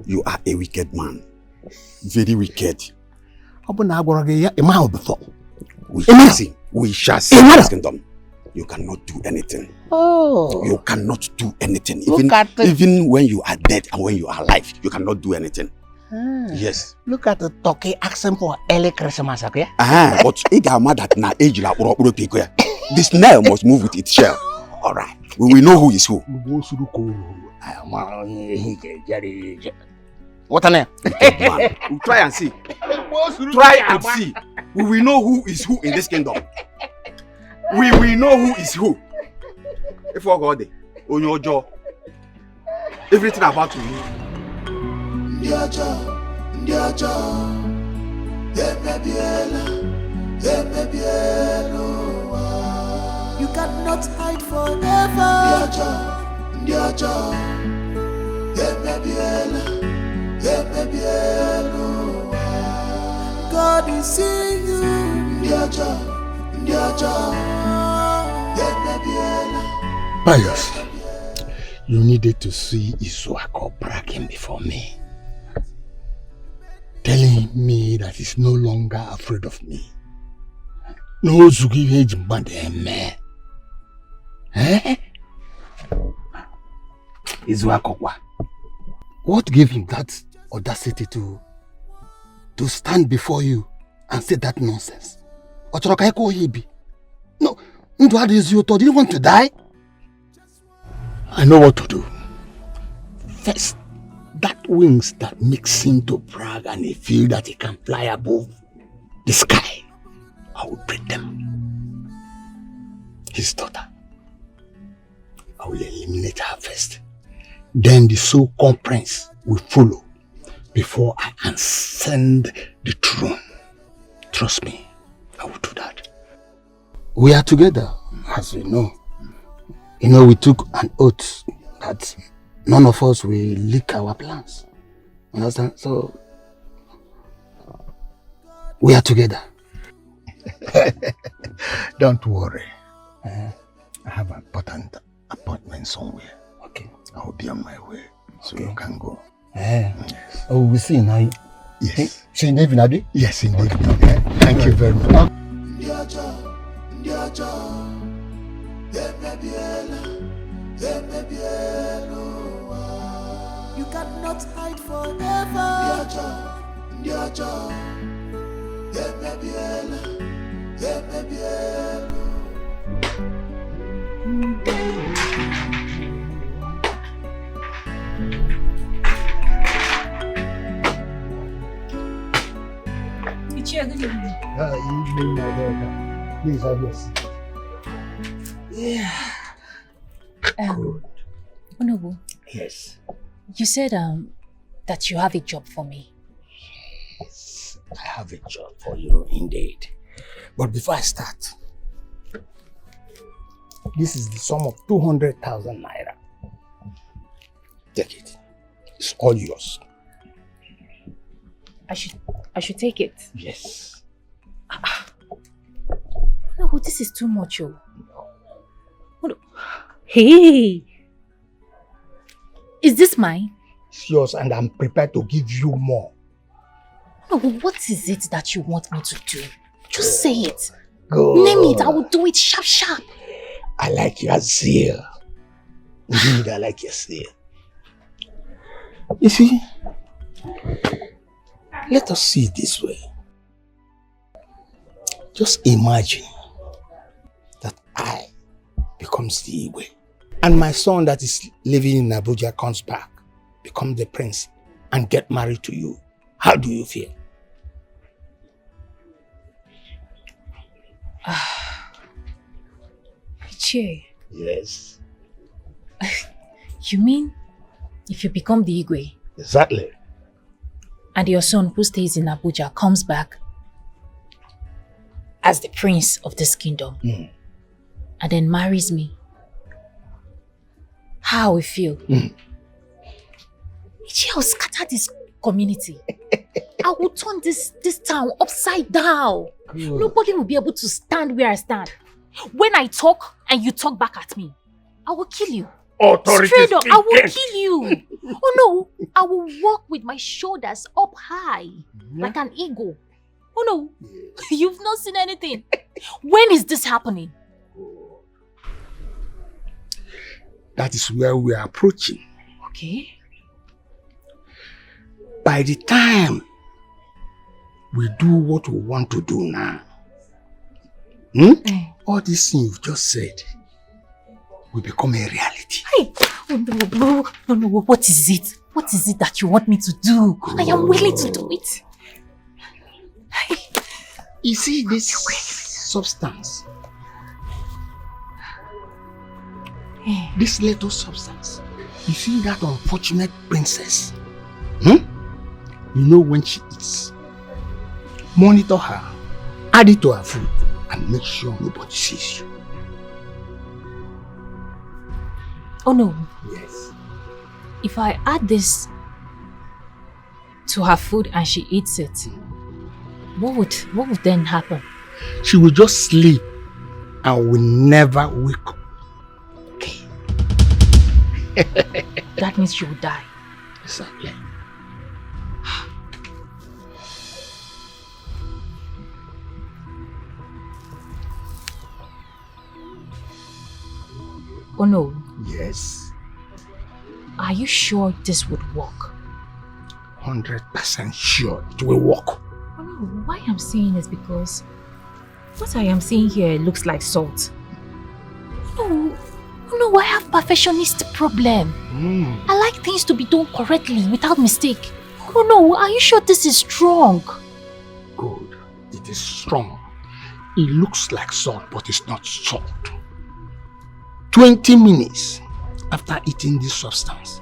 You are a wicked man. Very wicked. Before. We shall see in this kingdom. You cannot do anything. Oh. You cannot do anything. Even when you are dead and when you are alive, you cannot do anything. Yes. Look at the Toki accent for early Christmas, okay? But the snail must move with its shell. Alright. We will know who is who. What a name? We'll try and see. Try and see. We will know who is who in this kingdom. We will know who is who. If we go there, on your jaw, everything about you. You cannot hide forever. God is seeing you. Pius, you needed to see Izuako bragging before me, telling me that he's no longer afraid of me. No Zugi Hejmbande. Izuako, what gave him that audacity to stand before you and say that nonsense? No, you didn't want to die? I know what to do. First, that wings that makes him to brag and he feel that he can fly above the sky, I will break them. His daughter, I will eliminate her first. Then the so-called prince will follow before I ascend the throne. Trust me, I will do that. We are together, as you know. You know, we took an oath that none of us will leak our plans. Understand? So, we are together. Don't worry. I have an important appointment somewhere. Okay. I will be on my way. So you can go. Yes. Oh, we'll see now. Yes. See you in David? Yes, indeed. Okay. Thank you very much. You cannot hide forever. Good evening. Evening, my daughter. Please have your seat. Yeah. Honorable. Yes. You said that you have a job for me. Yes, I have a job for you indeed. But before I start, This is the sum of 200,000 naira. Take it. It's all yours. I should take it. Yes. No, this is too much, oh. Hey! Is this mine? It's yours and I'm prepared to give you more. No, what is it that you want me to do? Just say it. Good. Name it, I will do it sharp, sharp. I like your zeal. Indeed, I like your zeal. You see, let us see it this way. Just imagine that I becomes the Igwe, and my son that is living in Abuja comes back, become the prince, and get married to you. How do you feel? Che. Yes. You mean if you become the Igwe? Exactly. And your son who stays in Abuja comes back as the prince of this kingdom and then marries me, how we feel? Ichi, I'll scatter this community. I will turn this town upside down. Good. Nobody will be able to stand where I stand. When I talk and you talk back at me, I will kill you. Authority Straight up, I will speaking. kill you. Oh no, I will walk with my shoulders up high like an eagle. Oh no, you've not seen anything. When is this happening? That is where we are approaching. Okay. By the time we do what we want to do now, all these things you've just said will become a reality. Hey, oh no, what is it? What is it that you want me to do? I am willing to do it. You see this substance? This little substance. You see that unfortunate princess? You know when she eats. Monitor her, add it to her food, and make sure nobody sees you. Oh no. Yes. If I add this to her food and she eats it, what would then happen? She will just sleep and will never wake up. Okay. That means she will die. Exactly. Oh no. Yes. Are you sure this would work? 100% sure it will work. Oh no, why I'm saying is because what I am seeing here looks like salt. Oh no, I have perfectionist problem. I like things to be done correctly without mistake. Oh no, are you sure this is strong? Good. It is strong. It looks like salt, but it's not salt. 20 minutes after eating this substance,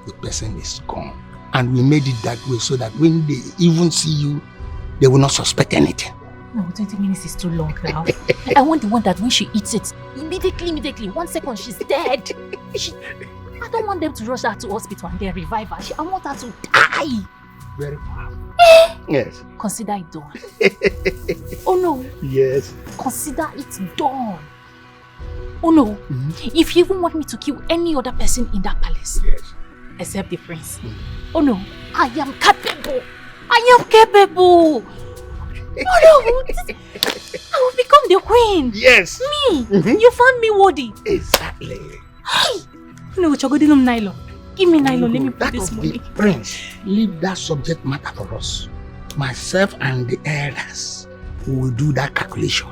the person is gone. And we made it that way so that when they even see you, they will not suspect anything. No, 20 minutes is too long now. I want the one that when she eats it, immediately, 1 second, she's dead. I don't want them to rush her to hospital and then revive her. I want her to die. Very fast. Yes. Consider it done. Oh no. Yes. Consider it done. Oh no. If you even want me to kill any other person in that palace, except the prince. Oh no. I am capable. I am capable. Oh no. I will become the queen. Yes. Me. You found me worthy. Exactly. Hey. No, Chogodinum nylon. Give me nylon. Let me put this money. Prince, leave that subject matter for us. Myself and the elders will do that calculation.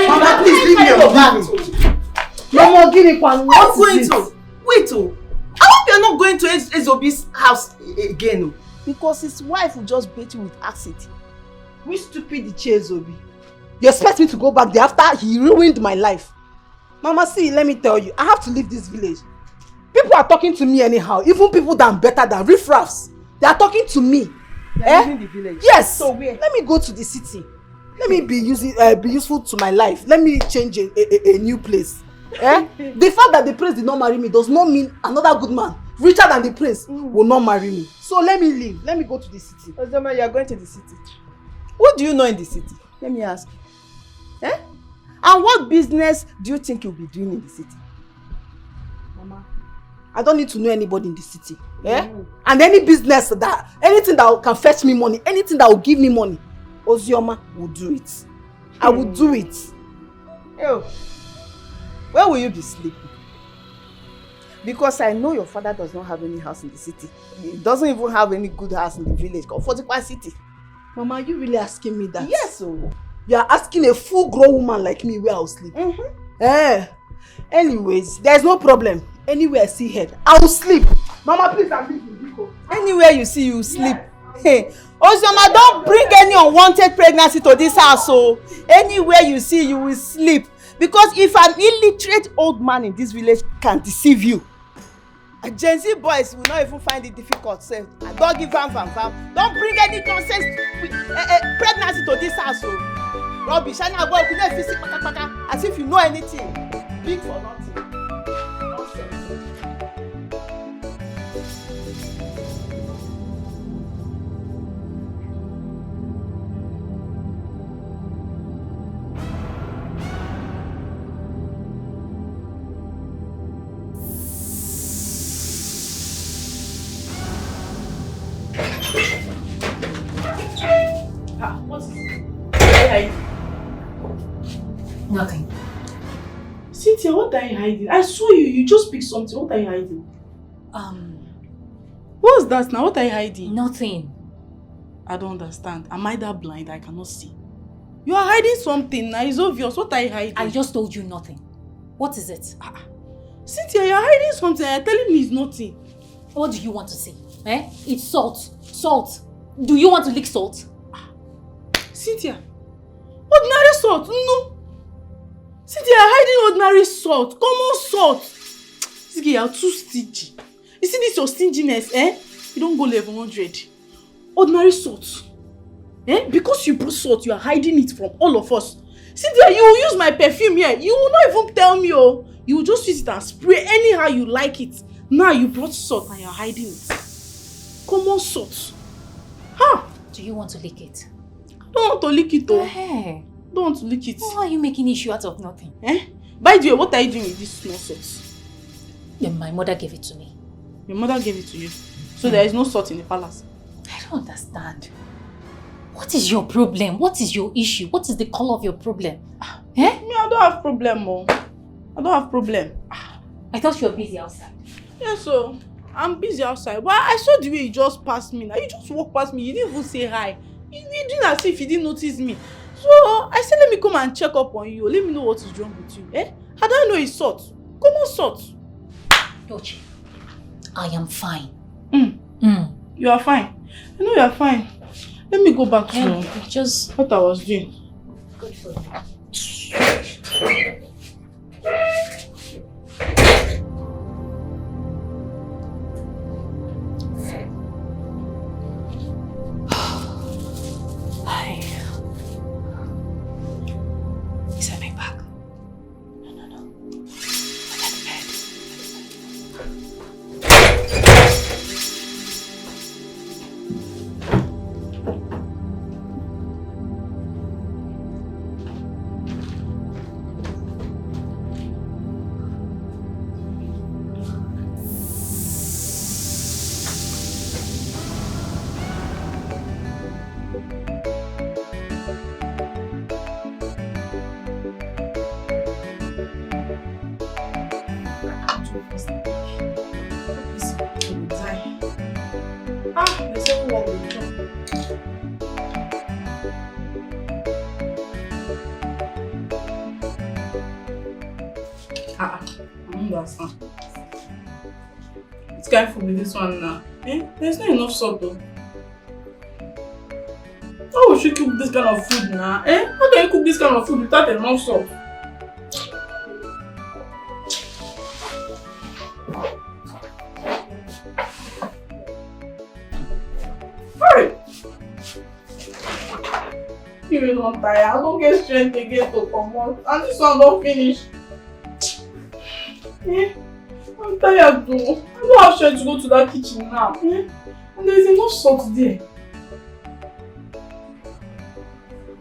Mama, please leave me alone. Mama, give me one. What's going to? Wait, I hope you're not going to Ezobi's house again. Because his wife will just bait you with acid. Which stupid Ezobi? You expect me to go back there after he ruined my life? Mama, see, let me tell you, I have to leave this village. People are talking to me anyhow. Even people that are better than riffraffs. They are talking to me. Leaving the village. Yes. So where? Let me go to the city. Let me be useful to my life. Let me change a new place. The fact that the prince did not marry me does not mean another good man, richer than the prince, will not marry me. So let me leave. Let me go to the city. Ozoma, you are going to the city. What do you know in the city? Let me ask you. And what business do you think you'll be doing in the city? Mama, I don't need to know anybody in the city. And any business anything that can fetch me money, anything that will give me money, Ozioma will do it. I will do it. Yo, where will you be sleeping? Because I know your father does not have any house in the city. He doesn't even have any good house in the village, Comfortable City. Mama, are you really asking me that? Yes. You are asking a full-grown woman like me where I will sleep. Anyways, there's no problem. Anywhere I see head, I will sleep. Mama, please, I'm leaving. Anywhere you see, you sleep. Hey, Ozioma, don't bring any unwanted pregnancy to this house. So anywhere you see, you will sleep. Because if an illiterate old man in this village can deceive you, Gen Z boys will not even find it difficult. Say, don't give vam. Don't bring any nonsense pregnancy to this house. So rubbish. And I go as if you know anything. Big for nothing. What is it? Where are you? Nothing. Cynthia, what are you hiding? I saw you. You just picked something. What are you hiding? What's that now? What are you hiding? Nothing. I don't understand. Am I that blind? I cannot see. You are hiding something now. It's obvious. What are you hiding? I just told you nothing. What is it? Cynthia, you are hiding something. You're telling me it's nothing. What do you want to see? It's salt. Salt. Do you want to lick salt? Cynthia, ordinary salt? No. Cynthia, you're hiding ordinary salt. Common salt. Cynthia, you're too stingy. You see this your stinginess, You don't go level 100. Ordinary salt. Because you brought salt, you are hiding it from all of us. Cynthia, you will use my perfume here. You will not even tell me, You will just use it and spray anyhow you like it. Now you brought salt and you're hiding it. Common salt. Do you want to lick it? I don't want to lick it, though. Don't want to lick it. Why are you making issue out of nothing? By the way, what are you doing with this small salt? Then my mother gave it to me. Your mother gave it to you? So there is no salt in the palace? I don't understand. What is your problem? What is your issue? What is the color of your problem? Me, I don't have problem, Mom. I don't have problem. I thought you were busy outside. Yes, so I'm busy outside. But I saw the way you just passed me. Now you just walked past me. You didn't even say hi. You didn't as if you didn't notice me. So I said, let me come and check up on you. Let me know what is wrong with you. How do I know it's salt? Common salt. Dochi, I am fine. You are fine. I know you are fine. Let me go back to just what I was doing. Good for you. Is that my bag? No. Forget the bed. It's kind for me this one now. There's not enough salt though. How would you cook this kind of food now? How can you cook this kind of food without enough salt? me wey don tire. I don't get strength again to comot. And this one don't finish. I'm tired though. I don't have strength to go to that kitchen now. And there is enough salt there.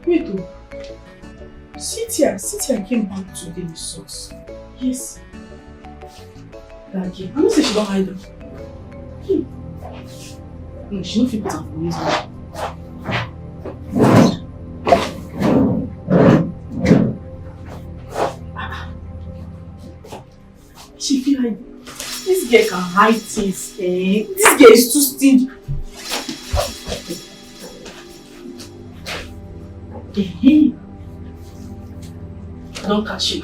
Wait though. Cynthia came back today with salt. Yes. That girl. I know say she don't hide them. No, she don't fit put am for this one. She feel like this girl can hide things. This girl is too stingy. I don't catch you.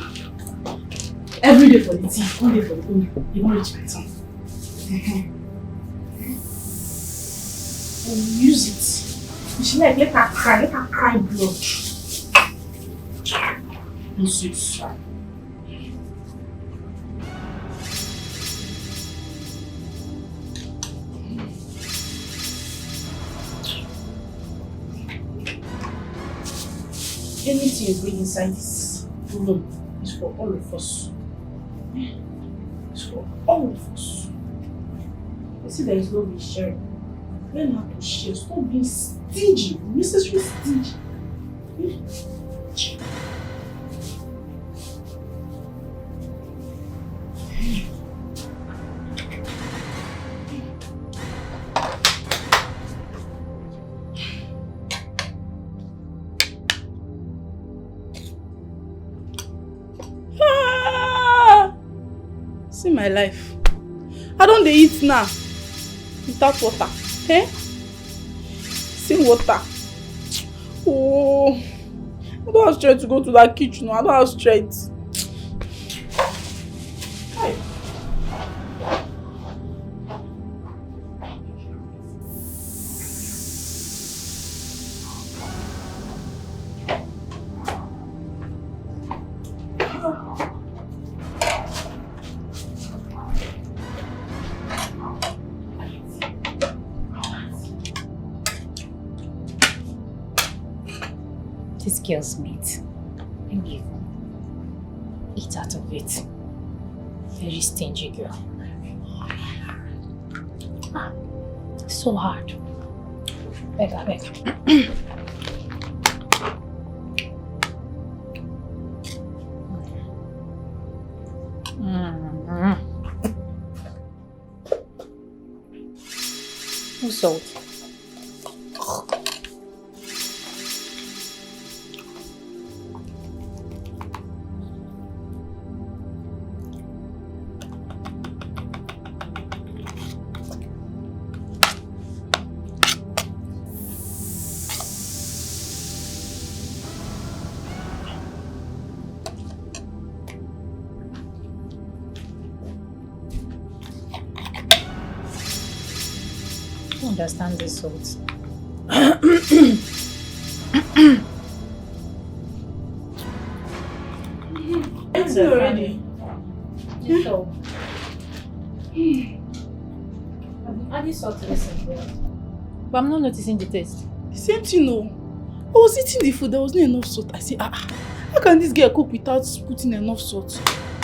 Every day for the tea, one day for the food. You won't reach my tongue. And use it. She like let her cry blood. Nonsense. Anything you bring inside this room is for all of us. It's for all of us. You see, there is no way sharing. Learn how to share. Stop being stingy, unnecessary stingy. See my life. I don't eat now without water. See water. Oh, I don't have strength to go to that kitchen. I don't have strength. This girl's meat. Maybe even eat out of it. Very stingy girl. So hard. Beg. No salt. Understand this salt. It's already. So, I'm adding salt to this as well. But I'm not noticing the taste. Same thing, no. I was eating the food, there was not enough salt. I said, how can this girl cook without putting enough salt?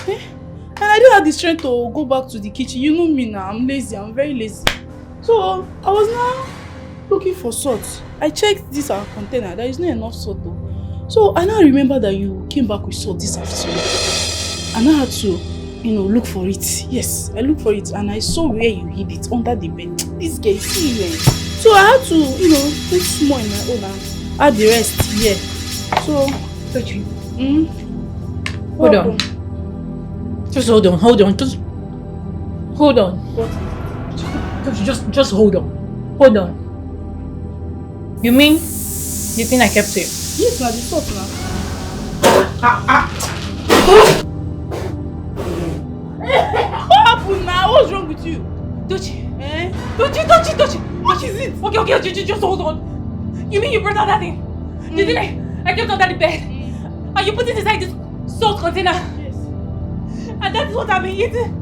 And I didn't have the strength to go back to the kitchen. You know me now, I'm lazy, I'm very lazy. So I was now looking for salt. I checked this our container, there is not enough salt though. So I now remember that you came back with salt this afternoon. And I had to, look for it. Yes, I looked for it and I saw where you hid it, under the bed. This guy, see you. So I had to, put small in my own and add the rest here. So, hold on. Just hold on. Just hold on. What? Just hold on. Hold on. You mean the thing I kept here? Yes, now the salt now. What happened now? What's wrong with you? Dochi. Dochi. What is it? Okay, just hold on. You mean you brought out that thing? The thing I kept under the bed. And you put it inside this salt container. Yes. And that is what I've been eating.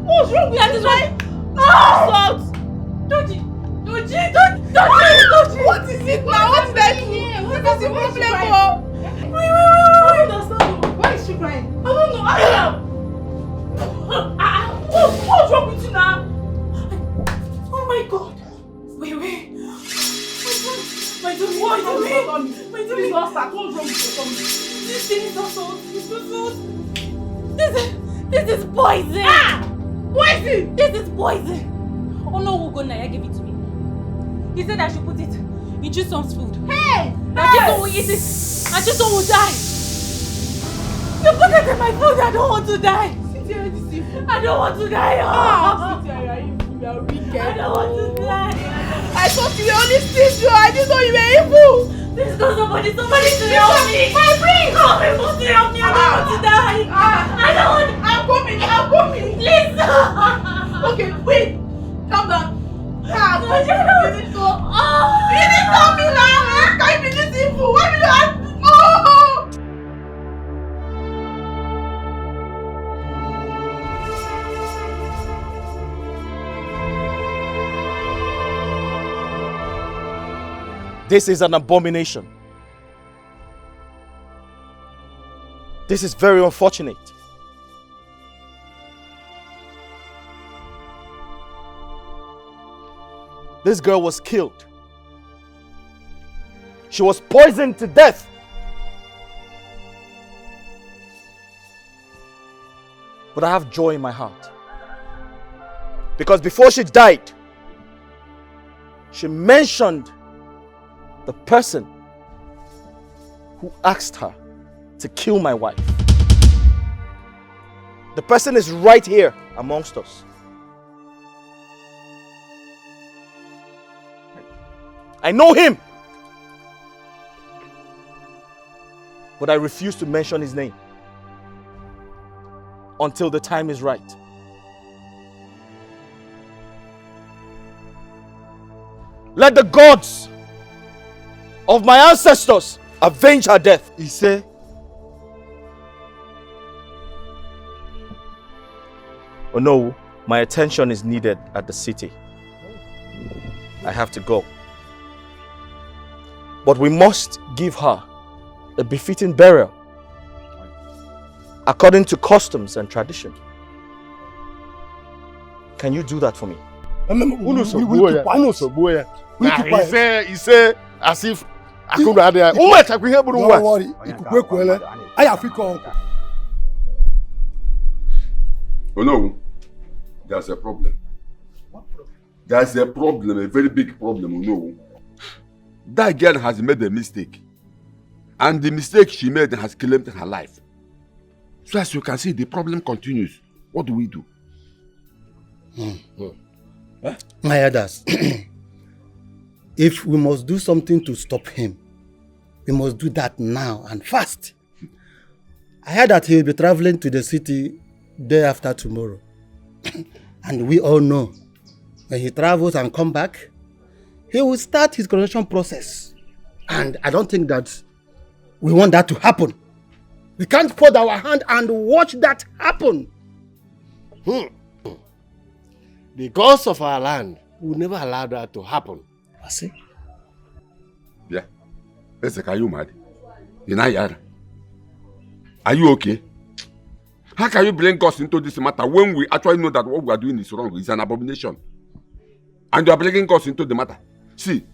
What's wrong with you? That is why. Salt! Dochi. Doji, Doji! What is it now? What did I do? What is the problem? Wait. Why is she crying? I don't know. What's wrong with you now? Oh my God. Wait. My God, what is it? My God, Please don't start. What's wrong with your tummy? This thing is not salt. It's not salt. This is poison. Poison? This is poison. Oh no, Ugonaya gave it to me. He said I should put it in Chisom's food. Hey! Chisom will eat it. And Chisom will die. You put it in my food. I don't want to die. I don't want to die. You are wicked. I don't want to die. I thought you were only stingy. I didn't know you were evil. Please go somebody to help me. Hey, please. Call people to help me. I don't want to die. I don't want. I'm coming. Please. Okay, wait. Calm down. You didn't tell me now. Can you be this evil? Why did you ask me? Oh! This is an abomination. This is very unfortunate. This girl was killed. She was poisoned to death. But I have joy in my heart. Because before she died, she mentioned the person who asked her to kill my wife. The person is right here amongst us. I know him. But I refuse to mention his name until the time is right. Let the gods of my ancestors avenge her death. He said, oh no, my attention is needed at the city. I have to go. But we must give her a befitting burial according to customs and tradition. Can you do that for me? He say as if don't worry, I have Oh no, there's a problem. There's a problem, a very big problem, you know. That girl has made a mistake. And the mistake she made has claimed her life. So as you can see, the problem continues. What do we do? My elders, if we must do something to stop him, we must do that now and fast. I heard that he will be traveling to the city day after tomorrow. And we all know, when he travels and comes back, he will start his coronation process. And I don't think that we want that to happen. We can't put our hand and watch that happen. The gods of our land will never allow that to happen. I see. Yeah. Are you mad? Are you okay? How can you bring us into this matter when we actually know that what we are doing is wrong? It's an abomination. And you are bringing us into the matter. See,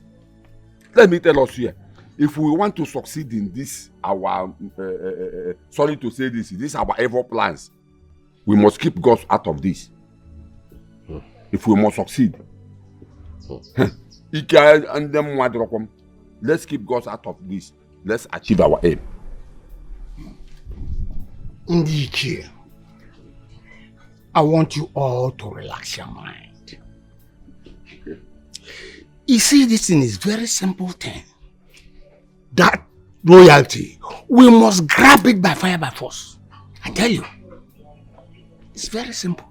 let me tell us here. If we want to succeed in this, our, sorry to say this our evil plans, we must keep God out of this. If we must succeed. Let's keep God out of this. Let's achieve our aim. Ndiche, I want you all to relax your mind. You see, this thing is very simple thing. That loyalty, we must grab it by fire by force. I tell you, it's very simple.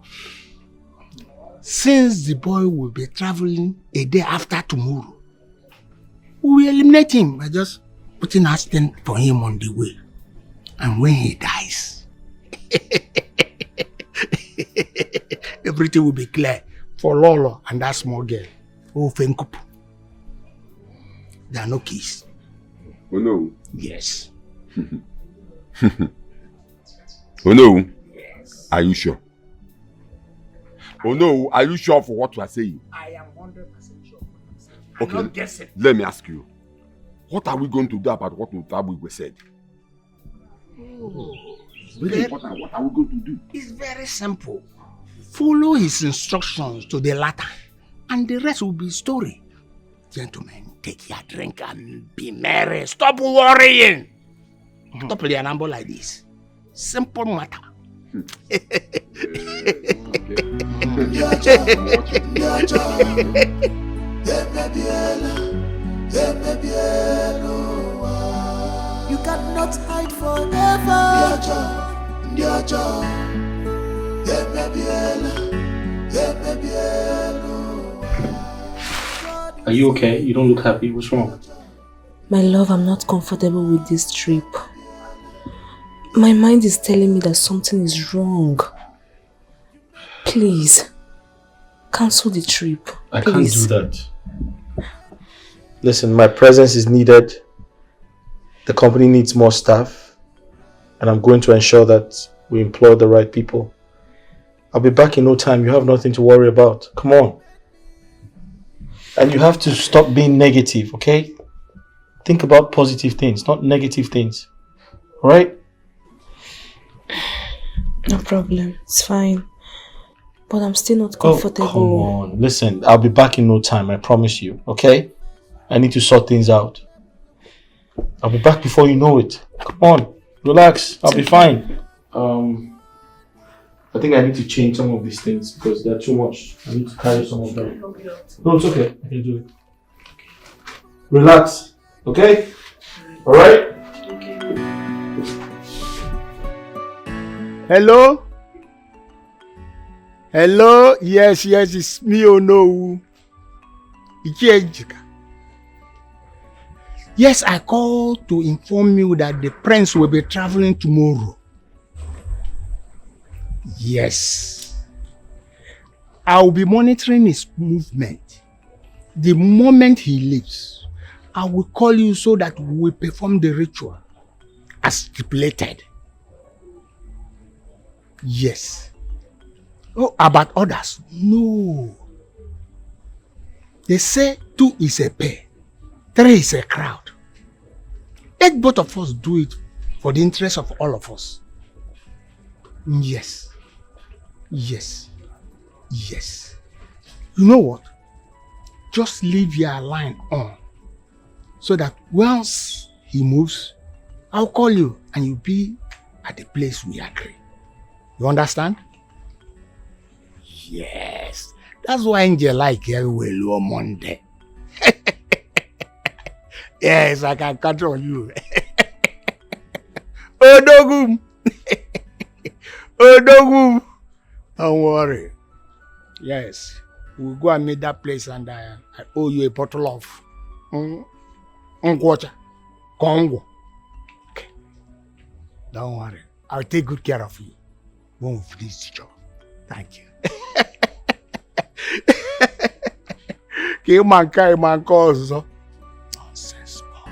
Since the boy will be traveling a day after tomorrow, we will eliminate him by just putting a stand for him on the way. And when he dies, everything will be clear for Lolo and that small girl. Oh, Fenkup. There are no keys. Oh no. Yes. Oh no. Yes. Are you sure? Oh no, are you sure for what you are saying? I am 100% sure. Okay, let me ask you. What are we going to do about what Mutabwe said? Oh, very important. What are we going to do? It's very simple. Follow his instructions to the latter, and the rest will be story. Gentlemen, take your drink and be merry. Stop worrying. Stop playing a number like this. Simple matter. You cannot hide forever. Are you okay? You don't look happy. What's wrong? My love, I'm not comfortable with this trip. My mind is telling me that something is wrong. Please, cancel the trip. I can't do that. Listen, my presence is needed. The company needs more staff. And I'm going to ensure that we employ the right people. I'll be back in no time. You have nothing to worry about. Come on. And you have to stop being negative, okay? Think about positive things, not negative things. Alright? No problem. It's fine. But I'm still not comfortable. Oh, come on. Listen, I'll be back in no time. I promise you, okay? I need to sort things out. I'll be back before you know it. Come on. Relax. I'll be fine. I think I need to change some of these things because they're too much. I need to carry some of them. No, it's okay. I can do it. Relax. Okay? Alright? Hello? Hello? Yes, it's me. Oh no. Yes, I called to inform you that the prince will be traveling tomorrow. Yes. I will be monitoring his movement. The moment he leaves, I will call you so that we will perform the ritual as stipulated. Yes. Oh, about others? No. They say 2 is a pair, 3 is a crowd. Let both of us do it for the interest of all of us. Yes. Yes. Yes. You know what? Just leave your line on so that once he moves, I'll call you and you'll be at the place we agree. You understand? Yes. That's why Angel like everywhere on Monday. Yes, I can count on you. Odogum. Odogum. Don't worry. Yes. We'll go and meet that place and I owe you a bottle of water. Congo. Okay. Don't worry. I'll take good care of you when we finish the job. Thank you. Man calls. Nonsense, boy.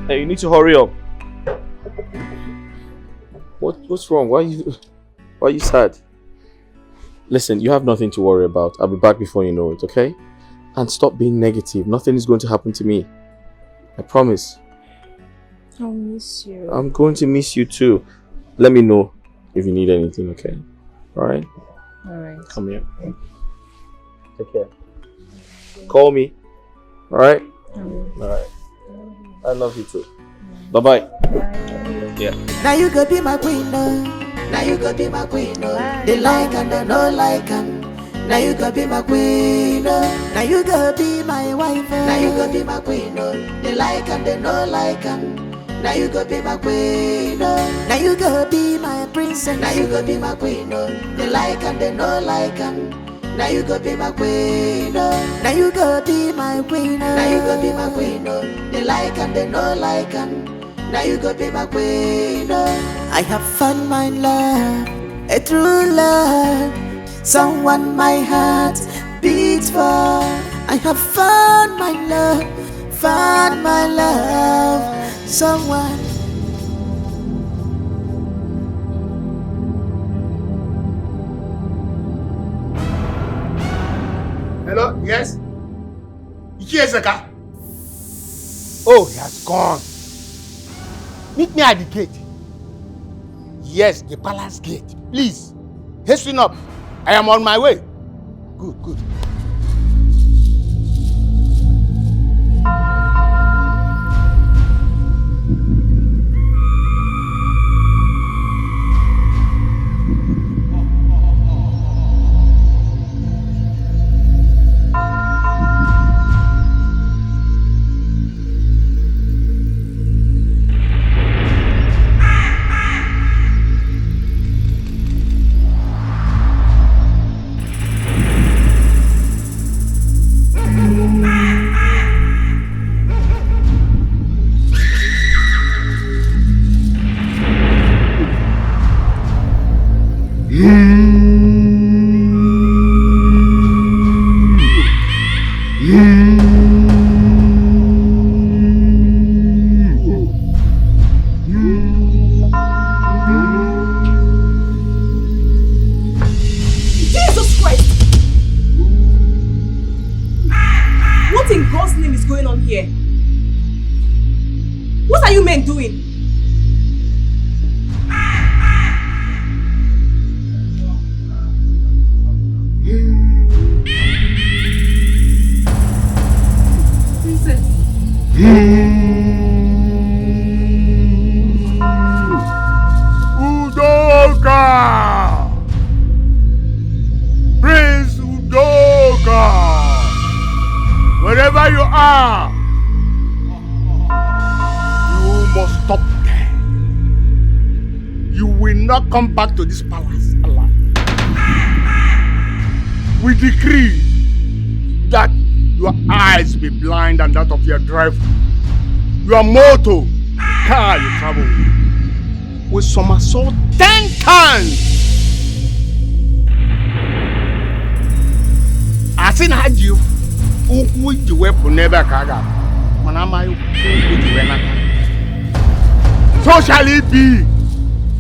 Hey, you need to hurry up. What's wrong? Why are you sad? Listen, you have nothing to worry about. I'll be back before you know it, okay? And stop being negative. Nothing is going to happen to me. I promise. I'll miss you. I'm going to miss you too. Let me know if you need anything, okay? Alright? Alright. Come here. Take care. Call me. Alright? Alright. I love you too. Bye-bye. Yeah. Now you could be my queen, now you could be my queen, they like and they don't like and now you could be my queen, now you could be my wife, now you could be my queen, they like and they don't like and now you could be my queen, now you could be my princess, now you could be my queen, they like and they don't like and Now you go be my queen, oh. Now you go be my queen, oh. Now you go be my queen, oh. They like and they no like and now you go be my queen, oh. I have found my love, a true love, someone my heart beats for. I have found my love, someone. Hello, yes? Ichiezeka? Oh, he has gone. Meet me at the gate. Yes, the palace gate. Please, hasten up. I am on my way. Good, good. Jesus Christ! What in God's name is going on here? What are you men doing? Udoka! Prince Udoka! Wherever you are, you must stop there. You will not come back to this palace alive. We decree that your eyes be blind and that of your driver. Your motor, car you travel with somersault 10 times. As in had you, who you weapon never kaga. Manama you so shall it be,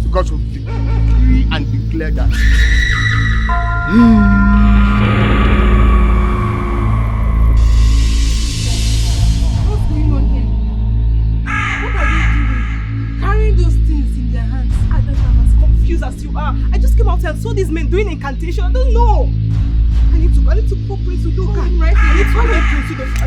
because we decree and declare that. What's going on here? What are they doing? Carrying those things in their hands. I don't know, I'm as confused as you are. I just came out and saw these men doing incantation. I don't know. I need to call Prince Udoka. Right? I need to call Prince Udoka.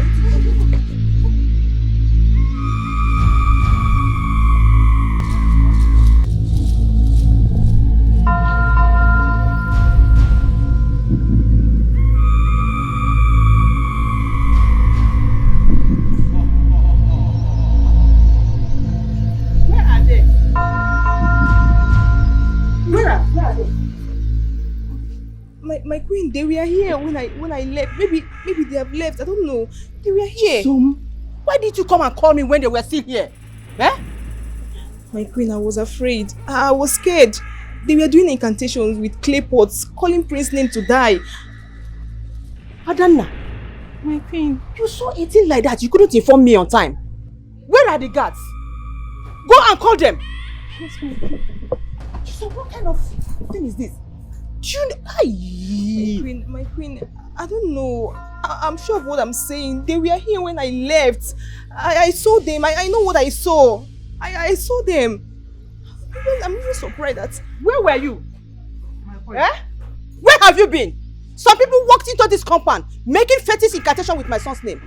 Where are they? Where are they? My queen, they were here when I left. Maybe they have left. I don't know. They were here. Why did you come and call me when they were still here? Eh? My queen, I was afraid. I was scared. They were doing incantations with clay pots, calling Prince's name to die. Adanna, my queen, you saw eating like that. You couldn't inform me on time. Where are the guards? Go and call them. Yes, my queen. So what kind of thing is this? My queen, I don't know. I'm sure of what I'm saying. They were here when I left. I saw them. I know what I saw. I saw them. I'm even surprised that. Where were you? Eh? Where have you been? Some people walked into this compound making fetish incantation with my son's name.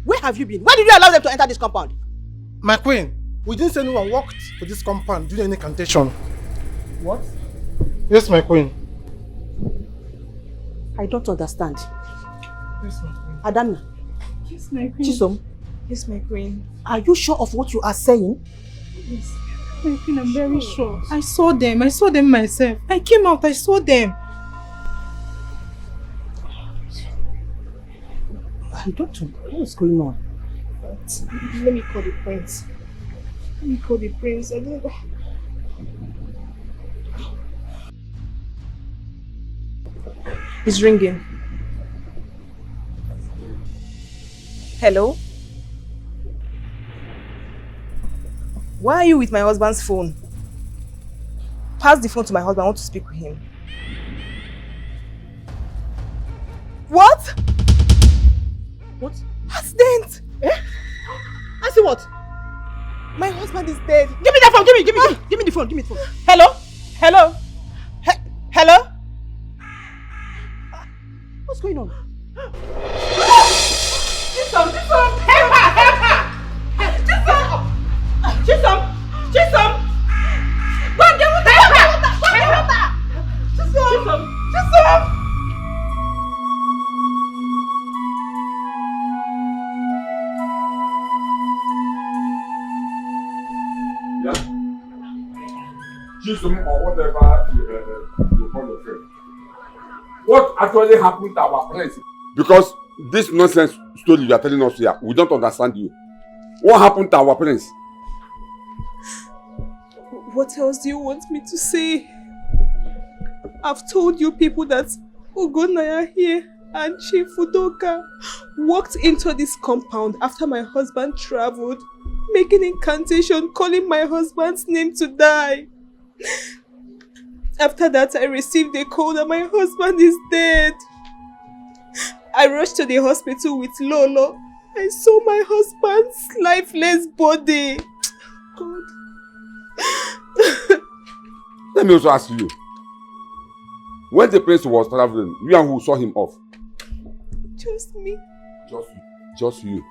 Where have you been? Why did you allow them to enter this compound? My queen, we didn't say anyone walked to this compound doing any incantation. What? Yes, my queen. I don't understand. Yes, my queen. Adanna. Yes, my queen. Chisom. Yes, my queen. Are you sure of what you are saying? Yes. My queen, I'm very sure. I saw them myself. I came out, I saw them. I don't know. What's going on? Let me call the prince. Let me call the prince. I don't know. It's ringing. Hello? Why are you with my husband's phone? Pass the phone to my husband. I want to speak with him. What? What? Accident! Eh? I see what? My husband is dead. Give me that phone! Give me the phone! Give me the phone! Hello? Hello? Hello? What's going on? Chisom! Help her! Chisom! Go and get water! Chisom! Yeah. Chisom or whatever you call your friend. What actually happened to our friends? Because this nonsense story you are telling us here, we don't understand you. What happened to our parents? What else do you want me to say? I've told you people that Ugonaya here and Chief Udoka walked into this compound after my husband traveled, making incantation, calling my husband's name to die. After that, I received a call that my husband is dead. I rushed to the hospital with Lolo. I saw my husband's lifeless body. God. Let me also ask you. When the prince was traveling, you and who saw him off? Just me. Just you.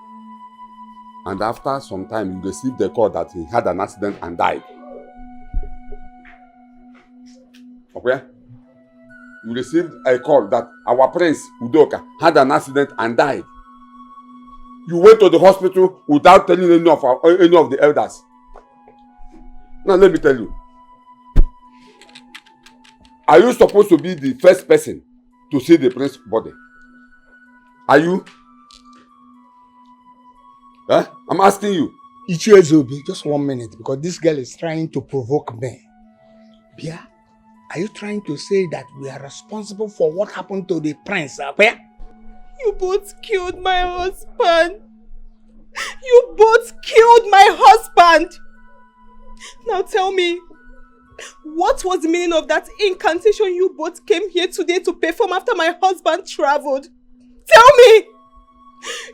And after some time, you received the call that he had an accident and died. Okay? You received a call that our prince, Udoka, had an accident and died. You went to the hospital without telling any of the elders. Now let me tell you. Are you supposed to be the first person to see the prince's body? Are you? Huh? I'm asking you. Ichiezobi, just 1 minute, because this girl is trying to provoke me. Bia, are you trying to say that we are responsible for what happened to the prince? Where? You both killed my husband. You both killed my husband. Now tell me, what was the meaning of that incantation you both came here today to perform after my husband traveled? Tell me!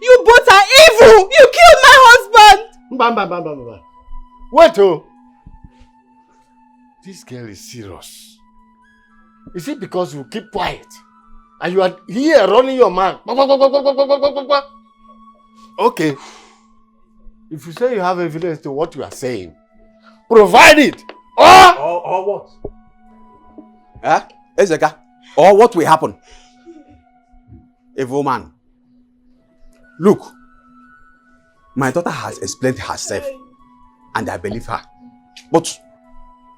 You both are evil! You killed my husband! Wait, oh! This girl is serious. Is it because you keep quiet and you are here running your mouth? Okay. If you say you have evidence to what you are saying, provide it! Or what? Huh? Ezeka? Or what will happen? Evil man. Look, my daughter has explained herself and I believe her. But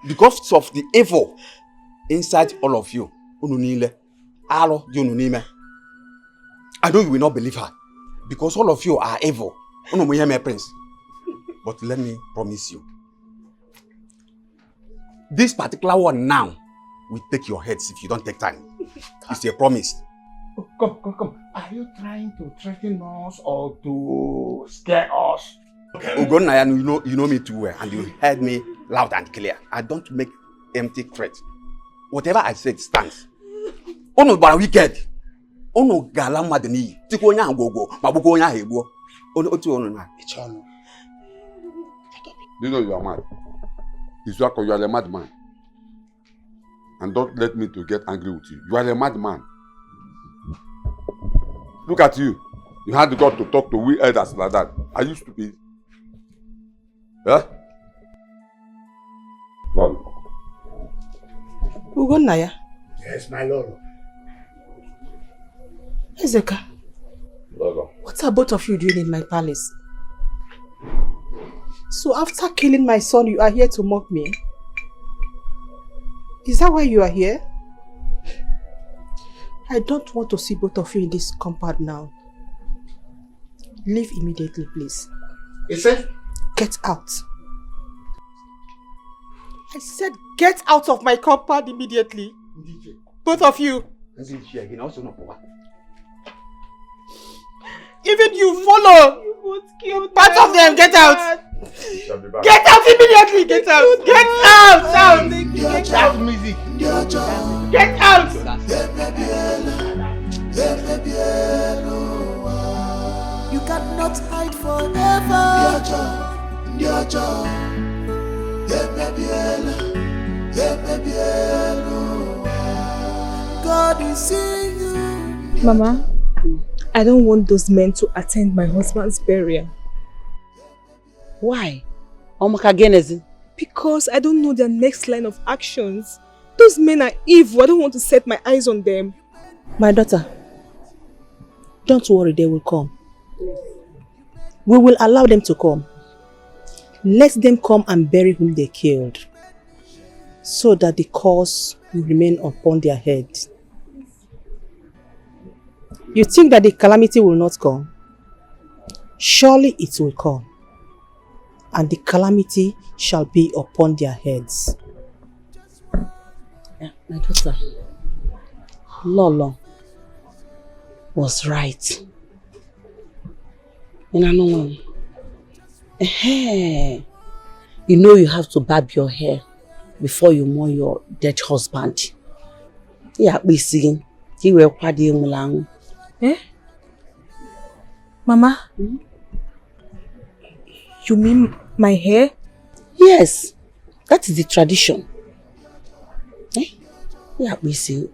because of the evil inside all of you, I know you will not believe her. Because all of you are evil. Prince. But let me promise you. This particular one now will take your heads if you don't take time. It's a promise. Come. Are you trying to threaten us or to scare us? Ugonaya, you know me too well and you heard me loud and clear. I don't make empty threats. Whatever I said stands. Ono bara wicked. Ono gala madeni. Tiko nya ngogo, mabuko nya hebo. Ono otu ono na. Ichano. You know you are mad. Iswako, you are a madman. And don't let me to get angry with you. You are a madman. Look at you. You had the God to talk to we elders like that. Are you stupid? Huh? Lord. Ugonaya. Yes, my lord. Ezeka. Lord. What are both of you doing in my palace? So after killing my son, you are here to mock me? Is that why you are here? I don't want to see both of you in this compound now. Leave immediately, please. You said? Get out. I said get out of my compound immediately. Both of you. Even you follow. Part of them, get out. Get out immediately. Get out. Get out. Out. That's music. Get out. You cannot hide forever. God is seeing you. Mama, I don't want those men to attend my husband's burial. Why? Omakagenezi? Because I don't know their next line of actions. Those men are evil. I don't want to set my eyes on them. My daughter, don't worry, they will come. We will allow them to come. Let them come and bury whom they killed, so that the curse will remain upon their heads. You think that the calamity will not come? Surely it will come, and the calamity shall be upon their heads. Yeah, my daughter, Lolo was right. You know you have to barb your hair before you mourn your dead husband. Yeah, we see. He will party mulang. Eh? Mama? You mean my hair? Yes, that is the tradition. Eh? Yeah, we see.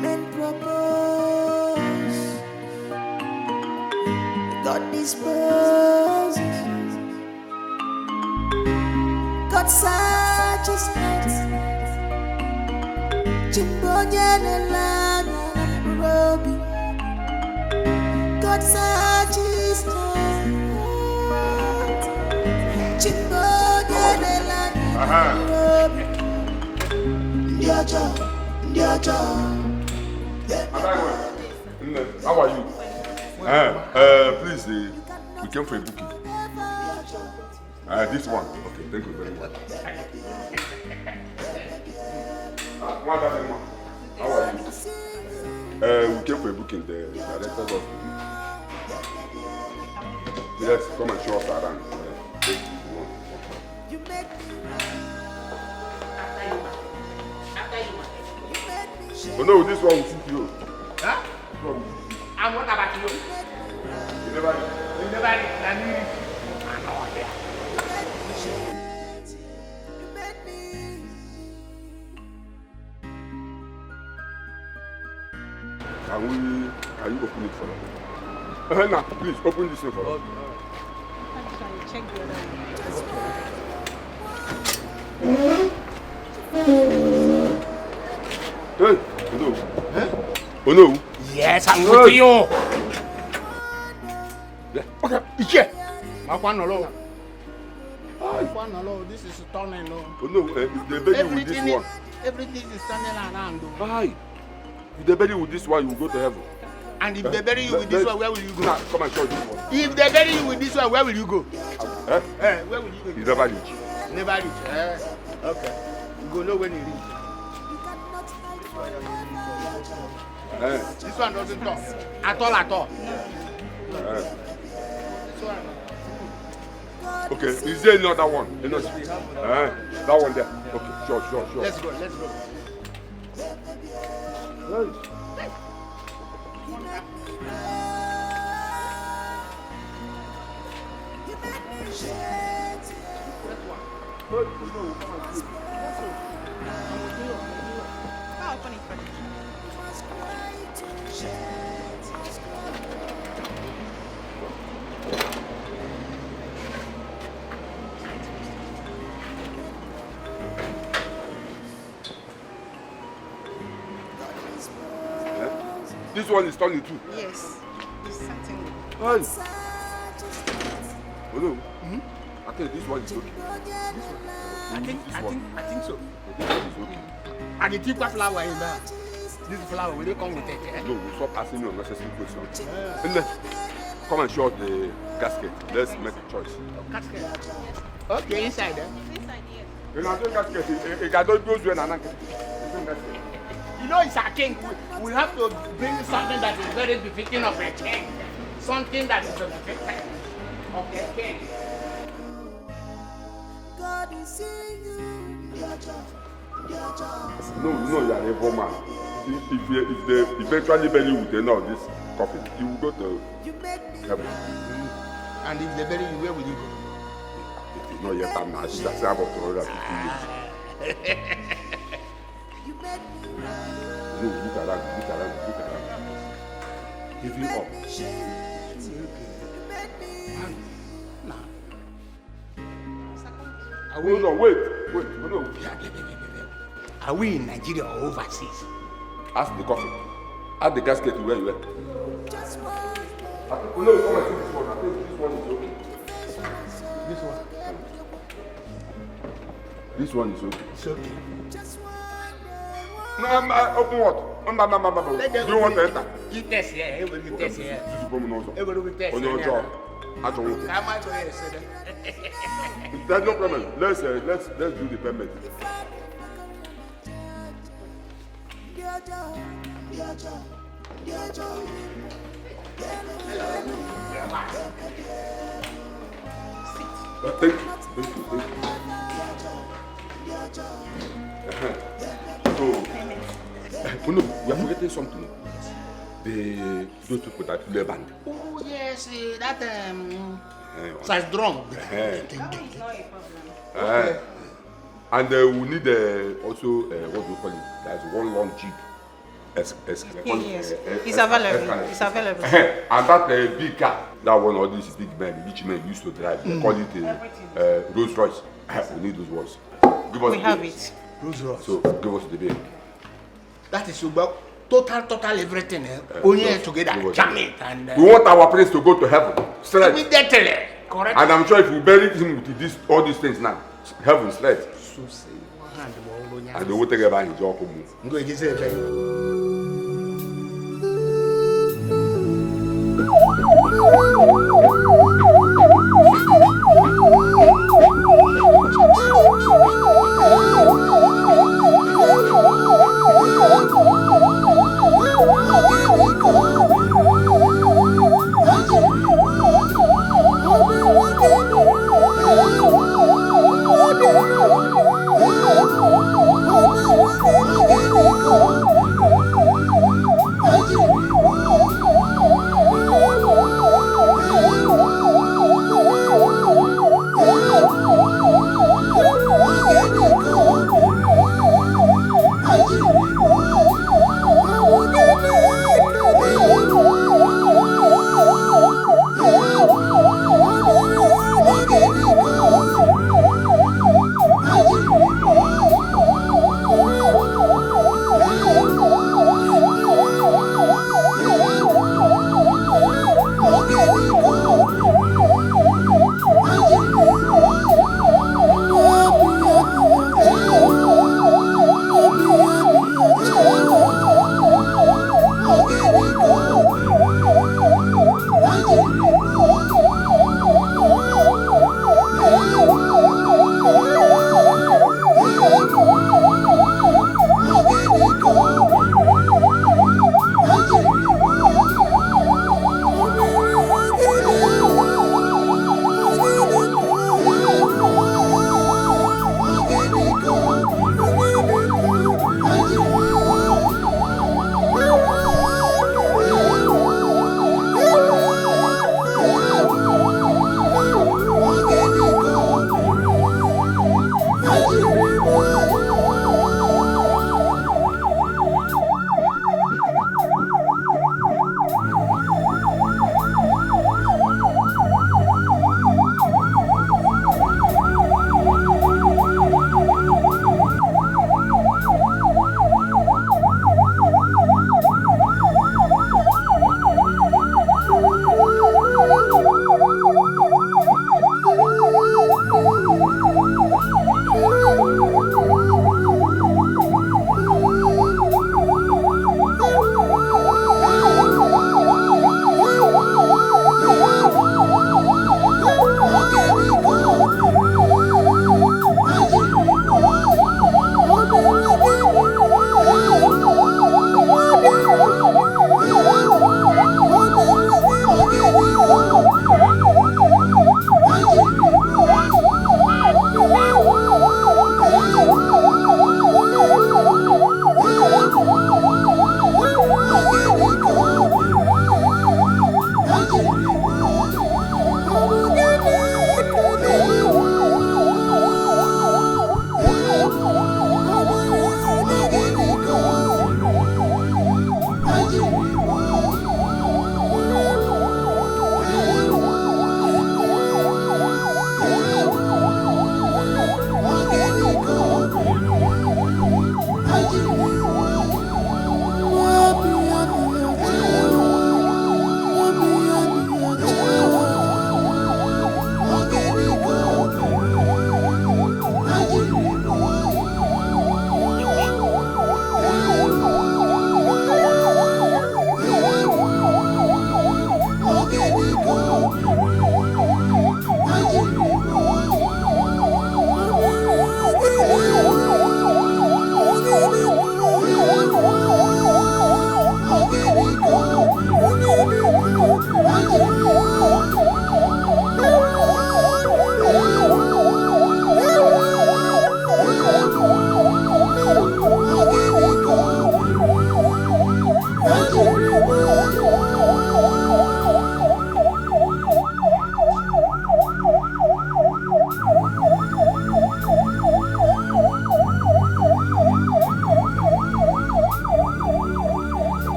Men propose, God disposes, God searches hearts. Chimbonya nelana robi, God searches hearts. Chimbonya nelana robi. Ndiaja. How are you? Please, we came for a booking. This one. Okay, thank you very much. How are you? We came for a booking. The director of. Yes, come and show us around. Oh no, this one will suit you. Huh? And what about you? You never did. Can you open it for us? Now, please open this one for us. Check the Hey, oh no. Oh no. Yes, I'm with you. Okay, Ike. This is turning. Oh no, they bury you with this one. Everything is turning around. Why? If they bury you with this one, you will go to heaven. And if they bury you with this one, where will you go? Nah, come and show this one. If they bury you with this one, where will you go? Where will you go? You never reach. Never reach. Okay. You go know when you reach. This one doesn't talk. At all. This one. Okay, is there another one? That one there. Okay, sure. Let's go. This one is turning too. Yes, it's something. Oh no. I think this one is okay. I think so. This one is okay. And the cheaper flower in there. This flower, will they come with it? No, we'll stop asking you unnecessary questions. Come and show the casket. Let's make a choice. Casket. Okay, inside there. You know, the casket, it got those when I'm You know, it's a king. We have to bring something that is very befitting of a king. Something that is befitting of a king. God is seeing you. No, you are a poor man. If they eventually bury you with enough this coffin, you will go to heaven. And if they bury you, where will you go? It is not yet time now. It's just about 250 years. No, look around. Give you up. Hold on, wait. No. Are we in Nigeria or overseas? Ask the coffin. Ask the casket to where you were. I think we know come and see this one. I think this one is okay. This one is okay. It's okay. No, open what? Do you want to enter? You test here. Everybody test here. Everybody test On your here. job. I might go here, sir. There's no problem. Let's do the payment. Thank you. So, no, we are forgetting something. Those people that play band. Oh yes, that size drum. And we need also what do you call it? There's one long jeep. Yes, it's available. It's available. And that big car, that one all these big men, rich men used to drive. They call it Rolls Royce. We need those ones. Give us we have it. Rolls Royce. So give us the bill. That is about total everything. Only together, jam it and. We want our prince to go to heaven. Straight. Immediately. Correct. And I'm sure if we bury him with all these things now, heaven straight. And they will take about his job.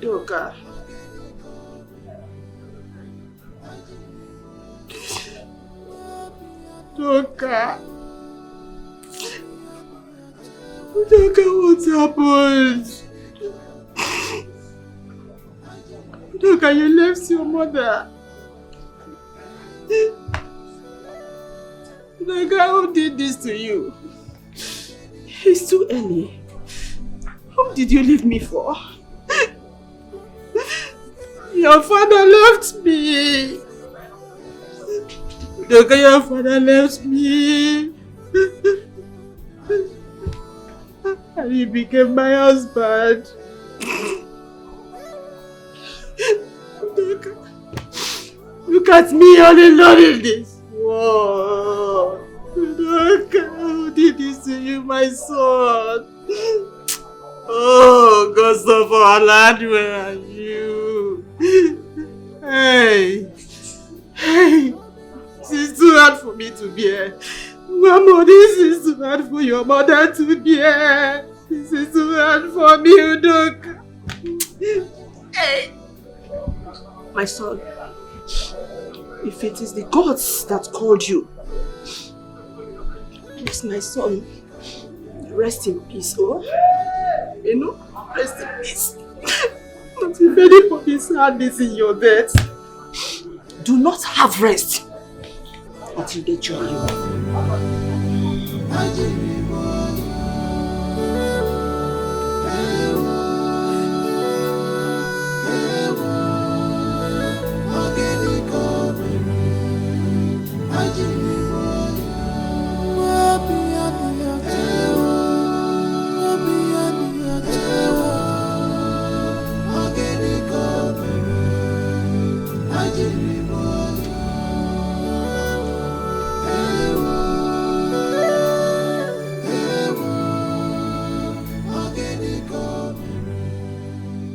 Udoka. Udoka. Udoka, what's happened? Udoka, you left your mother. Udoka, who did this to you? It's too early. Who did you leave me for? Your father left me. Udoka, your father left me. And he became my husband. Udoka, look at me all alone in this world. Udoka, who did this to you, my son? Oh, God of our land, where are you? Hey, this is too hard for me to bear. Mama, this is too hard for your mother to bear. This is too hard for me, Udoka. Hey, my son, if it is the gods that called you, please, my son, rest in peace, oh? You know, rest in peace. Not if anybody's had this in your death. Do not have rest until they join you.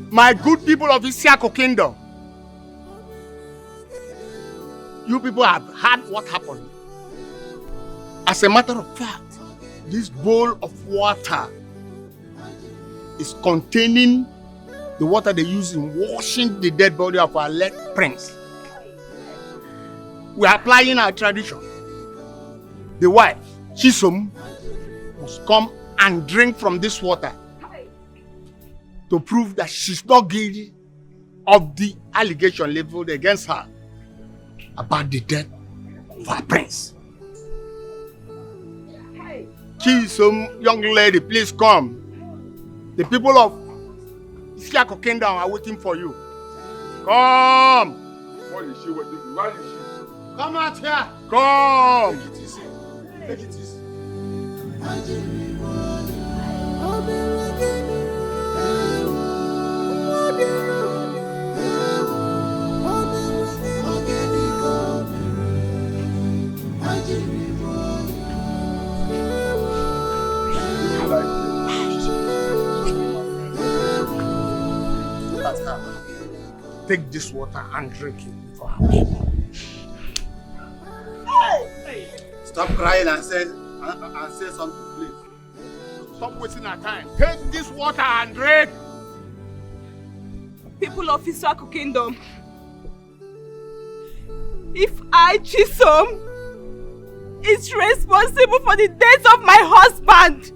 My good people of Isiako Kingdom, you people have heard what happened. As a matter of fact, this bowl of water is containing the water they use in washing the dead body of our late prince. We are applying our tradition. The wife, Chisom, must come and drink from this water to prove that she's not guilty of the allegation leveled against her about the death of our prince. Chisom, young lady, please come. The people of Isiako Kingdom are waiting for you. Come! What is she waiting for? Where is she? Come out here. Come. Take it easy. Take it easy. Take this water and drink it. Stop crying and say something, please. Stop wasting our time. Take this water and drink. People of Isaku Kingdom, if I, Chisom, is responsible for the death of my husband,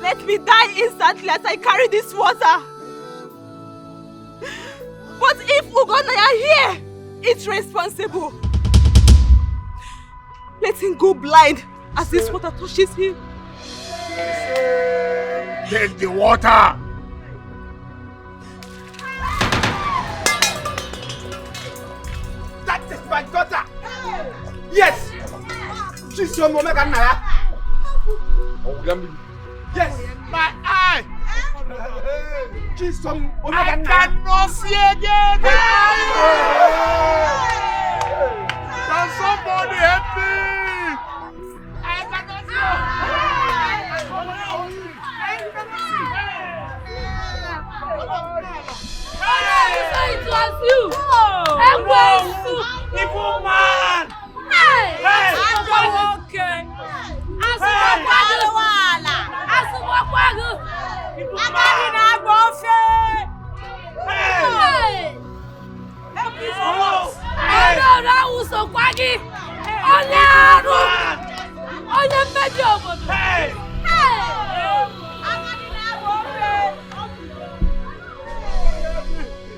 let me die instantly as I carry this water. But if Ugonaya here is responsible, let him go blind as this water touches him. Take the water. That is my daughter. Yes. She's your Omega Naya. Yes. My eye. She's from I Omega Naya. cannot see again. Can somebody help me? I cannot see. It was you. Evil man. Hey. Hey. Okay.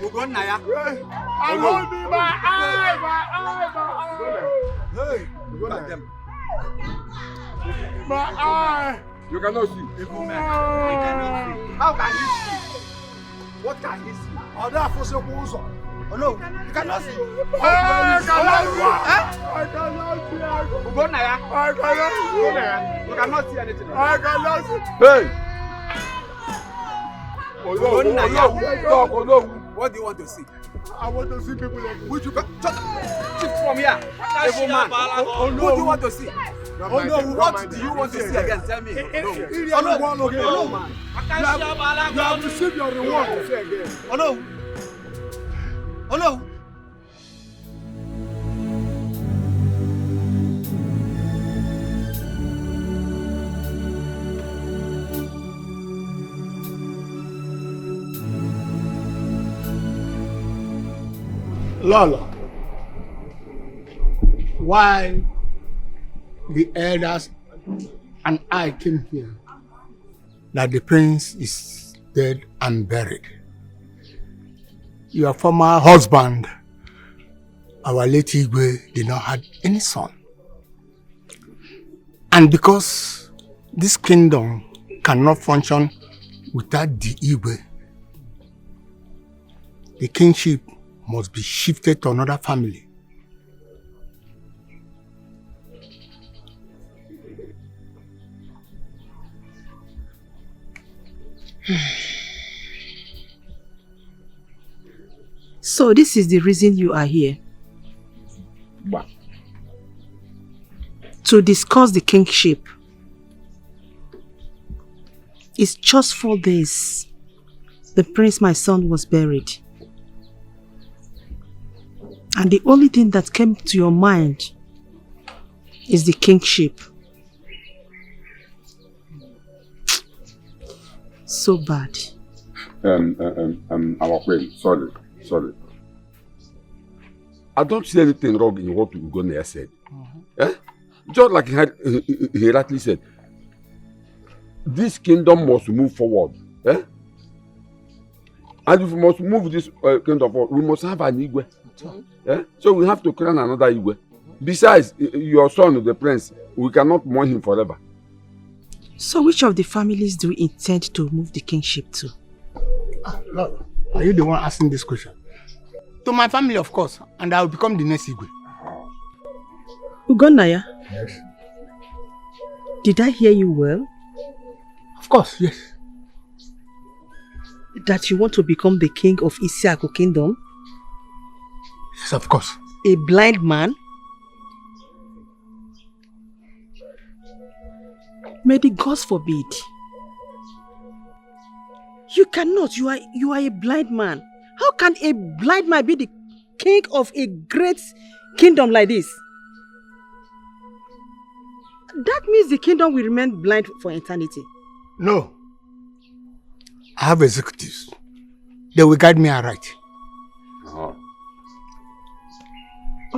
Ugonaya. I'm holding my eye. Hey, look at them. My eye. You cannot see. How can you see? What can you see? Oh, that for some also. Oh no, you cannot see. I cannot see. Ugonaya. I cannot see. Ugonaya. You cannot see anything. I cannot see. Hey! Ugonaya. What do you want to see? I want to see people like Which you can just shift from here. Evil man. Oh no. What do you want to see? Oh no. What do you want to see again? Tell me. You have received your reward. Oh no. Oh no. Lala, why the elders and I came here, that the prince is dead and buried. Your former husband, our late Igwe, did not have any son. And because this kingdom cannot function without the Igwe, the kingship must be shifted to another family. So this is the reason you are here? What? To discuss the kingship. It's just 4 days. The prince, my son, was buried. And the only thing that came to your mind is the kingship. So bad. Our queen, sorry. I don't see anything wrong in what Ugonaya said. Just like he rightly said, this kingdom must move forward. And if we must move this kingdom forward, we must have an Igwe. So we have to crown another Igwe. Besides, your son, the prince, we cannot mourn him forever. So which of the families do you intend to move the kingship to? Look, are you the one asking this question? To my family, of course, and I will become the next Igwe. Ugonaya? Yes. Did I hear you well? Of course, yes. That you want to become the king of Isiaku Kingdom? Yes, of course. A blind man? May the gods forbid. You cannot. You are a blind man. How can a blind man be the king of a great kingdom like this? That means the kingdom will remain blind for eternity. No. I have executives. They will guide me aright. All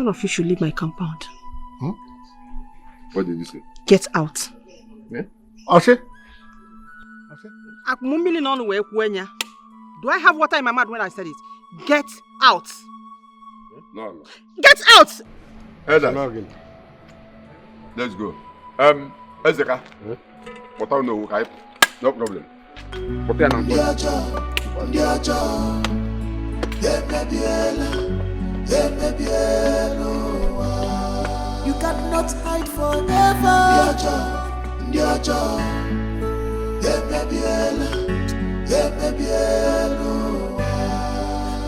of you should leave my compound. Huh? What did you say? Get out. Yeah? Oshe? Do I have water in my mouth when I said it? Get out. No. Get out! Elders. Let's go. Ezeka. What I know, okay? No problem. You cannot hide forever.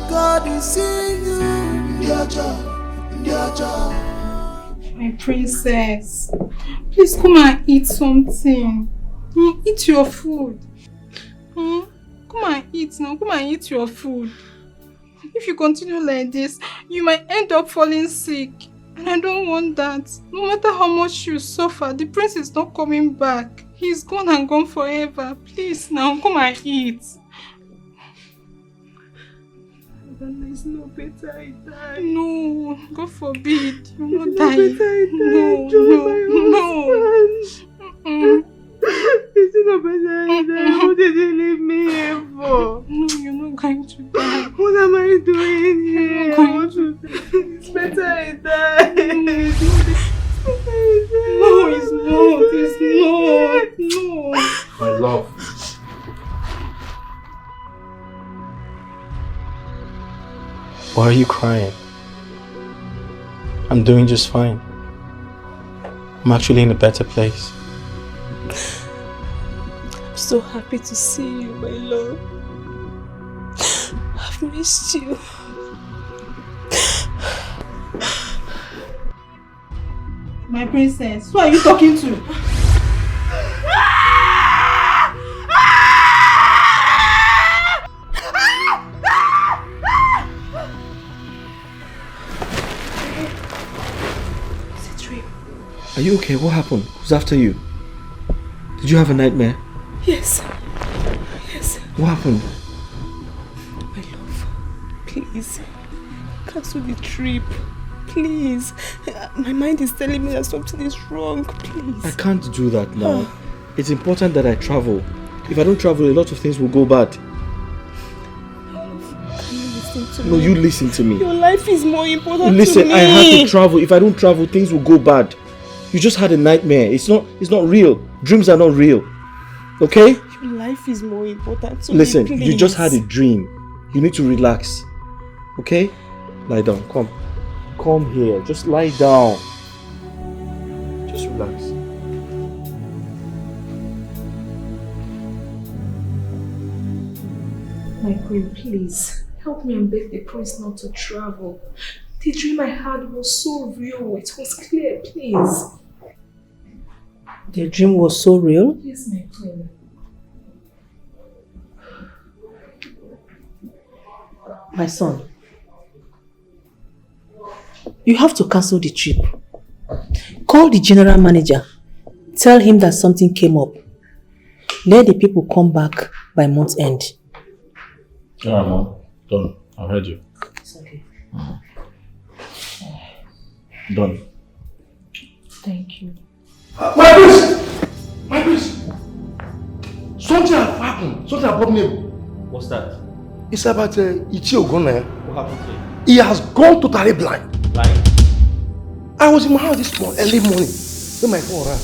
God is seeing you. My princess, please come and eat something. Eat your food. Come and eat now. Come and eat your food. If you continue like this, you might end up falling sick. And I don't want that. No matter how much you suffer, the prince is not coming back. He's gone and gone forever. Please now, come and eat. It's no better I die. No, God forbid. You will not die. No. It's not better I die. What did you leave me here for? No, you're not going to die. What am I doing here? It's better I die. No, it's not. No. My love. Why are you crying? I'm doing just fine. I'm actually in a better place. I'm so happy to see you, my love. I've missed you. My princess, who are you talking to? Are you okay? What happened? Who's after you? Did you have a nightmare? Yes. What happened? My love, please, cancel the trip. Please. My mind is telling me that something is wrong. Please. I can't do that now. It's important that I travel. If I don't travel, a lot of things will go bad. Can you listen to me? No, you listen to me. Your life is more important Listen, to me. I have to travel. If I don't travel, things will go bad. You just had a nightmare. It's not real. Dreams are not real. Okay? Your life is more important to me. Listen, Please. you just had a dream. You need to relax. Okay? Lie down. Come. Come here. Just lie down. Just relax. My queen, please, help me and beg the prince not to travel. The dream I had was so real. It was clear, please. The dream was so real? Yes, my queen. My son, you have to cancel the trip. Call the general manager. Tell him that something came up. Let the people come back by month's end. Alright, Mom. Done. I've heard you. It's okay. Done. Thank you. My priest! My priest! Something has happened. Something abominable. What's that? It's about Ichi Ogonaya. What happened to him? He has gone totally blind. Blind? I was in my house this early morning when my phone rang.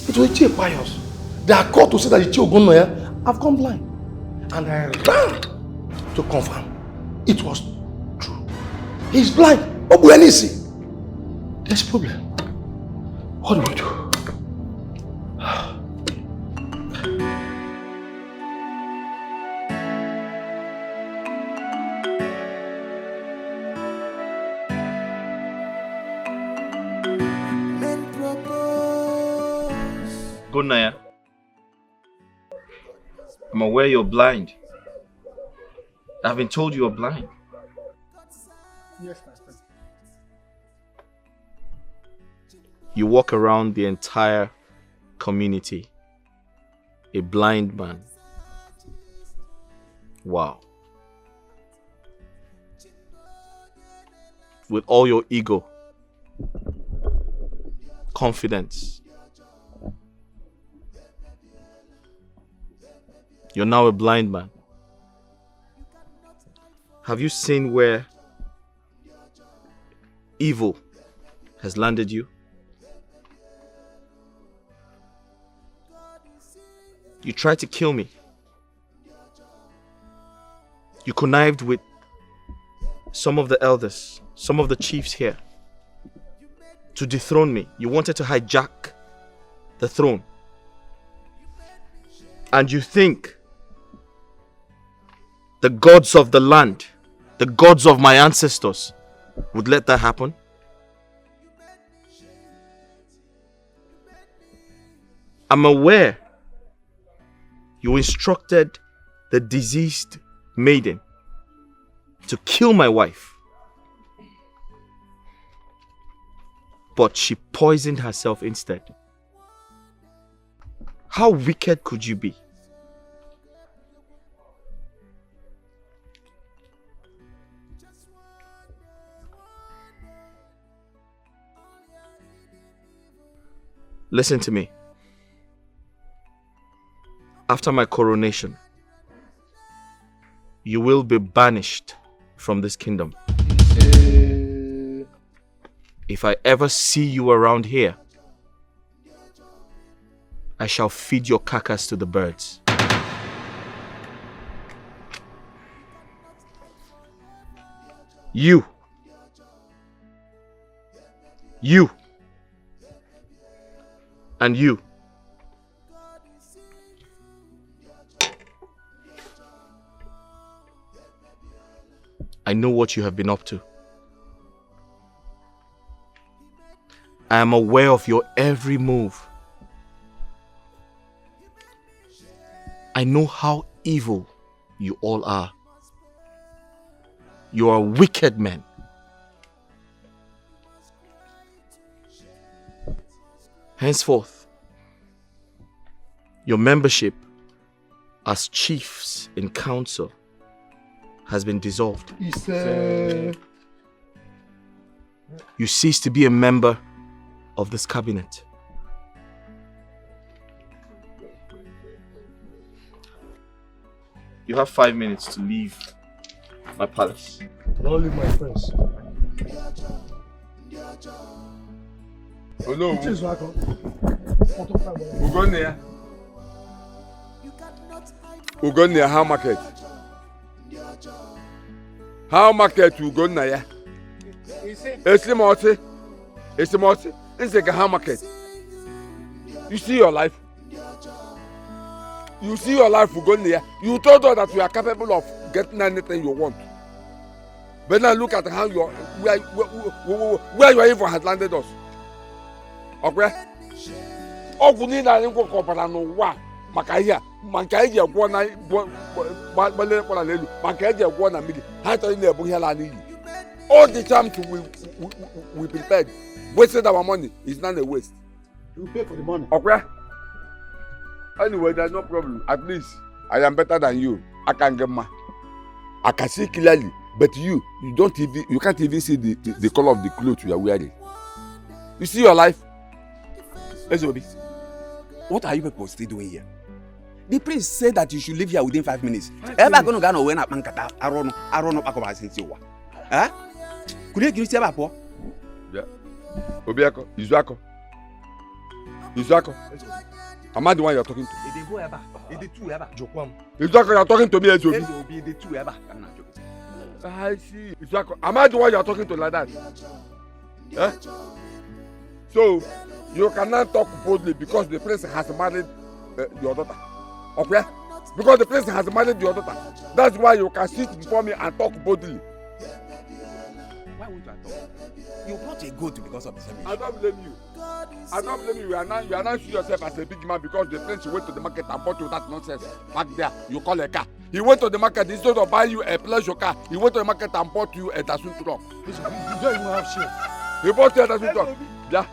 It was Ichi Pius. They are called to say that Ichi Ogonaya have gone blind. And I ran to confirm it was true. He's blind. What will any see? There's a problem. What do we do? Good Naya. I'm aware you're blind. I've been told you're blind. Yes, my friend. You walk around the entire community, a blind man. Wow. With all your ego, confidence, you're now a blind man. Have you seen where evil has landed you? You tried to kill me. You connived with some of the elders, some of the chiefs here to dethrone me. You wanted to hijack the throne. And you think the gods of the land, the gods of my ancestors, would let that happen? I'm aware you instructed the diseased Maiden to kill my wife. But she poisoned herself instead. How wicked could you be? Listen to me. After my coronation, you will be banished from this kingdom. If I ever see you around here, I shall feed your carcass to the birds. You, and you. I know what you have been up to. I am aware of your every move. I know how evil you all are. You are wicked men. Henceforth, your membership as chiefs in council has been dissolved. You cease to be a member of this cabinet. You have 5 minutes to leave my palace. Don't leave my friends. Oh no. It is like Ugonia. Ugonia, how market? How market Ugonia? Eslimoti. Eslimoti. It's like a how market. You see your life. You see your life Ugonia. You told us that you are capable of getting anything you want. But now look at how you are, where your evil has landed us. Okay? Oguni na ngo kopara no wa makaya mankaje gwo na bale kola lelu mankaje gwo na mili hata ni ebu hela ni all the time we prepared wasted our money is not a waste. You pay for the money. Okay? Anyway, there's no problem. At least I am better than you. I can get my I can see clearly, but you can't even see the color of the clothes you are wearing. You see your life? Ezobi, what are you people still doing here? The prince said that you should leave here within 5 minutes. Ever gonna go when up mankata arono pakoba since you. Huh? Could you give me po? Yeah. Obiako, Izuako. Am I the one you're talking to? They go ever. They two ever. Izuako, you're talking to me, Ezobi. Ezobi, the two ever. I see. Am I the one you are talking to like that? Eh? So, you cannot talk boldly because the prince has married your daughter. Okay? Because the prince has married your daughter. That's why you can sit before me and talk boldly. Why would I talk? You brought a goat because of the same issue. I don't blame you. I don't blame you. You are not seeing yourself as a big man because the prince went to the market and bought you that nonsense. Back there, you call a car. He went to the market instead of buying you a pleasure car. He went to the market and bought you a Dasun truck. You don't even have shame. He bought you a Dasun truck. Yeah,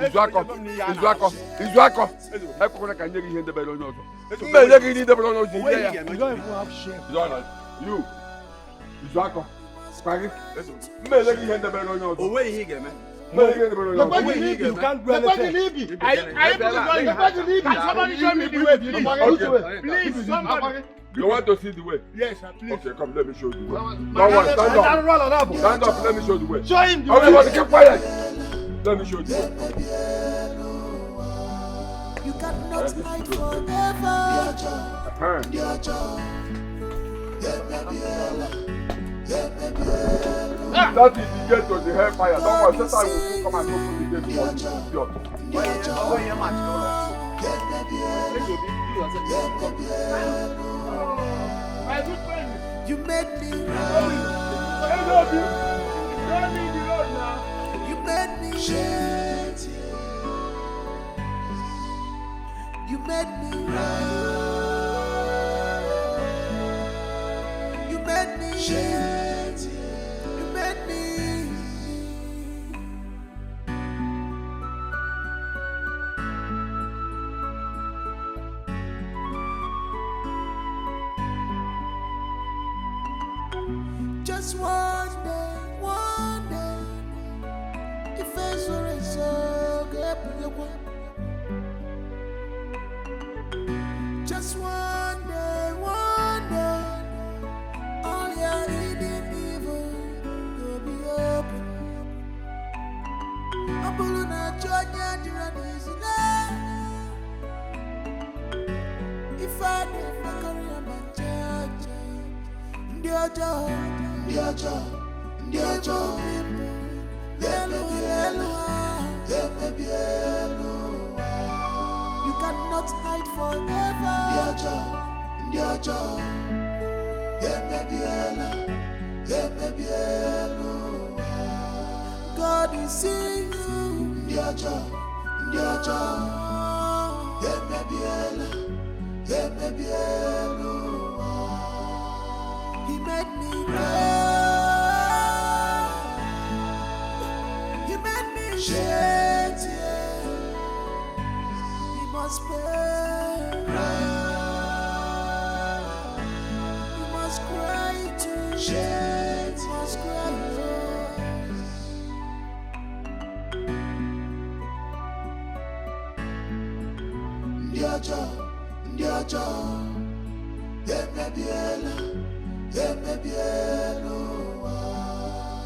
it's welcome. It's welcome. It's welcome. I can't get you the bell on you. You don't even have shame. You. It's welcome. Spaghetti. Me let you hear the bell on you. Oh, where he get man? You can't do anything. Somebody show me the way. Please, somebody. You want to see the way? Yes, please. Okay, come, let me show you the way. Come on, stand up. Stand up, let me show you the way. Show him the way. Everybody keep quiet. Let me show you the way. You cannot hide forever. That is the gate to the hellfire. Don't worry, Satan will come and open the gate for you. My good friend. You made me right. You made me shit. You made me right. You made me shit. You made me. Just one day, if I so get just one day, all your hidden evil will be open. I'm pulling out your if I never carry on my judge, dear job, you cannot hide forever. God is seeing you. He made me right. He made me shit. He must pay. He must cry to shit. He must cry.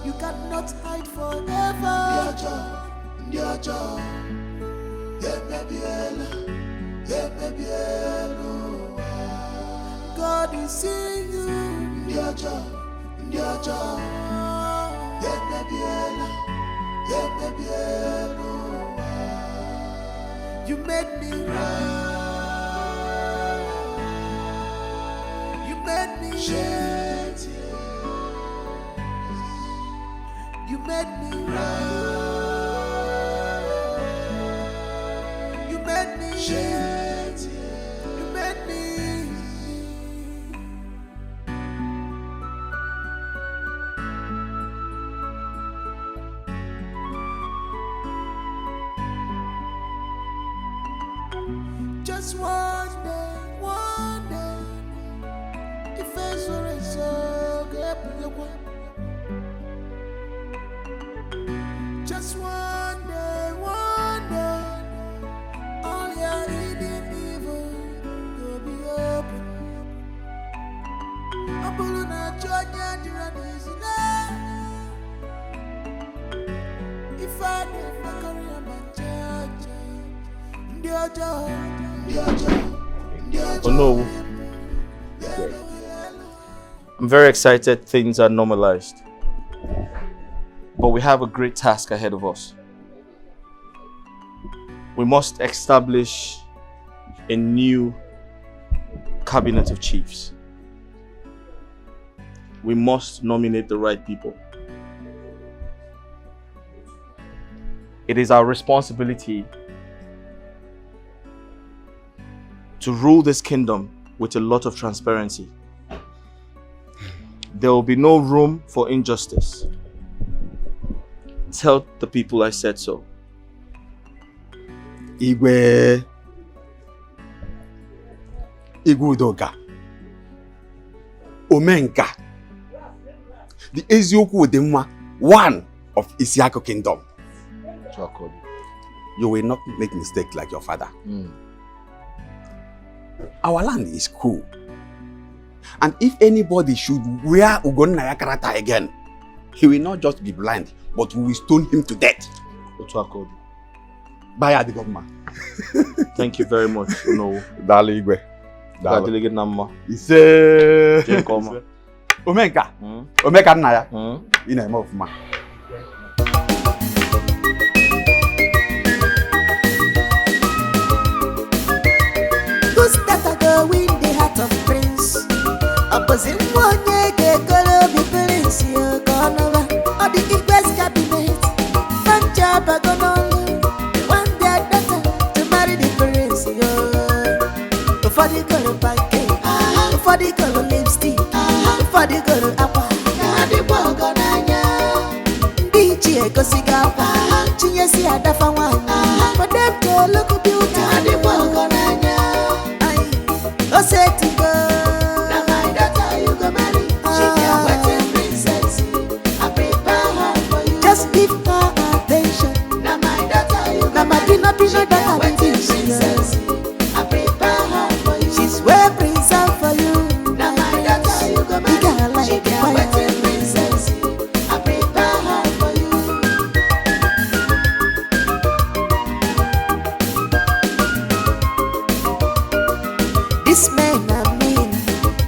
You cannot hide forever. God is seeing you. You made me right. You made me shit. You made me right. You made me shit. You made me. Just one day, if I so get just one day, all your hidden evil will be open. I'm pulling out your if I never carry on my Oh no. I'm very excited things are normalized. But we have a great task ahead of us. We must establish a new cabinet of chiefs. We must nominate the right people. It is our responsibility to rule this kingdom with a lot of transparency. There will be no room for injustice. Tell the people I said so. Igwe Udoka, Omenka, the Ezioku Udemwa, one of Isiako Kingdom. You will not make mistake like your father. Our land is cool. And if anybody should wear Ugonnaya character again, he will not just be blind, but we will stone him to death. Baya the government. Thank you very much. No. Dali Igwe. Dali Nama. Ise. Omenka. Omeka Naya. In a mouth man. Who's that go win the heart of prince? Opposite one ye gonna be prince you gonna or the Igwe's cabinet. Punjab gonna one their daughter to marry the prince you. For the girl pancake, for the girl lipstick, for the girl apple, the boy gonna DJ go cigar, Chinyesi adafa one, for them to look beautiful. The boy gonna oh, say to go. Now my daughter you go marry. She be a wedding princess. I prepare her for you. Just give her attention. Now my daughter you go marry. Now my daughter wedding princess. I prepare her for you. She's well preserved for you. Now my daughter you go marry. She be a wedding princess. I prepare her for you. This men are mean,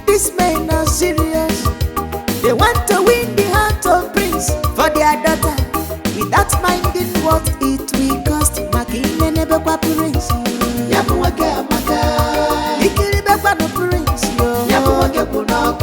this men are serious. They want to win the heart of prince for their daughter, without minding what it will cost. Makine nebekwa prince, yabu wake amaka. Ikiri bekwa no prince yo, yabu wake kuno